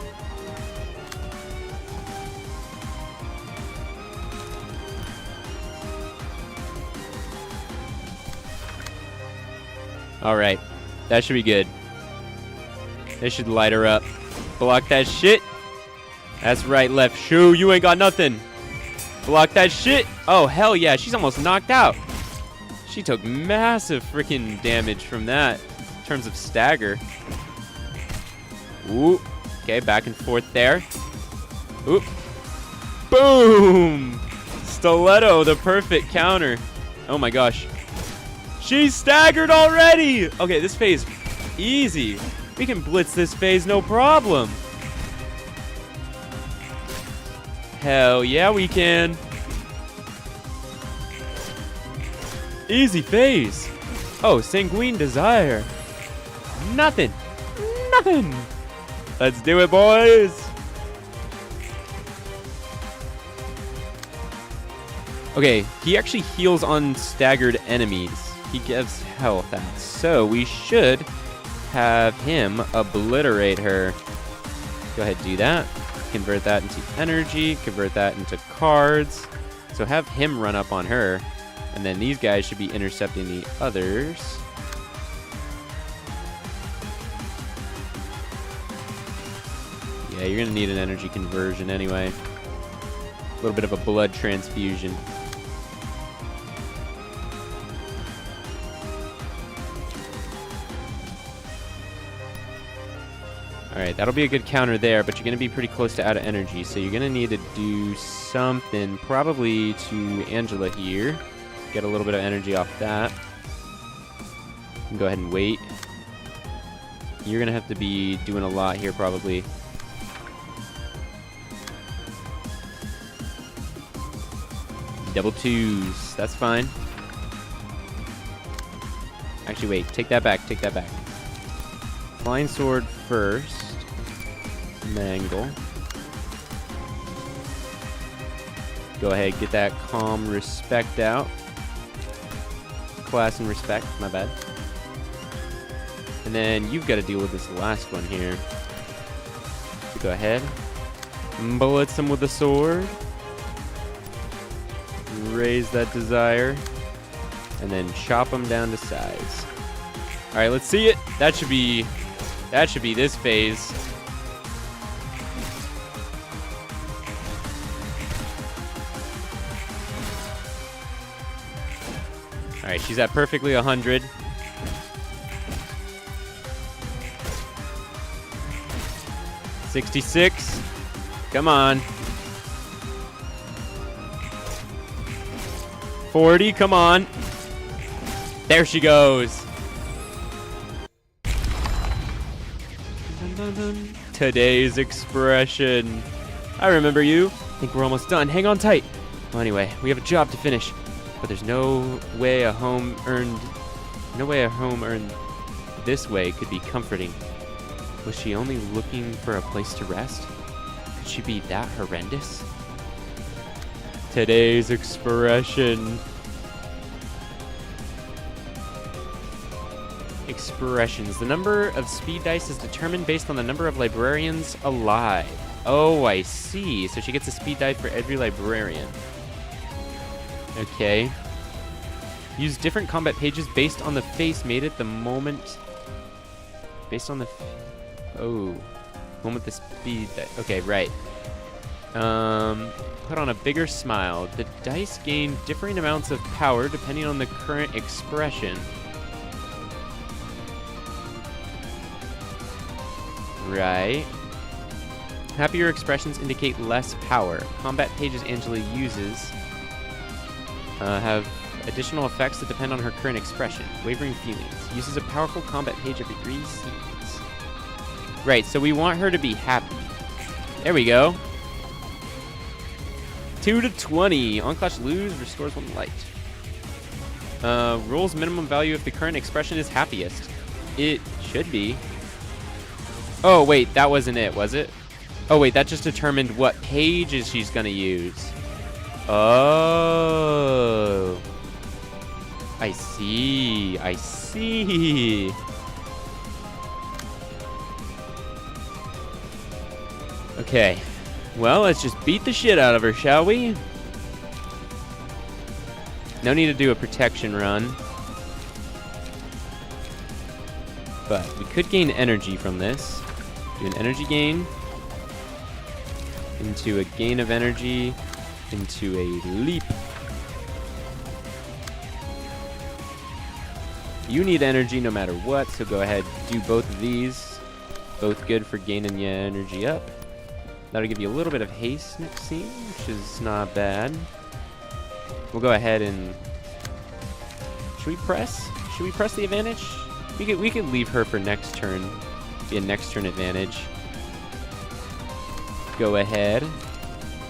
Speaker 1: Alright. That should be good. They should light her up. Block that shit. That's right, left. Shoo, you ain't got nothing. Block that shit. Oh, hell yeah. She's almost knocked out. She took massive freaking damage from that in terms of stagger. Ooh. Okay, back and forth there. Oop. Boom! Stiletto, the perfect counter. Oh my gosh. She's staggered already! Okay, this phase, easy. We can blitz this phase, no problem. Hell yeah, we can. Easy phase. Oh, Sanguine Desire. Nothing. Nothing. Let's do it, boys. Okay, he actually heals on staggered enemies. He gives health out. So we should have him obliterate her. Go ahead, do that. Convert that into energy. Convert that into cards. So have him run up on her. And then these guys should be intercepting the others. Yeah, you're going to need an energy conversion anyway. A little bit of a blood transfusion. Alright, that'll be a good counter there, but you're going to be pretty close to out of energy, so you're going to need to do something, probably to Angela here. Get a little bit of energy off that. You can go ahead and wait. You're going to have to be doing a lot here, probably. Double twos. That's fine. Actually, wait. Take that back. Take that back. Flying sword first. Mangle. Go ahead, get that calm respect out. Class and respect, my bad. And then you've got to deal with this last one here. So go ahead. Blitz him with the sword. Raise that desire. And then chop him down to size. Alright, let's see it. That should be this phase. Alright, she's at perfectly 100. $66. Come on. 40, come on. There she goes. Today's expression. I remember you. I think we're almost done. Hang on tight. Well, anyway, we have a job to finish. But there's no way a home earned this way could be comforting. Was she only looking for a place to rest? Could she be that horrendous? Today's expression. Expressions. The number of speed dice is determined based on the number of librarians alive. Oh, I see. So she gets a speed die for every librarian. Okay. Use different combat pages based on the face made at the moment. Based on the... moment the speed... Okay, right. Put on a bigger smile. The dice gain differing amounts of power depending on the current expression. Right. Happier expressions indicate less power. Combat pages Angela uses have additional effects that depend on her current expression. Wavering feelings. Uses a powerful combat page every 3 scenes. Right, so we want her to be happy. There we go. 2 to 20. On clash lose, restores 1 light. Rolls minimum value if the current expression is happiest. It should be. Oh, wait, that wasn't it, was it? Oh, wait, that just determined what pages she's going to use. Oh. I see. I see. Okay. Well, let's just beat the shit out of her, shall we? No need to do a protection run. But we could gain energy from this. Do an energy gain. Into a gain of energy. Into a leap. You need energy no matter what, so go ahead, do both of these. Both good for gaining your energy up. That'll give you a little bit of haste next scene, which is not bad. We'll go ahead and... Should we press? Should we press the advantage? We could leave her for next turn. Be a next turn advantage. Go ahead.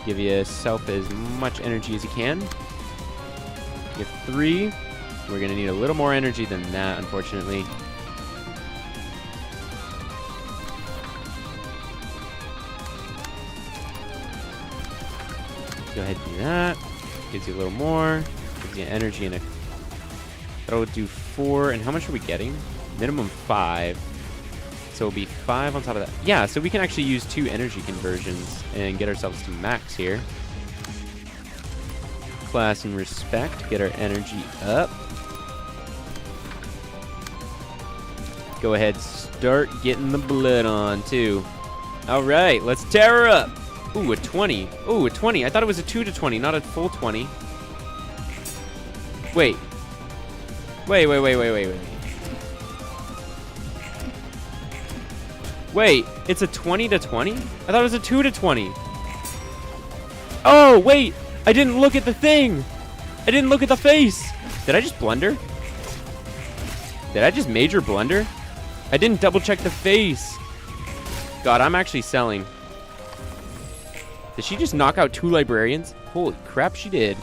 Speaker 1: Give yourself as much energy as you can. You have 3. We're gonna need a little more energy than that, unfortunately. Go ahead and do that. Gives you a little more. Gives you energy and a... That'll do 4. And how much are we getting? Minimum 5. So it'll be 5 on top of that. Yeah, so we can actually use 2 energy conversions and get ourselves to max here. Class and respect. Get our energy up. Go ahead, start getting the blood on, too. All right, let's tear her up. Ooh, a 20. Ooh, a 20. I thought it was a 2 to 20, not a full 20. Wait. Wait. Wait, it's a 20 to 20? I thought it was a 2 to 20. Oh, wait. I didn't look at the thing. I didn't look at the face. Did I just blunder? Did I just major blunder? I didn't double check the face. God, I'm actually selling. Did she just knock out 2 librarians? Holy crap, she did.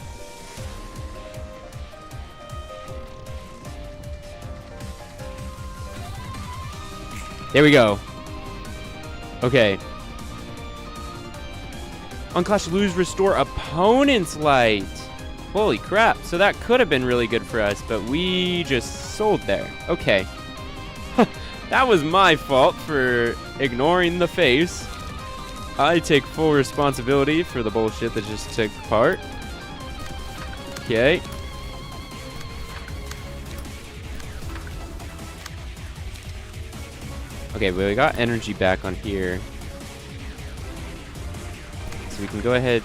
Speaker 1: There we go. Okay. On clash lose, restore opponent's light. Holy crap. So that could have been really good for us, but we just sold there. Okay. That was my fault for ignoring the face. I take full responsibility for the bullshit that just took part. Okay. Okay, well, we got energy back on here. So we can go ahead,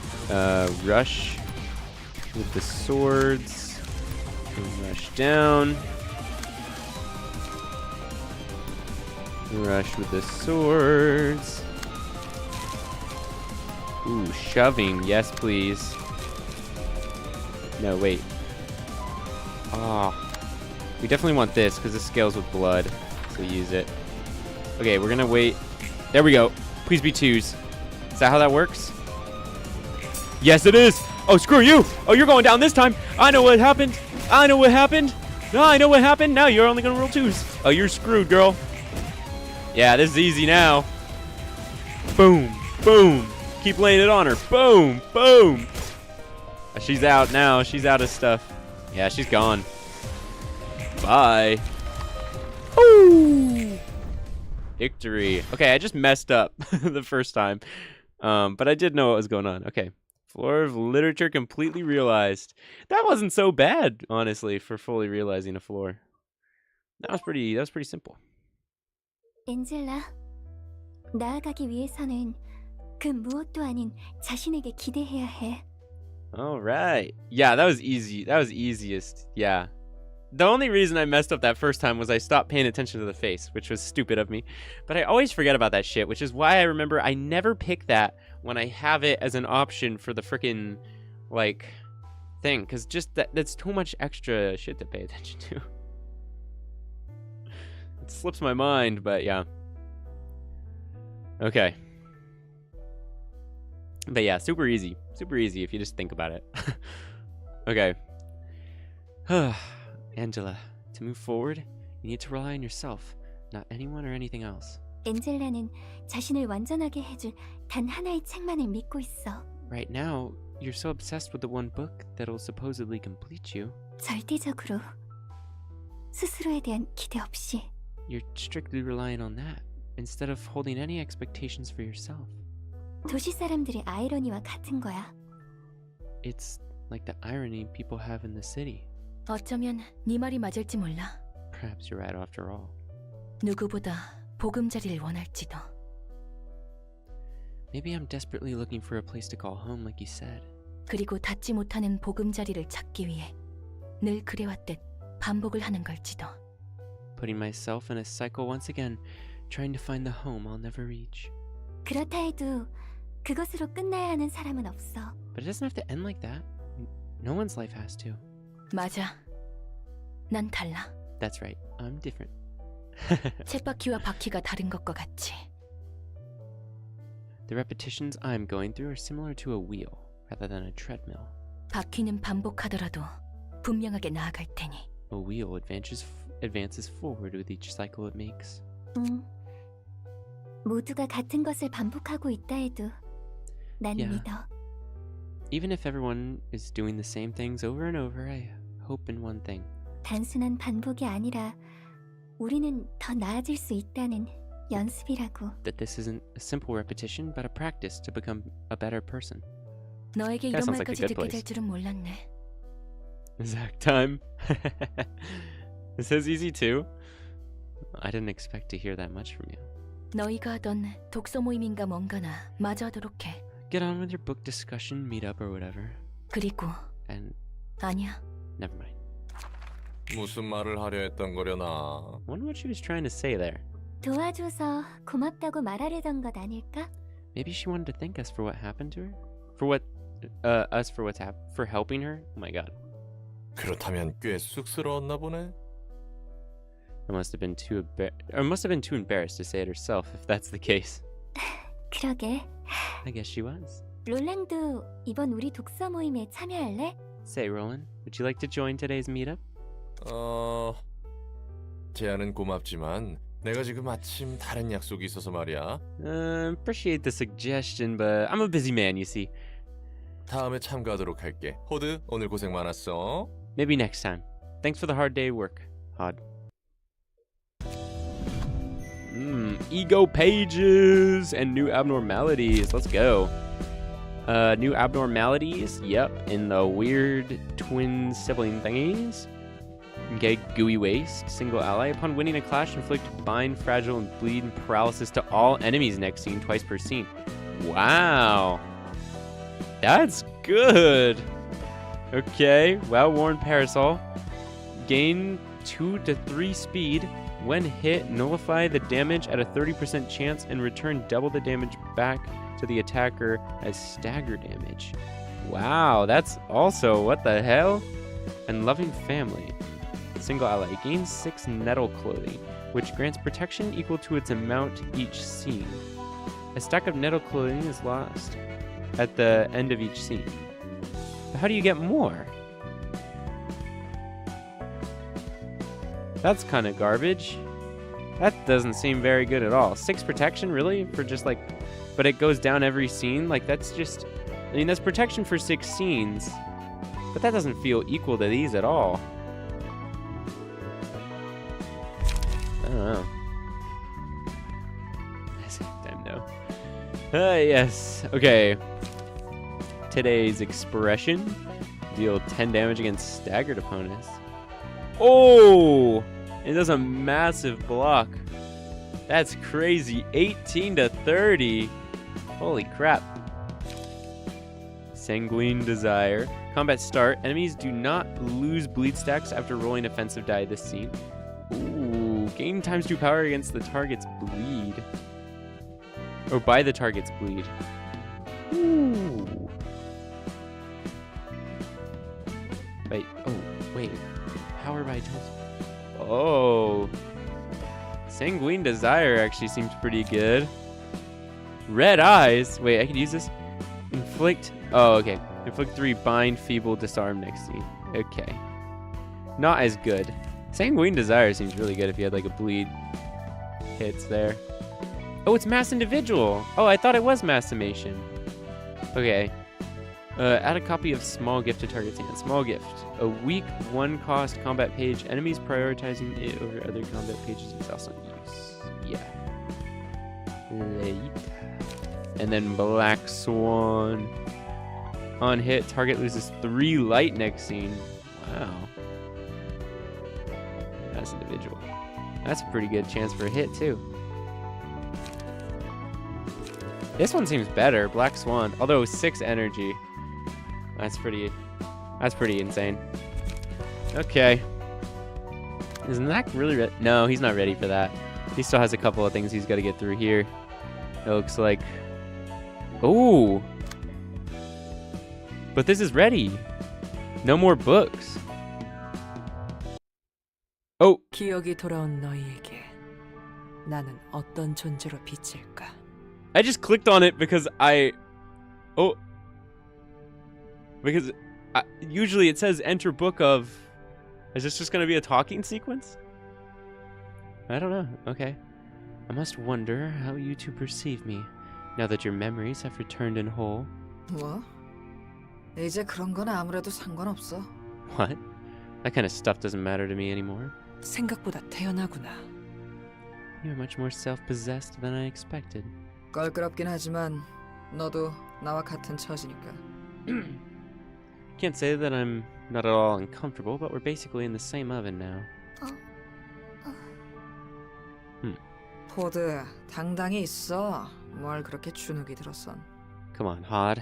Speaker 1: rush with the swords. And rush down. Rush with the swords. Ooh, shoving. Yes, please. No, wait. Ah. We definitely want this because it scales with blood. So use it. Okay, we're gonna wait. There we go. Please be 2s. Is that how that works? Yes, it is. Oh, screw you. Oh, you're going down this time. I know what happened. I know what happened. I know what happened. Now you're only gonna roll 2s. Oh, you're screwed, girl. Yeah, this is easy now. Boom. Boom. Keep laying it on her. Boom. Boom. She's out now. She's out of stuff. Yeah, she's gone. Bye. Woo. Victory. Okay, I just messed up the first time. But I did know what was going on. Okay. Floor of literature completely realized. That wasn't so bad, honestly, for fully realizing a floor. That was pretty simple.
Speaker 4: 엔젤라, 나아가기 위해서는 그 무엇도 아닌 자신에게 기대해야 해.
Speaker 1: All right. Yeah, that was easy. That was easiest. Yeah. The only reason I messed up that first time was I stopped paying attention to the face, which was stupid of me. But I always forget about that shit, which is why I remember I never pick that when I have it as an option for the frickin', like, thing. Because just that's too much extra shit to pay attention to. It slips my mind, but yeah. Okay. But yeah, super easy. Super easy if you just think about it. Okay. Angela, to move forward, you need to rely on yourself, not anyone or anything else.
Speaker 4: 엔젤라는 자신을 완전하게 해줄 단 하나의 책만을 믿고 있어.
Speaker 1: Right now, you're so obsessed with the one book that'll supposedly complete you.
Speaker 4: 절대적으로 스스로에 대한 기대 없이.
Speaker 1: You're strictly relying on that, instead of holding any expectations for yourself.
Speaker 4: 도시 사람들의 아이러니와 같은 거야.
Speaker 1: It's like the irony people have in the city.
Speaker 5: 어쩌면 네 말이 맞을지 몰라.
Speaker 1: Perhaps you're right after all.
Speaker 5: 누구보다 보금자리를 원할지도.
Speaker 1: Maybe I'm desperately looking for a place to call home, like you said.
Speaker 5: 그리고 닿지 못하는 보금자리를 찾기 위해 늘 그래왔듯 반복을 하는 걸지도.
Speaker 1: Putting myself in a cycle once again, trying to find the home I'll never reach.
Speaker 4: 그렇다 해도 그것으로 끝나야 하는 사람은 없어.
Speaker 1: But it doesn't have to end like that. No one's life has to.
Speaker 5: 맞아. 난 달라.
Speaker 1: That's right. I'm different.
Speaker 5: 쳇바퀴와 바퀴가 다른 것과 같이.
Speaker 1: The repetitions I'm going through are similar to a wheel rather than a treadmill.
Speaker 5: 바퀴는 반복하더라도 분명하게 나아갈 테니.
Speaker 1: A wheel advances forward with each cycle it makes.
Speaker 4: 모두가 같은 것을 반복하고 있다 해도 난
Speaker 1: Yeah.
Speaker 4: 믿어.
Speaker 1: Even if everyone is doing the same things over and over, I hope in one thing.
Speaker 4: 단순한 반복이 아니라 우리는 더 나아질 수 있다는 연습이라고.
Speaker 1: That this isn't a simple repetition, but a practice to become a better person.
Speaker 5: 너에게
Speaker 1: That
Speaker 5: 이런
Speaker 1: sounds like a
Speaker 5: 말까지
Speaker 1: good
Speaker 5: 듣게 될
Speaker 1: place.
Speaker 5: 줄은 몰랐네.
Speaker 1: Zach time. This is easy too. I didn't expect to hear that much from you.
Speaker 5: 너희가 하던 독서 모임인가 뭔가나 마저 하도록 해.
Speaker 1: Get on with your book discussion, meetup, or whatever.
Speaker 5: 그리고
Speaker 1: And
Speaker 5: 아니야.
Speaker 1: never mind.
Speaker 6: 무슨 말을 하려 했던 거려나.
Speaker 1: Wonder what she was trying to say there.
Speaker 4: 도와줘서 고맙다고 말하려던 것 아닐까?
Speaker 1: Maybe she wanted to thank us for what happened to her? For what us for what's happened for helping her? Oh my god.
Speaker 6: 그렇다면 꽤 쑥스러웠나 보네.
Speaker 1: I must have been too embarrassed to say it herself if that's the case.
Speaker 4: 그러게.
Speaker 1: I guess she was.
Speaker 4: 롤랑도 이번 우리 독서 모임에 참여할래?
Speaker 1: Say, Roland, would you like to join today's meetup?
Speaker 6: 제안은 고맙지만 내가 지금 마침 다른 약속이 있어서 말이야.
Speaker 1: Appreciate the suggestion, but I'm a busy man, you see.
Speaker 6: 다음에 참가하도록 할게. 호드, 오늘 고생 많았어.
Speaker 1: Maybe next time. Thanks for the hard day work, Hod. Ego pages and new abnormalities. Let's go. New abnormalities. Yep, in the weird twin sibling thingies. Okay, gooey waste. Single ally. Upon winning a clash, inflict bind, fragile, and bleed and paralysis to all enemies next scene, twice per scene. Wow. That's good. Okay, well-worn parasol. Gain 2 to 3 speed. When hit, nullify the damage at a 30% chance and return double the damage back to the attacker as stagger damage. Wow, that's also, what the hell? And loving family. Single ally gains 6 nettle clothing, which grants protection equal to its amount each scene. A stack of nettle clothing is lost at the end of each scene. But how do you get more? That's kind of garbage. That doesn't seem very good at all. 6 protection, really? For just like... But it goes down every scene? Like, that's just... I mean, that's protection for 6 scenes. But that doesn't feel equal to these at all. I don't know. Time now. Yes. Okay. Today's expression. Deal 10 damage against staggered opponents. Oh! It does a massive block. That's crazy. 18 to 30. Holy crap. Sanguine Desire. Combat start. Enemies do not lose bleed stacks after rolling offensive die this scene. Ooh. Gain ×2 power against the target's bleed. Or by the target's bleed. Ooh. Wait. Oh, wait. Power by total. Oh. Sanguine Desire actually seems pretty good. Red eyes? Wait, I could use this? Inflict... Oh, okay. Inflict 3, bind, feeble, disarm next scene. Okay. Not as good. Sanguine Desire seems really good if you had like a bleed hits there. Oh, it's mass individual. Oh, I thought it was mass summation. Okay. Add a copy of small gift to target's hand. Small gift. A weak, one-cost combat page. Enemies prioritizing it over other combat pages is also in use. Yeah. Late. And then Black Swan. On hit, target loses 3 light next scene. Wow. That's individual. That's a pretty good chance for a hit, too. This one seems better. Black Swan. Although 6 energy. That's pretty insane. Okay. Isn't that really ready? No, he's not ready for that. He still has a couple of things he's got to get through here. It looks like... Oh! But this is ready. No more books. Oh!
Speaker 3: 기억이 돌아온 너희에게 나는 어떤 존재로 비칠까?
Speaker 1: I just clicked on it because because usually it says enter book of... Is this just going to be a talking sequence? I don't know. Okay. I must wonder how you two perceive me now that your memories have returned in whole.
Speaker 3: 뭐? 이제 그런 건 아무래도 상관없어.
Speaker 1: What? That kind of stuff doesn't matter to me anymore.
Speaker 3: 생각보다 태연하구나.
Speaker 1: You're much more self-possessed than I expected.
Speaker 3: 껄끄럽긴 하지만 너도 나와 같은 처지니까.
Speaker 1: Can't say that I'm not at all uncomfortable, but we're basically in the same oven now.
Speaker 3: 포드, 당당히 있어. 뭘 그렇게 주눅이 들었선.
Speaker 1: Come on, Hod.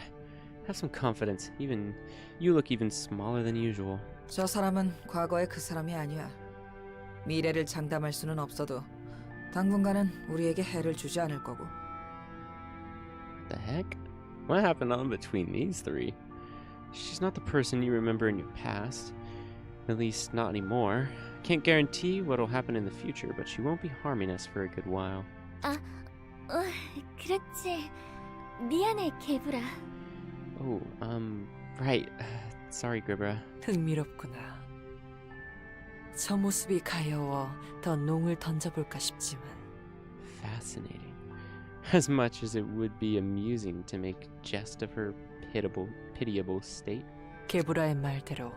Speaker 1: Have some confidence. Even you look even smaller than usual.
Speaker 3: 저 사람은 과거의 그 사람이 아니야. 미래를 장담할 수는 없어도 당분간은 우리에게 해를 주지 않을 거고.
Speaker 1: The heck? What happened on between these three? She's not the person you remember in your past. At least not anymore. Can't guarantee what'll happen in the future, but she won't be harming us for a good while.
Speaker 4: 그렇지. 미안해, 개불아.
Speaker 1: Oh, right. Sorry, Gribra.
Speaker 3: 흥미롭구나. 저 모습이 가여워 더 농을 던져볼까 싶지만.
Speaker 1: Fascinating. As much as it would be amusing to make jest of her pitiable state.
Speaker 3: 게브라의 말대로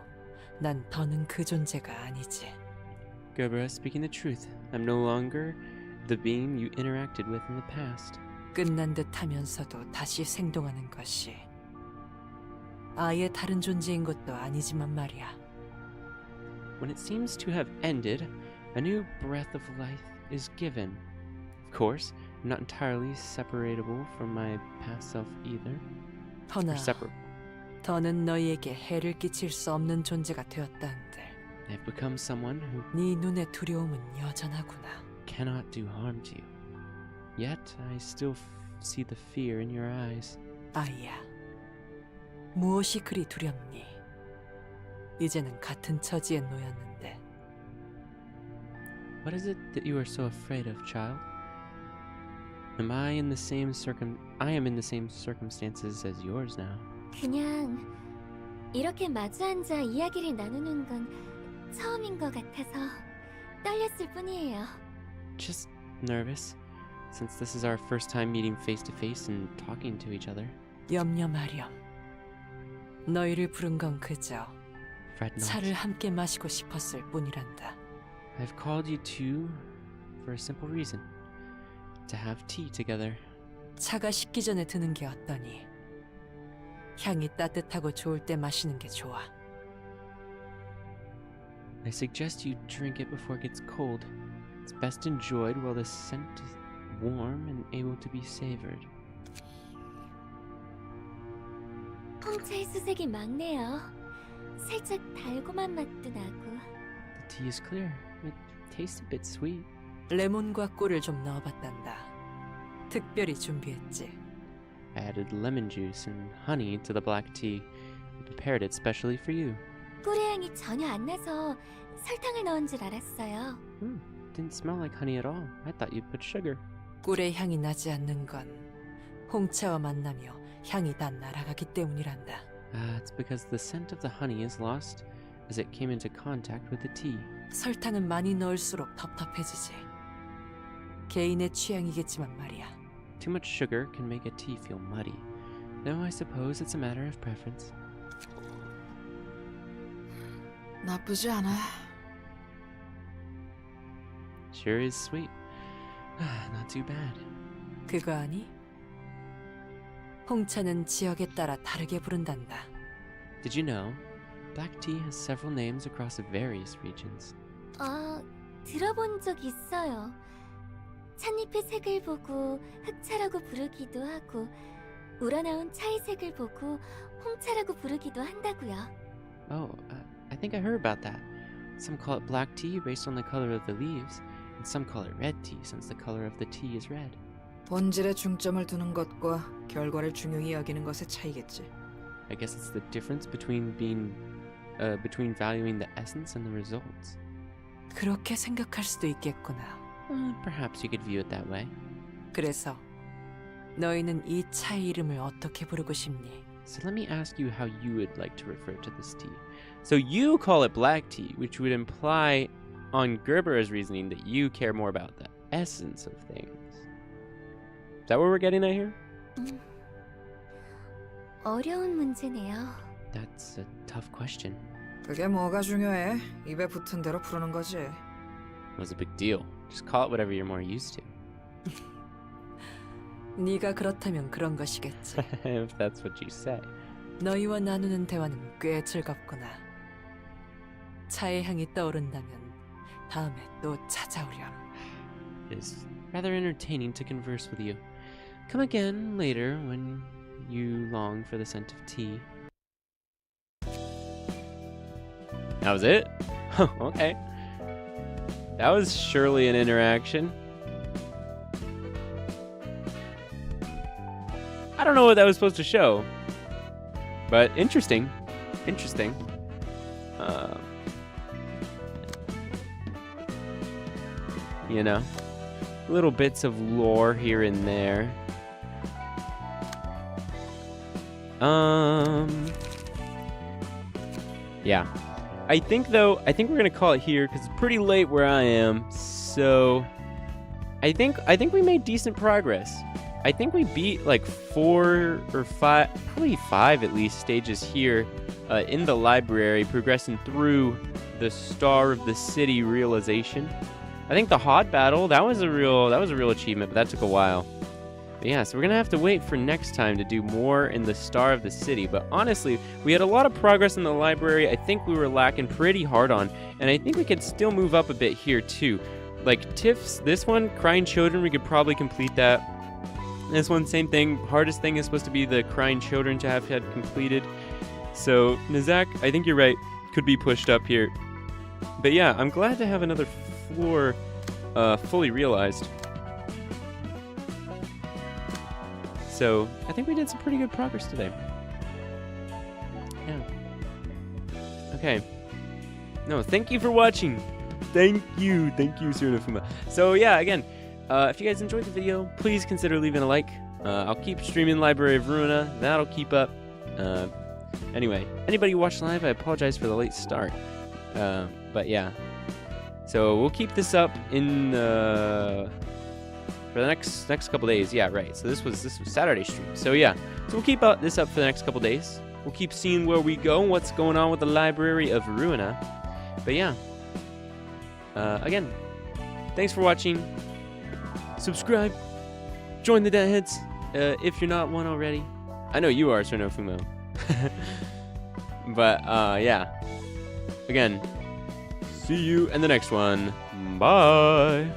Speaker 3: 난 더는 그 존재가 아니지.
Speaker 1: Gribra, speaking the truth, I'm no longer the being you interacted with in the past.
Speaker 3: 끝난 듯 하면서도 다시 생동하는 것이 아예 다른 존재인 것도 아니지만 말이야.
Speaker 1: When it seems to have ended, a new breath of life is given. Of course, I'm not entirely separatable from my past self either.
Speaker 3: 허나
Speaker 1: Separate.
Speaker 3: 더는 너희에게 해를 끼칠 수 없는 존재가 되었다는데
Speaker 1: I've become someone who
Speaker 3: 네 눈의 두려움은 여전하구나.
Speaker 1: cannot do harm to you. Yet, I still see the fear in your eyes.
Speaker 3: 아이야, 무엇이 그리 두렵니? 이제는 같은 처지에 놓였는데.
Speaker 1: What is it that you are so afraid of, child? I am in the same circumstances as yours now.
Speaker 4: 그냥 이렇게 마주 앉아 이야기를 나누는 건 처음인 것 같아서 떨렸을 뿐이에요.
Speaker 1: Just nervous, since this is our first time meeting face to face and talking to each other.
Speaker 3: 염려 마렴. 너희를 부른 건 그저
Speaker 1: Fret not.
Speaker 3: 차를 함께 마시고 싶었을 뿐이란다.
Speaker 1: I've called you two for a simple reason. To have tea together.
Speaker 3: 차가 식기 전에 드는 게 어떠니? 향이 따뜻하고 좋을 때 마시는 게 좋아.
Speaker 1: I suggest you drink it before it gets cold. It's best enjoyed while the scent is warm and able to be savored.
Speaker 4: 홍차의 수색이 막네요. 살짝 달콤한 맛도 나고.
Speaker 1: The tea is clear. It tastes a bit sweet.
Speaker 3: 레몬과 꿀을 좀 넣어봤단다. 특별히 준비했지.
Speaker 1: I added lemon juice and honey to the black tea and prepared it specially for you.
Speaker 4: 꿀의 향이 전혀 안 나서 설탕을 넣은 줄 알았어요.
Speaker 1: Didn't smell like honey at all. I thought you'd put sugar.
Speaker 3: 꿀의 향이 나지 않는 건
Speaker 9: 홍차와 만나며 향이 다 날아가기 때문이란다.
Speaker 1: It's because the scent of the honey is lost as it came into contact with the tea.
Speaker 9: 설탕은 많이 넣을수록 답답해지지. 개인의 취향이겠지만 말이야.
Speaker 1: Too much sugar can make a tea feel muddy. Though I suppose it's a matter of preference.
Speaker 3: 나쁘지 않아.
Speaker 1: Sure is sweet. Not too bad.
Speaker 9: 그거 아니? 홍차는 지역에 따라 다르게 부른단다.
Speaker 1: Did you know? Black tea has several names across various regions.
Speaker 4: 들어본 적 있어요. 찻잎의 색을 보고 흑차라고 부르기도 하고 우러나온 차의 색을 보고 홍차라고 부르기도 한다고요.
Speaker 1: Oh, I think I heard about that. Some call it black tea based on the color of the leaves, and some call it red tea since the color of the tea is red.
Speaker 3: 본질에 중점을 두는 것과 결과를 중요히 여기는 것의 차이겠지.
Speaker 1: I guess it's the difference between between valuing the essence and the results.
Speaker 9: 그렇게 생각할 수도 있겠구나.
Speaker 1: Perhaps you could view it that way.
Speaker 9: 그래서 너희는 이 차의 이름을 어떻게 부르고 싶니?
Speaker 1: So let me ask you how you would like to refer to this tea. So you call it black tea, which would imply on Gerber's reasoning that you care more about the essence of things. Is that what we're getting at here?
Speaker 4: 어려운 문제네요.
Speaker 1: That's a tough question.
Speaker 3: 그게 뭐가 중요해? 입에 붙은 대로 푸르는 거지.
Speaker 1: What's the big deal? Just call it whatever you're more used to.
Speaker 9: 네가 그렇다면 그런 것이겠지.
Speaker 1: If that's what you say.
Speaker 9: 너희와 나누는 대화는 꽤 즐겁구나. 차의 향이 떠오른다면 다음에 또 찾아오렴.
Speaker 1: It is rather entertaining to converse with you. Come again later when you long for the scent of tea. That was it? Okay. That was surely an interaction. I don't know what that was supposed to show, but interesting. Interesting. You know, little bits of lore here and there. Yeah. I think we're gonna call it here because it's pretty late where I am. So I think we made decent progress. I think we beat like 4 or 5, probably 5 at least stages here in the library, progressing through the Star of the City realization. I think the Hod battle, that was a real achievement, but that took a while. But yeah, so we're gonna have to wait for next time to do more in the Star of the City. But honestly, we had a lot of progress in the library. I think we were lacking pretty hard on, and I think we could still move up a bit here too. Like Tiff's, this one, Crying Children, we could probably complete that. This one, same thing. Hardest thing is supposed to be the Crying Children to have had completed. So Nizak, I think you're right. Could be pushed up here. But yeah, I'm glad to have another floor fully realized. So I think we did some pretty good progress today. Yeah. Okay. No, thank you for watching. Thank you, Surunafuma. So yeah, again, if you guys enjoyed the video, please consider leaving a like. I'll keep streaming Library of Ruina. That'll keep up. Anyway, anybody who watched live, I apologize for the late start. But yeah. So we'll keep this up in for the next couple days. Yeah, right. So this was Saturday stream. So yeah. So we'll keep this up for the next couple days. We'll keep seeing where we go, what's going on with the Library of Ruina. But yeah. Again, thanks for watching. Subscribe. Join the Deadheads if you're not one already. I know you are, Surnofumo. But yeah. Again, see you in the next one. Bye.